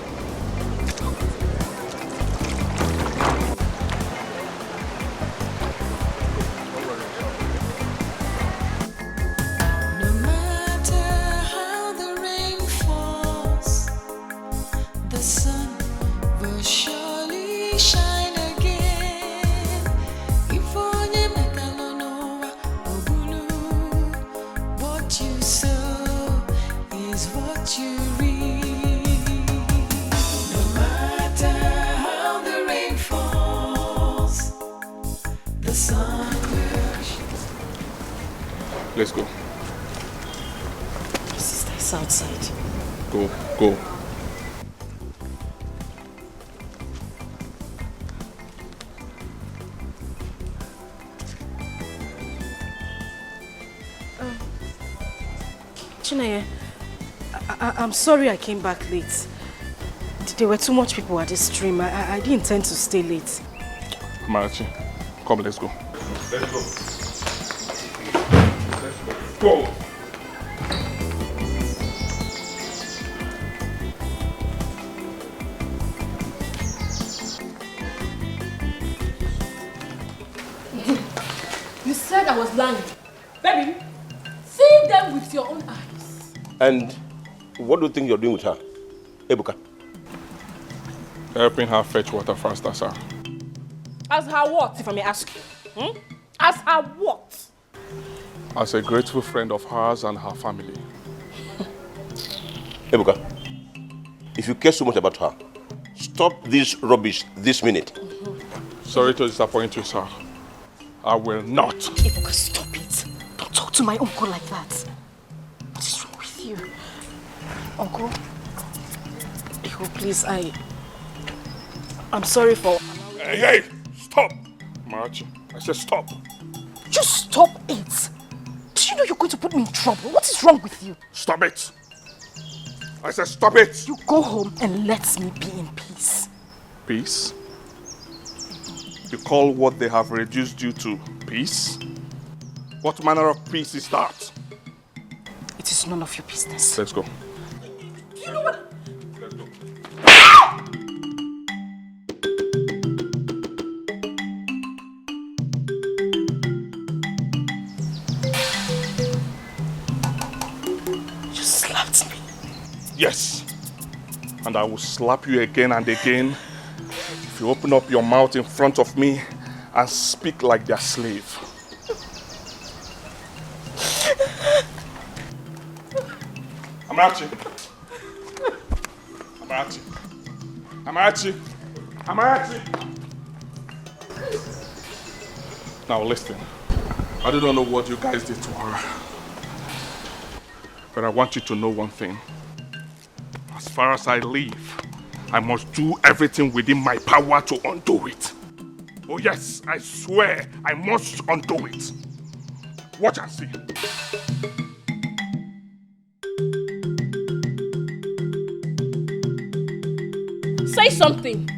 No matter how the rain falls, the sun will surely shine again. If only Mekalonova Ogulu, what you sow is what you reap. No matter how the rain falls, the sun will shine.
Let's go.
Sister is outside.
Go.
Chineye, I'm sorry I came back late. There were too much people at the stream. I didn't intend to stay late.
Marachi, come, let's go. Let's go. Go!
You said I was lying. Baby, see them with your own eyes.
And what do you think you're doing with her? Ebuka?
Helping her fetch water faster, sir.
As her what, if I may ask you? As her what?
As a grateful friend of hers and her family.
Ebuka, if you care so much about her, stop this rubbish this minute.
Sorry to disappoint you, sir. I will not.
Ebuka, stop it. Don't talk to my uncle like that. What is wrong with you? Uncle? Ebuka, please, I'm sorry for...
Hey! Stop! Marachi, I said stop.
Just stop it. Do you know you're going to put me in trouble? What is wrong with you?
Stop it! I said stop it!
You go home and let me be in peace.
Peace? You call what they have reduced you to peace? What manner of peace is that?
It is none of your business.
Let's go.
You know what?
Let's go.
You slapped me.
Yes. And I will slap you again and again if you open up your mouth in front of me and speak like their slave. Amarachi. Amarachi. Amarachi. Amarachi. Now listen. I do not know what you guys did to her. But I want you to know one thing. As far as I live, I must do everything within my power to undo it. Oh yes, I swear I must undo it. Watch and see.
Say something.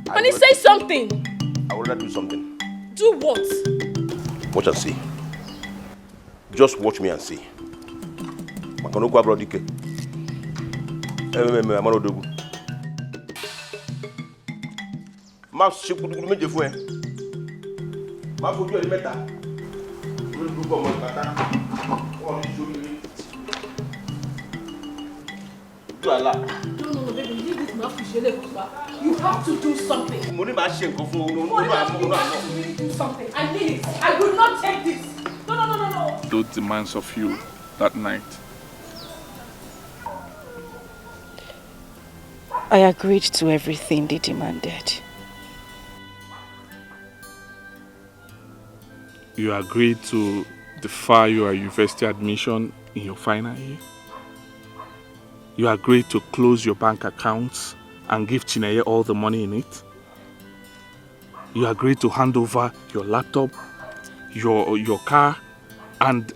Honey, say something.
I will not do something.
Do what?
Watch and see. Just watch me and see. Makanoko abrodike. Amanodogu. Ma shekudu meje fún ẹ. Ma fojú ẹ mẹ́ta. Lórí gbogbo ọmọ ìpátá. Wọ́n ní sórí. Do Allah.
No, baby, leave this man for you have to do something.
Mo ní máa ṣe nǹkan fún
You have to really do something. I need it. I will not take this. No.
Those demands of you that night.
I agreed to everything they demanded.
You agreed to defer your university admission in your final year? You agreed to close your bank accounts and give Chineye all the money in it? You agreed to hand over your laptop, your car, and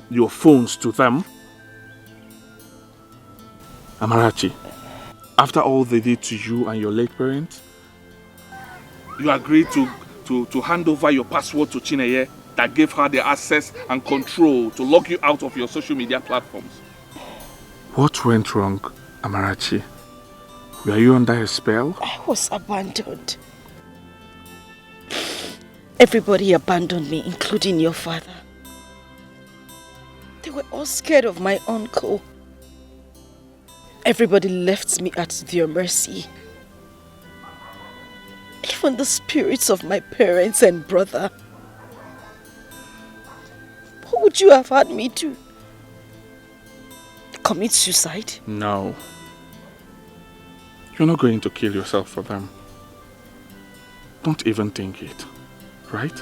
your phones to them. Amarachi, after all they did to you and your late parents, you agreed to hand over your password to Chineye that gave her the access and control to lock you out of your social media platforms. What went wrong, Amarachi? Were you under a spell?
I was abandoned. Everybody abandoned me, including your father. They were all scared of my uncle. Everybody left me at their mercy. Even the spirits of my parents and brother. What would you have had me do? Commit suicide?
No. You're not going to kill yourself for them. Don't even think it, right?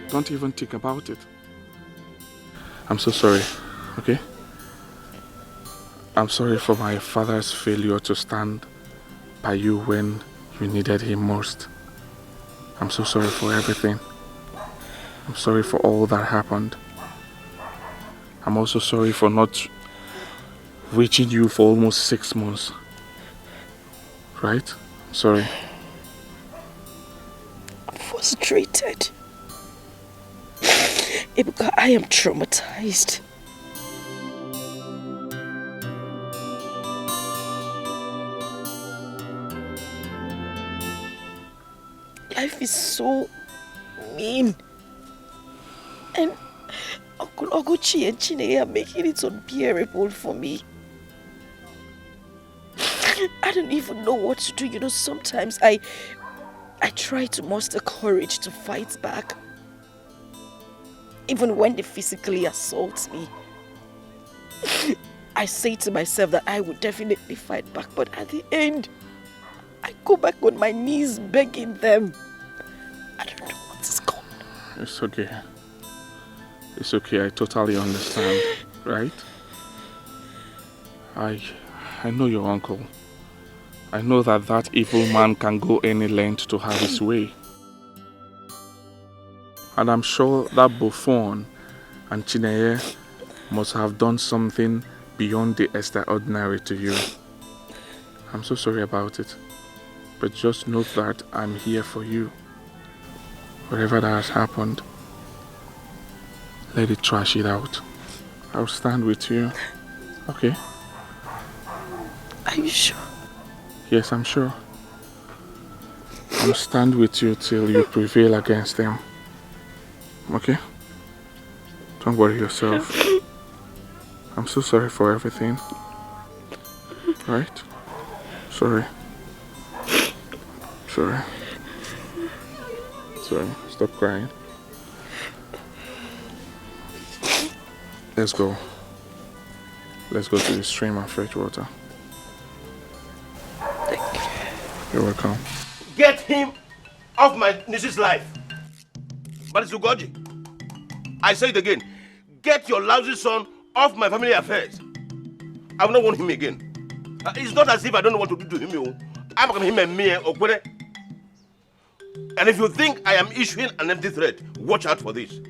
Don't even think about it. I'm so sorry, okay? I'm sorry for my father's failure to stand by you when you needed him most. I'm so sorry for everything. I'm sorry for all that happened. I'm also sorry for not reaching you for almost 6 months. Right? I'm sorry.
I'm frustrated. Ibuka, I am traumatized. Life is so mean. And Uncle Ogochi and Chineye are making it unbearable for me. I don't even know what to do. You know, sometimes I try to muster courage to fight back. Even when they physically assault me. I say to myself that I would definitely fight back, but at the end, I go back on my knees begging them. I don't know what is going on.
It's okay. It's okay, I totally understand, right? I know your uncle. I know that evil man can go any length to have his way. And I'm sure that Buffon and Chineye must have done something beyond the extraordinary to you. I'm so sorry about it. But just know that I'm here for you. Whatever that has happened, let it trash it out. I'll stand with you. Okay?
Are you sure?
Yes, I'm sure. I'll stand with you till you prevail against them. Okay? Don't worry yourself. I'm so sorry for everything. Right? Sorry. Sorry. Sorry. Stop crying. Let's go. Let's go to the stream and fetch water.
Thank you.
You're welcome.
Get him off my niece's life. Barister Goji, I say it again. Get your lousy son off my family affairs. I will not want him again. It's not as if I don't know what to do to him. I'm going to him and me or whatever. And if you think I am issuing an empty threat, watch out for this.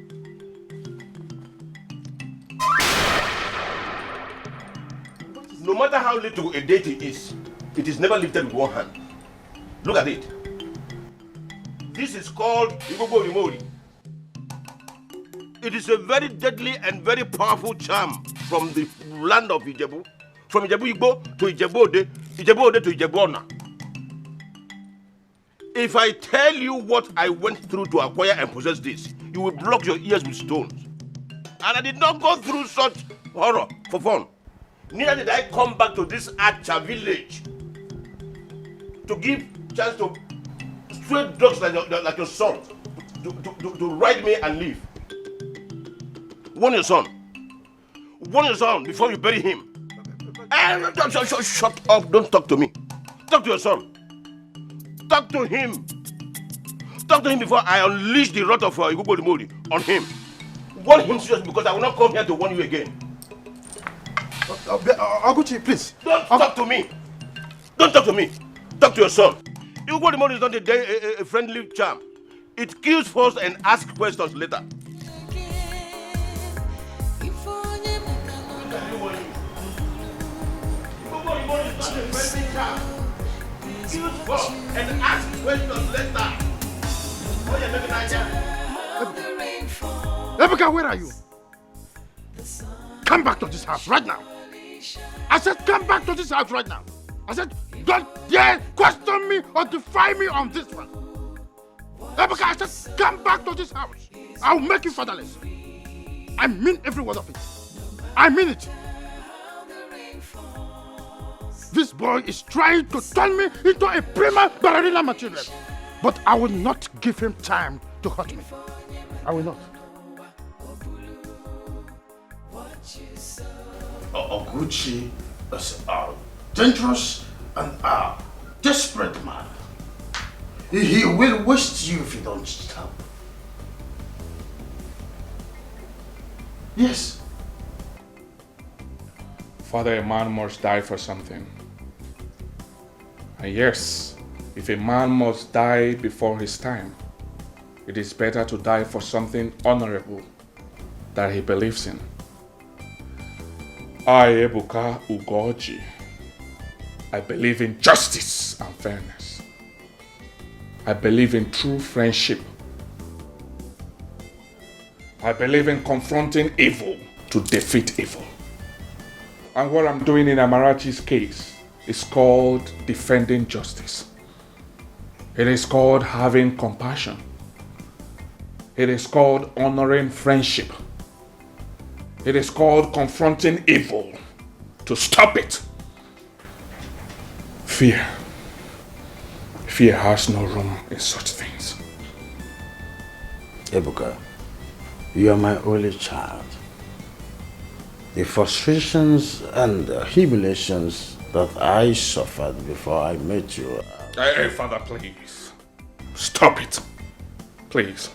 No matter how little a deity is, it is never lifted with one hand. Look at it. This is called Igogo Rimori. It is a very deadly and very powerful charm from the land of Ijebu. From Ijebu Igbo to Ijebu Ode to Ijebu Ona. If I tell you what I went through to acquire and possess this, you will block your ears with stones. And I did not go through such horror for fun. Neither did I come back to this Acha village to give chance to stray dogs like your son to ride me and leave. Warn your son. Warn your son before you bury him. Shut up. Don't talk to me. Talk to your son. Talk to him. Talk to him before I unleash the wrath of Igubo Rimori on him. warn him seriously because I will not come here to warn you again.
Oguchi, please.
Don't talk to me. Don't talk to me. Talk to your son. Igbo demon is not a friendly charm. It kills first and asks questions later. Kills first and asks questions later.
Ebuka, where are you? Come back to this house right now. I said come back to this house right now. I said don't dare question me or defy me on this one. Ebuka, I said come back to this house. I'll make you fatherless. I mean every word of it. I mean it. This boy is trying to turn me into a prima ballerina material. But I will not give him time to hurt me. I will not. Oguchi is a dangerous and a desperate man. He will waste you if you don't stop. Yes.
Father, a man must die for something. And yes, if a man must die before his time, it is better to die for something honorable that he believes in. I, Ebuka Ugoji, I believe in justice and fairness. I believe in true friendship. I believe in confronting evil to defeat evil. And what I'm doing in Amarachi's case is called defending justice. It is called having compassion. It is called honoring friendship. It is called confronting evil to stop it. Fear. Fear has no room in such things.
Ebuka, you are my only child. The frustrations and humiliations that I suffered before I met you.
Hey, Father, please. Stop it. Please.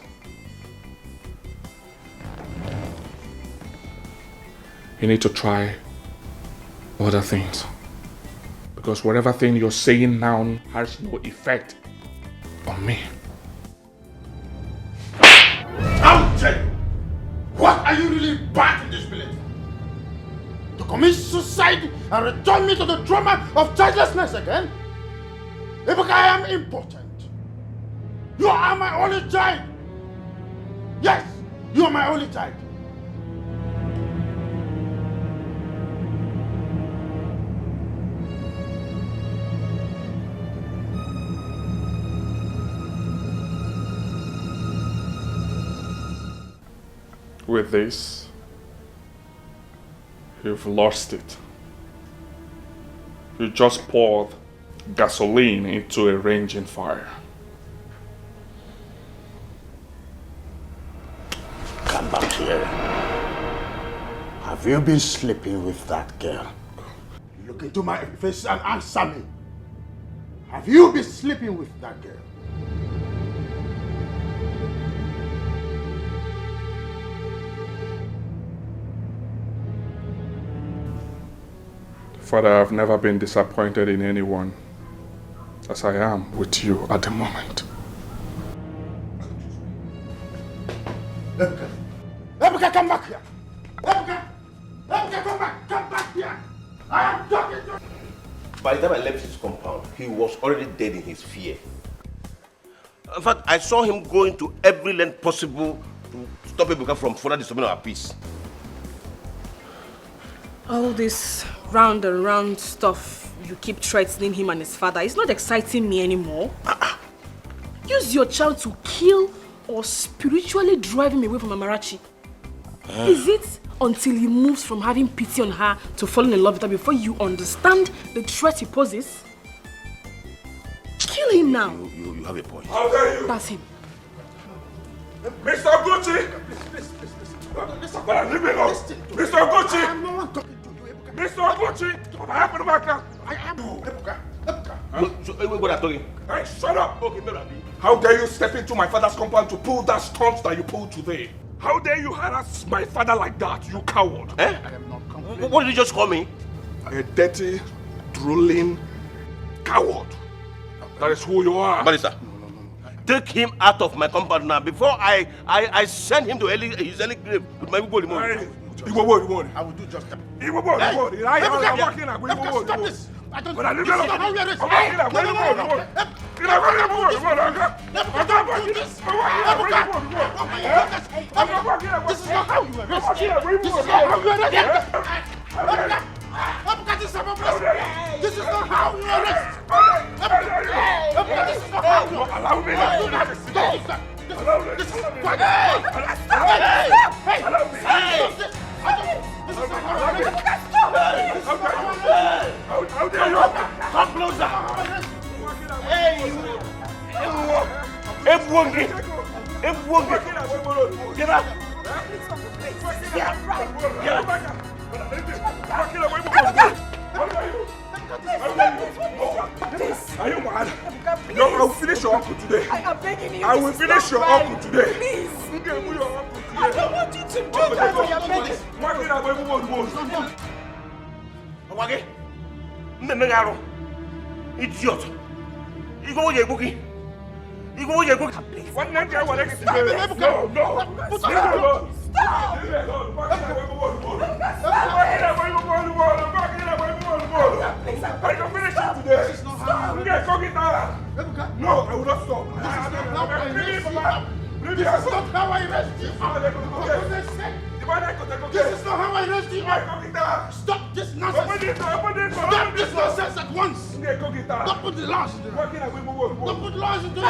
You need to try other things. Because whatever thing you're saying now has no effect on me.
I'll tell you. What are you really bad in this village? To commit suicide and return me to the trauma of childlessness again? Ebuka, I am important. You are my only child. Yes, you are my only child.
With this, you've lost it. You just poured gasoline into a raging fire.
Come back here. Have you been sleeping with that girl? Look into my face and answer me. Have you been sleeping with that girl?
Father, I've never been disappointed in anyone as I am with you at the moment.
Ebuka! Ebuka, come back here! Ebuka! Ebuka, come back! Come back here! I am talking to you!
By the time I left his compound, he was already dead in his fear. In fact, I saw him going to every length possible to stop Ebuka from further disturbing our peace.
All this round and round stuff you keep threatening him and his father, it's not exciting me anymore. Use your child to kill or spiritually drive him away from Amarachi. Is it until he moves from having pity on her to falling in love with her before you understand the threat he poses? Kill him now.
You have a point.
How dare you?
That's him.
Mr. Gucci!
Please.
But leave me alone. Mr. Gucci!
I am no one talking to you, Ebuka.
Mr. Gucci! What happened to my car?
I am Ebuka. Ebuka.
What are you talking?
Hey, shut up! Okay, how dare you step into my father's compound to pull that stunt that you pulled today? How dare you harass my father like that, you coward?
Eh?
I am not complaining.
What did you just call me?
A dirty, drooling coward. That is who you are.
Barister, take him out of my compound now before I send him to his early grave with my people.
I will do just that. Stop this! I don't know. This is not how we arrest. This is not how you arrest. This is not how you arrest. This is not how you arrest. This is not how you arrest. Allow me. This is what. Hey! This is not how you arrest. How dare you? Come closer. Hey, you. Get up. Get up.
Are you mad? No, I will finish your uncle today.
I am begging you.
I will finish your uncle today.
Please.
I don't want you to do that. I am begging.
Idiot. You go with your bookie. You go with your bookie.
What name do I want to get? No. Stop. I can finish it today. No, I will not stop.
This is not how I arrest you. This is not how I arrest you. Stop this nonsense. Stop this nonsense at once. Don't put the laws into it. Don't put laws into it.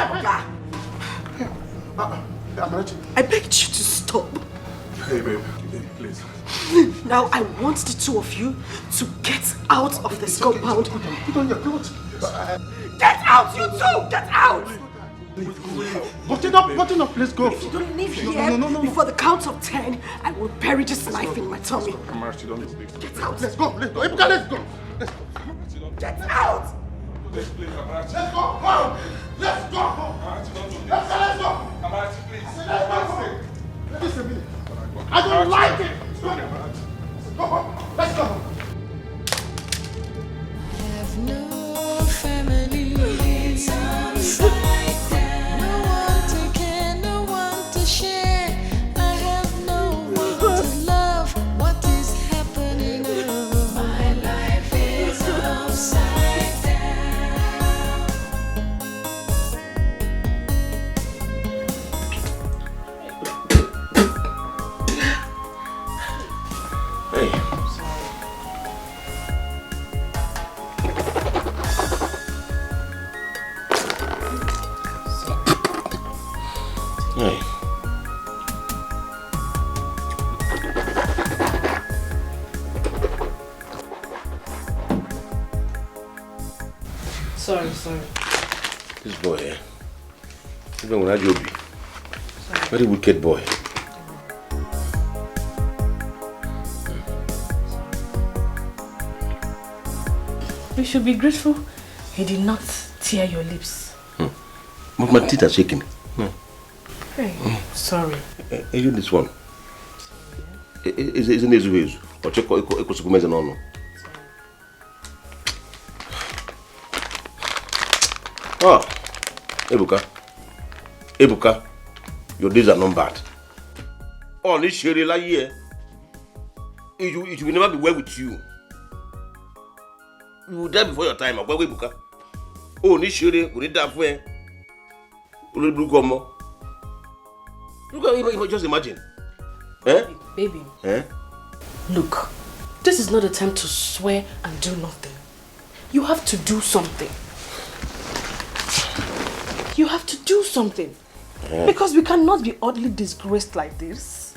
I begged you to stop.
Hey, babe, please.
Now I want the two of you to get out of this compound.
Put on your clothes.
Get out, you two! Get out!
Button up, let's go.
If you don't leave here before the count of 10, I will bury this knife in my tummy. Get out!
Let's go. Ebuka, let's go.
Get out!
Let's go. Come. Let's go. Let's go. Listen a minute. I don't like it. Let's go.
Have no family. It's upside down. No one to care, no one to share. I have no one to love. What is happening now? My life is upside down.
Hey. Hey.
Sorry.
This boy, even when I job, very wicked boy.
You should be grateful he did not tear your lips.
But my teeth are shaking.
Hey, sorry.
Even this one. Isn't this ways? Or check no. Ah, Ebuka, your days are not bad. Oh, this Sherry here. It will never be well with you. You will die before your time. Ebuka. Oh, this Sherry, we need that for Look, just imagine.
Baby.
Eh?
Look, this is not the time to swear and do nothing. You have to do something. You have to do something. Because we cannot be oddly disgraced like this.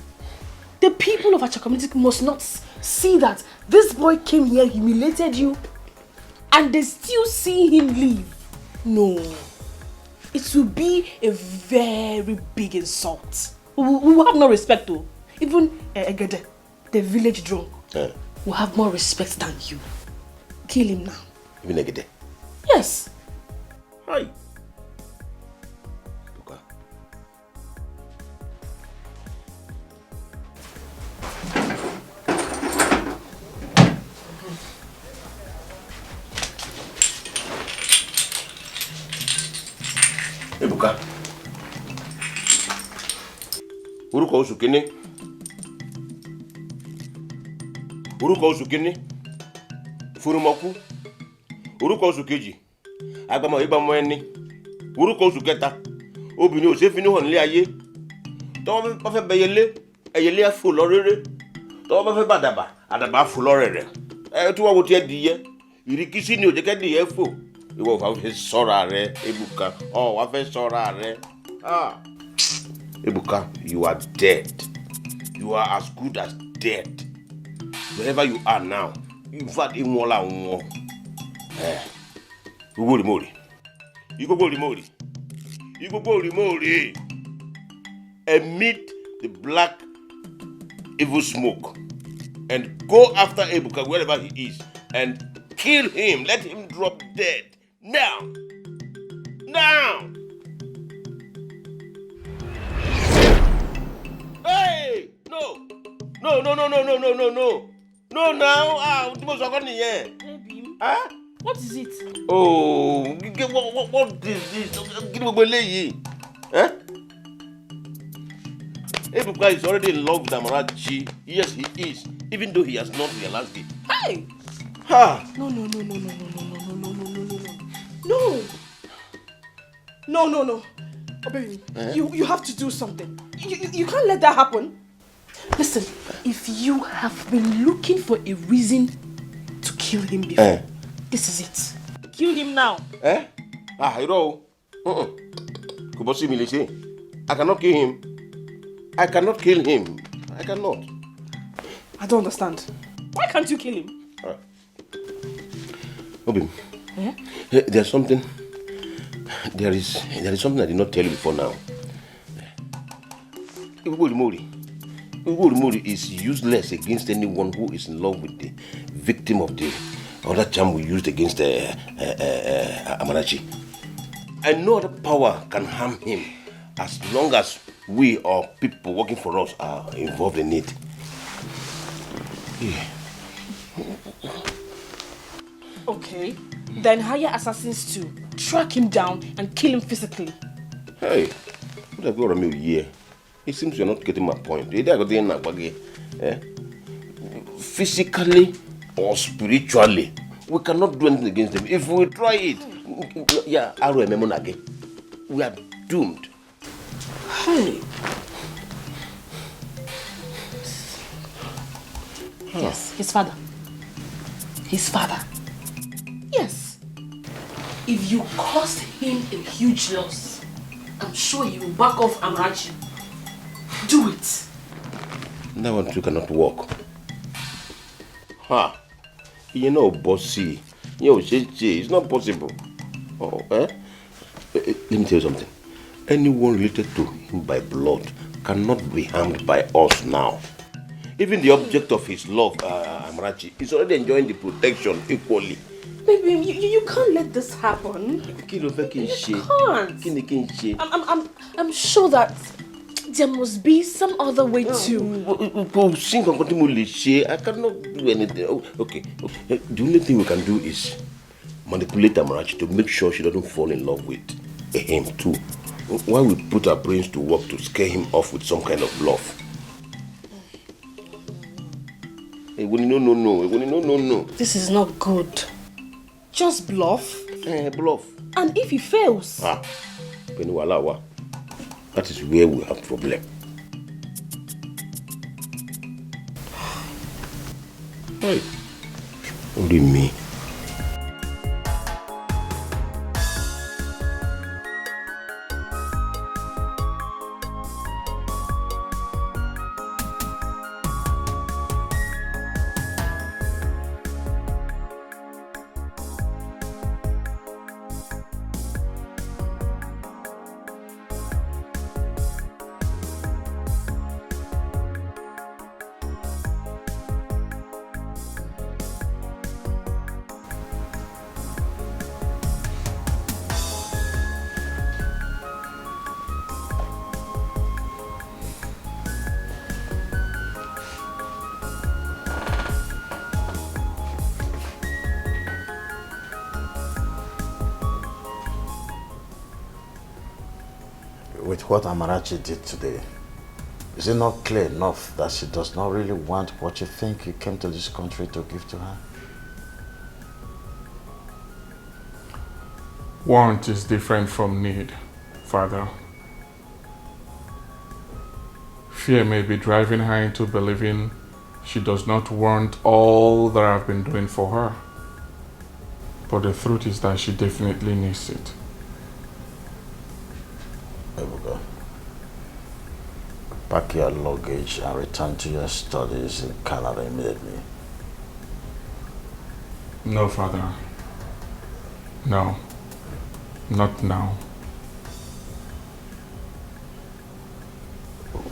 The people of our community must not see that this boy came here, humiliated you, and they still see him leave. No. It will be a very big insult. We will have no respect though. Even Egede, the village drunk, will have more respect than you. Kill him now.
Even Egede?
Yes.
Hi. Orúkọ oṣù kìíní. Orúkọ oṣù kìíní. Furumọkú. Orúkọ oṣù kejì. Agbamọ ìgbàmọ ẹni. Orúkọ oṣù kẹta. Obìnrin ò ṣe fi ní hàn nílé ayé. Tọ́wọ́ bá fẹ́ bẹyẹlé, ẹyẹlé á fò lọ rere. Tọ́wọ́ bá fẹ́ bàdàbà, àdàbà á fò lọ rẹ̀rẹ̀. Tí wọ́n wo tiẹ̀ dìyẹ, ìrìkísí ni òjẹ́kẹ́ dìyẹ fò. Ìwọ wà fẹ́ ṣọ́ra rẹ, Ebuka. Wà fẹ́ ṣọ́ra rẹ. Ebuka, you are dead. You are as good as dead. Wherever you are now, in fact, in Mola Mo. You go Mori. You go Mori. You go Mori. Emit the black evil smoke and go after Ebuka wherever he is and kill him. Let him drop dead. Now. Now. Hey! No. No. No, now.
Baby.
Huh?
What is it?
Oh, what is this? Huh? Ebuka is already in love with Amarachi. Yes, he is. Even though he has not realized it.
Hey!
Ha!
No. Oh, baby, you have to do something. You can't let that happen. Listen, if you have been looking for a reason to kill him before, this is it. Kill him now.
You know. I cannot kill him. I cannot kill him. I cannot.
I don't understand. Why can't you kill him?
Obim, there's something. There is something I did not tell you before now. Ugborimori is useless against anyone who is in love with the victim of the other charm we used against Amarachi. And no other power can harm him as long as we or people working for us are involved in it. Yeah.
Okay, then hire assassins to track him down and kill him physically.
Hey, what have you got me here? It seems you're not getting my point. Physically or spiritually, we cannot do anything against them. If we try it, we are doomed.
Hey. Yes, his father. Yes. If you caused him a huge loss, I'm sure he will back off Amarachi. Do it.
That one too cannot work. You know, bossy. It's not possible. Let me tell you something. Anyone related to him by blood cannot be harmed by us now. Even the object of his love, Amarachi, is already enjoying the protection equally.
Baby, you can't let this happen. You can't. I'm sure that there must be some other way to.
I cannot do anything. Okay. The only thing we can do is manipulate Amarachi to make sure she doesn't fall in love with him too. While we put our brains to work to scare him off with some kind of bluff. No.
This is not good. Just bluff.
Bluff.
And if he fails?
That is where we have problem. Hey. Only me.
With what Amarachi did today, Is it not clear enough that she does not really want what you think you came to this country to give to her?
Want is different from need, Father. Fear may be driving her into believing she does not want all that I've been doing for her. But the truth is that she definitely needs it.
Ebuka, pack your luggage and return to your studies in Canada immediately.
No, Father. No. Not now.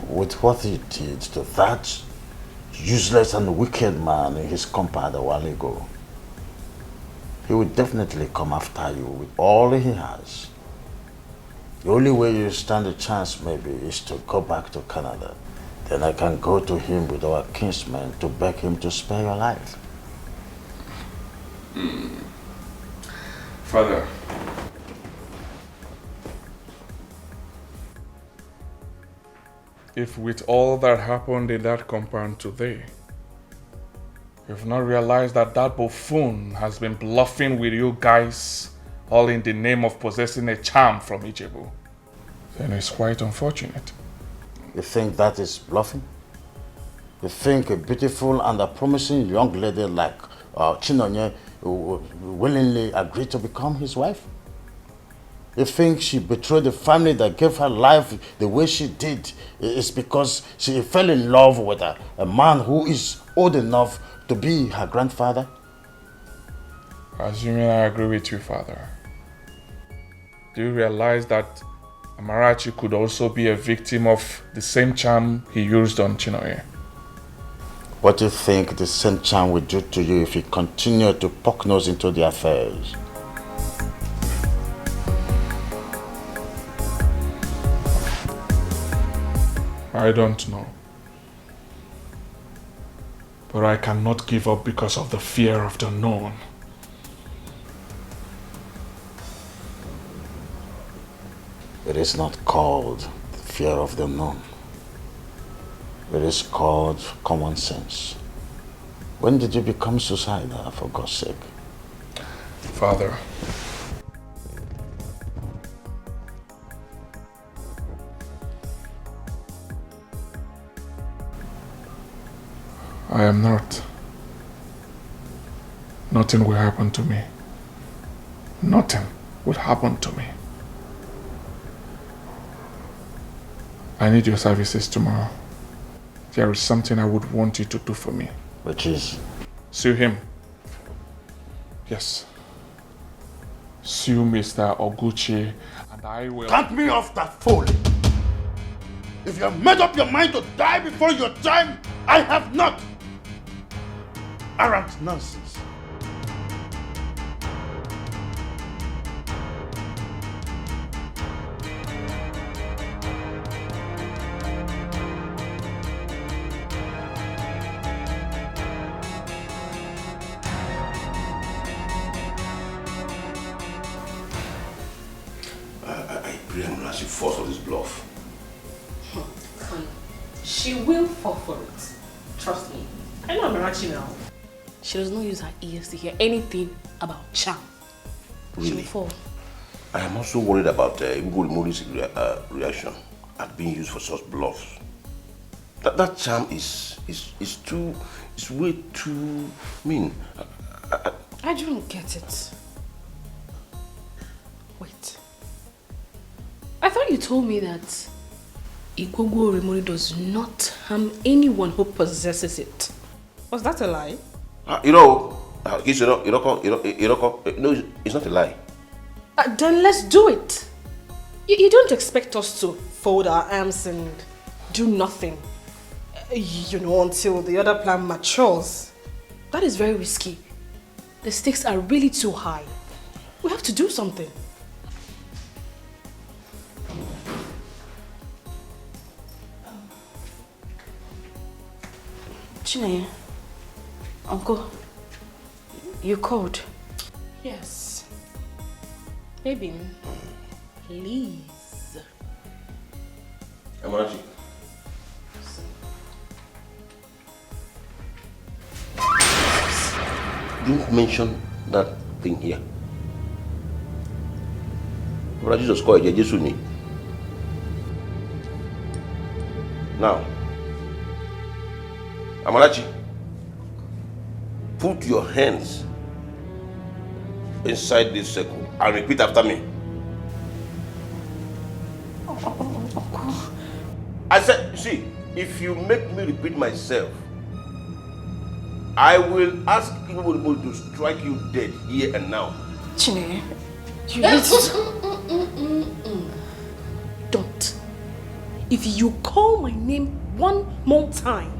With what he did to that useless and wicked man in his compound a while ago, he will definitely come after you with all he has. The only way you stand a chance maybe is to go back to Canada. Then I can go to him with our kinsman to beg him to spare your life.
Father, if with all that happened in that compound today, you've not realized that that buffoon has been bluffing with you guys, all in the name of possessing a charm from Ijebu, then it's quite unfortunate.
You think that is bluffing? You think a beautiful and a promising young lady like Chinonye willingly agreed to become his wife? You think she betrayed the family that gave her life the way she did is because she fell in love with a man who is old enough to be her grandfather?
Assuming I agree with you, Father, do you realize that Amarachi could also be a victim of the same charm he used on Chinoye?
What do you think the same charm will do to you if you continue to poke nose into the affairs?
I don't know. But I cannot give up because of the fear of the unknown.
It is not called the fear of the unknown. It is called common sense. When did you become suicidal, for God's sake?
Father, I am not. Nothing will happen to me. Nothing will happen to me. I need your services tomorrow. There is something I would want you to do for me.
Which is?
Sue him. Yes. Sue Mr. Oguchi, and I will...
Cut me off that fool! If you have made up your mind to die before your time, I have not! Arrant nonsense.
She falls for this bluff.
She will fall for it. Trust me. I know Amarachi now.
She does not use her ears to hear anything about charm.
Really?
She will fall.
I am also worried about Mori's reaction at being used for such bluffs. That charm is way too mean.
I don't get it. Wait.
I thought you told me that Igwogwo Remori does not harm anyone who possesses it.
Was that a lie?
No, it's not a lie.
Then let's do it. You don't expect us to fold our arms and do nothing, until the other plan matures.
That is very risky. The stakes are really too high. We have to do something.
Chineye, Uncle, you called?
Yes. Maybe. Please.
Amarachi, don't mention that thing here. Brother Jesus called it. Now, Amarachi, put your hands inside this circle and repeat after me. I said, see, if you make me repeat myself, I will ask people to strike you dead here and now.
Chine, you need to... Don't. If you call my name one more time,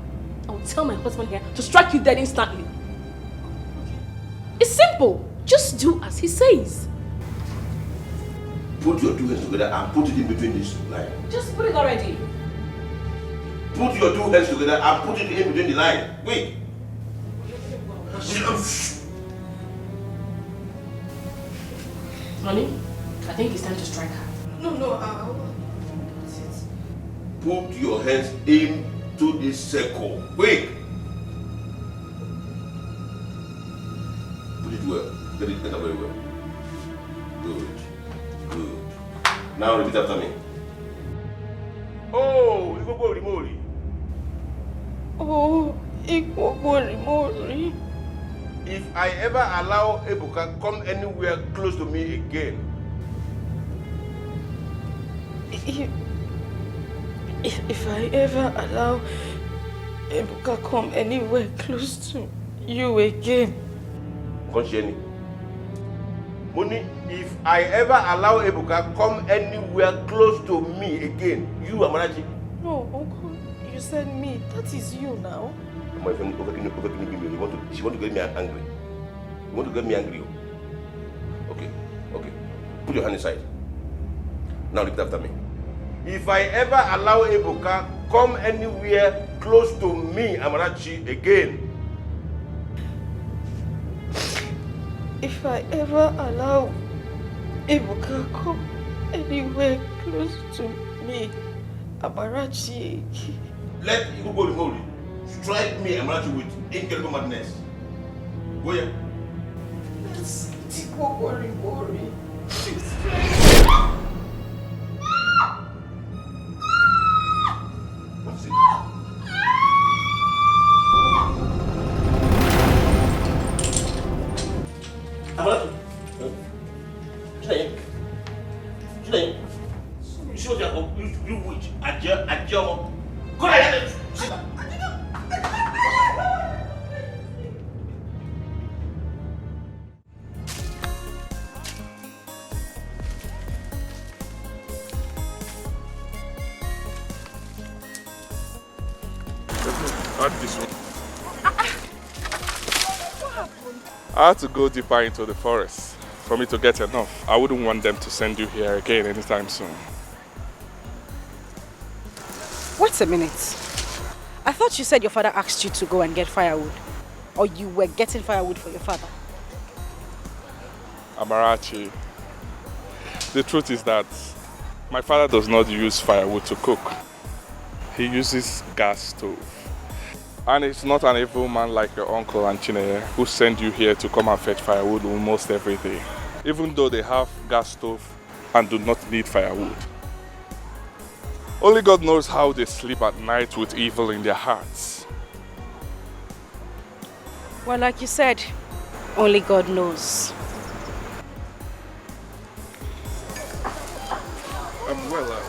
I will tell my husband here to strike you dead instantly. It's simple. Just do as he says.
Put your two hands together and put it in between this line.
Just put it already.
Put your two hands together and put it in between the line. Wait.
Onny, I think it's time to strike her. No,
Put your hands into this circle. Quick. Put it well. Get it very well. Good. Good. Now repeat after me. Oh, you go Mori.
Oh, Mori.
If I ever allow Ebuka come anywhere close to me again.
If I ever allow Ebuka come anywhere close to you again.
Conscieni. Money, if I ever allow Ebuka come anywhere close to me again, you Amarachi.
No, Uncle, you said me. That is you now.
My friend, she want to get me angry. You want to get me angry? Okay. Put your hand inside. Now repeat after me. If I ever allow Ebuka come anywhere close to me, Amarachi, again.
If I ever allow Ebuka come anywhere close to me, Amarachi.
Let Igbo strike me, Amarachi, with incredible madness. Go here.
Let's Etiko worry.
What's it? Amarachi. Today. You see what you witch. Adjo. Go ahead.
I had to go deeper into the forest for me to get enough. I wouldn't want them to send you here again anytime soon.
Wait a minute. I thought you said your father asked you to go and get firewood. Or you were getting firewood for your father.
Amarachi, the truth is that my father does not use firewood to cook. He uses gas stove. And it's not an evil man like your uncle and Chineye who send you here to come and fetch firewood almost every day. Even though they have gas stove and do not need firewood. Only God knows how they sleep at night with evil in their hearts.
Well, like you said, only God knows.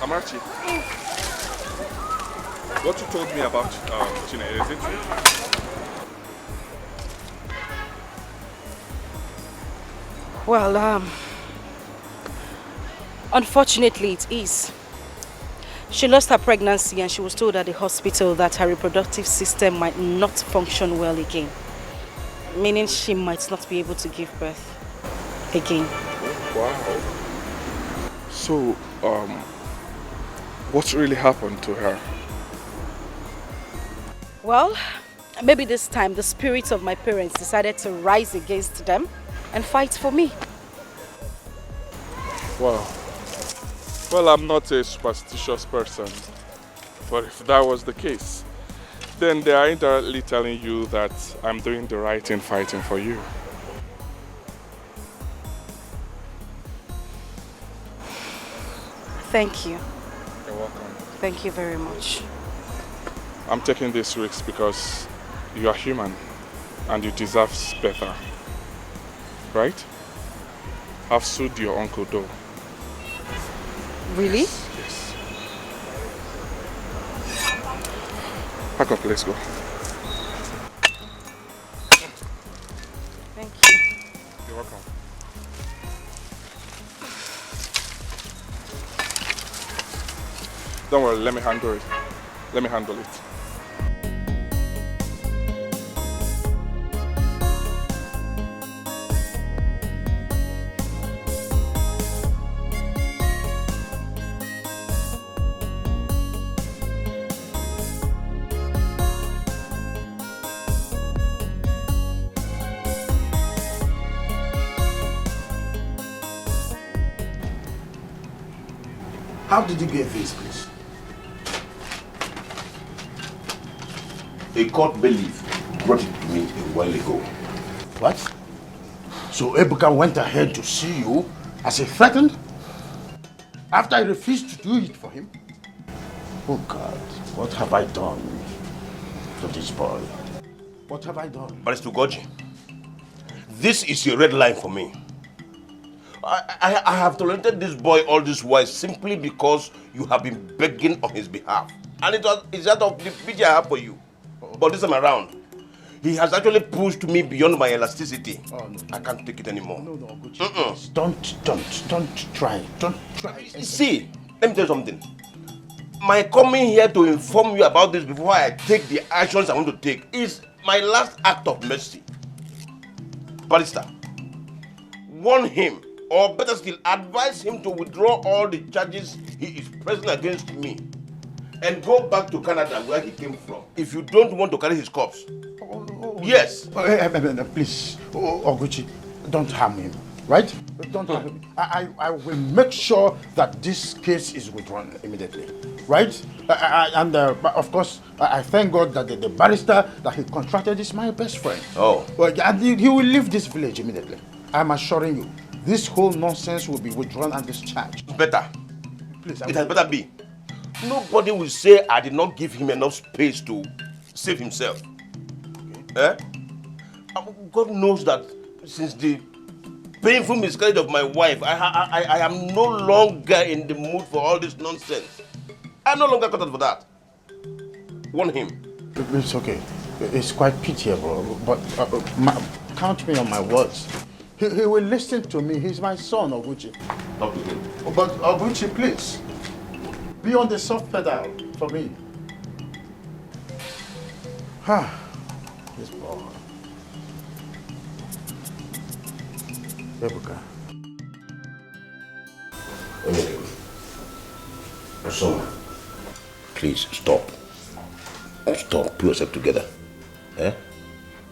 Amarachi, what you told me about Chineye, is it true?
Well, unfortunately it is. She lost her pregnancy and she was told at the hospital that her reproductive system might not function well again. Meaning she might not be able to give birth again.
Wow. So, what really happened to her?
Well, maybe this time the spirits of my parents decided to rise against them and fight for me.
Wow. Well, I'm not a superstitious person, but if that was the case, then they are indirectly telling you that I'm doing the right in fighting for you.
Thank you.
You're welcome.
Thank you very much.
I'm taking this risk because you are human and you deserve better. Right? I've sued your uncle though.
Really?
Yes. Pack up, let's go.
Thank you.
You're welcome. Don't worry, let me handle it. Let me handle it.
How did you get this, please?
A court bailiff brought it to me a while ago.
What? So Ebuka went ahead to see you as he threatened? After I refused to do it for him? Oh God, what have I done to this boy? What have I done?
Barister Goji, this is a red line for me. I have tolerated this boy all this while simply because you have been begging on his behalf. And it's out of the pity I have for you. But this time around, he has actually pushed me beyond my elasticity.
Oh, no.
I can't take it anymore.
No, Gucci, don't try. Don't try.
See, let me tell you something. My coming here to inform you about this before I take the actions I want to take is my last act of mercy. Barister, warn him, or better still, advise him to withdraw all the charges he is pressing against me and go back to Canada where he came from. If you don't want to carry his corpse. Yes.
Please, Oguchi, don't harm him, right? Don't harm him. I will make sure that this case is withdrawn immediately, right? And of course, I thank God that the barrister that he contracted is my best friend.
Oh.
Well, and he will leave this village immediately. I'm assuring you, this whole nonsense will be withdrawn and discharged.
Better.
Please,
it had better be. Nobody will say I did not give him enough space to save himself. Okay. God knows that since the painful miscarriage of my wife, I am no longer in the mood for all this nonsense. I'm no longer cut out for that. Warn him.
It's okay. It's quite pitiable, but count me on my words. He will listen to me. He's my son, Oguchi.
Talk to him.
But Oguchi, please, be on the soft pedal for me. This boy. Ebuka.
Osoma, please stop. Stop. Pull yourself together.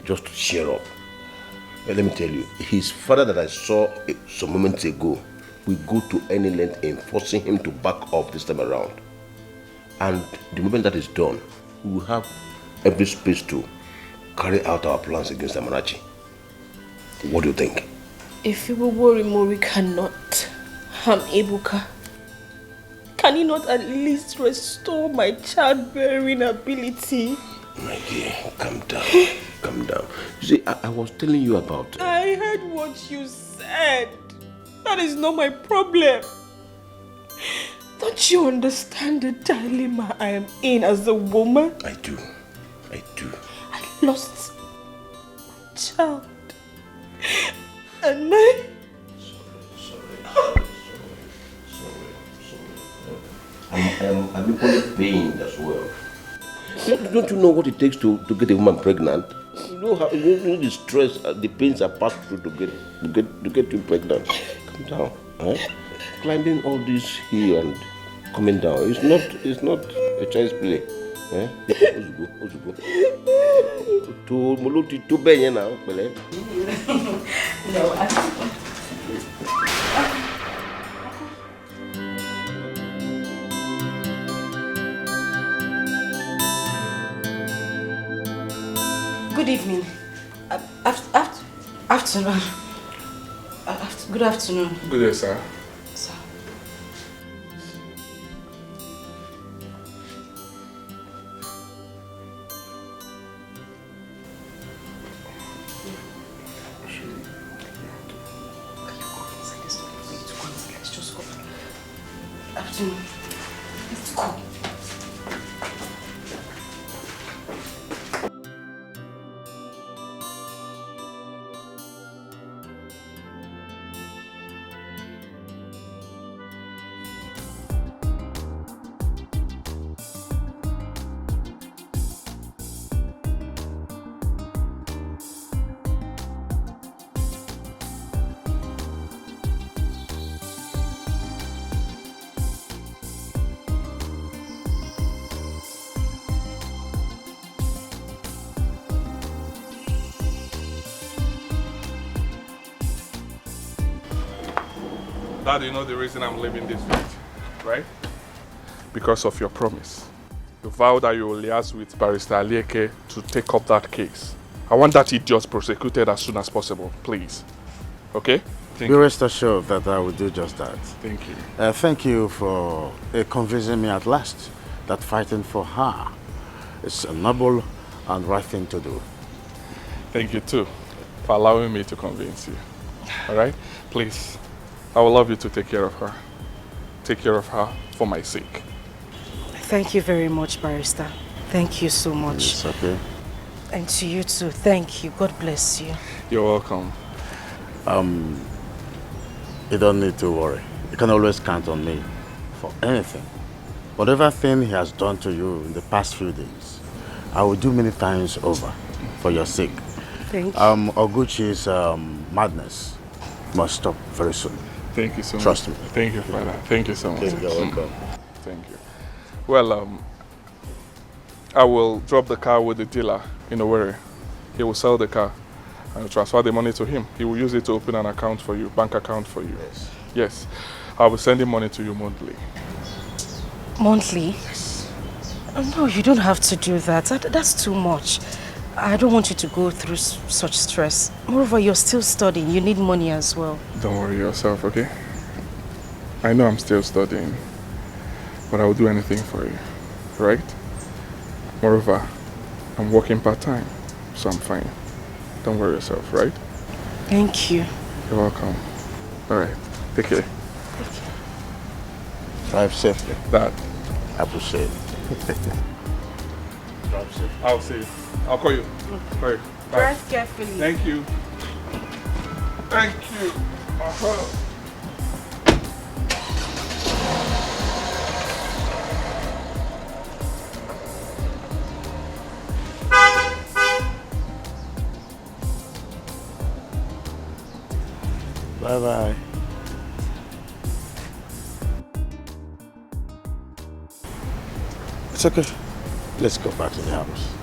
Just cheer up. Let me tell you, his father that I saw some moments ago will go to any length in forcing him to back off this time around. And the moment that is done, we will have every space to carry out our plans against Amarachi. What do you think?
If Ibubo Mori cannot harm Ebuka, can he not at least restore my childbearing ability?
My dear, calm down. Calm down. You see, I was telling you about...
I heard what you said. That is not my problem. Don't you understand the dilemma I am in as a woman?
I do. I do.
I lost my child. And my...
Sorry. I'm equally pained as well. Don't you know what it takes to get a woman pregnant? You know the stress, the pains are passed through to get you pregnant. Come down, climbing all this hill and coming down. It's not a child's play. Ozugo. To Muluti to Benye now, Bele.
No, Good evening. Afternoon. Good afternoon.
Good day, sir.
Sir.
Dad, you know the reason I'm leaving this village, right? Because of your promise. You vowed that you will liaise with Barister Alichi to take up that case. I want that idiot prosecuted as soon as possible, please. Okay?
Be rest assured that I will do just that.
Thank you.
Thank you for convincing me at last that fighting for her is a noble and right thing to do.
Thank you too for allowing me to convince you. Alright? Please, I would love you to take care of her. Take care of her for my sake.
Thank you very much, Barister. Thank you so much.
It's okay.
And to you too. Thank you. God bless you.
You're welcome.
You don't need to worry. You can always count on me for anything. Whatever thing he has done to you in the past few days, I will do many times over for your sake.
Thank you.
Oguchi's madness must stop very soon.
Thank you so much.
Trust me.
Thank you, Father. Thank you so much.
You're welcome.
Thank you. Well, I will drop the car with the dealer in Owerri. He will sell the car and transfer the money to him. He will use it to open an account for you, bank account for you.
Yes.
Yes. I will send him money to you monthly.
Monthly? Yes. No, you don't have to do that. That's too much. I don't want you to go through such stress. Moreover, you're still studying. You need money as well.
Don't worry yourself, okay? I know I'm still studying, but I will do anything for you, right? Moreover, I'm working part-time, so I'm fine. Don't worry yourself, right?
Thank you.
You're welcome. All right, take care.
Drive safely.
That.
I appreciate it.
Drive safely. I'll see you. I'll call you. All right. Bye.
Drive carefully.
Thank you. Thank you.
Bye-bye. It's okay. Let's go back to the house.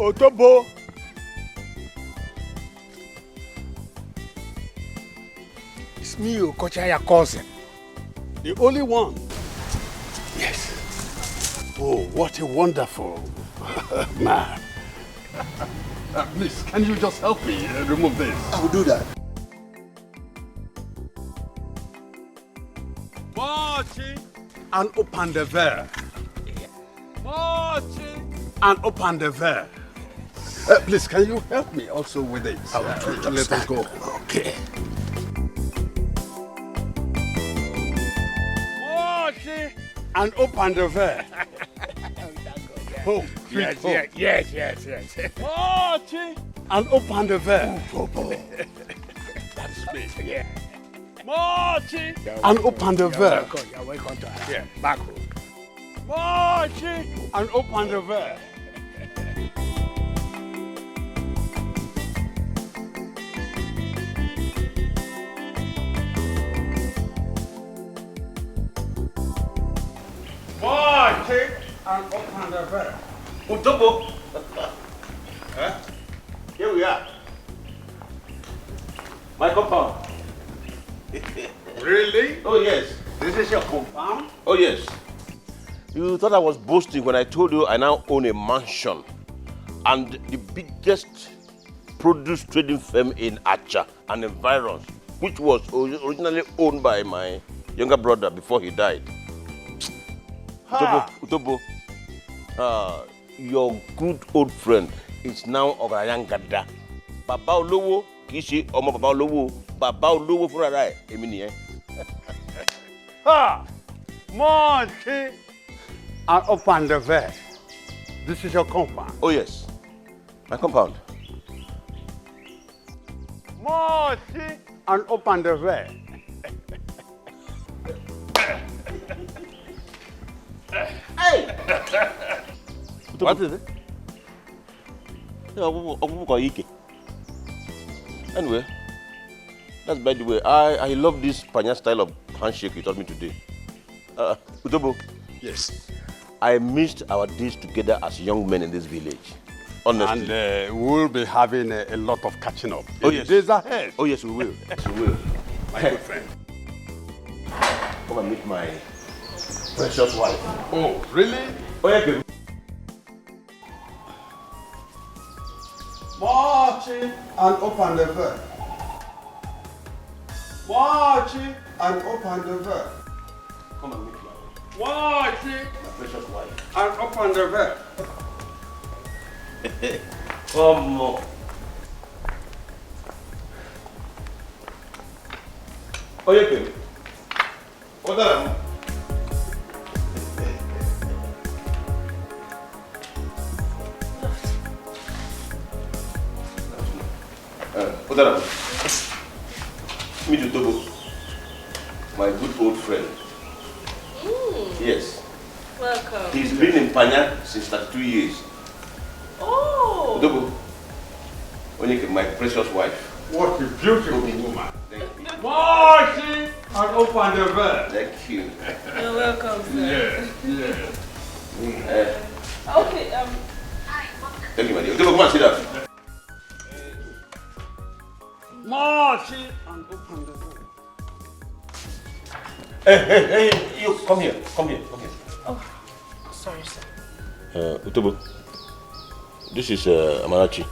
Otobo. It's me, Okocha, your cousin. The only one. Yes. Oh, what a wonderful man. Please, can you just help me remove this?
I will do that.
Marching and open the veil. Marching and open the veil. Please, can you help me also with it?
I will do it.
Let us go.
Okay.
Marching and open the veil. Oh, yes. Marching and open the veil. That's me. Yeah. Marching and open the veil.
You're welcome to us.
Yeah, back home. Marching and open the veil. Marching and open the veil.
Utobo. Huh? Here we are. My compound.
Really?
Oh, yes.
This is your compound?
Oh, yes. You thought I was boasting when I told you I now own a mansion and the biggest produce trading firm in Acha and environs, which was originally owned by my younger brother before he died. Utobo, your good old friend is now Ograyan Gada. Baba Olowo, Kishi, Omo Baba Olowo, Baba Olowo Furarai, Emini.
Ha! Marching and open the veil. This is your compound?
Oh, yes. My compound.
Marching and open the veil.
Hey! What is it? Anyway, that's by the way. I love this Panya style of handshake you taught me today. Utobo.
Yes.
I missed our days together as young men in this village. Honestly.
And we'll be having a lot of catching up.
Oh,
in
yes.
Days ahead.
Oh, yes, we will. Yes, we will.
My good friend.
Come and meet my precious wife.
Oh, really?
Oh, yeah, baby.
Marching and open the veil. Marching and open the veil.
Come and meet my
Marching
precious wife.
and open the veil.
Come on. Oh, yeah, baby. What that? What that? Meet Utobo, my good old friend. Yes.
Welcome.
He's been in Panya since 32 years.
Oh.
Utobo, Onyeke, my precious wife.
What a beautiful woman.
Thank you.
Marching and open the veil.
Thank you.
You're welcome, sir.
Yes.
Okay,
Thank you, my dear. Utobo, come and sit down.
Marching and open the veil.
Hey, you come here.
Oh, sorry, sir.
Utobo, this is Alichi,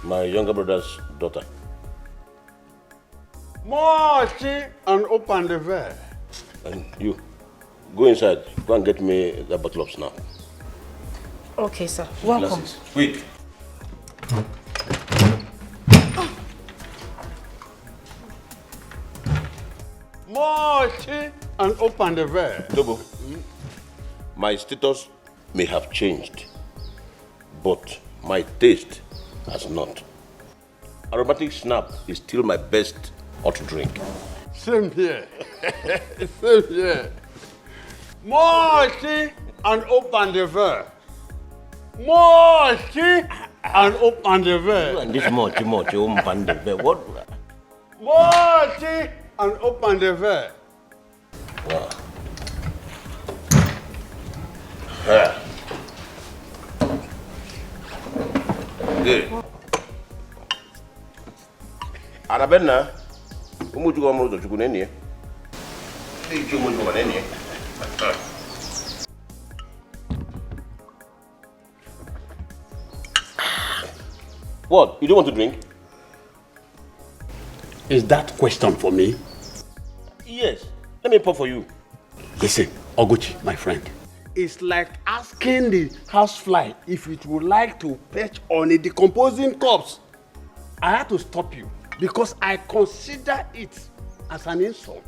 my younger brother's daughter.
Marching and open the veil.
And you, go inside. Go and get me that bottle of snap.
Okay, sir. Welcome.
Glasses. Quick.
Marching and open the veil.
Utobo, my status may have changed, but my taste has not. Aromatic snap is still my best hot drink.
Same here. Same here. Marching and open the veil. Marching and open the veil.
And this much, open the veil. What?
Marching and open the veil.
Wow. Good. Arabena, umuju wa mrodo chukwu nene. Iji umuju wa nene. What? You don't want to drink?
Is that question for me?
Yes. Let me pour for you.
Listen, Oguchi, my friend. It's like asking the housefly if it would like to perch on a decomposing corpse. I had to stop you because I consider it as an insult.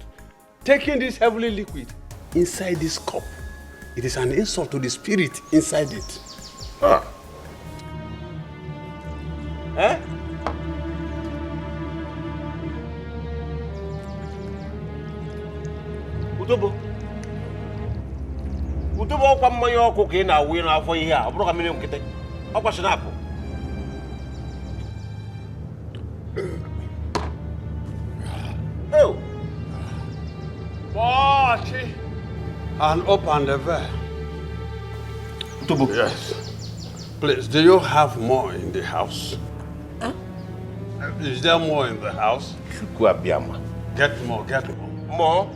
Taking this heavily liquid inside this cup, it is an insult to the spirit inside it.
Ah. Eh? Utobo. Utobo ọkwa mmanya ọkụ ka ị na-awụ n'afọ ihe a, ọ bụrụ ka mmiri nkịtị. Ọkwa shinapụ. Oh.
Marty, and open the veil.
Utobo.
Yes. Please, do you have more in the house?
Huh?
Is there more in the house? Get more, get more.
More?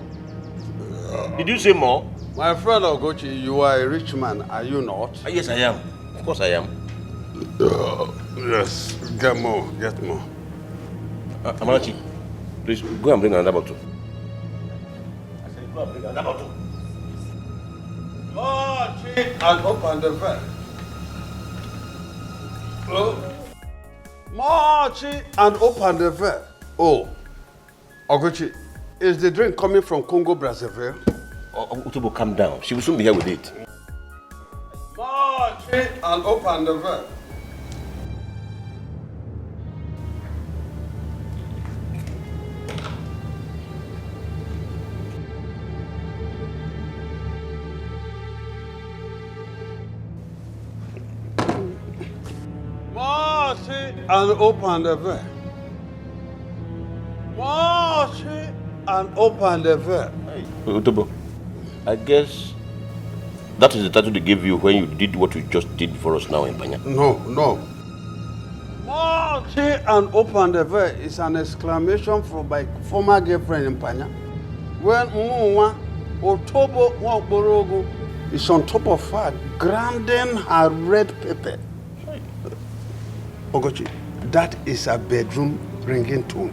Did you say more?
My friend Ogochi, you are a rich man, are you not?
Yes, I am. Of course I am.
Yes, get more, get more.
Alichi, please go and bring another bottle. I said go and bring another bottle.
Marty, and open the veil. Oh. Marty, and open the veil. Oh, Ogochi, is the drink coming from Congo Brazzaville?
Utobo, calm down. She will soon be here with it.
Marty, and open the veil. Marty, and open the veil. Marty, and open the veil.
Utobo, I guess that is the title they gave you when you did what you just did for us now in Panya.
No, no. Marty, and open the veil is an exclamation from my former girlfriend in Panya. When Mwa Otobo Wakborogo is on top of her, grinding her red pepper. Ogochi, that is a bedroom ringing tone.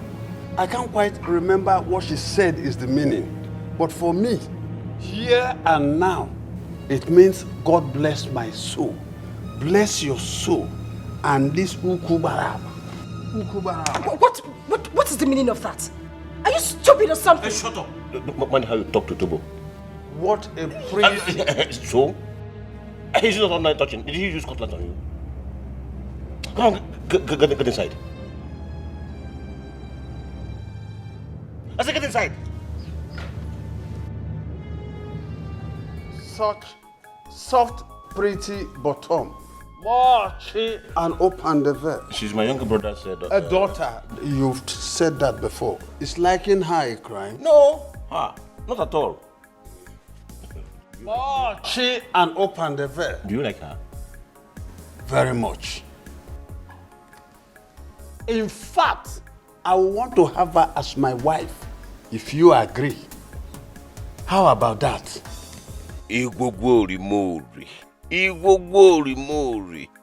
I can't quite remember what she said is the meaning. But for me, here and now, it means God bless my soul. Bless your soul. And this Ukubaraba.
What is the meaning of that? Are you stupid or something?
Hey, shut up. Don't mind how you talk to Tobo.
What a priest.
So? He's not online touching. Did he use cutlass on you? Come on, get inside. I said get inside.
Such soft, pretty bottom. Marchy and open the veil.
She's my younger brother's daughter.
A daughter. You've said that before. It's liking her a crime?
No, not at all.
Marchy and open the veil.
Do you like her?
Very much. In fact, I want to have her as my wife, if you agree. How about that?
Igwogwori Mori.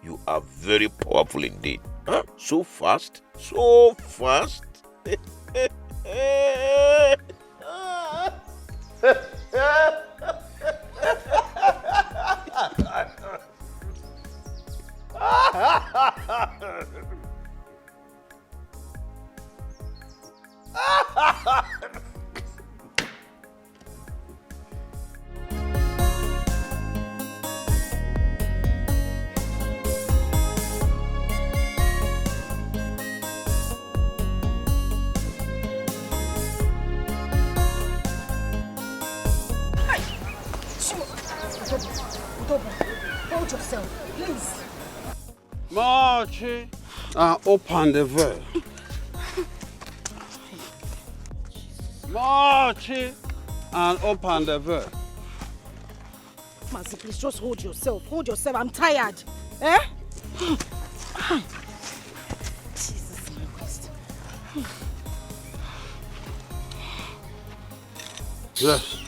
You are very powerful indeed. Huh? So fast. So fast.
Hold yourself, please.
Marchy, open the veil. Marchy, and open the veil.
Mercy, please just hold yourself. Hold yourself. I'm tired. Eh?
Yes.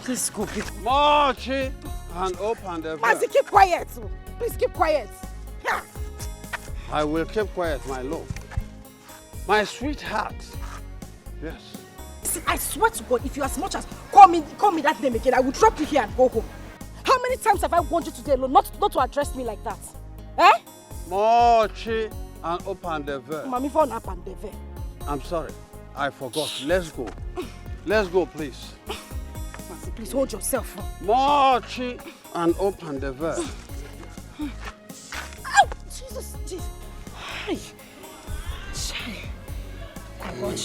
Let's go, big.
Marching and open the door.
Mazi, keep quiet. Please keep quiet. Yeah.
I will keep quiet, my love. My sweetheart. Yes.
See, I swear to God, if you as much as call me that name again, I will drop you here and go home. How many times have I warned you today alone not to address me like that? Eh?
Marching and open the door.
Mommy, phone up and the door.
I'm sorry. I forgot. Let's go. Let's go, please.
Mazi, please hold yourself.
Marching and open the door.
Ow! Jesus! Hi. God.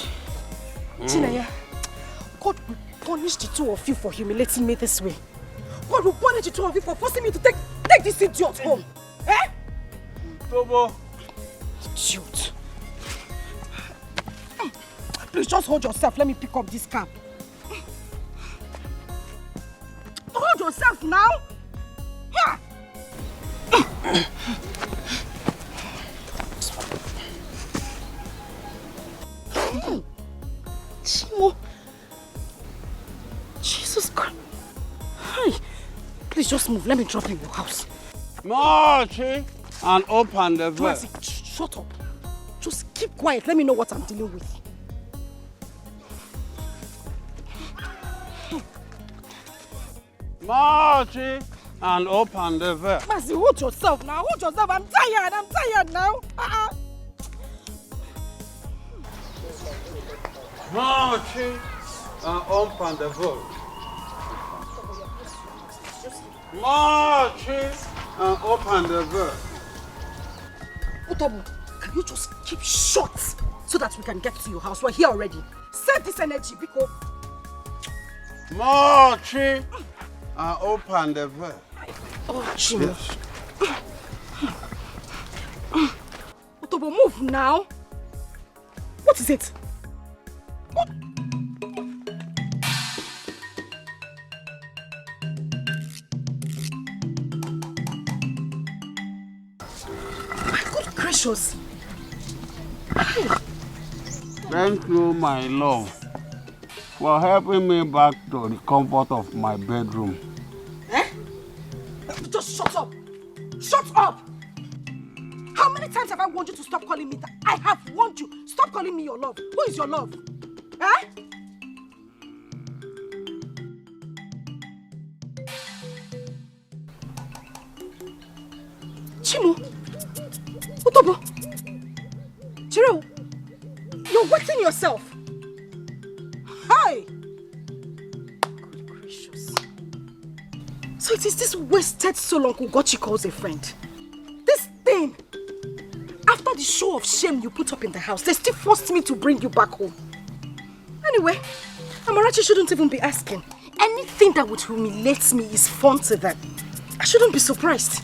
Chinaya, God will punish the two of you for humiliating me this way. God will punish the two of you for forcing me to take this idiot home. Eh?
Tobo.
Idiot. Please just hold yourself. Let me pick up this cab. Hold yourself now. Yeah. Chimo. Jesus Christ. Hi. Please just move. Let me drop you in your house.
Marching and open the door.
Shut up. Just keep quiet. Let me know what I'm dealing with.
Marching and open the door.
Mazi, hold yourself now. Hold yourself. I'm tired now.
Marching and open the door. Marching and open the door.
Otobo, can you just keep short so that we can get to your house? We're here already. Save this energy, Biko.
Marching and open the door.
Oh, Chimo. Otobo, move now. What is it? What? My good gracious.
Thank you, my love, for helping me back to the comfort of my bedroom.
Eh? Just shut up. Shut up. How many times have I warned you to stop calling me that? I have warned you. Stop calling me your love. Who is your love? Eh? Chimo. Otobo. Chiro. You're wetting yourself. Hi. Good gracious. So it is this wasted soul Uncle Gochi calls a friend. This thing. After the show of shame you put up in the house, they still forced me to bring you back home. Anyway, Amarachi shouldn't even be asking. Anything that would humiliate me is fun to them. I shouldn't be surprised.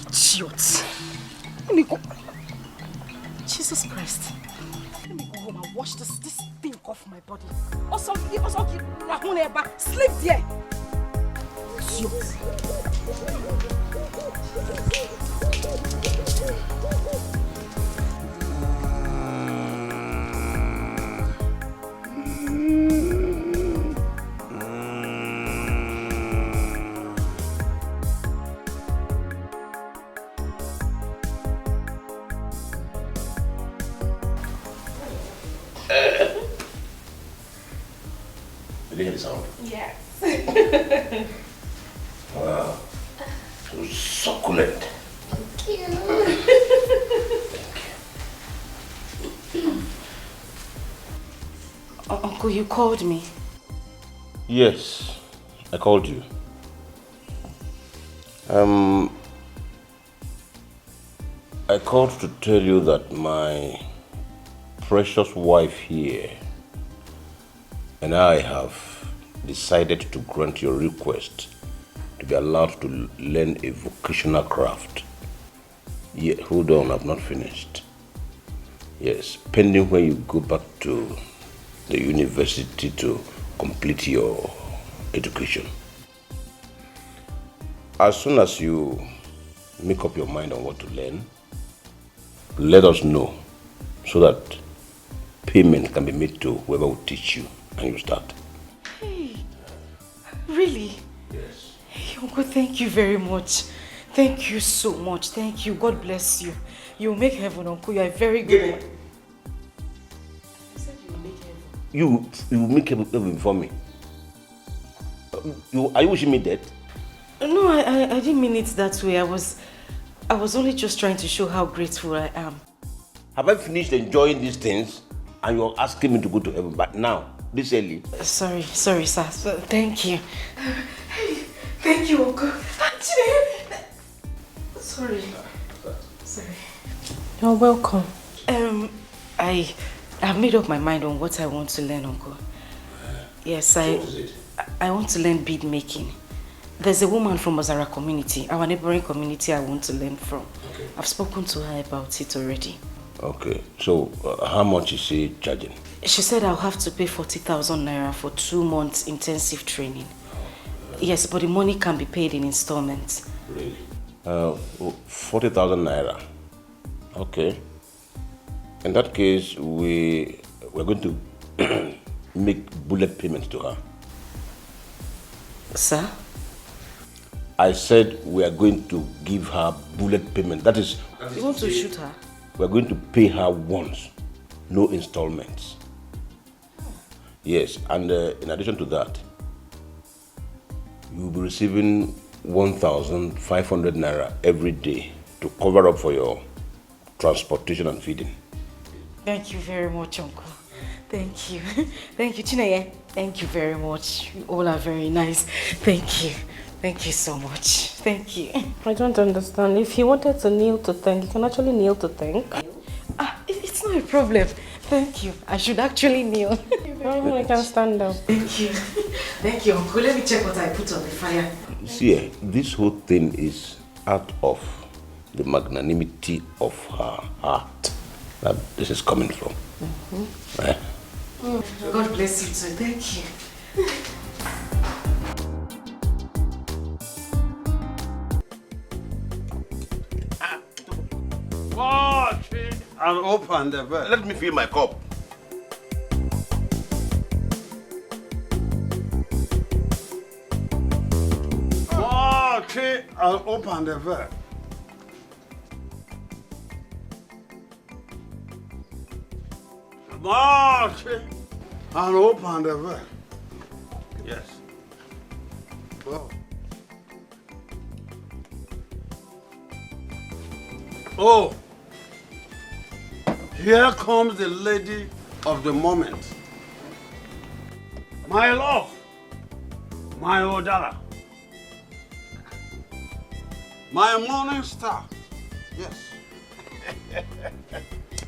Idiot. Let me go. Jesus Christ. Let me go home and wash this thing off my body. Also, sleep there. Idiot.
Did you hear the sound?
Yes.
Wow. So succulent.
Thank you.
Uncle, you called me.
Yes, I called you. I called to tell you that my precious wife here and I have decided to grant your request to be allowed to learn a vocational craft. Yeah, hold on, I've not finished. Yes, pending when you go back to the university to complete your education. As soon as you make up your mind on what to learn, let us know so that payment can be made to whoever will teach you and you start.
Hey, really? Yes. Hey, Uncle, thank you very much. Thank you so much. Thank you. God bless you. You'll make heaven, Uncle. You are very good. You said you'll make heaven.
You will make heaven for me. Are you wishing me dead?
No, I didn't mean it that way. I was only just trying to show how grateful I am.
Have I finished enjoying these things and you're asking me to go to heaven? But now, this early.
Sorry, sir. Thank you. Hey, thank you, Uncle. Sorry.
You're welcome.
I have made up my mind on what I want to learn, Uncle. Yes, I want to learn bead making. There's a woman from Ozara community, our neighboring community, I want to learn from. Okay. I've spoken to her about it already.
Okay, so how much is she charging?
She said I'll have to pay 40,000 naira for 2 months intensive training. Yes, but the money can be paid in installments.
Really? 40,000 naira. Okay. In that case, we're going to make bullet payments to her.
Sir?
I said we are going to give her bullet payment. That is...
You want to shoot her?
We are going to pay her once, no installments. Yes, and in addition to that, you will be receiving 1,500 naira every day to cover up for your transportation and feeding.
Thank you very much, Uncle. Thank you. Thank you, Chineye. Thank you very much. You all are very nice. Thank you. Thank you so much. Thank you.
I don't understand. If you wanted to kneel to thank, you can actually kneel to thank.
It's not a problem. Thank you. I should actually kneel.
No, I can stand up.
Thank you. Thank you, Uncle. Let me check what I put on the fire.
See, this whole thing is out of the magnanimity of her heart that this is coming from. Right?
God bless you too. Thank you.
Watch it and open the bed.
Let me fill my cup.
Watch it and open the bed. Watch it and open the bed. Yes. Oh. Oh. Here comes the lady of the moment. My love, my Odara, my morning star. Yes.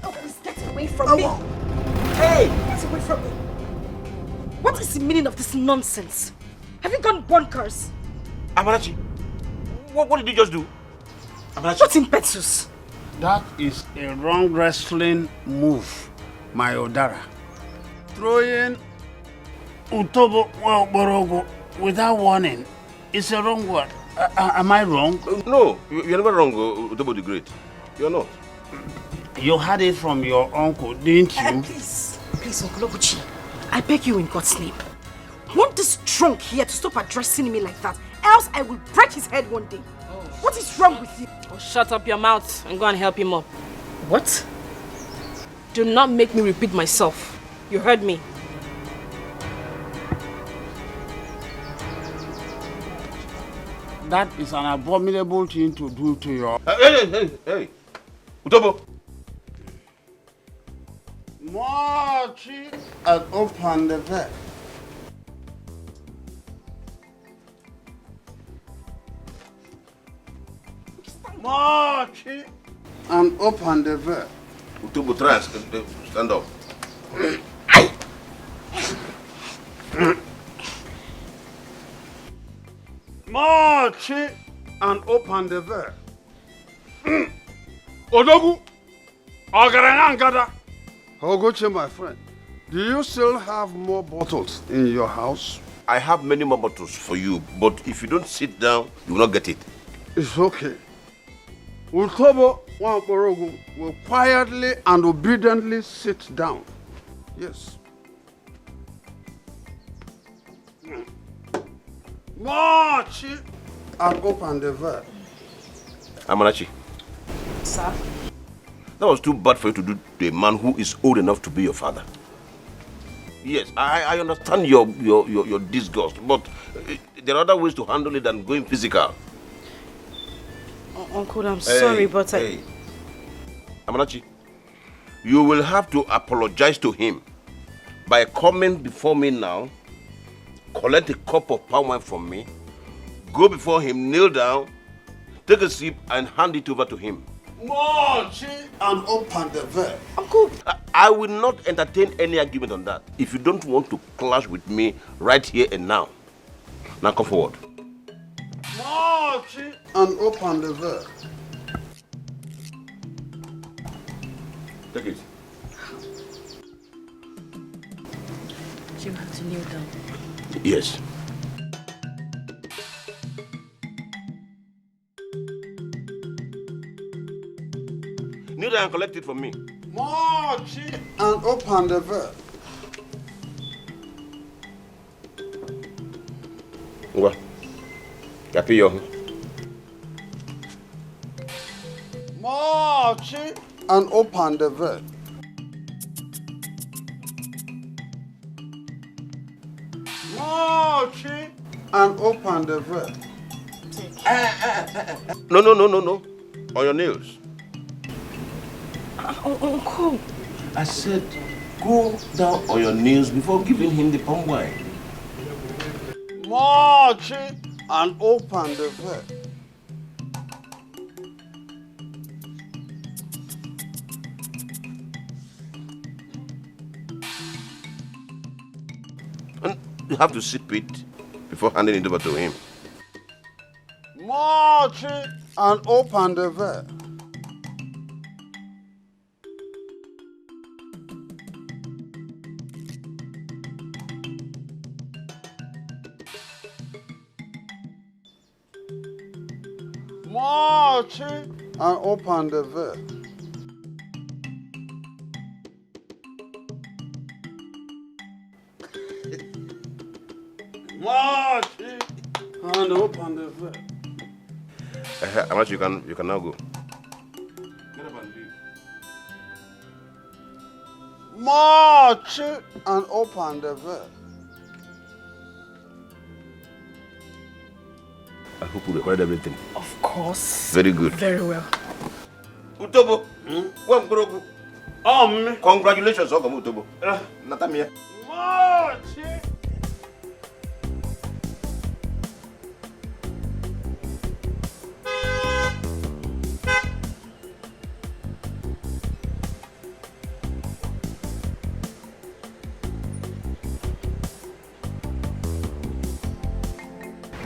Oh, please get away from me. Hey! Get away from me. What is the meaning of this nonsense? Have you gone bonkers?
Amarachi, what did you just do? Amarachi.
What's impetus?
That is a wrong wrestling move, my Odara. Throwing Utobo Borogo without warning is a wrong word. Am I wrong?
No, you're never wrong, Utobo the Great. You're not.
You had it from your uncle, didn't you?
Please, Uncle Oguchi, I beg you in God's name. Want this drunk here to stop addressing me like that, else I will break his head one day. What is wrong with you?
Oh, shut up your mouth and go and help him up.
What?
Do not make me repeat myself. You heard me.
That is an abominable thing to do to your...
Hey! Utobo!
Marchi and open the bed. Marchi and open the bed.
Utobo, try and stand up.
Marchi and open the bed. Odogu! Ogarangada! Ogoche, my friend, do you still have more bottles in your house?
I have many more bottles for you, but if you don't sit down, you will not get it.
It's okay. Utobo Wamporogu will quietly and obediently sit down. Yes. March and open the verb.
Amarachi.
Sir?
That was too bad for you to do to a man who is old enough to be your father. Yes, I understand your disgust, but there are other ways to handle it than going physical.
Uncle, I'm sorry, but
Hey. Amarachi, you will have to apologize to him by coming before me now, collect a cup of palm wine from me, go before him, kneel down, take a sip and hand it over to him.
March and open the verb.
Uncle,
I will not entertain any argument on that if you don't want to clash with me right here and now. Now come forward.
March and open the verb.
Take it.
You have to kneel down.
Yes. Kneel down and collect it from me.
March and open the verb.
What? Happy young.
March and open the verb. March and open the verb.
No. On your nails.
Uncle.
I said, go down on your knees before giving him the palm wine.
March and open the verb.
And you have to sip it before handing it over to him.
March and open the verb. March and open the verb. March and open the verb.
How much you can now go. Get up and leave.
March and open the verb.
I hope you recorded everything.
Of course.
Very good.
Very well.
Utobo. Congratulations, Ogam Utobo. Natamia.
March.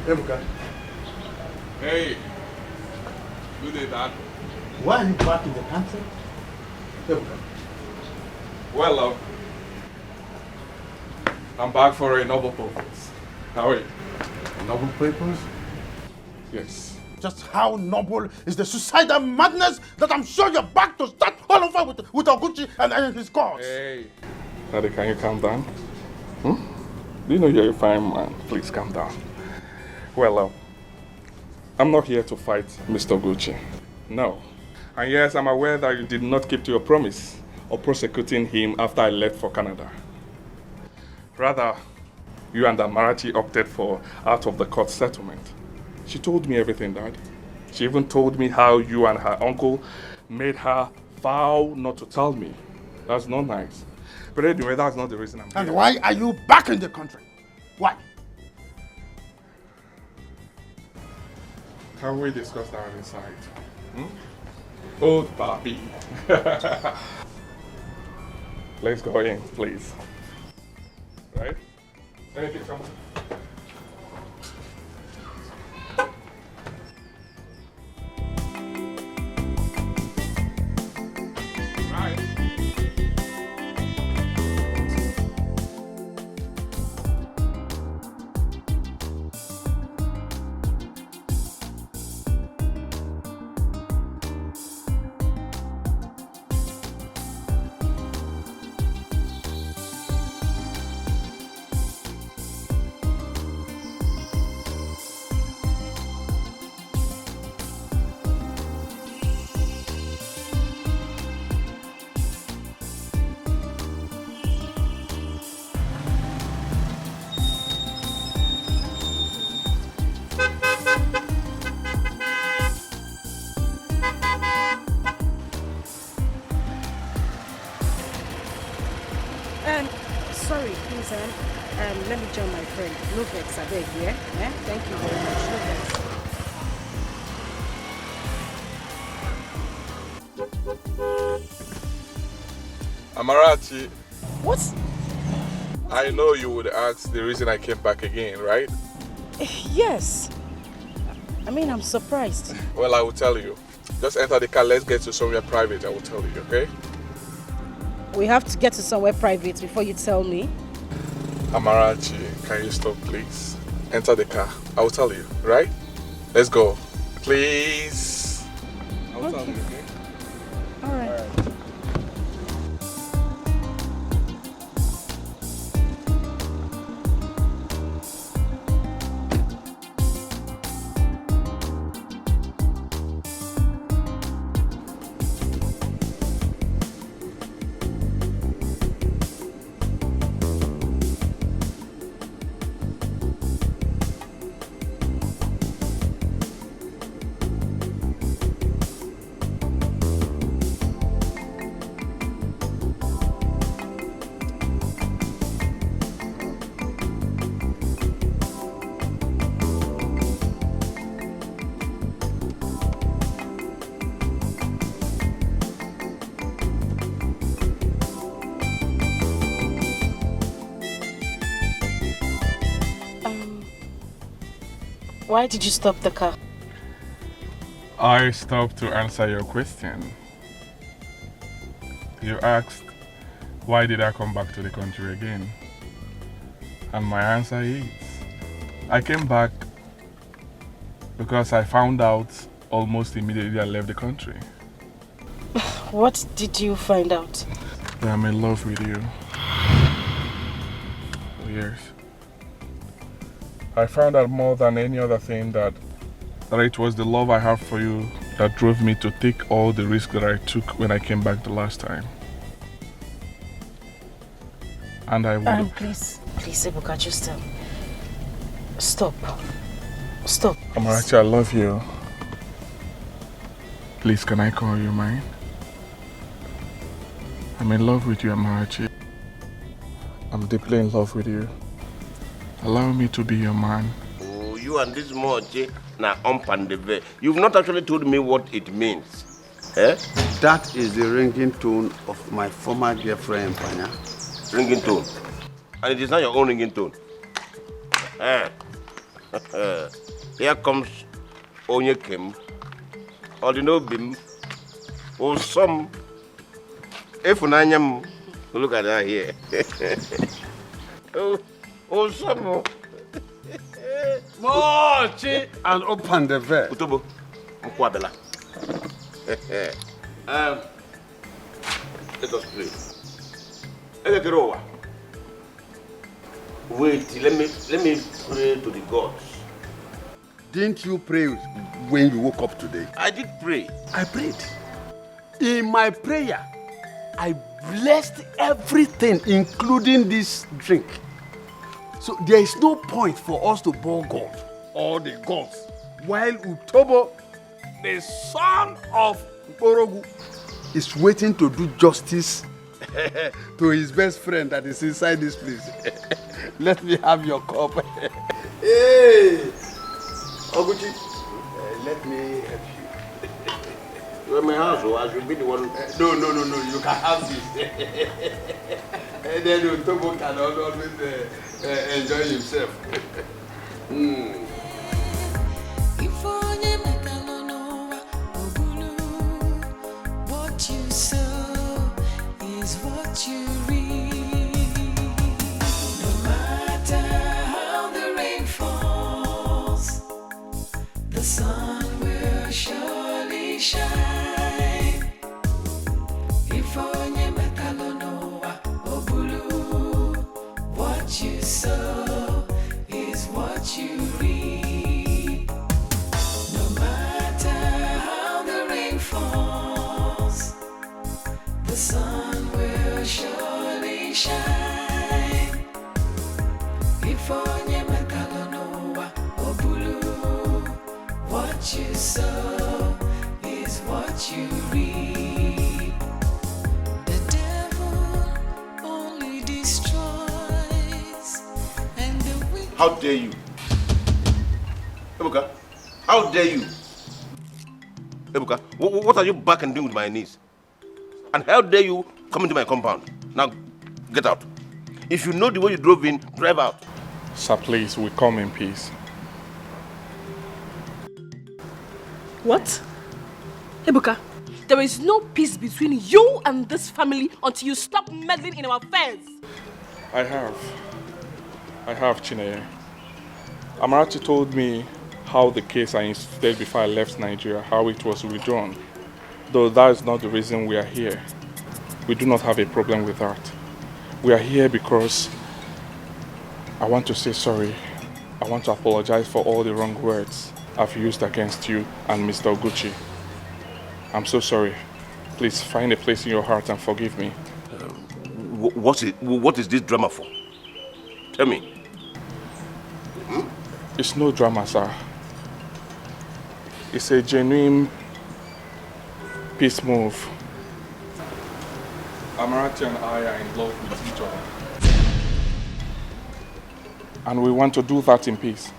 Ebuka.
Hey, good day, Dad.
Why are you back in the country?
Ebuka.
Well, I'm back for a novel purpose. How are you?
Noble papers?
Yes.
Just how noble is the suicidal madness that I'm sure you're back to start all over with Oguchi and his cause?
Hey. Daddy, can you calm down? Do you know you're a fine man? Please calm down. Well, I'm not here to fight Mr. Gucci. No. And yes, I'm aware that you did not keep to your promise of prosecuting him after I left for Canada. Rather, you and Amarachi opted for out-of-the-court settlement. She told me everything, Dad. She even told me how you and her uncle made her vow not to tell me. That's not nice. But anyway, that's not the reason I'm here.
And why are you back in the country? Why?
Can we discuss that inside? Old papi. Let's go in, please. Right? Anything come on?
Let me join my friend. No vex, I beg, yeah? Thank you very much. No vex.
Amarachi.
What?
I know you would ask the reason I came back again, right?
Yes. I mean, I'm surprised.
Well, I will tell you. Just enter the car, let's get to somewhere private, I will tell you, okay?
We have to get to somewhere private before you tell me.
Amarachi, can you stop, please? Enter the car, I will tell you, right? Let's go. Please. I will tell you, okay?
All right.
Why did you stop the car?
I stopped to answer your question. You asked, why did I come back to the country again? And my answer is, I came back because I found out almost immediately I left the country.
What did you find out?
That I'm in love with you. Yes. I found out more than any other thing that it was the love I have for you that drove me to take all the risks that I took when I came back the last time. And I would...
Please, Ebuka, just stop. Stop.
Amarachi, I love you. Please, can I call you mine? I'm in love with you, Amarachi. I'm deeply in love with you. Allow me to be your man.
Oh, you and this Moche na and the way. You've not actually told me what it means. Eh?
That is the ringing tone of my former girlfriend, Panya.
Ringing tone? And it is not your own ringing tone? Eh? Here comes Onye Kim, or the no Bim, or some. If look at that here. Oh, some.
Mochi and open the veil.
Utobo, Mkwabela. Let us pray. Wait, let me pray to the gods.
Didn't you pray when you woke up today?
I did pray.
I prayed. In my prayer, I blessed everything, including this drink. So there is no point for us to bow God or the gods, while Utobo, the son of Borogu, is waiting to do justice to his best friend that is inside this place. Let me have your cup. Hey, Oguchi, let me help you.
You're in my house, so I should be the one.
No, you can have this. And then Utobo can always enjoy himself.
What you sow is what you reap. No matter how the rain falls, the sun will surely shine. If onye mekalonowa obulu, what you sow is what you reap. No matter how the rain falls, the sun will surely shine. If onye mekalonowa obulu, what you sow is what you reap. The devil only destroys
How dare you? Ebuka, how dare you? Ebuka, what are you back and doing with my niece? And how dare you come into my compound? Now, get out. If you know the way you drove in, drive out.
Sir, please, we come in peace.
What? Ebuka, there is no peace between you and this family until you stop meddling in our affairs.
I have, Chineye. Amarachi told me how the case I instituted before I left Nigeria, how it was withdrawn. Though that is not the reason we are here. We do not have a problem with that. We are here because I want to say sorry. I want to apologize for all the wrong words I've used against you and Mr. Edochie. I'm so sorry. Please find a place in your heart and forgive me.
What is this drama for? Tell me.
It's no drama, sir. It's a genuine peace move. Amarachi and I are in love with each other. And we want to do that in peace.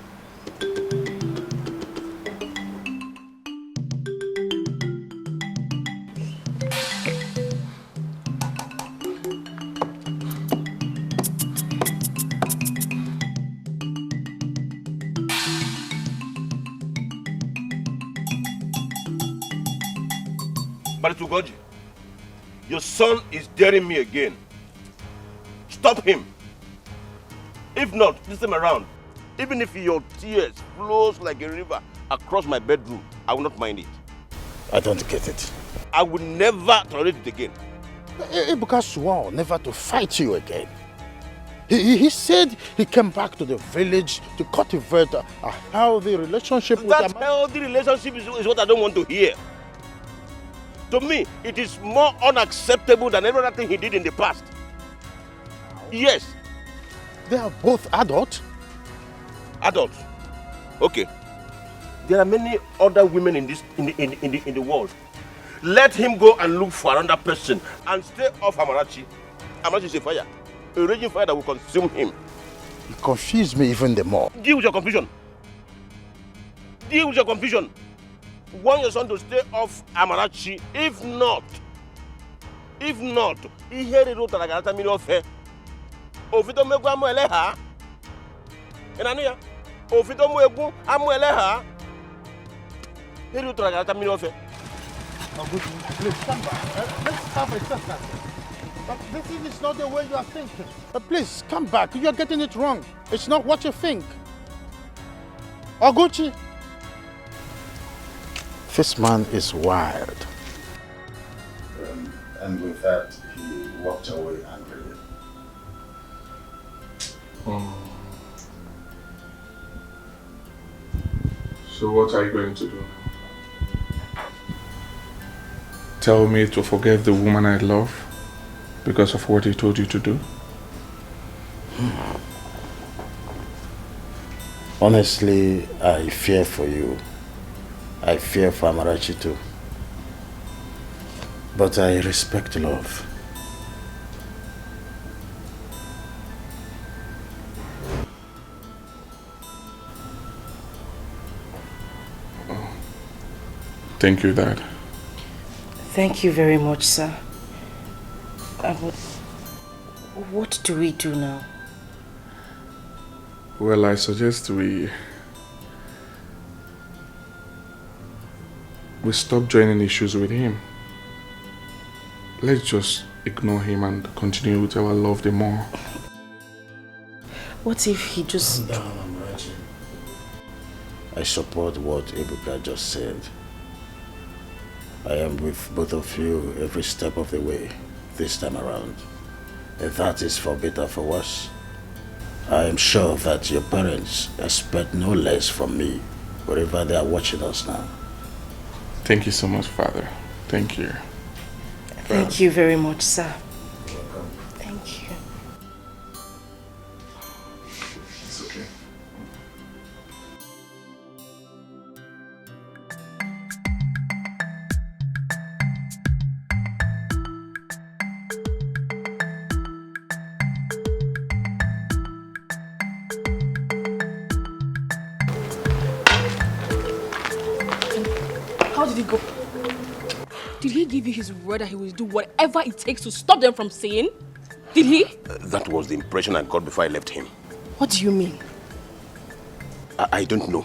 Barister, your son is daring me again. Stop him. If not, this time around, even if your tears flows like a river across my bedroom, I will not mind it.
I don't get it.
I will never tolerate it again.
Ebuka swore never to fight you again. He said he came back to the village to cultivate a healthy relationship with
That healthy relationship is what I don't want to hear. To me, it is more unacceptable than every other thing he did in the past. Yes.
They are both adults.
Adults? Okay. There are many other women in the world. Let him go and look for another person and stay off Amarachi. Amarachi is a fire. A raging fire that will consume him.
You confuse me even the more.
Deal with your confusion. Deal with your confusion. Want your son to stay off Amarachi. If not, he heard it like another million of her. Ofito megu amu eleha. Enania. Ofito megu amu eleha. Heard it like another million of her.
Please come back. Let's have a discussion. But this is not the way you are thinking. Please come back. You are getting it wrong. It's not what you think. Edochie. This man is wild. And with that, he walked away angrily.
So what are you going to do now? Tell me to forget the woman I love because of what he told you to do?
Honestly, I fear for you. I fear for Amarachi too. But I respect love.
Thank you, Dad.
Thank you very much, sir. What do we do now?
Well, I suggest we stop joining issues with him. Let's just ignore him and continue with our love the more.
What if he just...
Calm down, Amarachi. I support what Ebuka just said. I am with both of you every step of the way this time around. If that is for better or for worse, I am sure that your parents expect no less from me wherever they are watching us now.
Thank you so much, Father. Thank you.
Thank you very much, sir. Thank you.
It's okay.
How did he go? Did he give you his word that he will do whatever it takes to stop them from saying? Did he?
That was the impression I got before I left him.
What do you mean?
I don't know.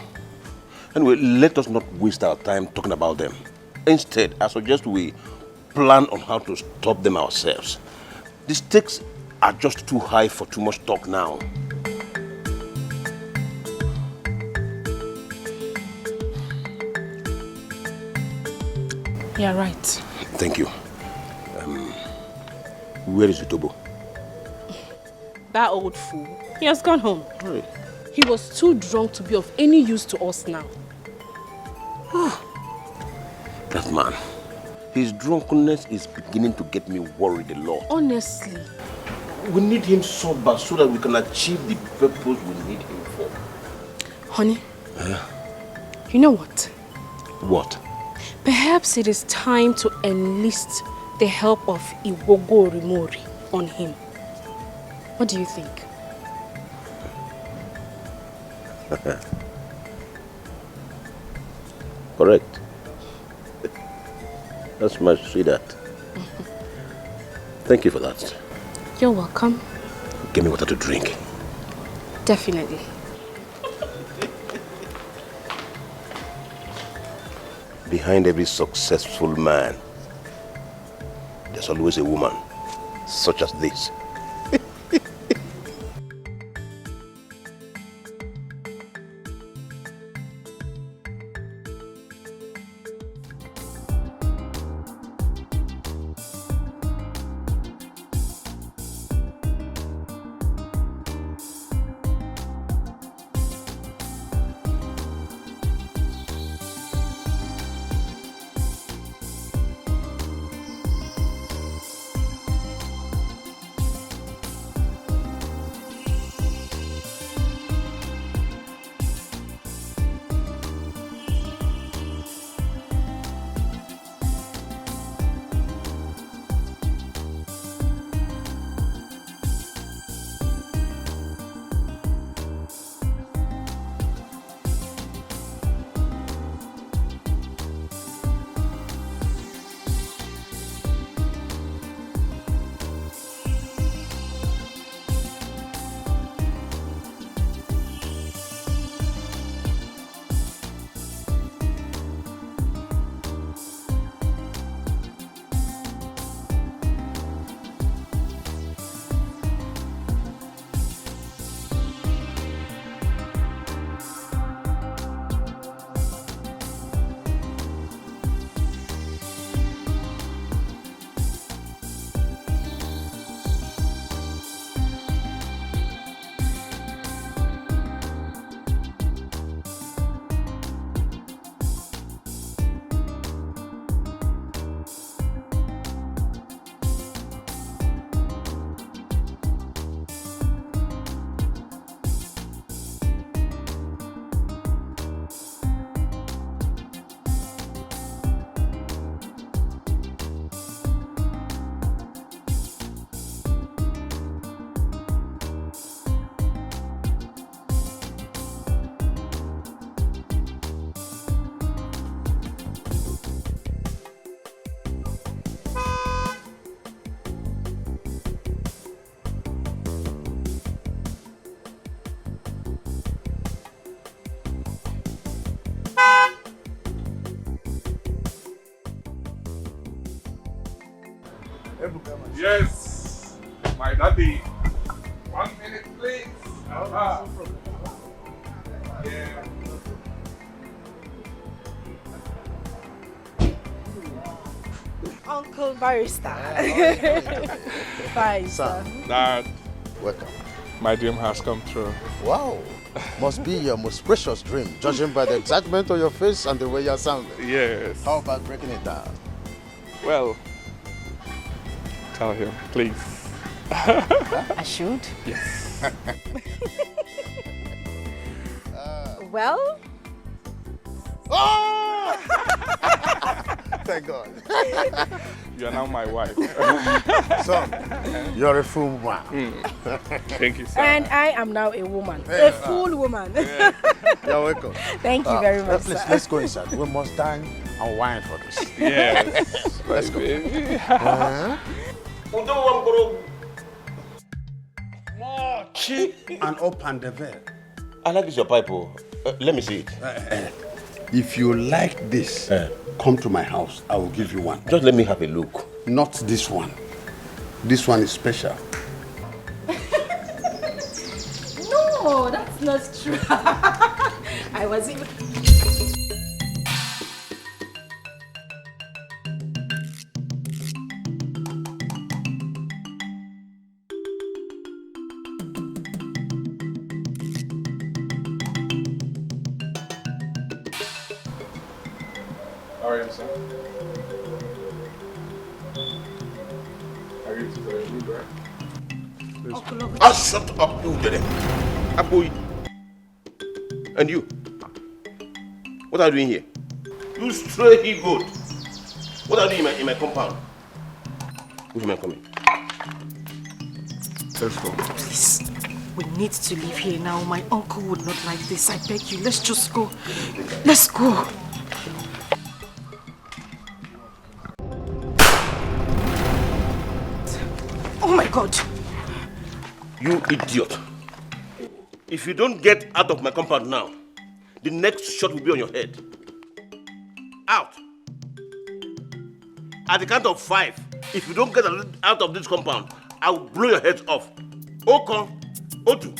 Anyway, let us not waste our time talking about them. Instead, I suggest we plan on how to stop them ourselves. The stakes are just too high for too much talk now.
You're right.
Thank you. Where is Utobo?
That old fool. He has gone home.
Hey.
He was too drunk to be of any use to us now.
That man. His drunkenness is beginning to get me worried a lot.
Honestly.
We need him sober so that we can achieve the purpose we need him for.
Honey, you know what?
What?
Perhaps it is time to enlist the help of Iwogo Rimori on him. What do you think?
Correct. That's my sweetheart. Thank you for that.
You're welcome.
Give me water to drink.
Definitely.
Behind every successful man, there's always a woman, such as this.
Yes, my daddy. 1 minute, please. Yeah.
Uncle Barister. Barister.
Dad.
Welcome.
My dream has come true.
Wow. Must be your most precious dream, judging by the excitement on your face and the way you're sounding.
Yes.
How about breaking it down?
Well, tell him, please.
I should?
Yes.
Well?
Oh! thank God.
You are now my wife.
Son, you're a fool man.
Thank you, sir.
And I am now a woman.
Yeah.
A full woman.
You're welcome.
Thank you very much,
Please,
sir.
let's go inside. We must dine and wine for this.
Yes.
Let's go.
And open the veil.
I like this your pipe. Let me see it.
If you like this, come to my house. I will give you one.
Just let me have a look.
Not this one. This one is special.
No, that's not true. I was even...
How are you, sir? Are you to the room, right?
Ah, shut up, you did it. Aboy. And you? What are you doing here? You stray he goat. What are you doing in my compound? Which man coming?
Let's go.
Please, we need to leave here now. My uncle would not like this. I beg you, let's just go. Let's go. Oh my God.
You idiot. If you don't get out of my compound now, the next shot will be on your head. Out. At the count of 5, if you don't get out of this compound, I will blow your heads off. Okon, Otu,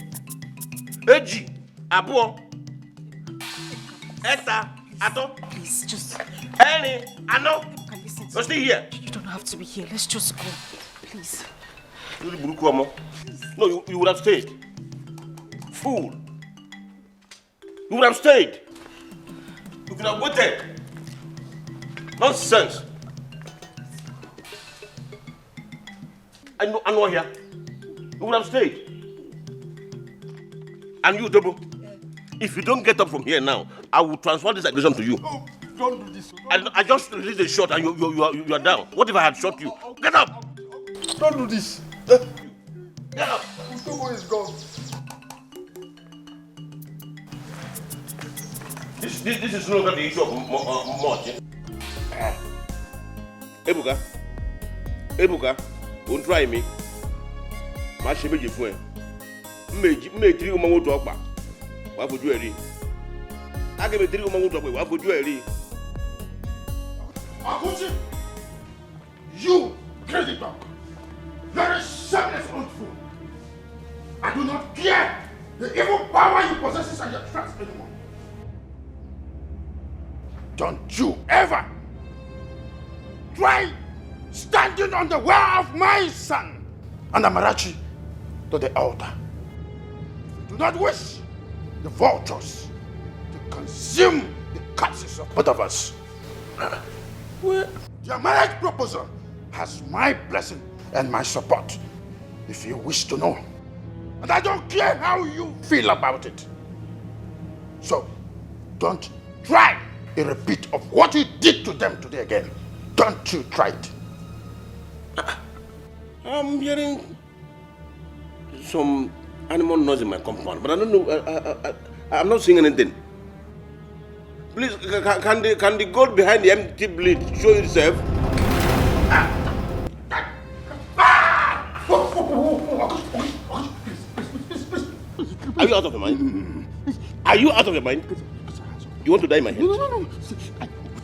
Eji, Abuo, Eta, Ato.
Please, just...
Eni, Ano. You're still here.
You don't have to be here. Let's just go. Please.
No, you would have stayed. Fool. You would have stayed. You could have waited. Nonsense. I know here. You would have stayed. And you, Double, if you don't get up from here now, I will transfer this aggression to you.
Oh, don't do this.
I just released a shot and you are down. What if I had shot you? Get up!
Don't do this.
Get up!
Utobo is gone.
This is no longer the issue of much. Ebuka, don't try me. My shame is for me 3 women to Okpa. What would you ready? I give me 3 women to Okpa. What would you ready?
Akuchi, you crazy dog, very shameless old fool. I do not care the evil power you possess and your trust anymore. Don't you ever try standing on the way of my son and Amarachi to the altar. If you do not wish the vultures to consume the corpses of both of us, your marriage proposal has my blessing and my support, if you wish to know. And I don't care how you feel about it. So, don't try a repeat of what you did to them today again. Don't you try it.
I'm hearing some animal noise in my compound, but I don't know. I'm not seeing anything. Please, can the goat behind the empty bleed show itself? Are you out of your mind? Are you out of your mind? You want to die in my hand?
No.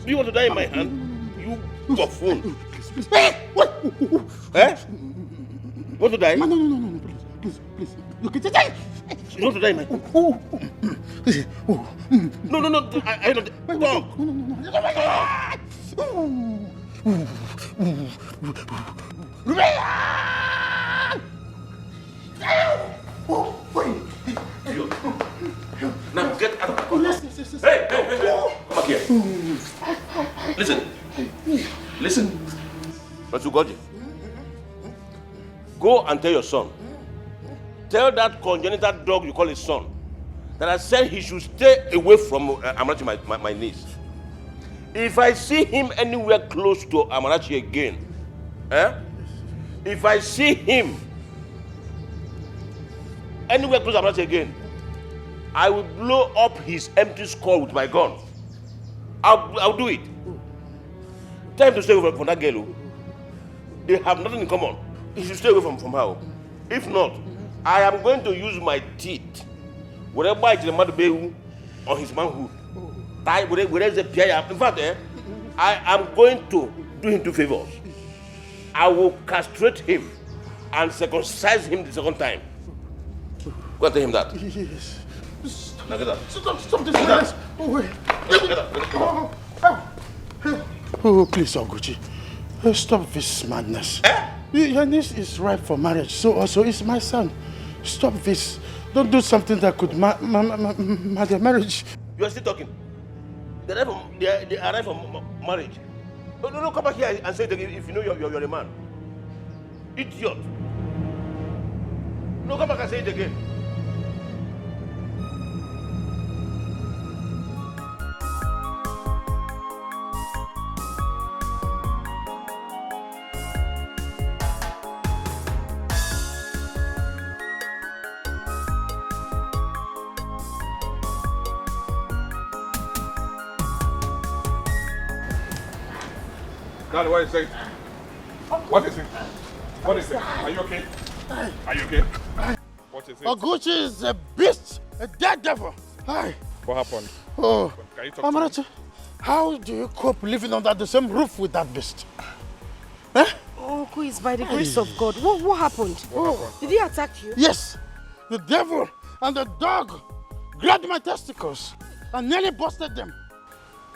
Do you want to die in my hand? You buffoon. Eh? You want to die?
No, please. You can die.
You want to die in my hand? No, I don't. Stop. Now get out of the corner. Hey, come back here. Listen. Masugoji. Go and tell your son. Tell that congenital dog you call his son that I said he should stay away from Amarachi, my niece. If I see him anywhere close to Amarachi again, if I see him anywhere close to Amarachi again, I will blow up his empty skull with my gun. I'll do it. Tell him to stay away from that girl. They have nothing in common. He should stay away from her. If not, I am going to use my teeth. Whatever I tell him on his manhood. In fact, I am going to do him 2 favors. I will castrate him and circumcise him the second time. Go and tell him that.
Yes.
Now get that.
Stop this, guys. Oh, wait. Oh, please, Oguchi. Stop this madness. Your niece is ripe for marriage, so also is my son. Stop this. Don't do something that could mar their marriage.
You are still talking. They arrive from marriage. No, come back here and say it again if you know you're a man. Idiot. No, come back and say it again.
Daddy, what is it? What is it? What is it? Are you okay? Are you okay? What is it?
Oguchi is a beast, a dead devil. Hi.
What happened?
Oh,
Can you talk
Amarachi, how do you cope living under the same roof with that beast?
Uncle, it's by the grace of God. What happened? Did he attack you?
Yes. The devil and the dog grabbed my testicles and nearly busted them.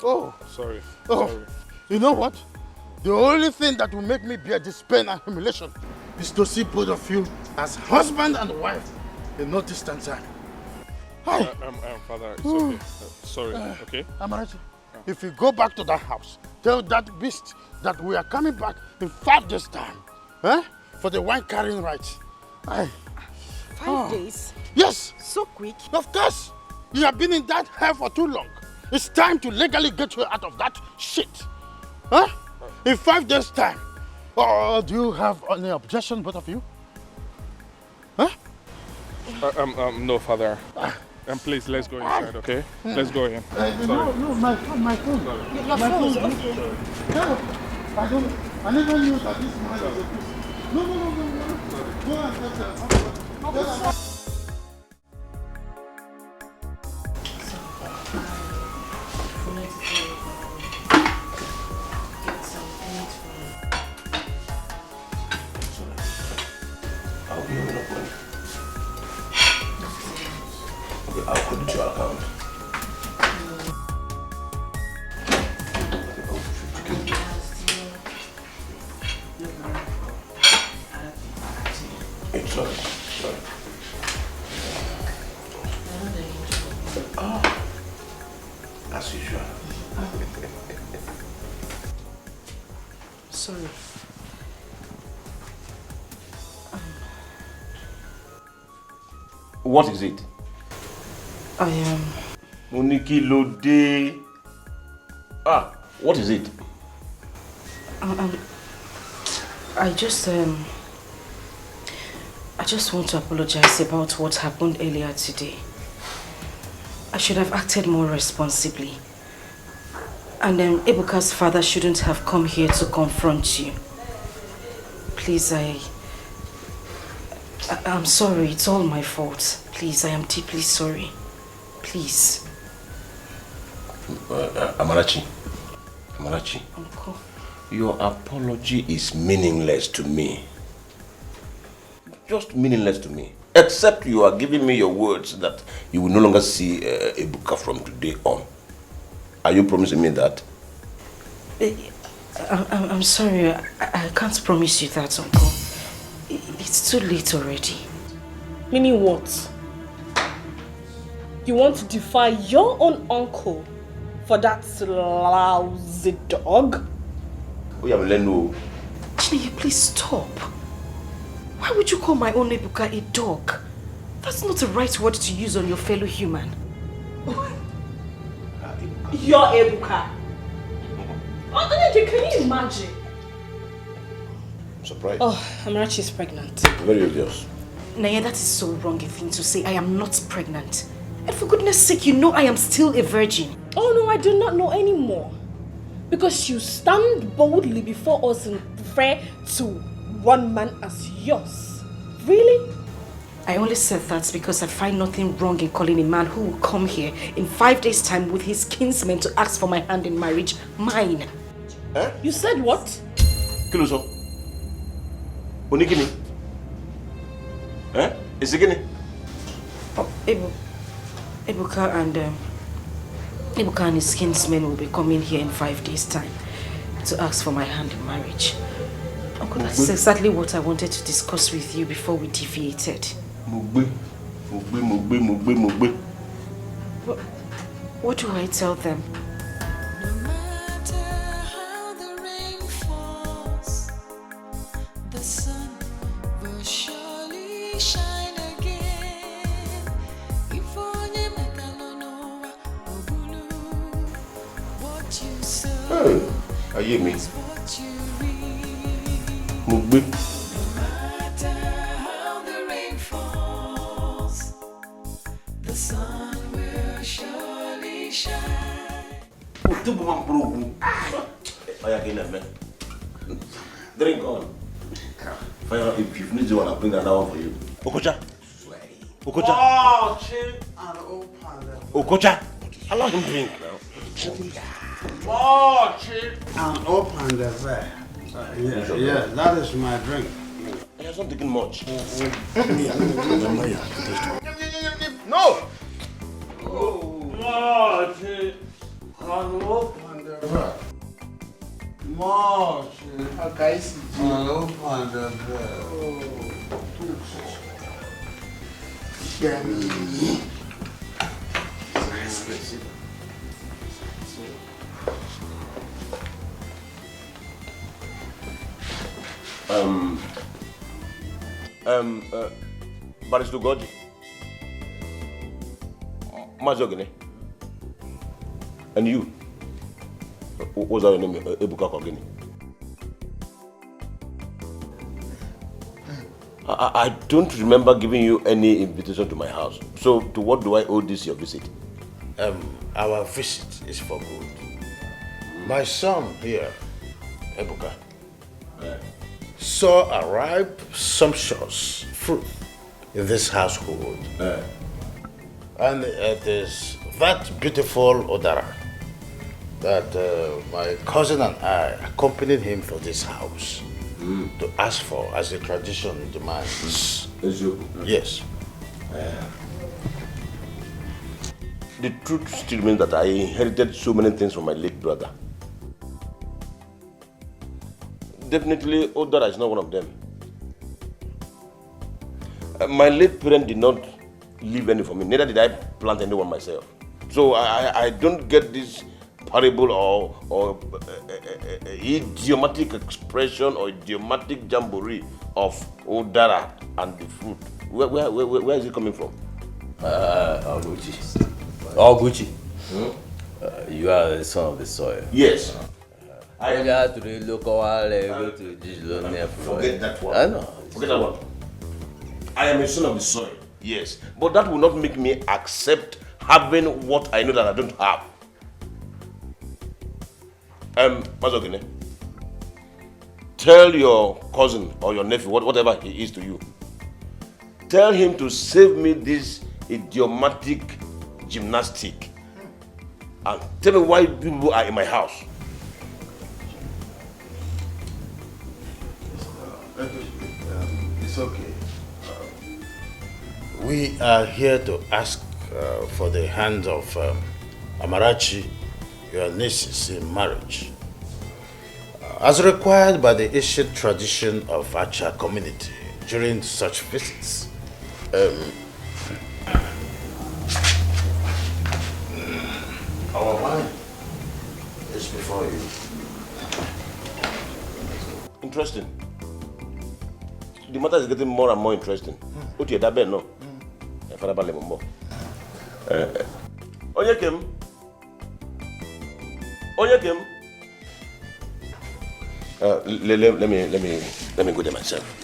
Oh.
Sorry.
Oh.
Sorry.
You know what? The only thing that will make me bear this pain and humiliation is to see both of you as husband and wife in no distant time. Hi.
Father, it's okay. Sorry, okay?
Amarachi, if you go back to that house, tell that beast that we are coming back in 5 days' time. For the wine carrying rights.
5 days?
Yes.
So quick?
Of course. You have been in that hell for too long. It's time to legally get you out of that shit. In 5 days' time. Do you have any objection, both of you?
No, Father. Please, let's go inside, okay? Let's go in.
No, my phone. My phone. No, I never knew that this man was a priest. No. Go and get her.
I'll be moving up money. Okay, I'll put it to your account. It's sorry. As usual.
Sorry.
What is it?
I am...
Moniki Lode. What is it?
I just want to apologize about what happened earlier today. I should have acted more responsibly. And Ebuka's father shouldn't have come here to confront you. Please, I'm sorry. It's all my fault. Please, I am deeply sorry. Please.
Amarachi.
Uncle.
Your apology is meaningless to me. Just meaningless to me. Except you are giving me your words that you will no longer see Ebuka from today on. Are you promising me that?
I'm sorry. I can't promise you that, Uncle. It's too late already.
Meaning what? You want to defy your own uncle for that lousy dog?
Chineye, please stop. Why would you call my own Ebuka a dog? That's not the right word to use on your fellow human.
Your Ebuka.
Alichi, can you imagine?
Surprise.
Oh,
Amarachi's pregnant.
Very obvious.
Naya, that is so wrong a thing to say. I am not pregnant. And for goodness sake, you know I am still a virgin.
Oh no, I do not know anymore. Because you stand boldly before us and refer to one man as yours. Really?
I only said that because I find nothing wrong in calling a man who will come here in 5 days' time with his kinsmen to ask for my hand in marriage mine.
Eh?
You said what?
Kiluso. Onikini. Eh? Is it gini?
Ebuka and his kinsmen will be coming here in 5 days' time to ask for my hand in marriage. Uncle, that's exactly what I wanted to discuss with you before we deviated.
Mugbe.
What do I tell them?
The sun will surely shine again. If only Metalonova Obulu, what you sow.
Hey, are you me? Mugbe.
No matter how the rain falls, the sun will surely shine.
Drink on. If you need one, I'll bring another one for you. Okocha.
Oh, chill and open.
Okocha. Allow him drink now.
Oh, chill and open the bear. Yeah, that is my drink.
He hasn't taken much.
No! Oh, chill and open the bear. More chill and open the bear. Yummy.
Barister Goji. Mazogene. And you? What's our name? Ebuka Kogini. I don't remember giving you any invitation to my house. So, to what do I owe this your visit?
Our visit is for good. My son here, Ebuka, saw a ripe, sumptuous fruit in this household. And it is that beautiful Odara that my cousin and I accompanied him for this house to ask for as the tradition demands. Yes.
The truth still remains that I inherited so many things from my late brother. Definitely, Odara is not one of them. My late parent did not leave any for me, neither did I plant anyone myself. So I don't get this parable or idiomatic expression or idiomatic jamboree of Odara and the fruit. Where is it coming from?
Oguchi. You are the son of the soil.
Yes.
I got to the local go to digital.
Forget that one.
I know.
Forget that one. I am a son of the soil, yes. But that will not make me accept having what I know that I don't have. Mazogene, tell your cousin or your nephew, whatever he is to you, tell him to save me this idiomatic gymnastic and tell me why people are in my house.
It's okay. We are here to ask for the hand of Amarachi, your nieces, in marriage. As required by the ancient tradition of Acha community during such visits. Our wine is before you.
Interesting. The matter is getting more and more interesting. What you that no? Let me go there myself.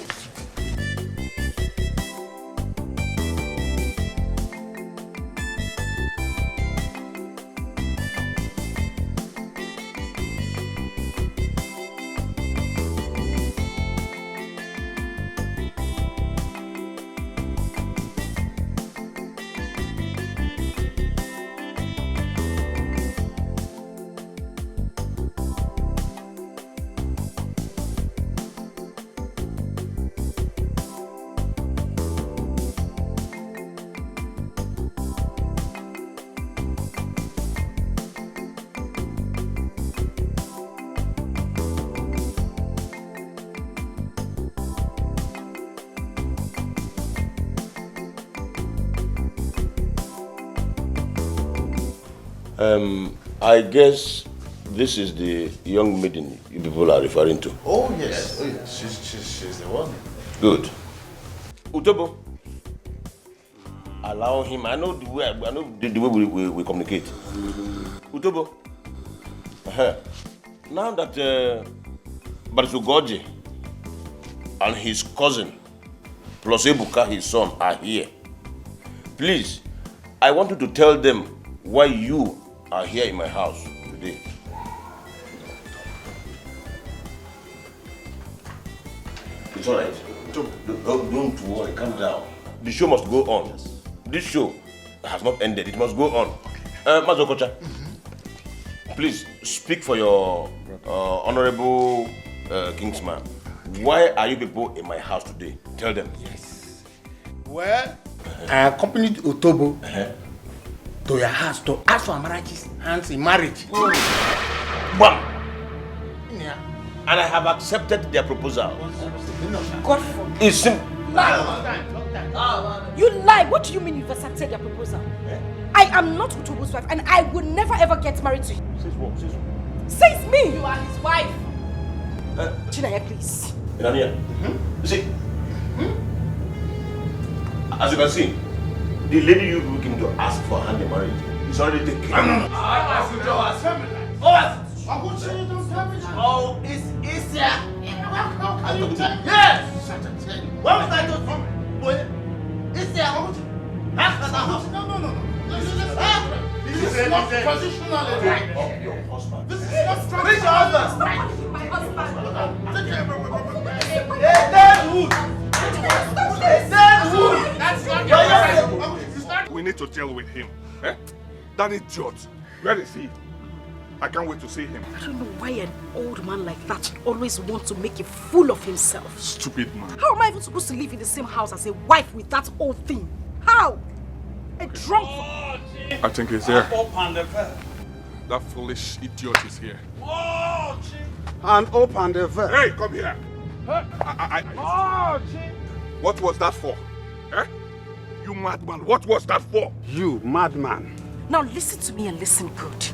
I guess this is the young maiden you people are referring to.
Oh yes, oh, yes. She's the one.
Good. Utobo, allow him. I know the way we communicate. Utobo, now that Barister and his cousin plus Ebuka, his son, are here, please, I want you to tell them why you are here in my house today. It's all right. Don't worry, calm down. The show must go on. Yes. This show has not ended. It must go on. Mazokocha, please speak for your honorable kingsman. Why are you people in my house today? Tell them.
Yes. Well, I accompanied Utobo to your house to ask for Amarachi's hands in marriage.
Bam! Yeah. And I have accepted their proposal.
God forbid.
It's simple.
You lie. What do you mean you've accepted their proposal? I am not Utobo's wife and I would never ever get married to him.
Says what? Says what?
Says me. You are his wife. Chinaya, please.
Inania, see, as you can see, the lady you looking to ask for hand in marriage is already taken.
Oh, it's easier.
Yes!
What was I doing from it's there. No. This is not traditionally right. Your husband. This is not traditional. Where's your husband? My husband. Take care of
We need to deal with him. That idiot. Where is he? I can't wait to see him.
I don't know why an old man like that should always want to make a fool of himself.
Stupid man.
How am I even supposed to live in the same house as a wife with that old thing? How? A drunk.
I think he's here. That foolish idiot is here.
And open the veil.
Hey, come here. What was that for? You madman, what was that for?
You madman.
Now listen to me and listen good.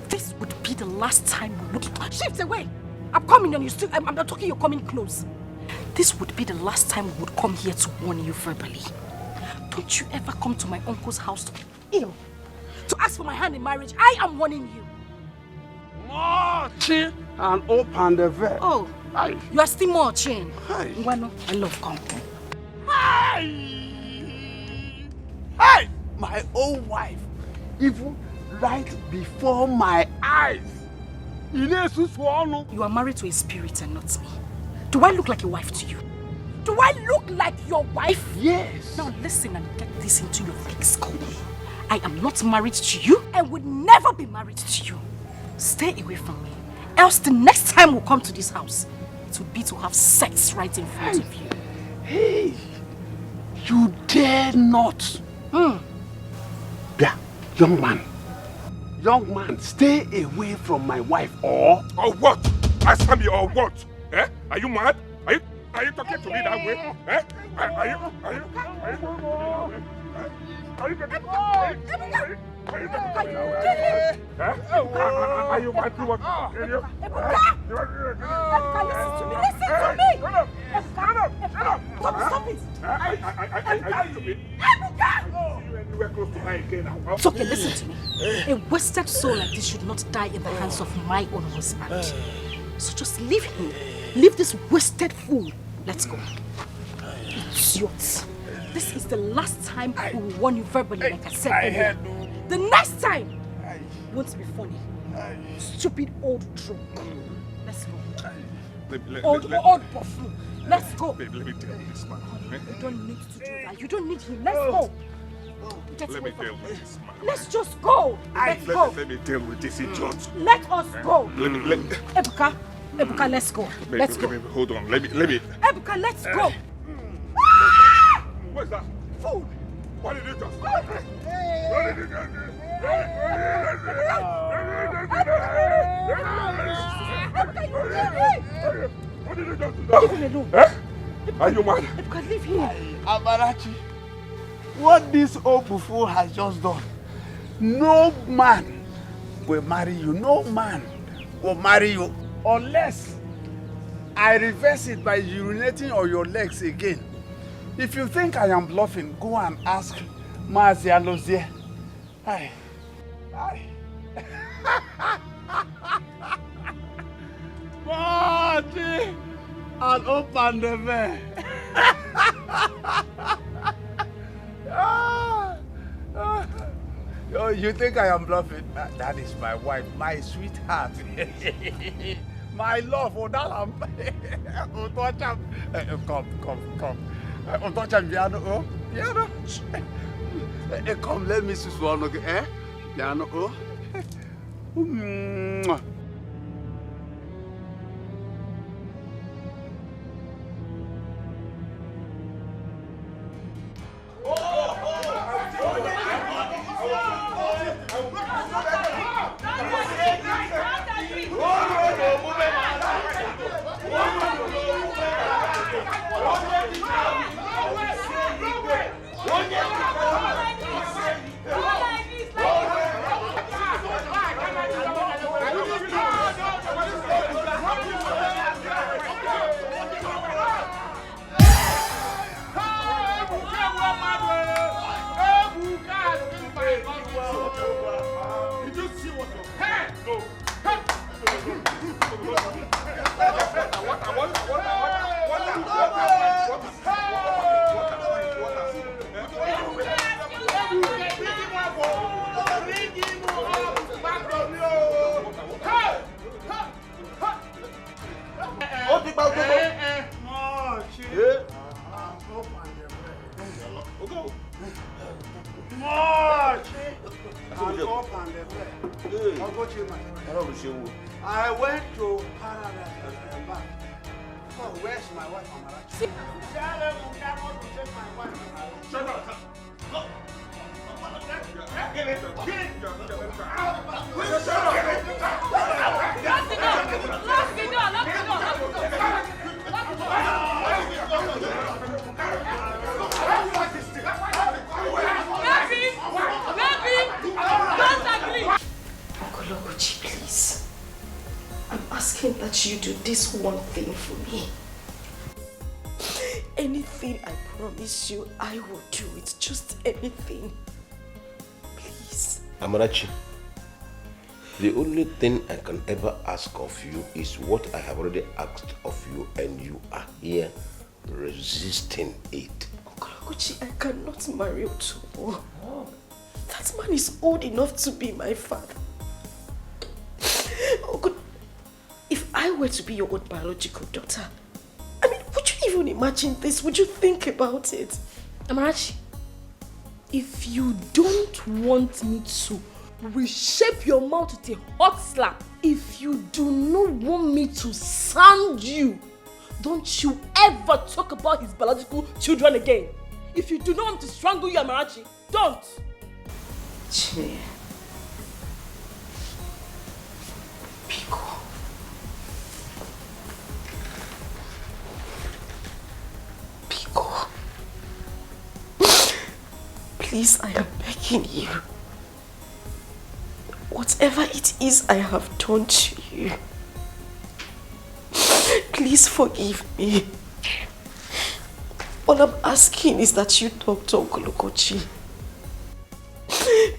This would be the last time we would... Shift away! I'm coming and you still... I'm not talking, you're coming close. This would be the last time we would come here to warn you verbally. Don't you ever come to my uncle's house to ask for my hand in marriage. I am warning you.
Marching and open the veil.
Oh, you are still marching. Ngwano, I love company.
Hey, my own wife, even right before my eyes. You
are married to a spirit and not me. Do I look like a wife to you? Do I look like your wife?
Yes.
Now listen and get this into your thick skull. I am not married to you and would never be married to you. Stay away from me. Else the next time we come to this house, it would be to have sex right in front of you.
Hey, you dare not. Yeah, young man, stay away from my wife or
what? Answer me or what? Are you mad? Are you talking to me that way? Are you talking Are you mad to what?
Listen to me! Stop it! It's okay, listen to me. A wasted soul like this should not die in the hands of my own husband.
So just leave him. Leave this wasted fool. Let's go. Idiot. This is the last time we will warn you verbally, like I said earlier. The next time won't be funny. Stupid old drunk. Let's go. Old buffoon. Let's go.
Babe, let me deal with this man.
You don't need to do that. You don't need him. Let's go.
Let me deal with this man.
Let's just go. Let's go.
Let me deal with this idiot.
Let us go.
Let me.
Ebuka, let's go.
Babe,
Let's go.
Babe, hold on. Let me.
Ebuka, let's go.
What's that? Food. What did you just? What did you just? What did you just do?
Leave him alone.
Are you mad?
Ebuka, leave him.
Amarachi, what this old fool has just done, no man will marry you. No man will marry you unless I reverse it by urinating on your legs again. If you think I am bluffing, go and ask Mazi Alozie. Aye. Marty, and open the door. Oh, you think I am bluffing? That is my wife, my sweetheart. My love, Odalam. Come. Otocham, piano, piano. Come, let me see one again. Piano, I went to Paradise and back. Oh, where's my wife, Amarachi? Shut up! Look! Get it!
Okolokochi, please. I'm asking that you do this one thing for me. Anything I promise you, I will do it. Just anything. Please.
Amarachi, the only thing I can ever ask of you is what I have already asked of you, and you are here resisting it.
Okolokochi, I cannot marry Otobo. That man is old enough to be my father. Oh God, if I were to be your own biological daughter, I mean, would you even imagine this? Would you think about it?
Amarachi, if you don't want me to reshape your mouth with a hot slap, if you do not want me to sound you, don't you ever talk about his biological children again. If you do not want me to strangle you, Amarachi, don't.
Chine. Pico. Pico. Please, I am begging you. Whatever it is I have done to you, please forgive me. All I'm asking is that you talk to Okolokochi.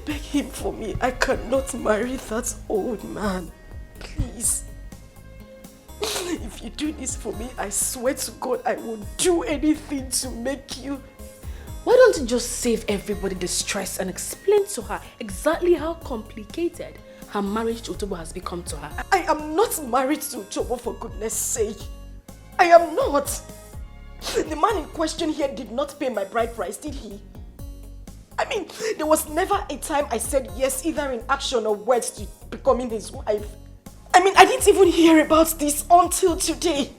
Beg him for me. I cannot marry that old man. Please. If you do this for me, I swear to God, I will do anything to make you.
Why don't you just save everybody the stress and explain to her exactly how complicated her marriage to Utobo has become to her?
I am not married to Utobo, for goodness sake. I am not. The man in question here did not pay my bride price, did he? I mean, there was never a time I said yes, either in action or words, to becoming his wife. I mean, I didn't even hear about this until today.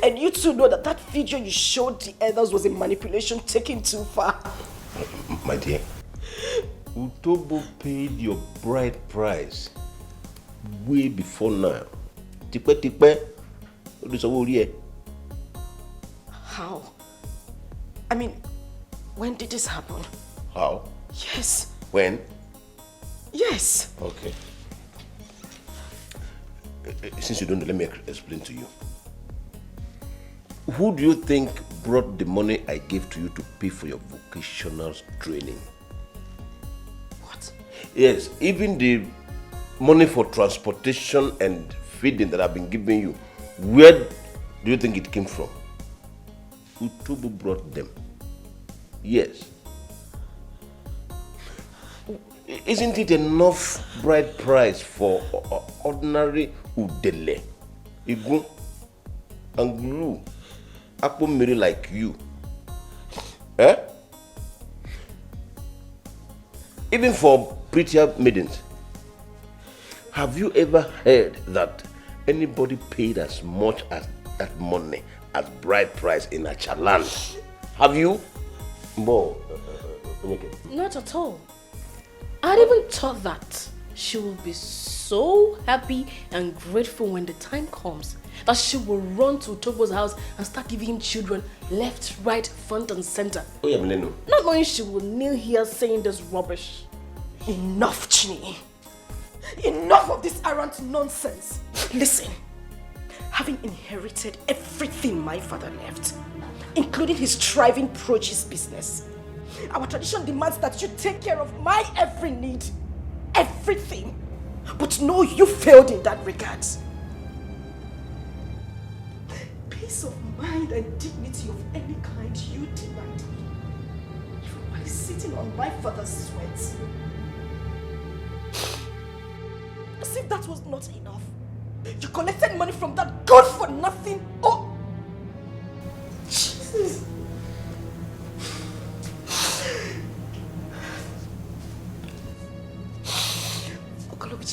And you two know that video you showed the others was a manipulation taken too far.
My dear, Utobo paid your bride price way before now.
How? I mean, when did this happen?
How?
Yes.
When?
Yes.
Okay. Since you don't know, let me explain to you. Who do you think brought the money I gave to you to pay for your vocational training?
What?
Yes, even the money for transportation and feeding that I've been giving you, where do you think it came from? Utobo brought them. Yes. Isn't it enough bride price for ordinary udele, igun, and glue, akpomiri like you? Eh? Even for prettier maidens. Have you ever heard that anybody paid as much as that money as bride price in a chalan? Have you? More.
Not at all. I'd even thought that she will be so happy and grateful when the time comes that she will run to Utobo's house and start giving him children left, right, front and center.
Oh yeah, Mileno.
Not knowing she will kneel here saying this rubbish.
Enough, Chini. Enough of this errant nonsense. Listen, having inherited everything my father left, including his thriving produce business, our tradition demands that you take care of my every need. Everything. But no, you failed in that regard. Peace of mind and dignity of any kind you denied me. While sitting on my father's sweat. As if that was not enough. You collected money from that God for nothing. Oh! Jesus!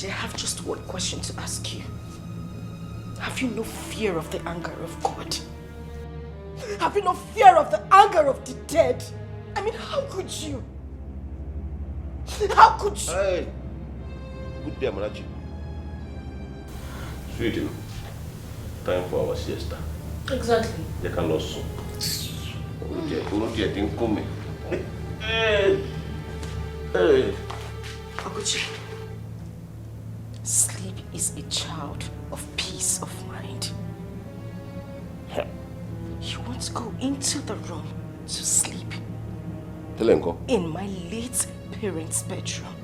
I have just one question to ask you. Have you no fear of the anger of God? Have you no fear of the anger of the dead? I mean, how could you? How could you?
Hey, good day, Alichi. Sweetie, time for our siesta.
Exactly.
They can also. Didn't come. Hey.
Aguchi, sleep is a child of peace of mind. You want to go into the room to sleep in my late parents' bedroom.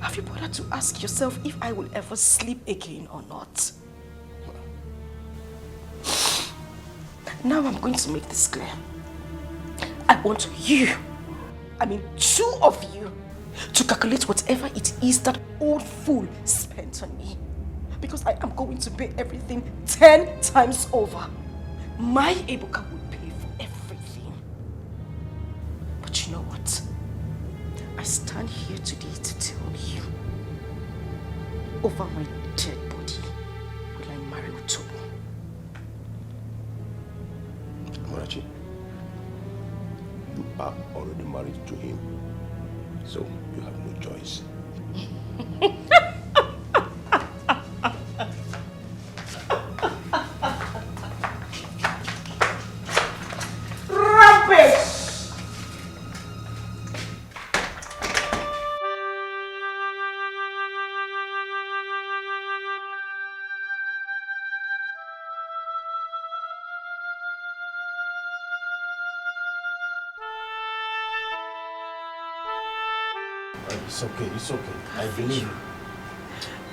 Have you bothered to ask yourself if I will ever sleep again or not? Now I'm going to make this clear. I want you, I mean 2 of you, to calculate whatever it is that old fool spent on me. Because I am going to pay everything 10 times over. My Ebuka will pay for everything. But you know what? I stand here today to tell you, over my dead body, will I marry Utobo?
Amarachi, you are already married to him, so you have no choice.
It's okay. I believe you.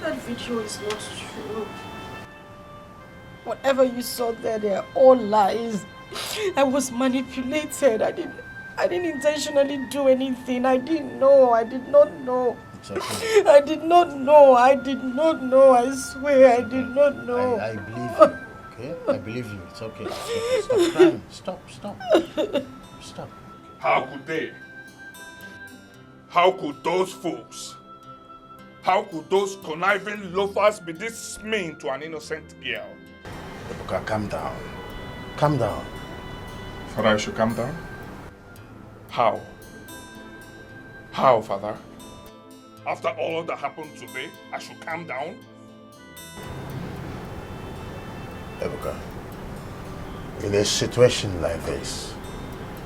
That video is not true.
Whatever you saw there, they are all lies. I was manipulated. I didn't intentionally do anything. I didn't know. I did not know.
It's okay.
I did not know. I did not know. I swear I did not know.
I believe you, okay? I believe you. It's okay. It's okay. Stop crying. Stop.
How could they? How could those fools? How could those conniving loafers be this mean to an innocent girl?
Ebuka, calm down. Calm down.
Father, I should calm down? How? How, Father? After all that happened today, I should calm down?
Ebuka, in a situation like this,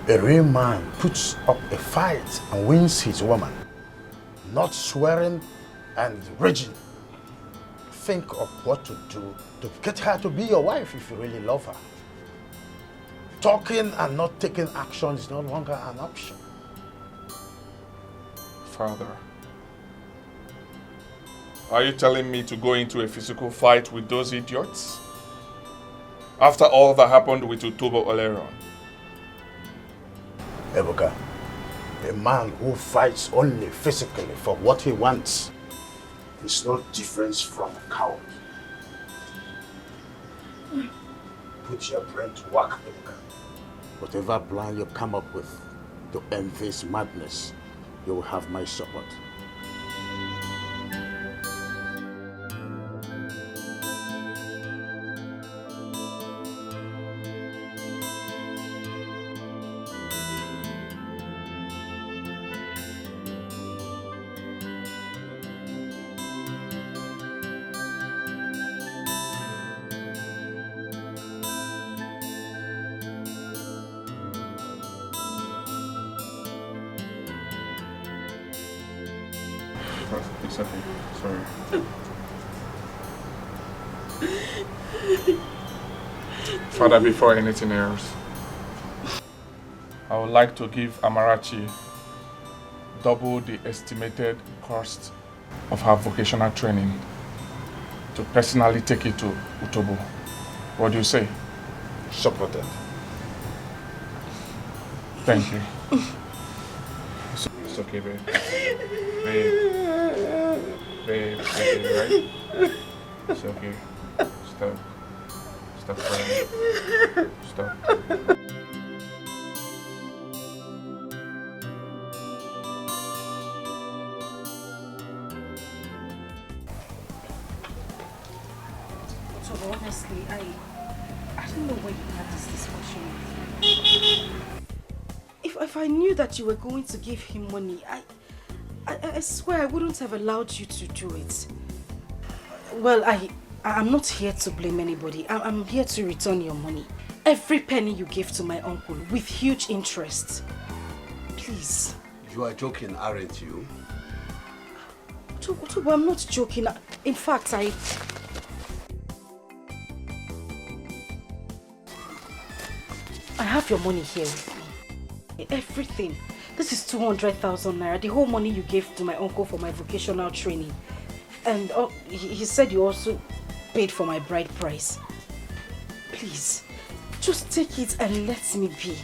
a real man puts up a fight and wins his woman, not swearing and raging. Think of what to do to get her to be your wife if you really love her. Talking and not taking action is no longer an option.
Father, are you telling me to go into a physical fight with those idiots? After all that happened with Utobo Oleron?
Ebuka, a man who fights only physically for what he wants is no difference from a coward. Put your brain to work, Ebuka. Whatever plan you come up with to end this madness, you will have my support.
It's okay. Sorry. Father, before anything else, I would like to give Amarachi double the estimated cost of her vocational training to personally take it to Utobo. What do you say?
Supported.
Thank you. It's okay, babe. Babe, right? It's okay. Stop crying. Stop.
So honestly, I don't know where you had this discussion with. If I knew that you were going to give him money, I swear I wouldn't have allowed you to do it. Well, I'm not here to blame anybody. I'm here to return your money. Every penny you gave to my uncle with huge interest. Please.
You are joking, aren't you?
Otobo, I'm not joking. In fact, I have your money here with me. Everything. This is 200,000 naira, the whole money you gave to my uncle for my vocational training. And he said you also paid for my bride price. Please, just take it and let me be.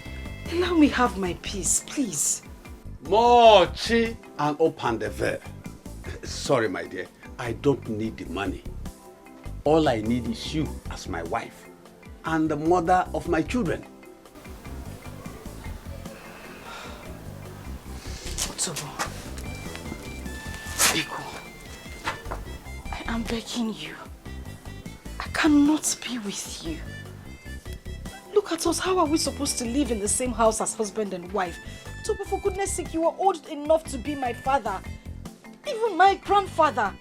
Allow me have my peace, please.
Mochi and open the veil. Sorry, my dear. I don't need the money. All I need is you as my wife and the mother of my children.
Otobo, Biko, I am begging you. I cannot be with you. Look at us. How are we supposed to live in the same house as husband and wife? Otobo, for goodness sake, you are old enough to be my father. Even my grandfather.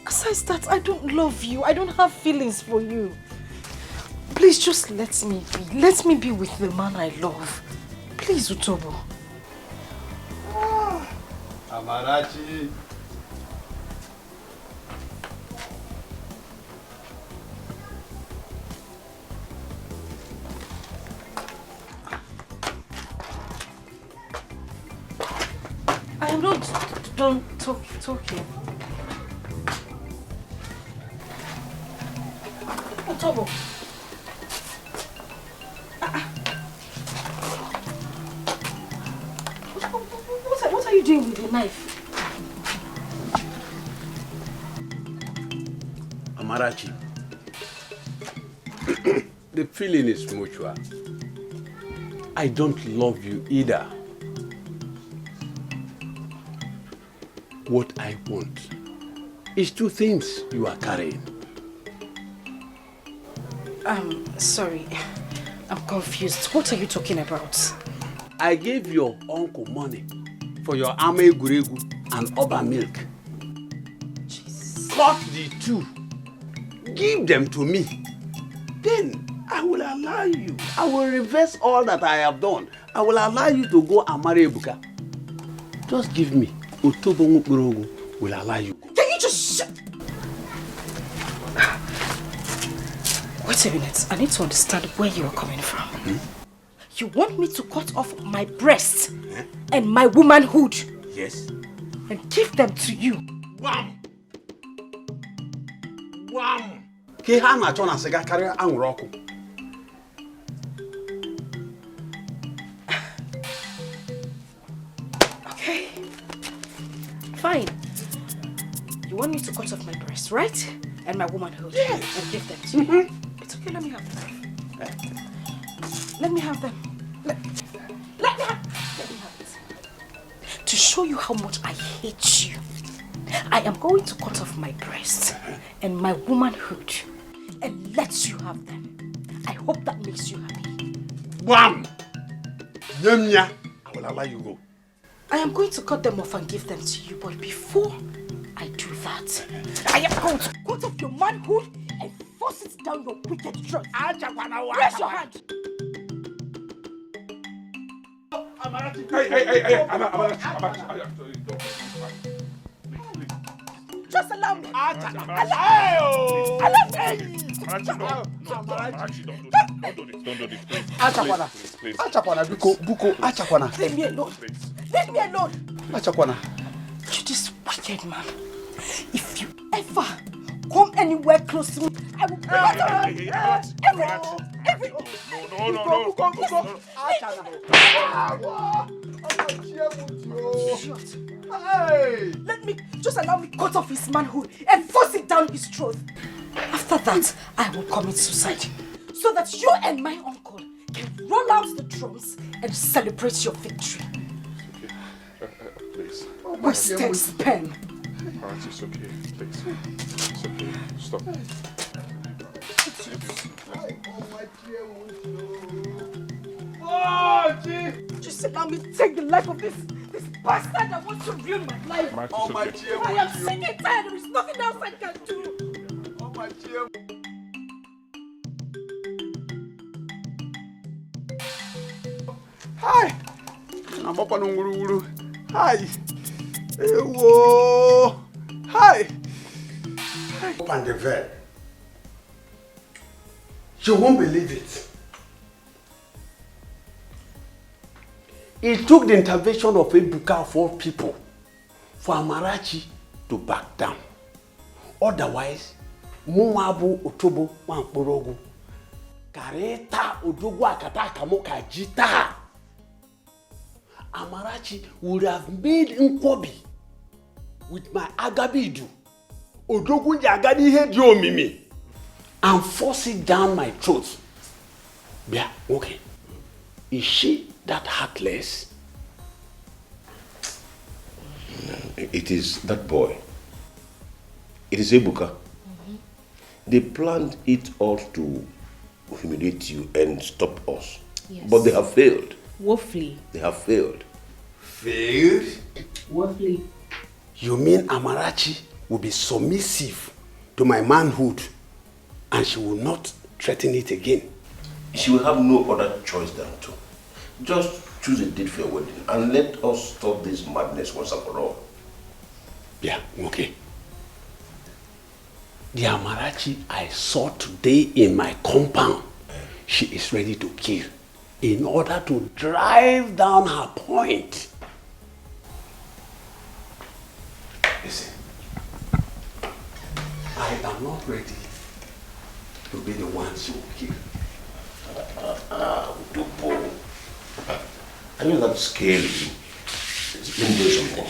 Besides that, I don't love you. I don't have feelings for you. Please just let me be. Let me be with the man I love. Please, Otobo.
Amarachi.
I am not done talking. Otobo. What are you doing with the knife?
Amarachi, the feeling is mutual. I don't love you either. What I want is two things you are carrying.
Sorry. I'm confused. What are you talking about?
I gave your uncle money for your ame guregu and oba milk. Jesus. Cut the two. Give them to me. Then I will allow you. I will reverse all that I have done. I will allow you to go and marry Ebuka. Just give me. Otobo Mukburogu will allow you.
Can you just shut? Wait a minute. I need to understand where you are coming from. You want me to cut off my breasts and my womanhood?
Yes.
And give them to you?
Wham! Wham! Ke ha na chona siga carry anwuru oku.
Okay. Fine. You want me to cut off my breasts, right? And my womanhood? Yes. And give them to you? It's okay, let me have them. Let me have them. Let me have it. To show you how much I hate you, I am going to cut off my breasts and my womanhood and let you have them. I hope that makes you happy.
Wham! Nyemnya, I will allow you go.
I am going to cut them off and give them to you, but before I do that, I am going to cut off your manhood and force it down your wicked throat. Raise your hand.
Hey, Amarachi.
Just allow me.
Amarachi, don't do this, please.
Achakwana.
Please.
Achakwana, Buko, Achakwana.
Leave me alone. Leave me alone.
Achakwana.
You this wicked man. If you ever come anywhere close to me, I will bring out every.
No.
Hey! Let me just allow me cut off his manhood and force it down his throat. After that, I will commit suicide, so that you and my uncle can roll out the drums and celebrate your victory.
Please.
Wasted pen.
Alright, it's okay. Please. It's okay. Stop.
Just allow me to take the life of this bastard that wants to ruin my life.
I
am sick and tired. There is nothing else I can do.
Hi. Naboko ngururu. Hi. Ewo. Hi.
Open the veil. You won't believe it.
It took the intervention of Ebuka of all people for Amarachi to back down. Otherwise, Muabu Otobo Wankborogu Kareta Odogu Akata Kamoka Jita. Amarachi would have made Nkwobi with my Agabidu Odogu Jagadi Hedio Mimi and force it down my throat. Yeah, okay. Is she that heartless?
It is that boy. It is Ebuka. They planned it all to humiliate you and stop us.
Yes.
But they have failed.
Woefully.
They have failed.
Failed?
Woefully.
You mean Amarachi will be submissive to my manhood and she will not threaten it again?
She will have no other choice than to. Just choose a date for your wedding and let us stop this madness once and for all.
Yeah, okay. The Amarachi I saw today in my compound, she is ready to kill in order to drive down her point. Listen, I am not ready
will be the ones you will kill.
Utobo. Are you that scary? Let me do something.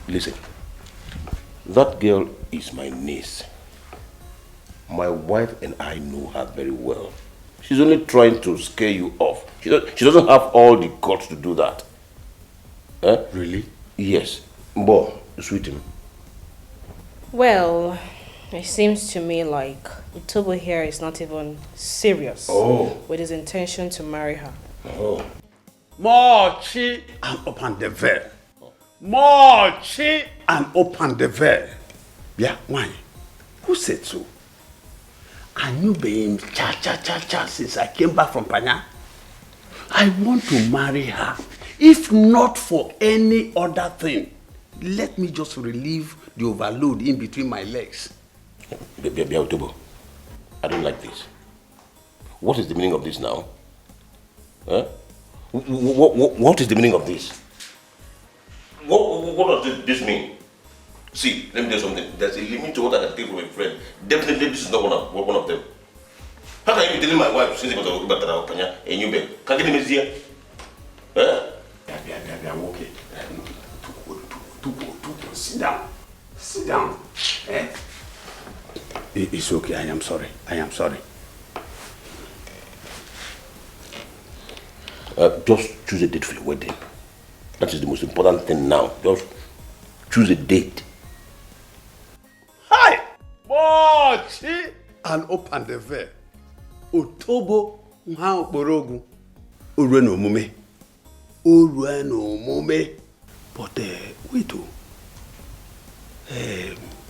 Listen. That girl is my niece. My wife and I know her very well. She's only trying to scare you off. She doesn't have all the guts to do that. Eh?
Really?
Yes. Boy, sweet.
Well, it seems to me like Utobo here is not even serious with his intention to marry her.
Oh.
More chi and open the veil. More chi and open the veil. Yeah, why? Who said so? I knew being cha since I came back from Panya. I want to marry her. If not for any other thing, let me just relieve the overload in between my legs.
Utobo, I don't like this. What is the meaning of this now? Huh? What is the meaning of this? What does this mean? See, let me tell you something. There's a limit to what I can take from a friend. Definitely, this is not one of them. How can you be telling my wife since you got to go back to and you beg? Can't get him here? Huh?
I'm okay. Sit down. Sit down. Eh? It's okay. I am sorry.
Just choose a date for your wedding. That is the most important thing now. Just choose a date.
Hi! Mochi! And open the veil. Utobo nha okporogu. Ureno mume. But wait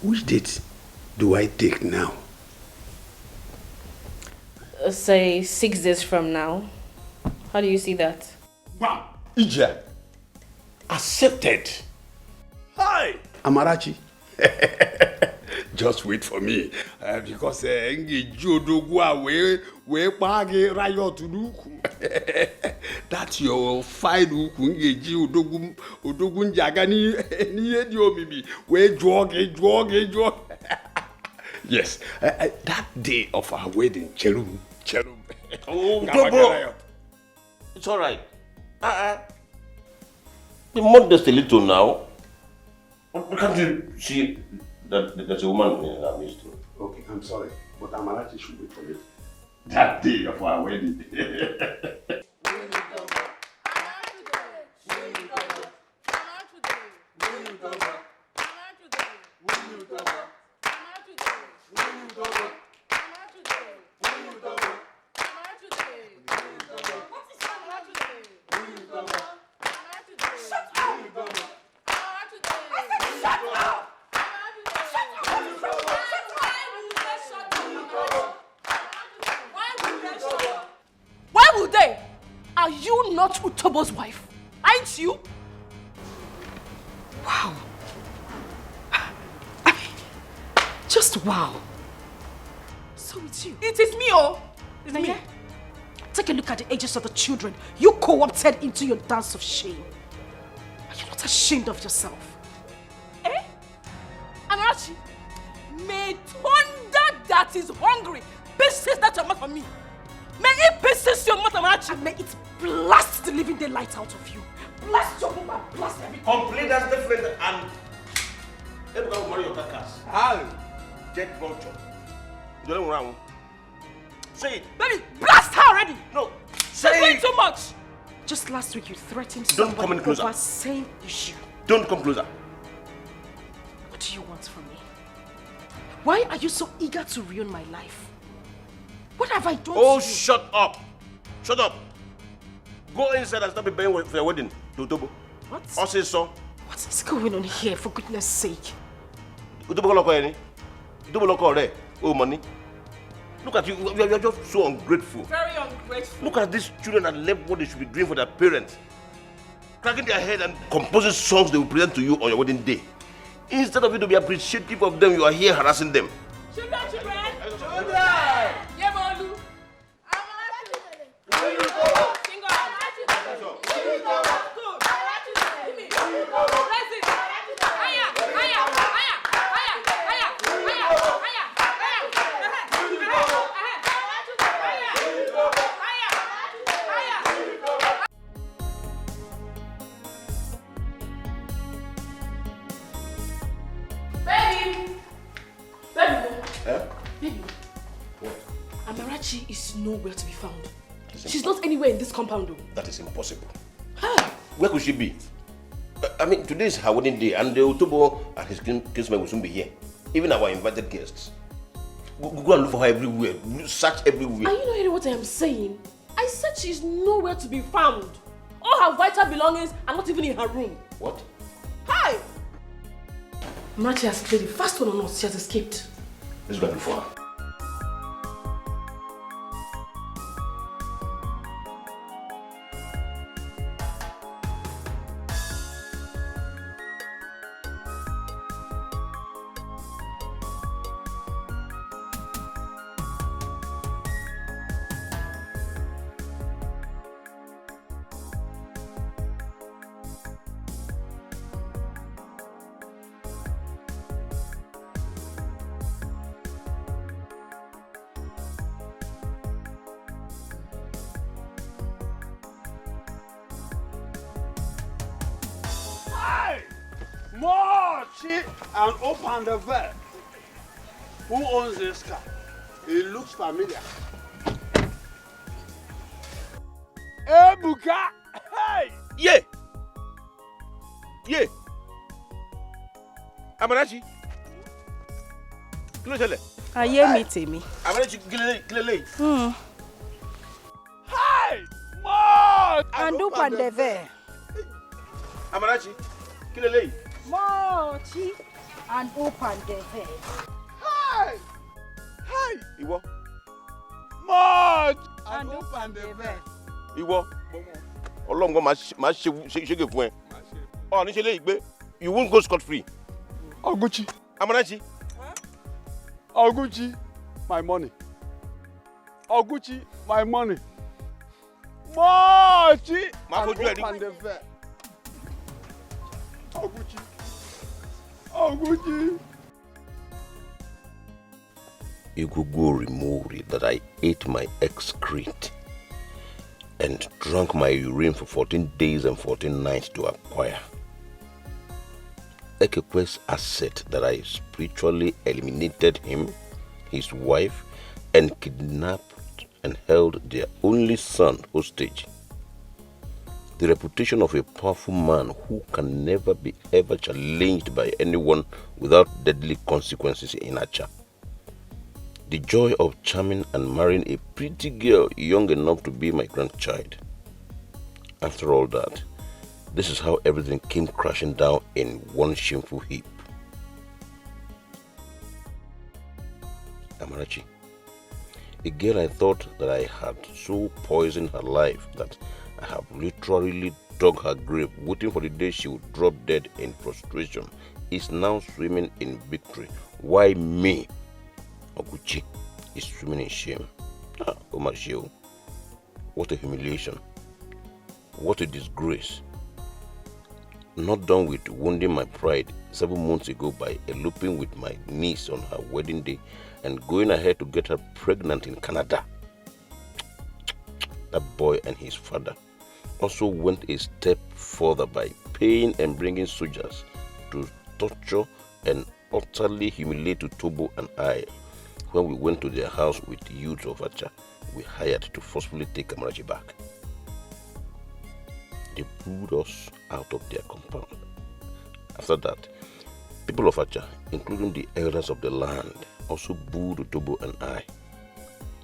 which date do I take now?
Say 6 days from now. How do you see that?
Wow! Ija! Accepted! Hi! Amarachi! Just wait for me, because that's your fine Udogun Jagani Yes, that day of our wedding, Cherum.
Oh, bro. It's all right. Be modest a little now. Can't you see that there's a woman in our midst?
Okay, I'm sorry, but Amarachi should wait for me. That day of our wedding.
Are you not Utobo's wife? Aren't you? Wow. I mean, just wow. So it's you. It is me, oh. It's me. Take a look at the ages of the children you co-opted into your dance of shame. Are you not ashamed of yourself? Eh? Amarachi, may thunder that is hungry persist that your mouth on me. May it persist your mouth, Amarachi. And may it blast the living daylight out of you. Blast your woman, blast everything.
Complete as different and Edochie will marry your carcass. Get vulture. You don't want to say it.
Baby, blast her already.
No.
Say it too much. Just last week you threatened
Don't come any closer.
over same issue.
Don't come closer.
What do you want from me? Why are you so eager to ruin my life? What have I done to you?
Shut up. Shut up. Go inside and start preparing for your wedding, Utobo.
What?
Also, so.
What is going on here, for goodness sake?
Utobo loko any? Utobo loko re? Oh, money. Look at you. You are just so ungrateful.
Very ungrateful.
Look at these children that left what they should be doing for their parents. Cracking their head and composing songs they will present to you on your wedding day. Instead of you to be appreciative of them, you are here harassing them.
Children!
Amarachi is nowhere to be found. She's not anywhere in this compound.
That is impossible. Where could she be? I mean, today is her wedding day, and the Otobo and his kinsmen will soon be here. Even our invited guests. Go and look for her everywhere. Search everywhere.
Are you not hearing what I am saying? I said she's nowhere to be found. All her vital belongings are not even in her room.
What?
Hi! Amarachi has played the first one on us. She has escaped.
Let's go and look for her.
And open the valve. Who owns this car? It looks familiar. Hey, Buka! Hey!
Yeah! Yeah! Amarachi! Kí ló ṣẹlẹ̀?
Ayé mi tèmi.
Amarachi, kí lélẹ́yìí?
Hey! More!
And open the valve.
Amarachi, kí lélẹ́yìí?
Mochi and open the valve.
Hey! Hey!
Ìwọ.
More! And open the valve.
Ìwọ. Ọlọ́run gan máa ṣege fún ẹ. Ọ̀ ní ṣe lè gbé. You won't go scot free.
Oguchi.
Amarachi.
Oguchi, my money. Oguchi, my money. Mochi!
And
open the valve. Oguchi. Oguchi.
You could go remove it that I ate my excrete and drank my urine for 14 days and 14 nights to acquire. Ekekwe's asset that I spiritually eliminated him, his wife, and kidnapped and held their only son hostage. The reputation of a powerful man who can never be ever challenged by anyone without deadly consequences in Acha. The joy of charming and marrying a pretty girl young enough to be my grandchild. After all that, this is how everything came crashing down in one shameful heap. Amarachi, a girl I thought that I had so poisoned her life that I have literally dug her grave, waiting for the day she would drop dead in frustration, is now swimming in victory. Why me? Oguchi is swimming in shame. Omashio. What a humiliation. What a disgrace. Not done with wounding my pride 7 months ago by eloping with my niece on her wedding day and going ahead to get her pregnant in Canada. That boy and his father also went a step further by paying and bringing soldiers to torture and utterly humiliate Tobo and I when we went to their house with the youths of Acha we hired to forcefully take Amarachi back. They pulled us out of their compound. After that, people of Acha, including the elders of the land, also booed Tobo and I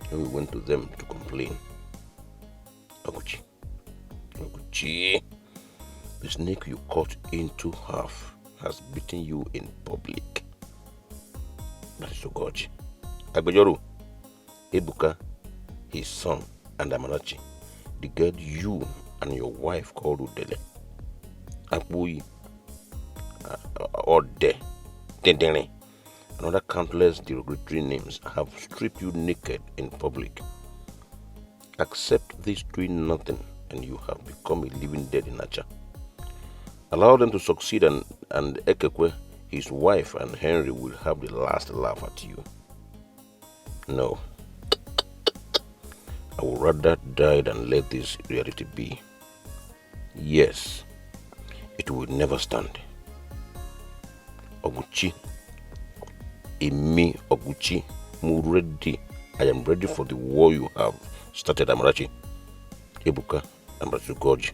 when we went to them to complain. Oguchi, the snake you cut into half has beaten you in public. That is Ogochi. Agbejoru, Ebuka, his son, and Amarachi, the girl you and your wife called Udele, Akbuyi, or Dedene, and other countless derogatory names have stripped you naked in public. Accept this doing nothing and you have become a living dead in Acha. Allow them to succeed and Ekekwe, his wife, and Henry will have the last laugh at you. No. I would rather die than let this reality be. Yes, it will never stand. Oguchi, Emi Oguchi, mu ready I am ready for the war you have started, Amarachi, Ebuka, and Goji.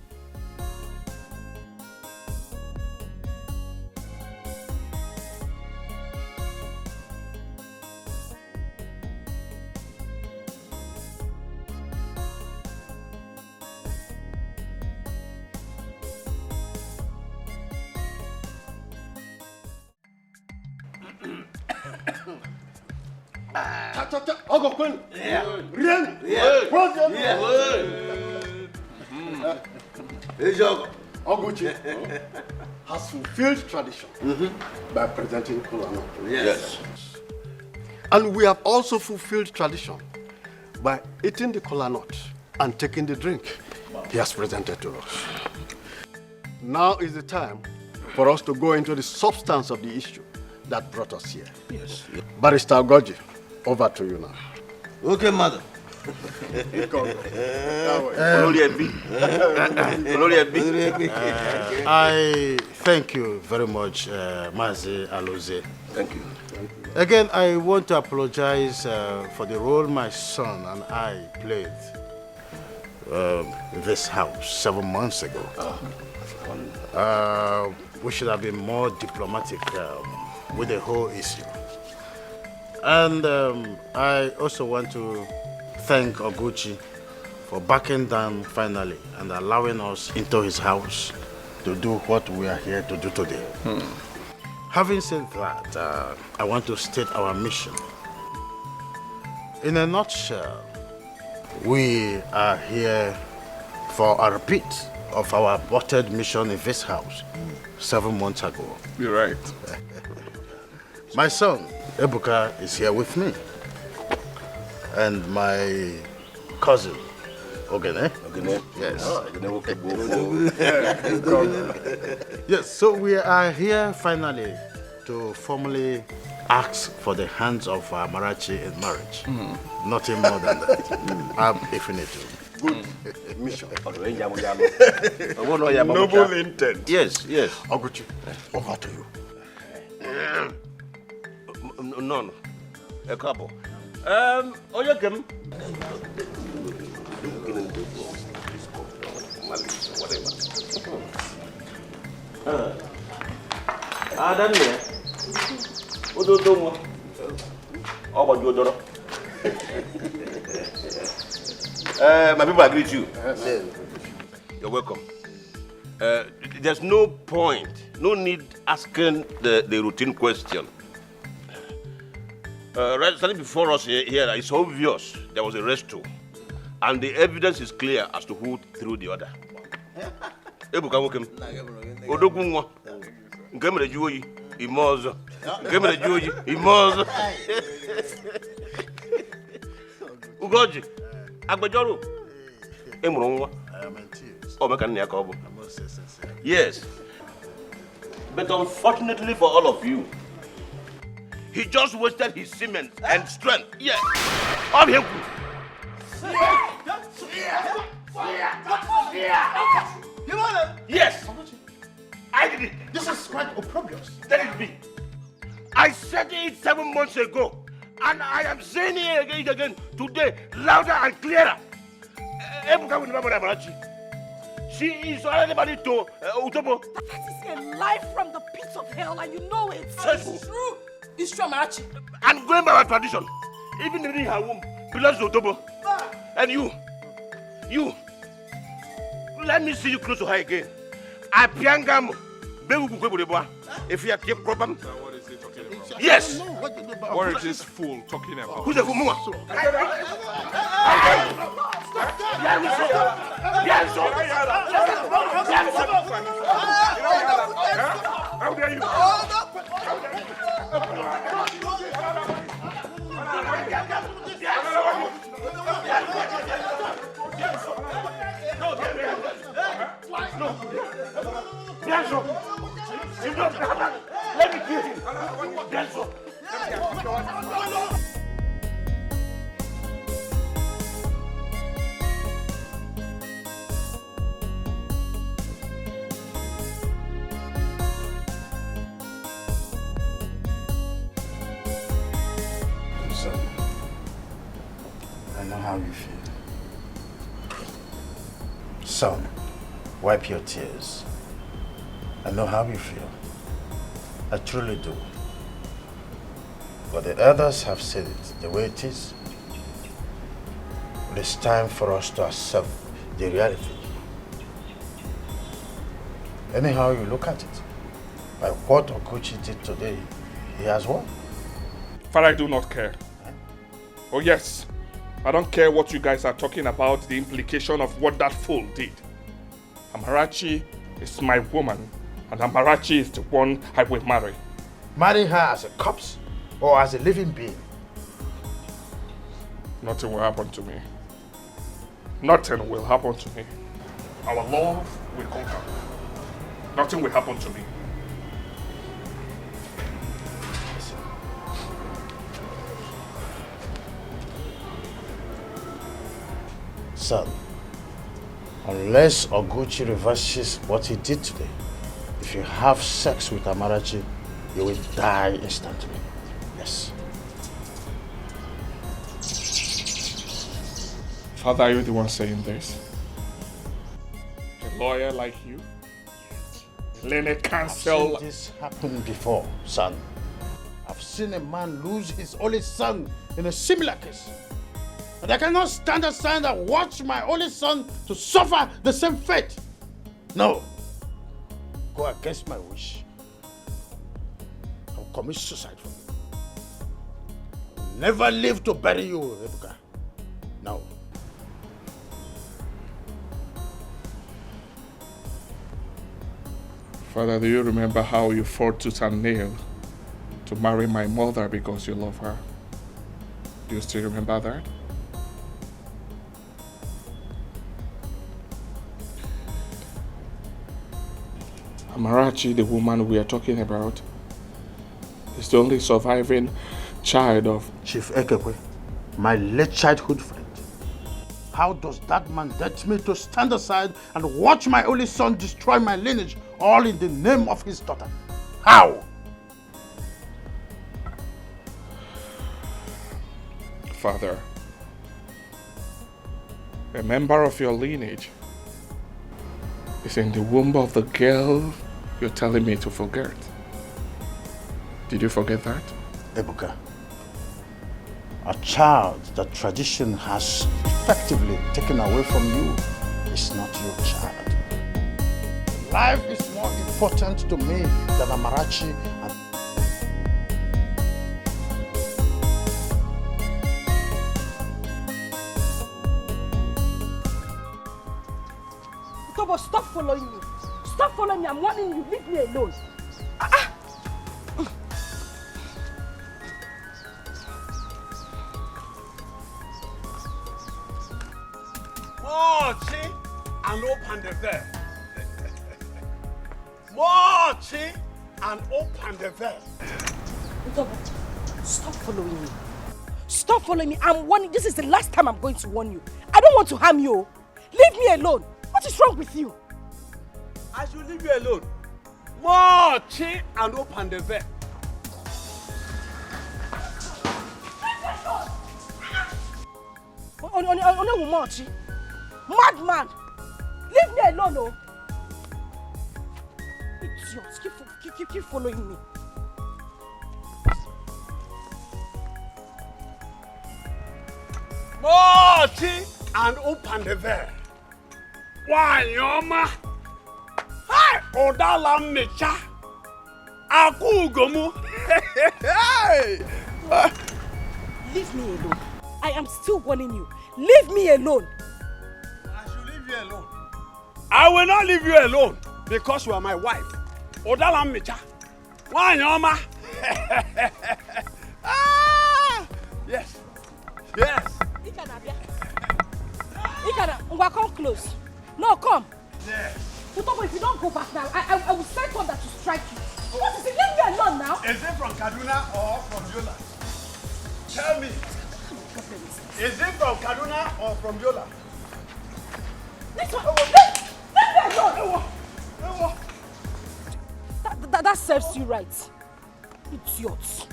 Oguchi has fulfilled tradition by presenting kola nut.
Yes.
And we have also fulfilled tradition by eating the kola nut and taking the drink he has presented to us. Now is the time for us to go into the substance of the issue that brought us here.
Yes.
Barister Goji, over to you now.
Okay, madam.
I thank you very much, Mazi Aloze.
Thank you.
Again, I want to apologize for the role my son and I played in this house 7 months ago. We should have been more diplomatic with the whole issue. And I also want to thank Oguchi for backing down finally and allowing us into his house to do what we are here to do today. Having said that, I want to state our mission. In a nutshell, we are here for a repeat of our aborted mission in this house 7 months ago.
You're right.
My son, Ebuka, is here with me. And my cousin, Ogene.
Ogene?
Yes.
Oh,
Yes, so we are here finally to formally ask for the hands of Amarachi in marriage. Nothing more than that. I'm infinitive.
Good mission.
Noble intent. Yes, yes.
Oguchi, over to you.
No. A couple. Oyakem. Adam here. Ododomo. My people agree with you. You're welcome. There's no point, no need asking the routine question. Right standing before us here, it's obvious there was a rescue, and the evidence is clear as to who threw the order. Ebuka wokem. Odogunwa. Ngemere juoyi imozo. Ngemere juoyi imozo. Ugoji. Agbejoro. Emuru nwa.
I am in tears.
O meka nne ya ka obo.
I must say sincerely.
Yes. But unfortunately for all of you, he just wasted his semen and strength. Yes. All him. Yes. I did it.
This is quite opprobrious.
Let it be. I said it 7 months ago, and I am saying it again today, louder and clearer. Ebuka will remember Amarachi. She is already married to Utobo.
That is a lie from the pits of hell, and you know it.
It's
true. It's true, Amarachi.
And going by our tradition, even in her womb belongs to Utobo. And you, let me see you close to her again. Apiangam, if you keep problem.
What is he talking about?
Yes.
What is this fool talking about?
Who's the fool?
How dare you?
Let me kill him.
how you feel. Son, wipe your tears. I know how you feel. I truly do. But the others have said it the way it is. It is time for us to accept the reality. Anyhow you look at it, by what Okochi did today, he has won.
Father, I do not care. Oh yes, I don't care what you guys are talking about, the implication of what that fool did. Amarachi is my woman, and Amarachi is the one I will marry.
Marry her as a corpse or as a living being?
Nothing will happen to me. Nothing will happen to me. Our love will conquer. Nothing will happen to me.
Son, unless Oguchi reverses what he did today, if you have sex with Amarachi, you will die instantly. Yes.
Father, are you the one saying this? A lawyer like you? Learned counsel.
I've seen this happen before, son. I've seen a man lose his only son in a similar case. And I cannot stand aside and watch my only son to suffer the same fate. No. Go against my wish. I'll commit suicide for you. I'll never live to bury you, Ebuka. No.
Father, do you remember how you fought tooth and nail to marry my mother because you love her? Do you still remember that? Amarachi, the woman we are talking about, is the only surviving child of
Chief Ekekwe, my late childhood friend. How does that man dare me to stand aside and watch my only son destroy my lineage, all in the name of his daughter? How?
Father, a member of your lineage is in the womb of the girl you're telling me to forget. Did you forget that?
Ebuka, a child that tradition has effectively taken away from you is not your child. Life is more important to me than Amarachi and
Tobo, stop following me. Stop following me. I'm warning you. Leave me alone.
Mochi and open the veil. Mochi and open the veil.
Tobo, stop following me. Stop following me. I'm warning. This is the last time I'm going to warn you. I don't want to harm you. Leave me alone. What is wrong with you?
I should leave you alone. Mochi and open the veil.
Only Mochi. Madman. Leave me alone, oh. Idiots. Keep following me.
Mochi and open the veil. Why, Yoma? Hi, Odala Mecha. Akugomu.
Leave me alone. I am still warning you. Leave me alone.
I should leave you alone. I will not leave you alone because you are my wife. Odala Mecha. Why, Yoma? Yes. Yes.
Ikana, come close. No, come.
Yes.
Utobo, if you don't go back now, I will send one that to strike you. What is it? Leave me alone now.
Is it from Kaduna or from Yola? Tell me. Is it from Kaduna or from Yola?
This one. Leave me alone. That serves you right. Idiots.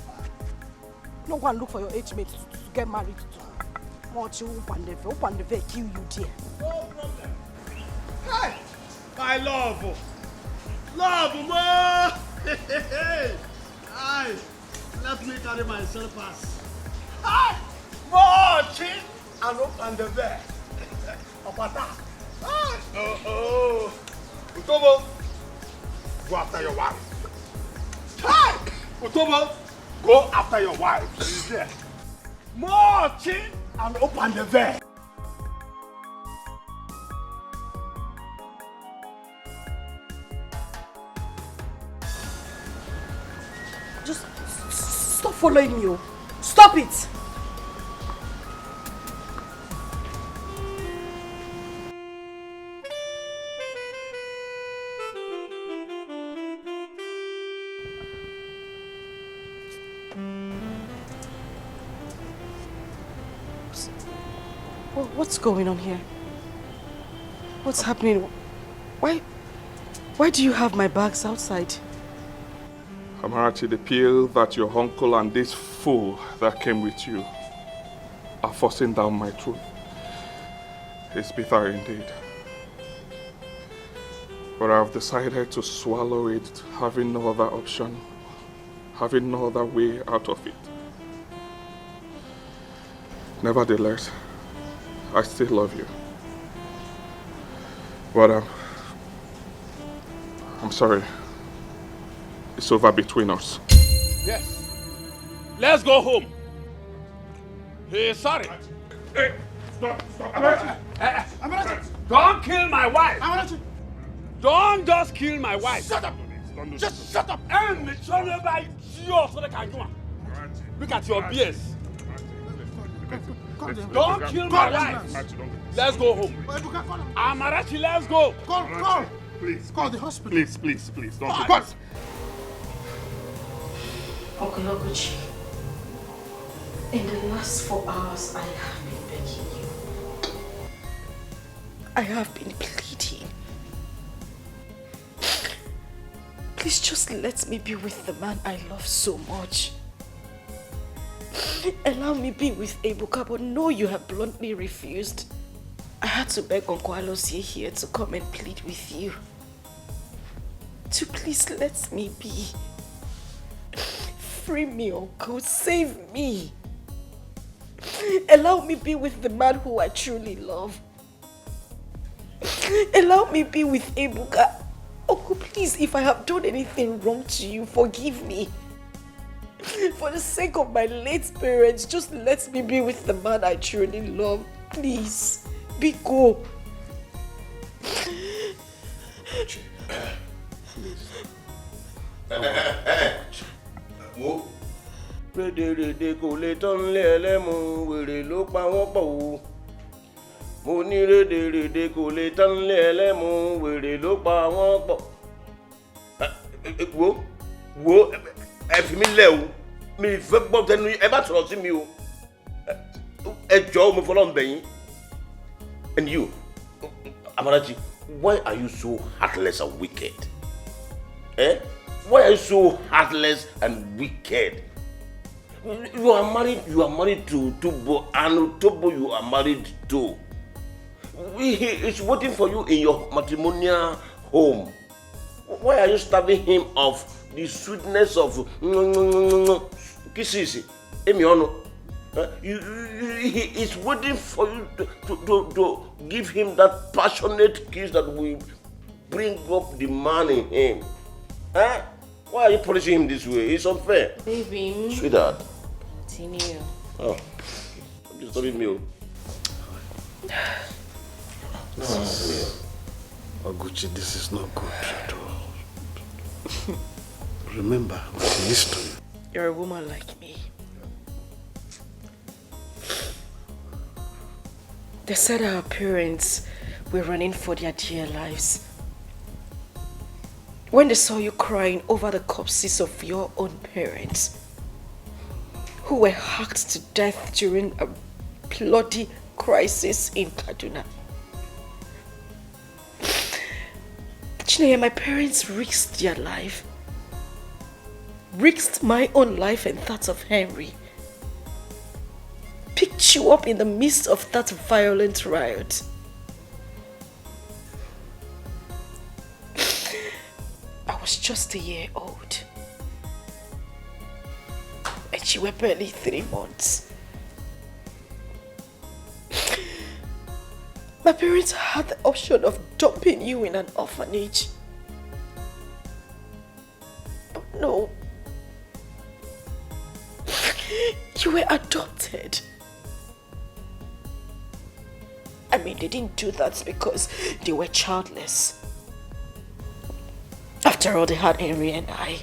No one look for your age mate to get married to. What you open the veil, kill you there.
No problem. Hey, my love. Love, ma. Hey, let me carry my slippers. Hey, marching and open the veil. Opata. Oh. Utobo, go after your wife. Hey, Utobo, go after your wife. She's there. Marching and open the veil.
Just stop following me. Stop it. What's going on here? What's happening? Why do you have my bags outside?
Amarachi, the pill that your uncle and this fool that came with you are forcing down my throat. It's bitter indeed. But I've decided to swallow it, having no other option, having no other way out of it. Nevertheless, I still love you. But I'm sorry. It's over between us.
Yes. Let's go home. Hey, sorry. Hey, stop. Amarachi. Don't kill my wife. Amarachi. Don't just kill my wife. Shut up. Just shut up. And look at your beers. Don't kill my wife. Let's go home. Amarachi, let's go.
Call.
Please.
Call the hospital.
Please. Don't do this.
Okay, Edochie. In the last 4 hours, I have been begging you. I have been pleading. Please just let me be with the man I love so much. Allow me be with Ebuka, but no, you have bluntly refused. I had to beg Uncle Alosie here to come and plead with you. To please let me be. Free me, Uncle. Save me. Allow me be with the man who I truly love. Allow me be with Ebuka. Uncle, please, if I have done anything wrong to you, forgive me. For the sake of my late parents, just let me be with the man I truly love. Please, be go.
Wo rédèrèdè kò lè tán lé ẹlẹ́mu wèrè ló pa wọ́n pọ̀ o. Mo ní rédèrèdè kò lè tán lé ẹlẹ́mu wèrè ló pa wọ́n pọ̀. Wo ẹ fi mí lẹ̀ o. Mi fẹ́ gbọ́ tẹnu ẹ bá sọ̀rọ̀ sí mi o. Ẹ jọ̀ọ́ mo fọlọ́ ń bẹ̀ yín. And you, Amarachi, why are you so heartless and wicked? Why are you so heartless and wicked? You are married to Tobo, and Tobo you are married to. He is waiting for you in your matrimonial home. Why are you starving him of the sweetness of kisses? He is waiting for you to give him that passionate kiss that will bring up the man in him. Why are you punishing him this way? It's unfair.
Baby.
Sweetheart.
Continue.
Oh, I'm disturbing you.
No, Oguchi, this is not good at all. Remember the history.
You're a woman like me. They said our parents were running for their dear lives. When they saw you crying over the corpses of your own parents, who were hacked to death during a bloody crisis in Kaduna. Chineye, my parents risked their life. Risked my own life and that of Henry. picked you up in the midst of that violent riot. I was just a year old. And you were barely 3 months. My parents had the option of dumping you in an orphanage. But no. You were adopted. I mean, they didn't do that because they were childless. After all, they had Henry and I.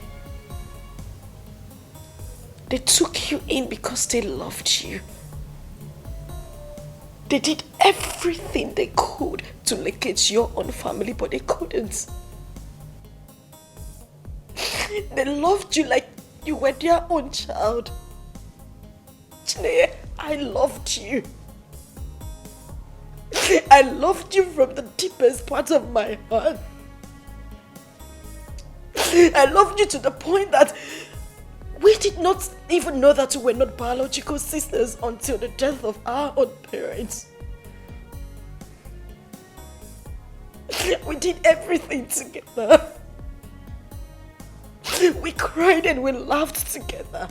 They took you in because they loved you. They did everything they could to locate your own family, but they couldn't. They loved you like you were their own child. Chineye, I loved you. I loved you from the deepest part of my heart. I loved you to the point that we did not even know that we were not biological sisters until the death of our own parents. We did everything together. We cried and we laughed together.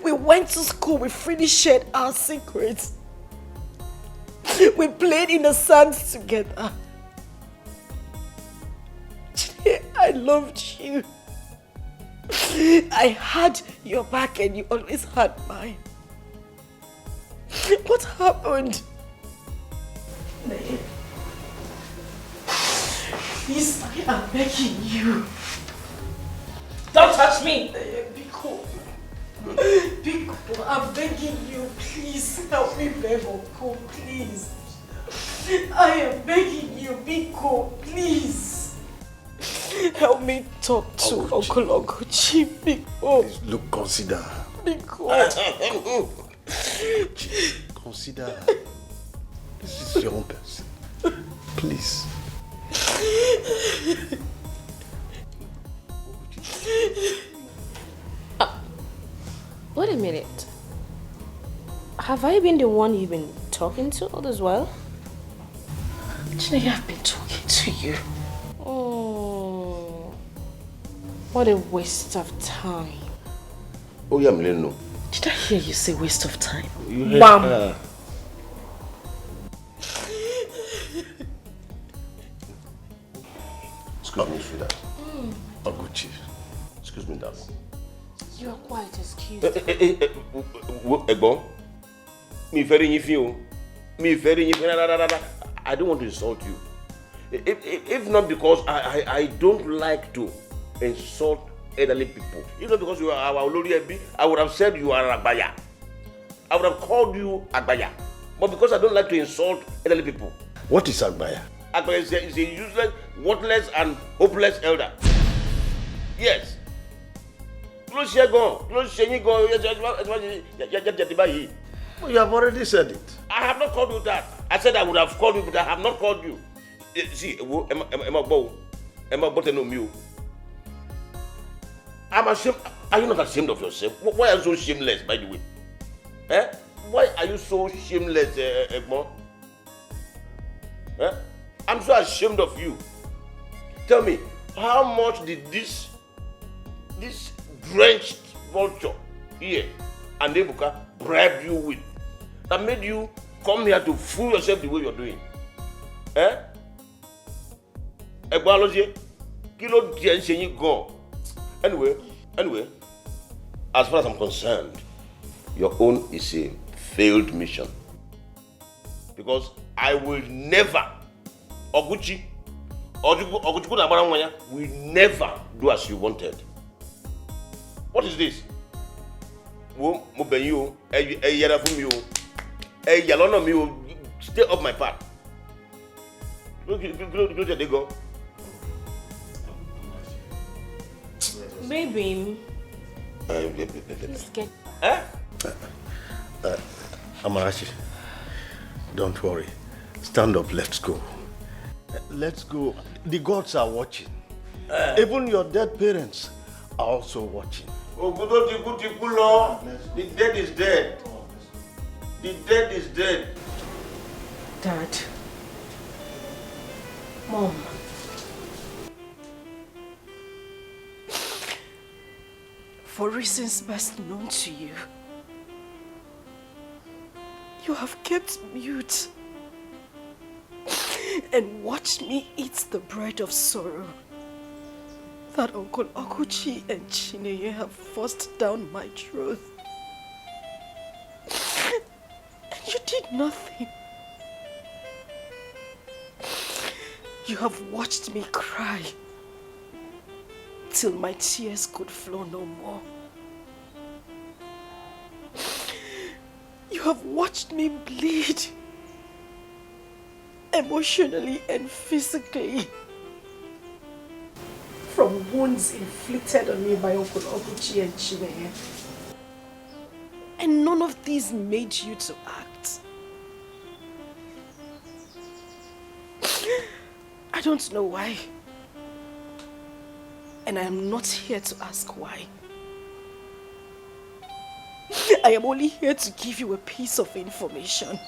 We went to school, we freely shared our secrets. We played in the sand together. I loved you. I had your back and you always had mine. What happened? Please, I am begging you.
Don't touch me!
Biko, I'm begging you, please help me beg Uncle, please. I am begging you, Biko, please. Help me talk to Uncle Oguchi, Biko.
Please, look, consider.
Biko.
Consider. This is your own person. Please.
Wait a minute. Have I been the one you've been talking to all this while?
Chineye, I've been talking to you.
Oh, what a waste of time.
Oh, yeah, Mileno.
Did I hear you say waste of time?
You heard
Bam!
her. Excuse me, sweetheart. Oguchi. Excuse me, darling.
You are quite excused.
Egbon, I don't want to insult you. If not because I don't like to insult elderly people. If not because you are our Olori Ebi, I would have said you are Agbaya. I would have called you Agbaya. But because I don't like to insult elderly people.
What is Agbaya?
Agbaya is a useless, worthless, and hopeless elder. Yes.
Oh, you have already said it.
I have not called you that. I said I would have called you, but I have not called you. See, I'm ashamed. Are you not ashamed of yourself? Why are you so shameless, by the way? Eh? Why are you so shameless, Egmont? Eh? I'm so ashamed of you. Tell me, how much did this drenched vulture here and Ebuka bribe you with that made you come here to fool yourself the way you're doing? Eh? Anyway, as far as I'm concerned, your own is a failed mission. Because I will never, Oguchi will never do as you wanted. What is this? Stay off my path. Look, they go.
Baby, please get...
Amarachi, don't worry. Stand up, let's go. Let's go. The gods are watching. Even your dead parents are also watching.
Oh, the dead is dead. The dead is dead.
Dad. Mom. For reasons best known to you, you have kept mute and watched me eat the bread of sorrow that Uncle Okuchi and Chineye have forced down my throat. And you did nothing. You have watched me cry till my tears could flow no more. You have watched me bleed emotionally and physically from wounds inflicted on me by Uncle Okuchi and Chineye. And none of these made you to act. I don't know why. And I am not here to ask why. I am only here to give you a piece of information.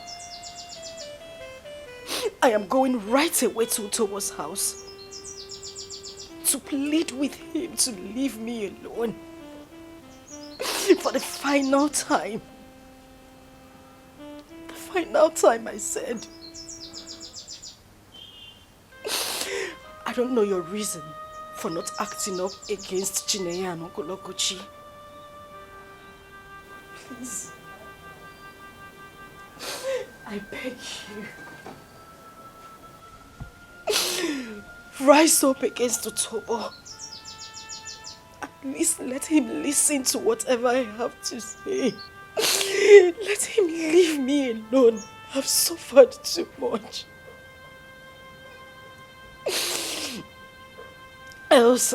I am going right away to Utobo's house to plead with him to leave me alone for the final time. The final time, I said. I don't know your reason for not acting up against Chineye and Uncle Okuchi. Please. I beg you. Rise up against Utobo. At least let him listen to whatever I have to say. Let him leave me alone. I've suffered too much. Else,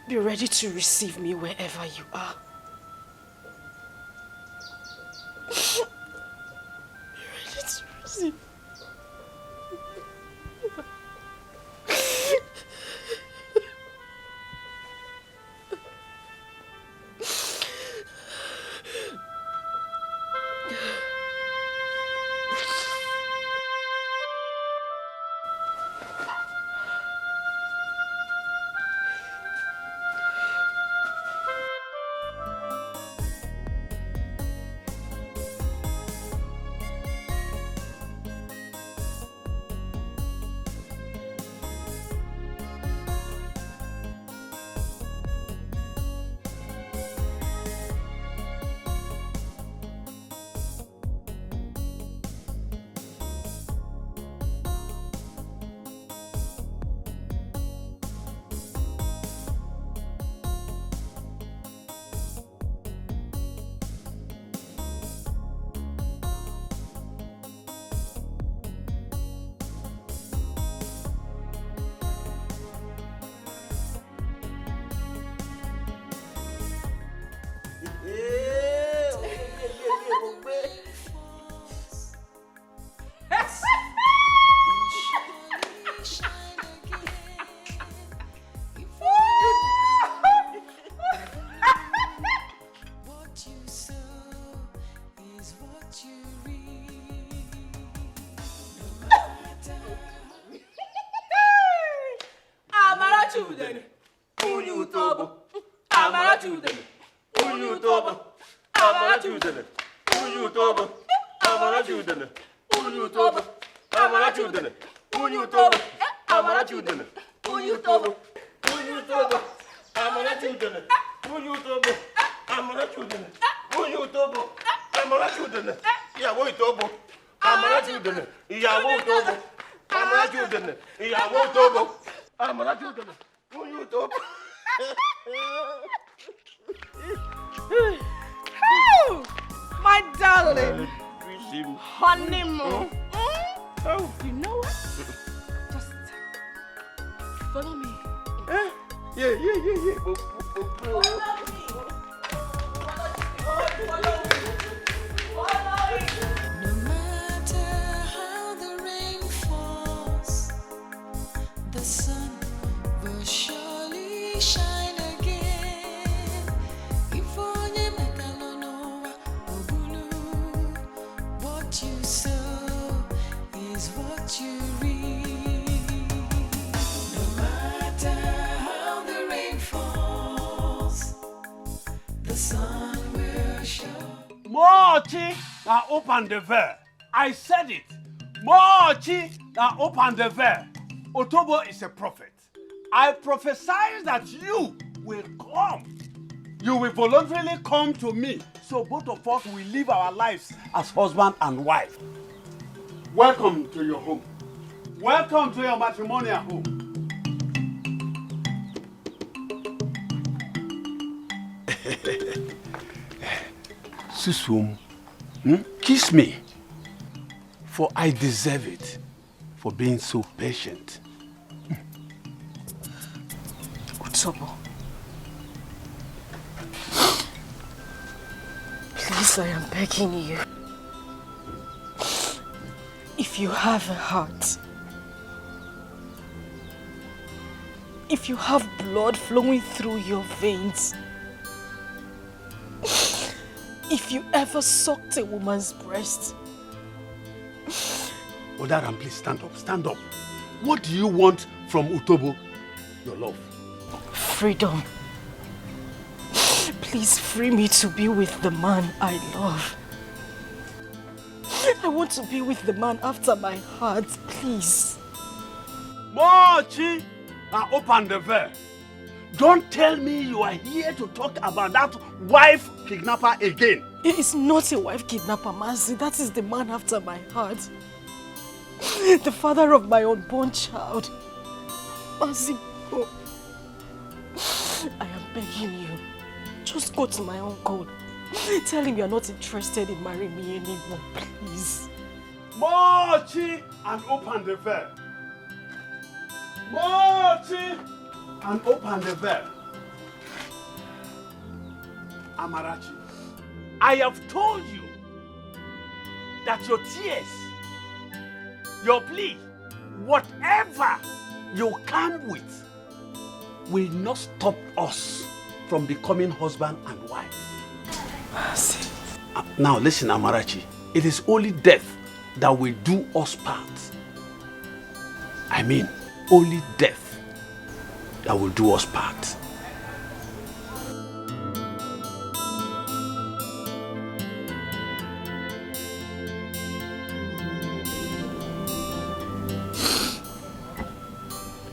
be ready to receive me wherever you are. Be ready to receive. My darling, honeymoon. You know what? Just follow me.
Yeah.
Follow me.
No matter how the rain falls, the sun will surely shine again. If only metalonoa obulu
Mochi, now open the veil. I said it. Mochi, now open the veil. Otobo is a prophet. I prophesy that you will come. You will voluntarily come to me. So both of us will live our lives as husband and wife. Welcome to your home. Welcome to your matrimonial home. Susum, kiss me, for I deserve it for being so patient.
Otobo, please, I am begging you. If you have a heart, if you have blood flowing through your veins, if you ever sucked a woman's breast.
Odaram, please stand up, stand up. What do you want from Otobo, your love?
Freedom. Please free me to be with the man I love. I want to be with the man after my heart, please.
Mochi, now open the veil. Don't tell me you are here to talk about that wife kidnapper again.
It is not a wife kidnapper, Mazi. That is the man after my heart. The father of my unborn child. Mazi, oh. I am begging you. Just go to my uncle. Tell him you are not interested in marrying me anymore, please.
Mochi, and open the veil. Mochi, and open the veil. Amarachi, I have told you that your tears, your plea, whatever you come with, will not stop us from becoming husband and wife. Now listen, Amarachi, it is only death that will do us part. I mean, only death that will do us part.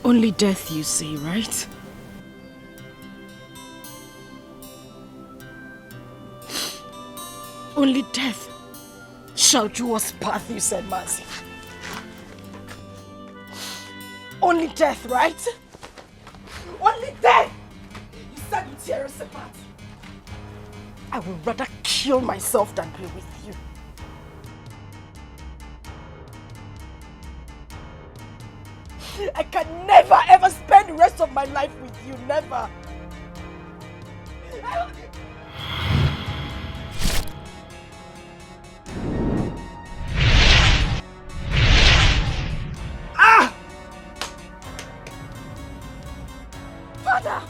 Only death, you say, right? Only death shall do us part, you said, Mazi. Only death, right? Only death! You said you tear us apart. I would rather kill myself than be with you. I can never ever spend the rest of my life with you, never.
Ah!
Father!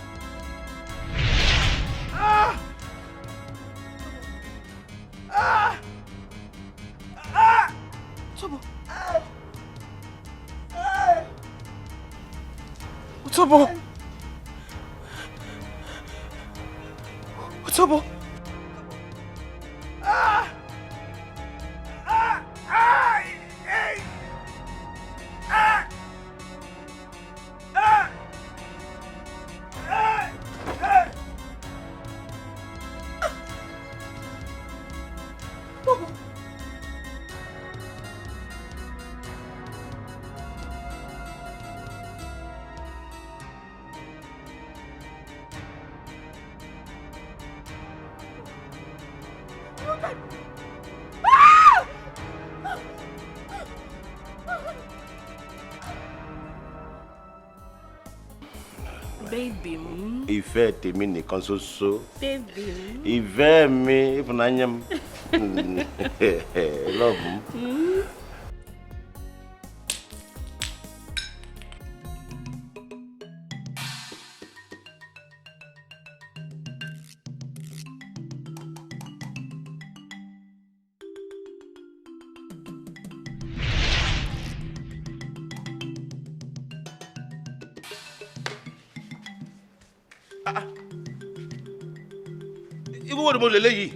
Ah! Ah! Ah!
Tobo!
Otobo!
Otobo!
Ah! Ah! Ah! Hey! Ah! Ah! Ah! Ah!
Tobo! Baby.
Ìfẹ́ tèmi nìkan ṣoṣo.
Baby.
Ìfẹ́ mi ìfúnnáyà m. Love m. Ibu wo ni mo lè léyìí?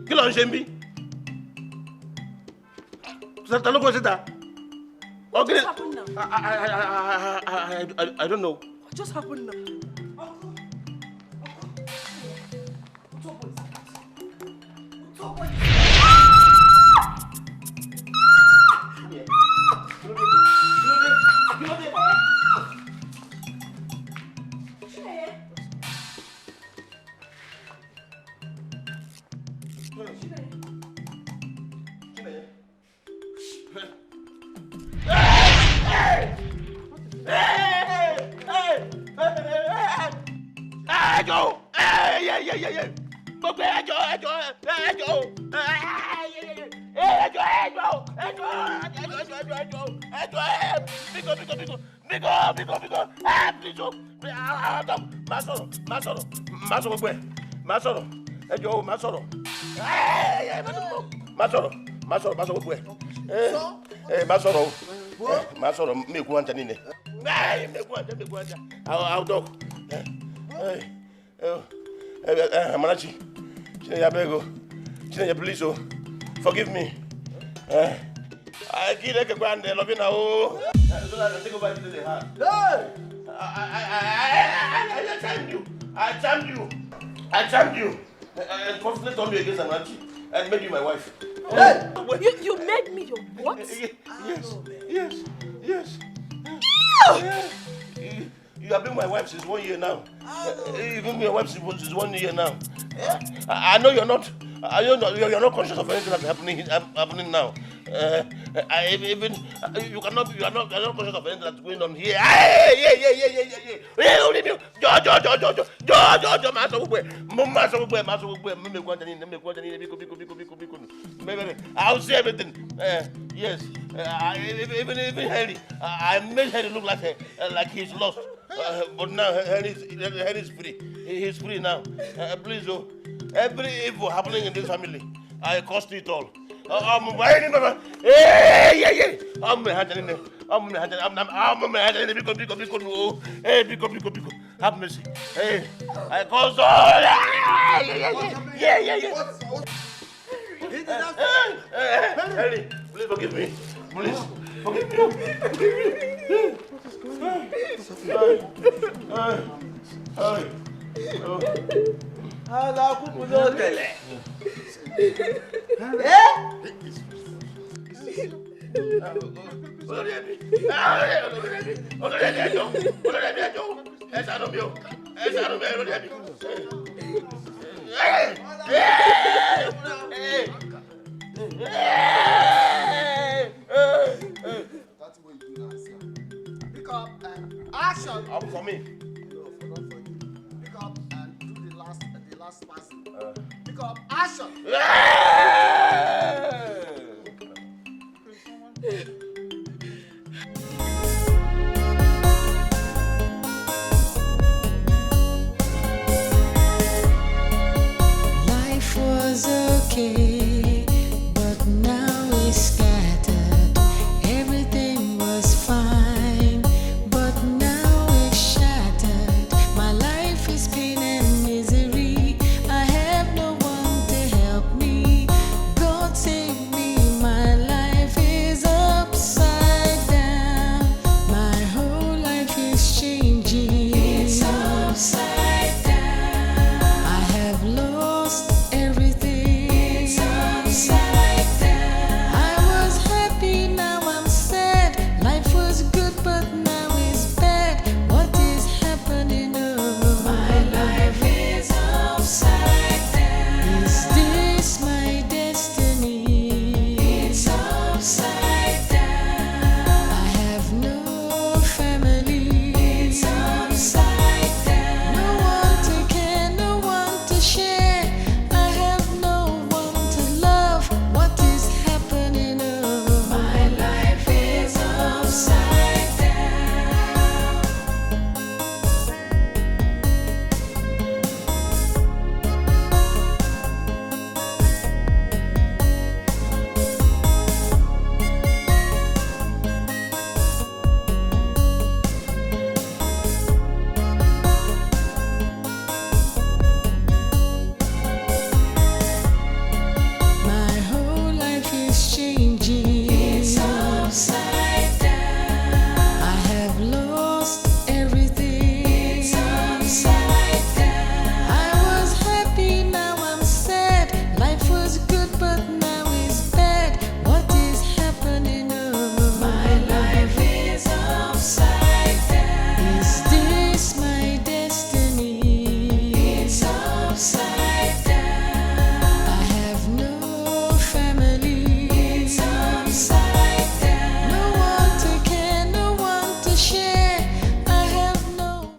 Kí ló ń ṣe ń bí? Don't go sit there.
What just happened now?
I don't know.
What just happened now?
Amarachi, please, forgive me. I can't let a grand love you now. So that I can take over into the heart. I charmed you. And forcibly turned you against Amarachi and made you my wife.
You made me your what?
Yes. You have been my wife since 1 year now. You've been my wife since 1 year now. I know you're not. You're not conscious of anything that's happening now. You are not conscious of anything that's going on here. I'll see everything. Yes. Even Henry. I made Henry look like he's lost. But now Henry is free. He's free now. Please, every evil happening in this family, I cost it all. I'm have mercy. I caused all. Henry, please forgive me. Please forgive me.
Pick up and action.
Up for me.
Pick up and do the last passing. Pick up, action.
Life was okay, but now it's scattered. Everything was fine, but now it's shattered. My life is pain and misery. I have no one to help me. God save at night.